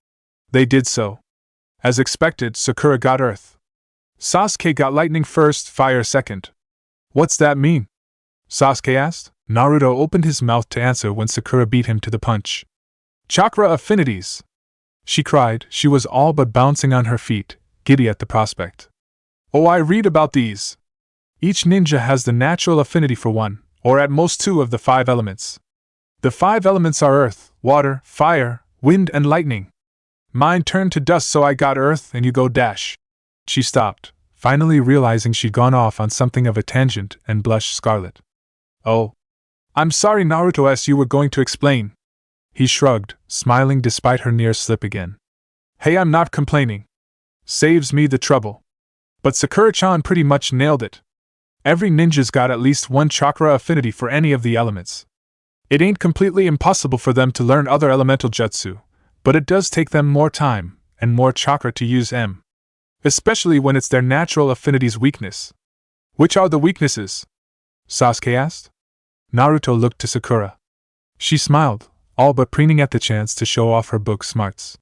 [SPEAKER 1] They did so. As expected, Sakura got earth. Sasuke got lightning first, fire second. What's that mean? Sasuke asked. Naruto opened his mouth to answer when Sakura beat him to the punch. Chakra affinities! She cried. She was all but bouncing on her feet, giddy at the prospect. Oh, I read about these. Each ninja has the natural affinity for one, or at most two of the 5 elements. The 5 elements are earth, water, fire, wind, and lightning. Mine turned to dust, so I got earth, and you go dash. She stopped, finally realizing she'd gone off on something of a tangent, and blushed scarlet. Oh. I'm sorry, Naruto S. You were going to explain. He shrugged, smiling despite her near slip again. Hey, I'm not complaining. Saves me the trouble. But Sakura-chan pretty much nailed it. Every ninja's got at least one chakra affinity for any of the elements. It ain't completely impossible for them to learn other elemental jutsu, but it does take them more time and more chakra to use M. Especially when it's their natural affinity's weakness. Which are the weaknesses? Sasuke asked. Naruto looked to Sakura. She smiled, all but preening at the chance to show off her book smarts.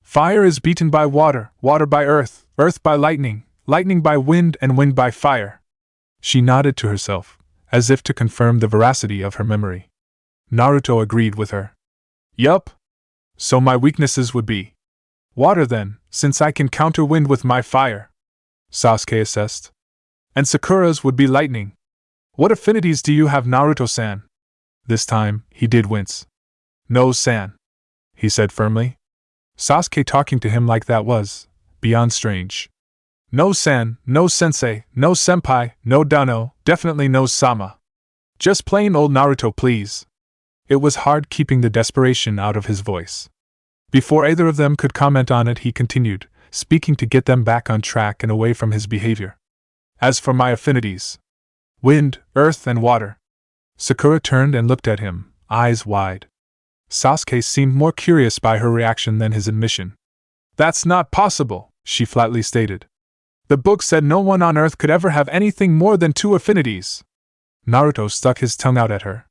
[SPEAKER 1] Fire is beaten by water, water by earth, earth by lightning, lightning by wind, and wind by fire. She nodded to herself, as if to confirm the veracity of her memory. Naruto agreed with her. Yup. So my weaknesses would be water then, since I can counter wind with my fire, Sasuke assessed. And Sakura's would be lightning. What affinities do you have, Naruto-san? This time, he did wince. No, san, he said firmly. Sasuke talking to him like that was beyond strange. No san, no sensei, no senpai, no dano, definitely no sama. Just plain old Naruto, please. It was hard keeping the desperation out of his voice. Before either of them could comment on it, he continued, speaking to get them back on track and away from his behavior. As for my affinities, wind, earth, and water. Sakura turned and looked at him, eyes wide. Sasuke seemed more curious by her reaction than his admission. That's not possible, she flatly stated. The book said no one on Earth could ever have anything more than 2 affinities. Naruto stuck his tongue out at her.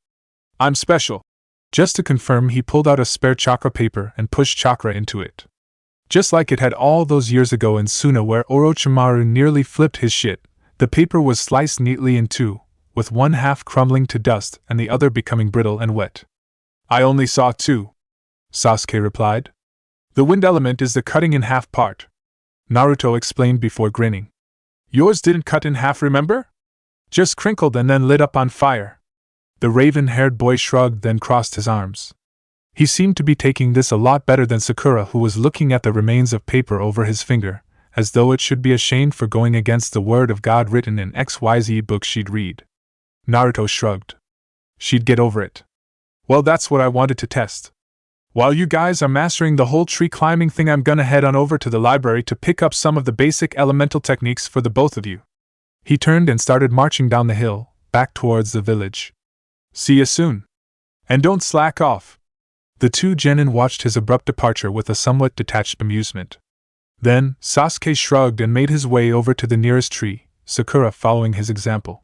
[SPEAKER 1] I'm special. Just to confirm, he pulled out a spare chakra paper and pushed chakra into it. Just like it had all those years ago in Suna where Orochimaru nearly flipped his shit, the paper was sliced neatly in two, with one half crumbling to dust and the other becoming brittle and wet. I only saw two, Sasuke replied. The wind element is the cutting in half part, Naruto explained before grinning. Yours didn't cut in half, remember? Just crinkled and then lit up on fire. The raven-haired boy shrugged, then crossed his arms. He seemed to be taking this a lot better than Sakura, who was looking at the remains of paper over his finger, as though it should be ashamed for going against the word of God written in XYZ book she'd read. Naruto shrugged. She'd get over it. Well, that's what I wanted to test. While you guys are mastering the whole tree climbing thing, I'm gonna head on over to the library to pick up some of the basic elemental techniques for the both of you. He turned and started marching down the hill, back towards the village. See you soon. And don't slack off. The two genin watched his abrupt departure with a somewhat detached amusement. Then, Sasuke shrugged and made his way over to the nearest tree, Sakura following his example.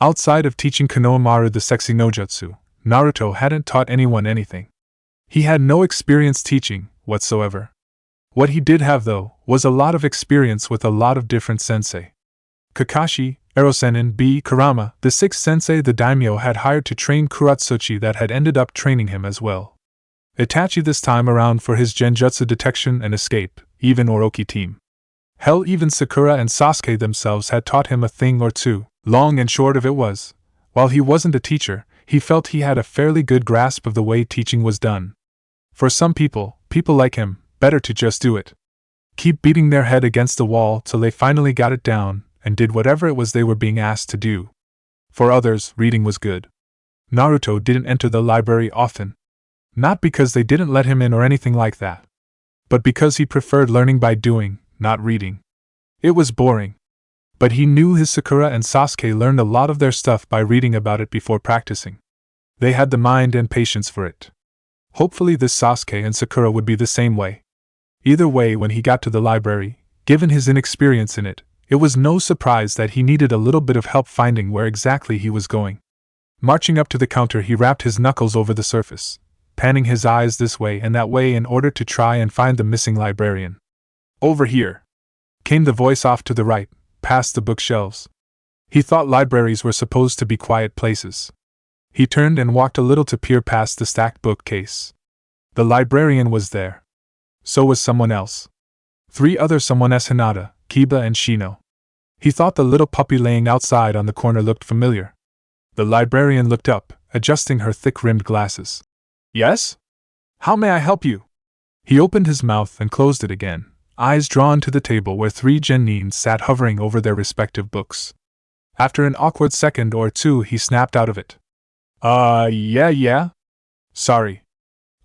[SPEAKER 1] Outside of teaching Konohamaru the sexy nojutsu, Naruto hadn't taught anyone anything. He had no experience teaching, whatsoever. What he did have, though, was a lot of experience with a lot of different sensei. Kakashi, Erosenin, Kurama, the sixth sensei the daimyo had hired to train Kuratsuchi that had ended up training him as well. Itachi this time around for his genjutsu detection and escape, even Orochi team. Hell, even Sakura and Sasuke themselves had taught him a thing or two. Long and short of it was, while he wasn't a teacher, he felt he had a fairly good grasp of the way teaching was done. For some people like him, better to just do it. Keep beating their head against the wall till they finally got it down and did whatever it was they were being asked to do. For others, reading was good. Naruto didn't enter the library often. Not because they didn't let him in or anything like that, but because he preferred learning by doing, not reading. It was boring. But he knew his Sakura and Sasuke learned a lot of their stuff by reading about it before practicing. They had the mind and patience for it. Hopefully this Sasuke and Sakura would be the same way. Either way, when he got to the library, given his inexperience in it, it was no surprise that he needed a little bit of help finding where exactly he was going. Marching up to the counter, he rapped his knuckles over the surface, panning his eyes this way and that way in order to try and find the missing librarian. Over here, came the voice off to the right, past the bookshelves. He thought libraries were supposed to be quiet places. He turned and walked a little to peer past the stacked bookcase. The librarian was there. So was someone else. 3 other someones: Hinata, Kiba, and Shino. He thought the little puppy laying outside on the corner looked familiar. The librarian looked up, adjusting her thick-rimmed glasses. Yes? How may I help you? He opened his mouth and closed it again, eyes drawn to the table where 3 genins sat hovering over their respective books. After an awkward second or two, he snapped out of it. Yeah. Sorry.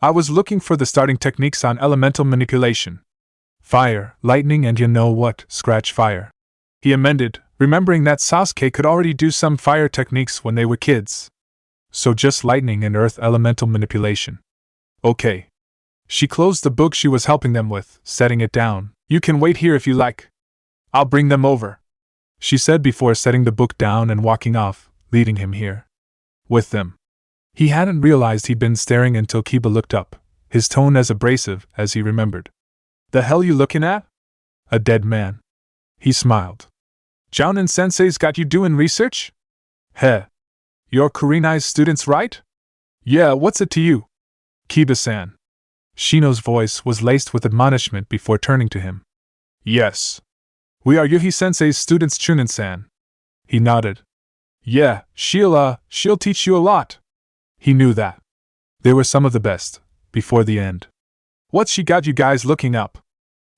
[SPEAKER 1] I was looking for the starting techniques on elemental manipulation. Fire, lightning, and you know what, scratch fire. He amended, remembering that Sasuke could already do some fire techniques when they were kids. So just lightning and earth elemental manipulation. Okay. She closed the book she was helping them with, setting it down. You can wait here if you like. I'll bring them over, she said before setting the book down and walking off, leading him here. With them. He hadn't realized he'd been staring until Kiba looked up, his tone as abrasive as he remembered. The hell you looking at? A dead man. He smiled. Jounin sensei's got you doing research? Heh. You're Kurenai's students, right? Yeah, what's it to you? Kiba-san. Shino's voice was laced with admonishment before turning to him. Yes. We are Yuhi sensei's students, Chunin-san. He nodded. Yeah, she'll teach you a lot. He knew that. They were some of the best, before the end. What's she got you guys looking up?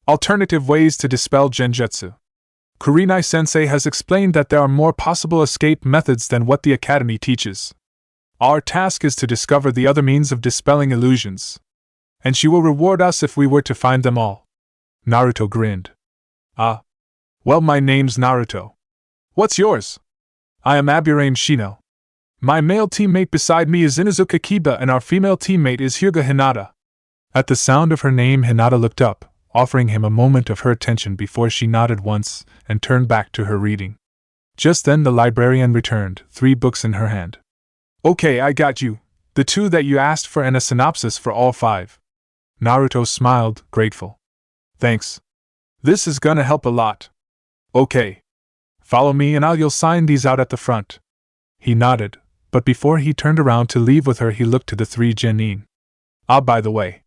[SPEAKER 1] Alternative ways to dispel genjutsu. Kurenai sensei has explained that there are more possible escape methods than what the academy teaches. Our task is to discover the other means of dispelling illusions. And she will reward us if we were to find them all. Naruto grinned. Well, my name's Naruto. What's yours? I am Aburame Shino. My male teammate beside me is Inuzuka Kiba and our female teammate is Hyuga Hinata. At the sound of her name, Hinata looked up, offering him a moment of her attention before she nodded once and turned back to her reading. Just then the librarian returned, 3 books in her hand. Okay, I got you. The two that you asked for and a synopsis for all 5. Naruto smiled, grateful. Thanks. This is gonna help a lot. Okay. Follow me and you'll sign these out at the front. He nodded, but before he turned around to leave with her he looked to the 3 genin. By the way.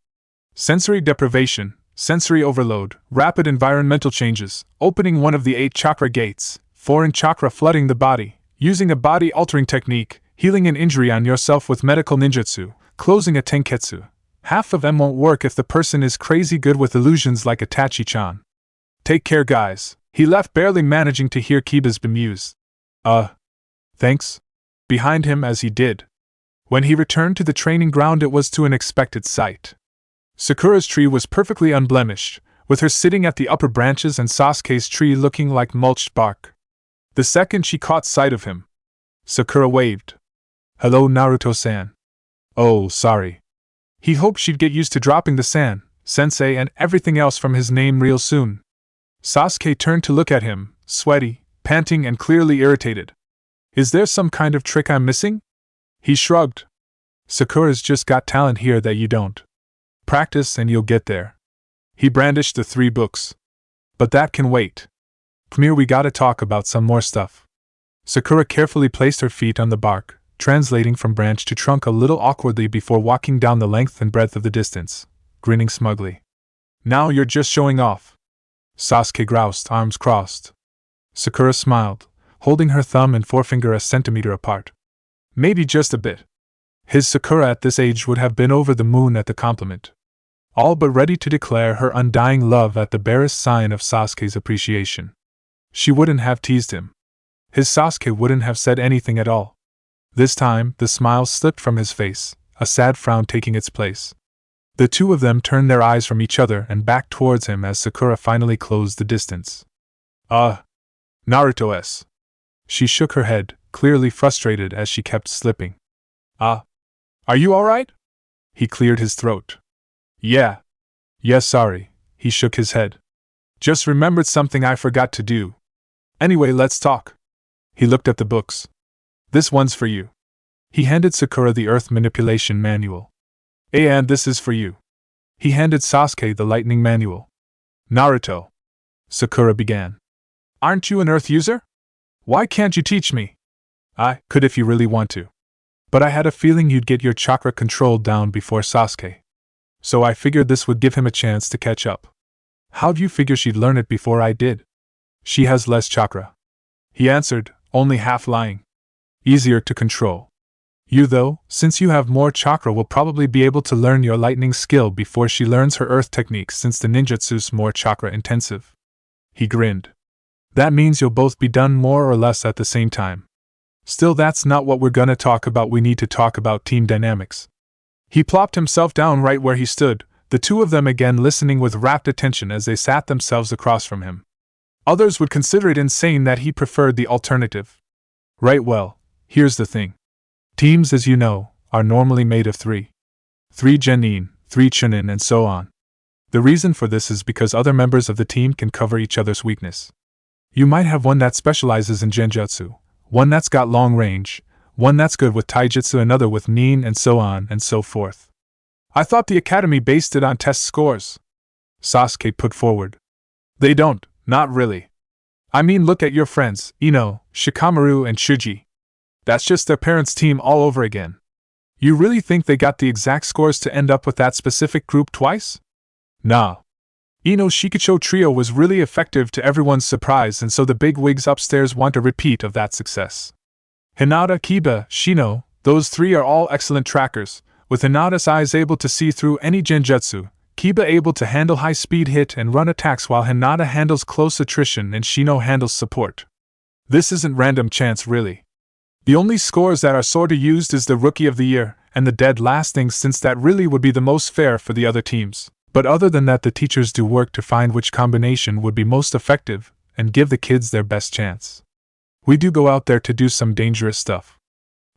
[SPEAKER 1] Sensory deprivation, sensory overload, rapid environmental changes, opening one of the 8 chakra gates, foreign chakra flooding the body, using a body-altering technique, healing an injury on yourself with medical ninjutsu, closing a tenketsu. Half of them won't work if the person is crazy good with illusions like Itachi-chan. Take care, guys. He left, barely managing to hear Kiba's bemused. Thanks. Behind him as he did. When he returned to the training ground, it was to an expected sight. Sakura's tree was perfectly unblemished, with her sitting at the upper branches and Sasuke's tree looking like mulched bark. The second she caught sight of him, Sakura waved. Hello, Naruto-san. Oh, sorry. He hoped she'd get used to dropping the san, sensei, and everything else from his name real soon. Sasuke turned to look at him, sweaty, panting, and clearly irritated. Is there some kind of trick I'm missing? He shrugged. Sakura's just got talent here that you don't. Practice and you'll get there. He brandished the 3 books. But that can wait. Come here, we gotta talk about some more stuff. Sakura carefully placed her feet on the bark, translating from branch to trunk a little awkwardly before walking down the length and breadth of the distance, grinning smugly. Now you're just showing off. Sasuke groused, arms crossed. Sakura smiled, holding her thumb and forefinger a centimeter apart. Maybe just a bit. His Sakura at this age would have been over the moon at the compliment. All but ready to declare her undying love at the barest sign of Sasuke's appreciation. She wouldn't have teased him. His Sasuke wouldn't have said anything at all. This time, the smile slipped from his face, a sad frown taking its place. The two of them turned their eyes from each other and back towards him as Sakura finally closed the distance. Naruto-s. She shook her head, clearly frustrated as she kept slipping. Are you alright? He cleared his throat. Yeah. Yes, sorry. He shook his head. Just remembered something I forgot to do. Anyway, let's talk. He looked at the books. This one's for you. He handed Sakura the earth manipulation manual. And this is for you. He handed Sasuke the lightning manual. Naruto. Sakura began. Aren't you an earth user? Why can't you teach me? I could if you really want to. But I had a feeling you'd get your chakra control down before Sasuke. So I figured this would give him a chance to catch up. How'd you figure she'd learn it before I did? She has less chakra. He answered, only half lying. Easier to control. You though, since you have more chakra, will probably be able to learn your lightning skill before she learns her earth technique since the ninjutsu's more chakra intensive. He grinned. That means you'll both be done more or less at the same time. Still, that's not what we're gonna talk about. We need to talk about team dynamics. He plopped himself down right where he stood, the two of them again listening with rapt attention as they sat themselves across from him. Others would consider it insane that he preferred the alternative. Right, well, here's the thing. Teams, as you know, are normally made of 3. 3 genin, 3 chunin, and so on. The reason for this is because other members of the team can cover each other's weakness. You might have one that specializes in genjutsu, one that's got long range, one that's good with taijutsu, another with nin, and so on and so forth. I thought the academy based it on test scores. Sasuke put forward. They don't, not really. I mean, look at your friends, Ino, Shikamaru, and Shuji. That's just their parents' team all over again. You really think they got the exact scores to end up with that specific group twice? Nah. Ino's Shikacho trio was really effective to everyone's surprise, and so the big wigs upstairs want a repeat of that success. Hinata, Kiba, Shino, those 3 are all excellent trackers, with Hinata's eyes able to see through any genjutsu, Kiba able to handle high-speed hit and run attacks while Hinata handles close attrition and Shino handles support. This isn't random chance, really. The only scores that are sorta used is the Rookie of the Year and the dead last thing, since that really would be the most fair for the other teams. But other than that, the teachers do work to find which combination would be most effective and give the kids their best chance. We do go out there to do some dangerous stuff.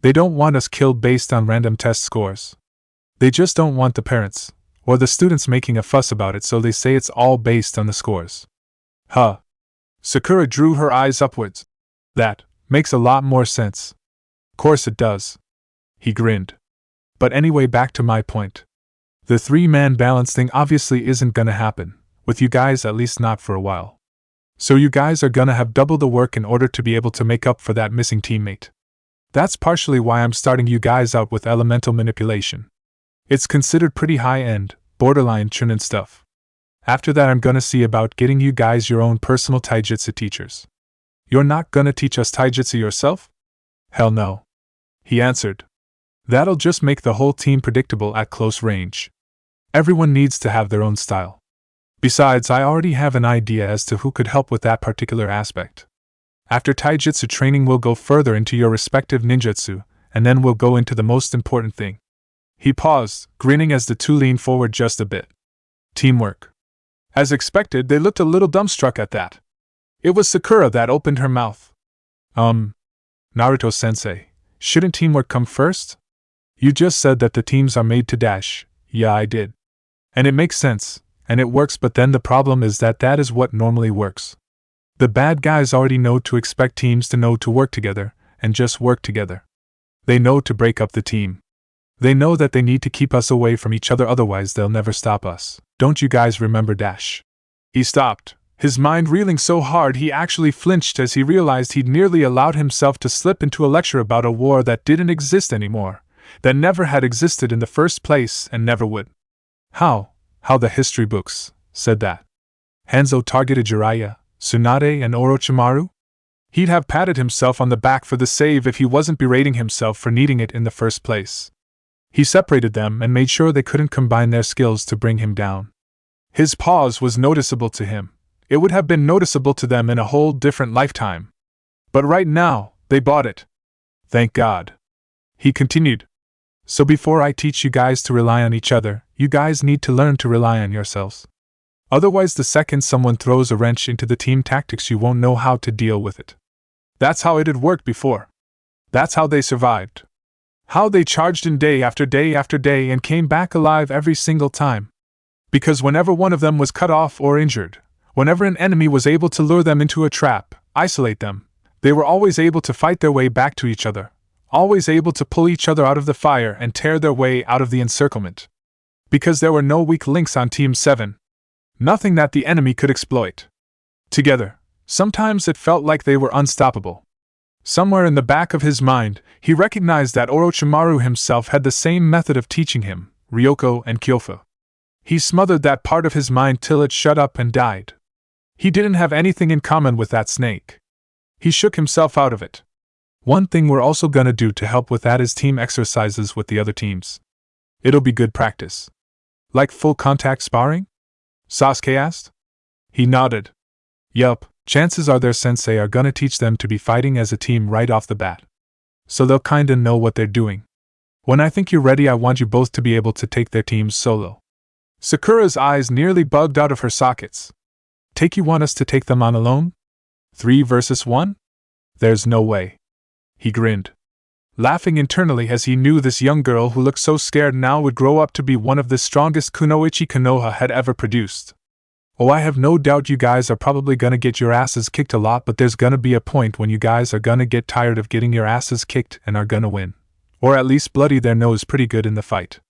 [SPEAKER 1] They don't want us killed based on random test scores. They just don't want the parents or the students making a fuss about it, so they say it's all based on the scores. Huh. Sakura drew her eyes upwards. That makes a lot more sense. Course it does. He grinned. But anyway, back to my point. The three-man balance thing obviously isn't gonna happen, with you guys at least not for a while. So you guys are gonna have double the work in order to be able to make up for that missing teammate. That's partially why I'm starting you guys out with elemental manipulation. It's considered pretty high-end, borderline chunin stuff. After that, I'm gonna see about getting you guys your own personal taijutsu teachers. You're not gonna teach us taijutsu yourself? Hell no. He answered. That'll just make the whole team predictable at close range. Everyone needs to have their own style. Besides, I already have an idea as to who could help with that particular aspect. After taijutsu training, we'll go further into your respective ninjutsu, and then we'll go into the most important thing. He paused, grinning as the two leaned forward just a bit. Teamwork. As expected, they looked a little dumbstruck at that. It was Sakura that opened her mouth. Naruto-sensei, shouldn't teamwork come first? You just said that the teams are made to dash. Yeah, I did. And it makes sense, and it works, but then the problem is that that is what normally works. The bad guys already know to expect teams to know to work together, and just work together. They know to break up the team. They know that they need to keep us away from each other, otherwise they'll never stop us. Don't you guys remember dash? He stopped, his mind reeling so hard he actually flinched as he realized he'd nearly allowed himself to slip into a lecture about a war that didn't exist anymore, that never had existed in the first place and never would. How the history books said that. Hanzo targeted Jiraiya, Tsunade, and Orochimaru? He'd have patted himself on the back for the save if he wasn't berating himself for needing it in the first place. He separated them and made sure they couldn't combine their skills to bring him down. His pause was noticeable to him. It would have been noticeable to them in a whole different lifetime. But right now, they bought it. Thank God. He continued. So before I teach you guys to rely on each other, you guys need to learn to rely on yourselves. Otherwise, the second someone throws a wrench into the team tactics, you won't know how to deal with it. That's how it had worked before. That's how they survived. How they charged in day after day after day and came back alive every single time. Because whenever one of them was cut off or injured, whenever an enemy was able to lure them into a trap, isolate them, they were always able to fight their way back to each other, always able to pull each other out of the fire and tear their way out of the encirclement. Because there were no weak links on Team 7. Nothing that the enemy could exploit. Together, sometimes it felt like they were unstoppable. Somewhere in the back of his mind, he recognized that Orochimaru himself had the same method of teaching him, Ryoko and Kyofu. He smothered that part of his mind till it shut up and died. He didn't have anything in common with that snake. He shook himself out of it. One thing we're also gonna do to help with that is team exercises with the other teams. It'll be good practice. Like full contact sparring? Sasuke asked. He nodded. Yup, chances are their sensei are gonna teach them to be fighting as a team right off the bat. So they'll kinda know what they're doing. When I think you're ready, I want you both to be able to take their teams solo. Sakura's eyes nearly bugged out of her sockets. You want us to take them on alone? 3 versus 1? There's no way. He grinned, laughing internally as he knew this young girl who looked so scared now would grow up to be one of the strongest kunoichi Konoha had ever produced. Oh, I have no doubt you guys are probably gonna get your asses kicked a lot, but there's gonna be a point when you guys are gonna get tired of getting your asses kicked and are gonna win. Or at least bloody their nose pretty good in the fight.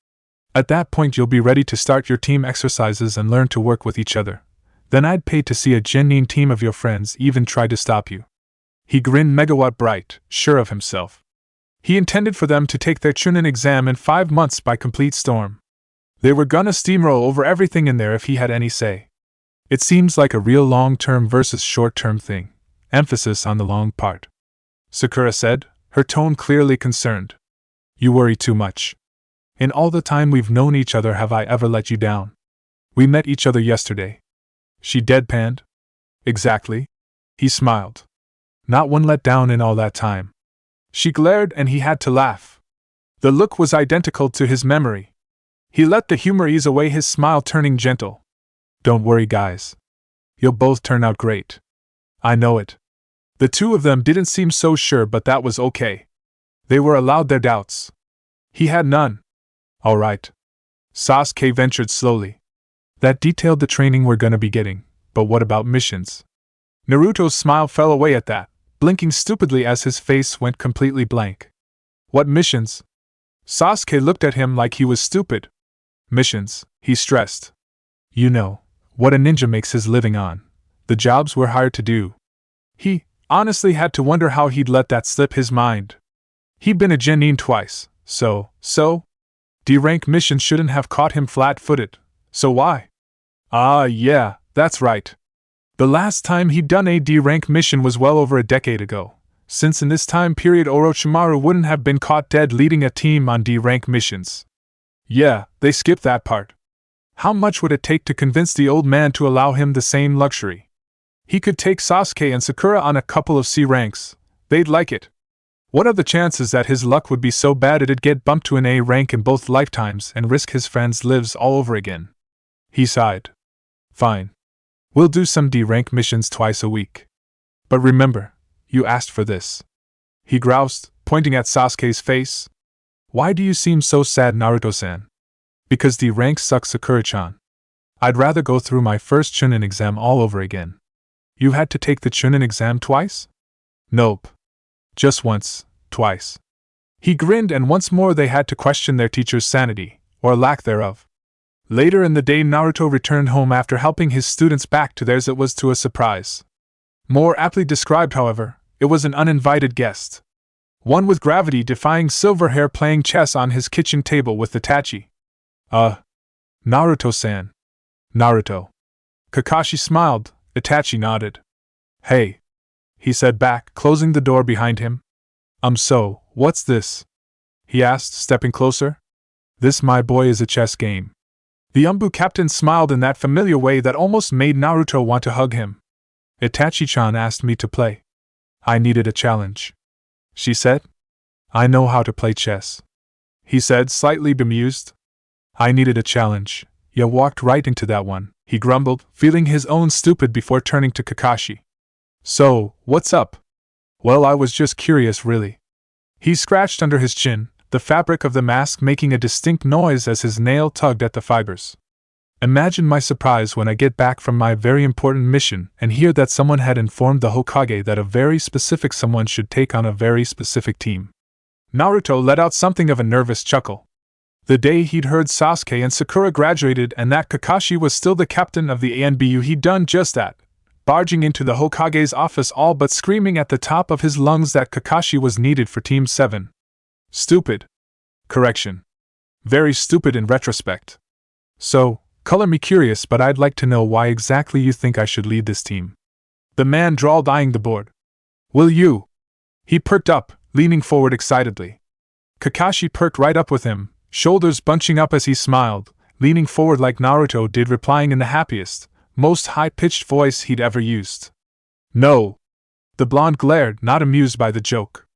[SPEAKER 1] At that point you'll be ready to start your team exercises and learn to work with each other. Then I'd pay to see a genuine team of your friends even try to stop you. He grinned megawatt bright, sure of himself. He intended for them to take their Chunin exam in 5 months by complete storm. They were gonna steamroll over everything in there if he had any say. It seems like a real long-term versus short-term thing. Emphasis on the long part. Sakura said, her tone clearly concerned. You worry too much. In all the time we've known each other, have I ever let you down? We met each other yesterday. She deadpanned. Exactly. He smiled. Not one let down in all that time. She glared and he had to laugh. The look was identical to his memory. He let the humor ease away his smile, turning gentle. Don't worry, guys. You'll both turn out great. I know it. The two of them didn't seem so sure, but that was okay. They were allowed their doubts. He had none. All right. Sasuke ventured slowly. That detailed the training we're gonna be getting, but what about missions? Naruto's smile fell away at that, blinking stupidly as his face went completely blank. What missions? Sasuke looked at him like he was stupid. Missions, he stressed. You know, what a ninja makes his living on. The jobs we're hired to do. He honestly had to wonder how he'd let that slip his mind. He'd been a genin twice, so, D-rank missions shouldn't have caught him flat-footed, so why? Ah, yeah, that's right. The last time he'd done a D-rank mission was well over a decade ago, since in this time period Orochimaru wouldn't have been caught dead leading a team on D-rank missions. Yeah, they skipped that part. How much would it take to convince the old man to allow him the same luxury? He could take Sasuke and Sakura on a couple of C ranks. They'd like it. What are the chances that his luck would be so bad it'd get bumped to an A rank in both lifetimes and risk his friends' lives all over again? He sighed. Fine. We'll do some D rank missions twice a week. But remember, you asked for this. He groused, pointing at Sasuke's face. Why do you seem so sad, Naruto-san? Because D rank sucks, Sakura-chan. I'd rather go through my first Chunin exam all over again. You had to take the Chunin exam twice? Nope. Just once, twice. He grinned, and once more they had to question their teacher's sanity, or lack thereof. Later in the day, Naruto returned home after helping his students back to theirs. It was to a surprise. More aptly described, however, it was an uninvited guest. One with gravity-defying silver hair playing chess on his kitchen table with Itachi. Naruto-san. Naruto. Kakashi smiled. Itachi nodded. Hey, he said back, closing the door behind him. So, what's this? He asked, stepping closer. This, my boy, is a chess game. The Umbu captain smiled in that familiar way that almost made Naruto want to hug him. Itachi-chan asked me to play. I needed a challenge. She said. I know how to play chess. He said, slightly bemused. I needed a challenge. You walked right into that one, he grumbled, feeling his own stupid before turning to Kakashi. So, what's up? Well, I was just curious, really. He scratched under his chin, the fabric of the mask making a distinct noise as his nail tugged at the fibers. Imagine my surprise when I get back from my very important mission and hear that someone had informed the Hokage that a very specific someone should take on a very specific team. Naruto let out something of a nervous chuckle. The day he'd heard Sasuke and Sakura graduated and that Kakashi was still the captain of the ANBU, he'd done just that, barging into the Hokage's office all but screaming at the top of his lungs that Kakashi was needed for Team 7. Stupid. Correction. Very stupid in retrospect. So, color me curious, but I'd like to know why exactly you think I should lead this team. The man drawled, eyeing the board. Will you? He perked up, leaning forward excitedly. Kakashi perked right up with him, shoulders bunching up as he smiled, leaning forward like Naruto did, replying in the happiest, most high-pitched voice he'd ever used. No. The blonde glared, not amused by the joke.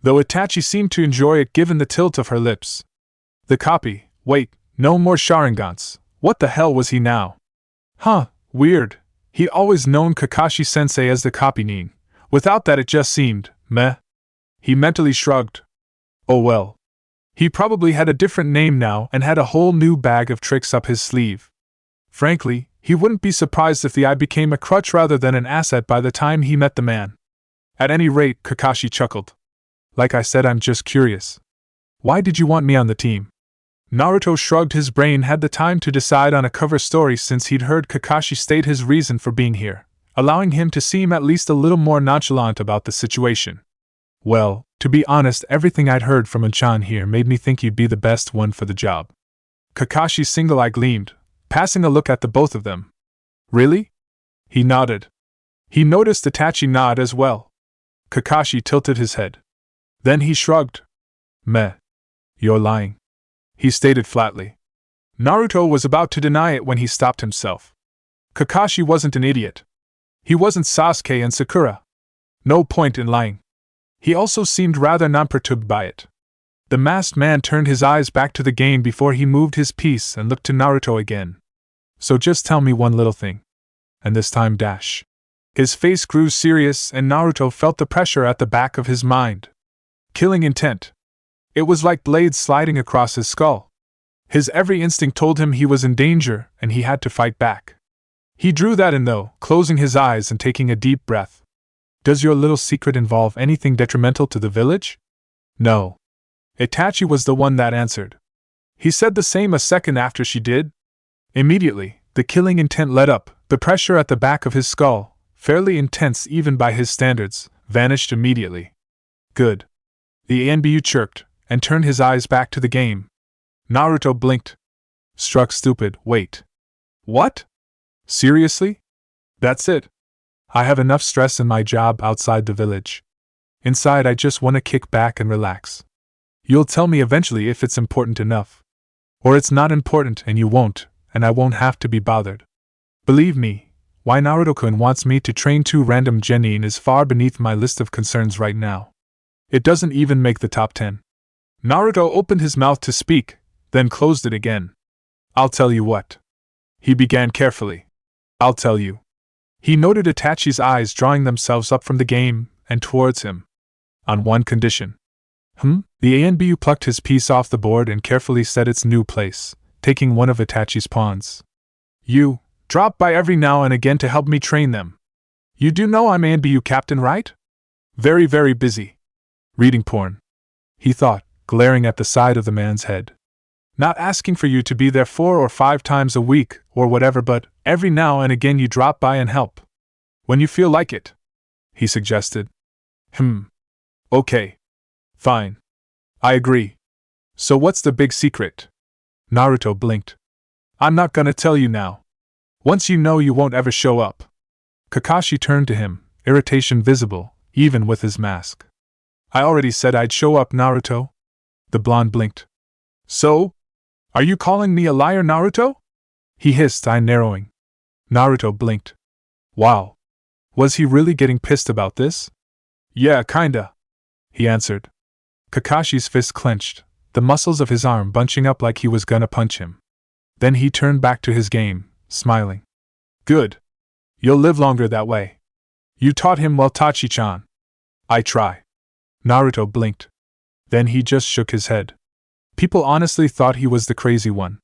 [SPEAKER 1] Though Itachi seemed to enjoy it given the tilt of her lips. The copy. Wait, no more Sharingans. What the hell was he now? Huh, weird. He'd always known Kakashi-sensei as the copy nin. Without that it just seemed, meh. He mentally shrugged. Oh well. He probably had a different name now and had a whole new bag of tricks up his sleeve. Frankly, he wouldn't be surprised if the eye became a crutch rather than an asset by the time he met the man. At any rate, Kakashi chuckled. Like I said, I'm just curious. Why did you want me on the team? Naruto shrugged. His brain had the time to decide on a cover story since he'd heard Kakashi state his reason for being here, allowing him to seem at least a little more nonchalant about the situation. Well, to be honest, everything I'd heard from Unchan here made me think you'd be the best one for the job. Kakashi's single eye gleamed, passing a look at the both of them. Really? He nodded. He noticed Itachi nod as well. Kakashi tilted his head. Then he shrugged. Meh. You're lying. He stated flatly. Naruto was about to deny it when he stopped himself. Kakashi wasn't an idiot. He wasn't Sasuke and Sakura. No point in lying. He also seemed rather non-perturbed by it. The masked man turned his eyes back to the game before he moved his piece and looked to Naruto again. So just tell me one little thing. And this time dash. His face grew serious and Naruto felt the pressure at the back of his mind. Killing intent. It was like blades sliding across his skull. His every instinct told him he was in danger and he had to fight back. He drew that in though, closing his eyes and taking a deep breath. Does your little secret involve anything detrimental to the village? No. Itachi was the one that answered. He said the same a second after she did. Immediately, the killing intent let up, the pressure at the back of his skull, fairly intense even by his standards, vanished immediately. Good. The ANBU chirped, and turned his eyes back to the game. Naruto blinked. Struck stupid. Wait. What? Seriously? That's it. I have enough stress in my job outside the village. Inside I just want to kick back and relax. You'll tell me eventually if it's important enough. Or it's not important and you won't, and I won't have to be bothered. Believe me, why Naruto-kun wants me to train 2 random genin is far beneath my list of concerns right now. It doesn't even make the top 10. Naruto opened his mouth to speak, then closed it again. I'll tell you what. He began carefully. I'll tell you. He noted Itachi's eyes drawing themselves up from the game and towards him. On one condition. The ANBU plucked his piece off the board and carefully set its new place, taking one of Itachi's pawns. You drop by every now and again to help me train them. You do know I'm ANBU captain, right? Very, very busy. Reading porn. He thought, glaring at the side of the man's head. Not asking for you to be there 4 or 5 times a week, or whatever, but every now and again you drop by and help. When you feel like it, he suggested. Okay. Fine. I agree. So what's the big secret? Naruto blinked. I'm not gonna tell you now. Once you know, you won't ever show up. Kakashi turned to him, irritation visible, even with his mask. I already said I'd show up, Naruto. The blonde blinked. So? Are you calling me a liar, Naruto? He hissed, eye narrowing. Naruto blinked. Wow. Was he really getting pissed about this? Yeah, kinda. He answered. Kakashi's fist clenched, the muscles of his arm bunching up like he was gonna punch him. Then he turned back to his game, smiling. Good. You'll live longer that way. You taught him well, Tachi-chan. I try. Naruto blinked. Then he just shook his head. People honestly thought he was the crazy one.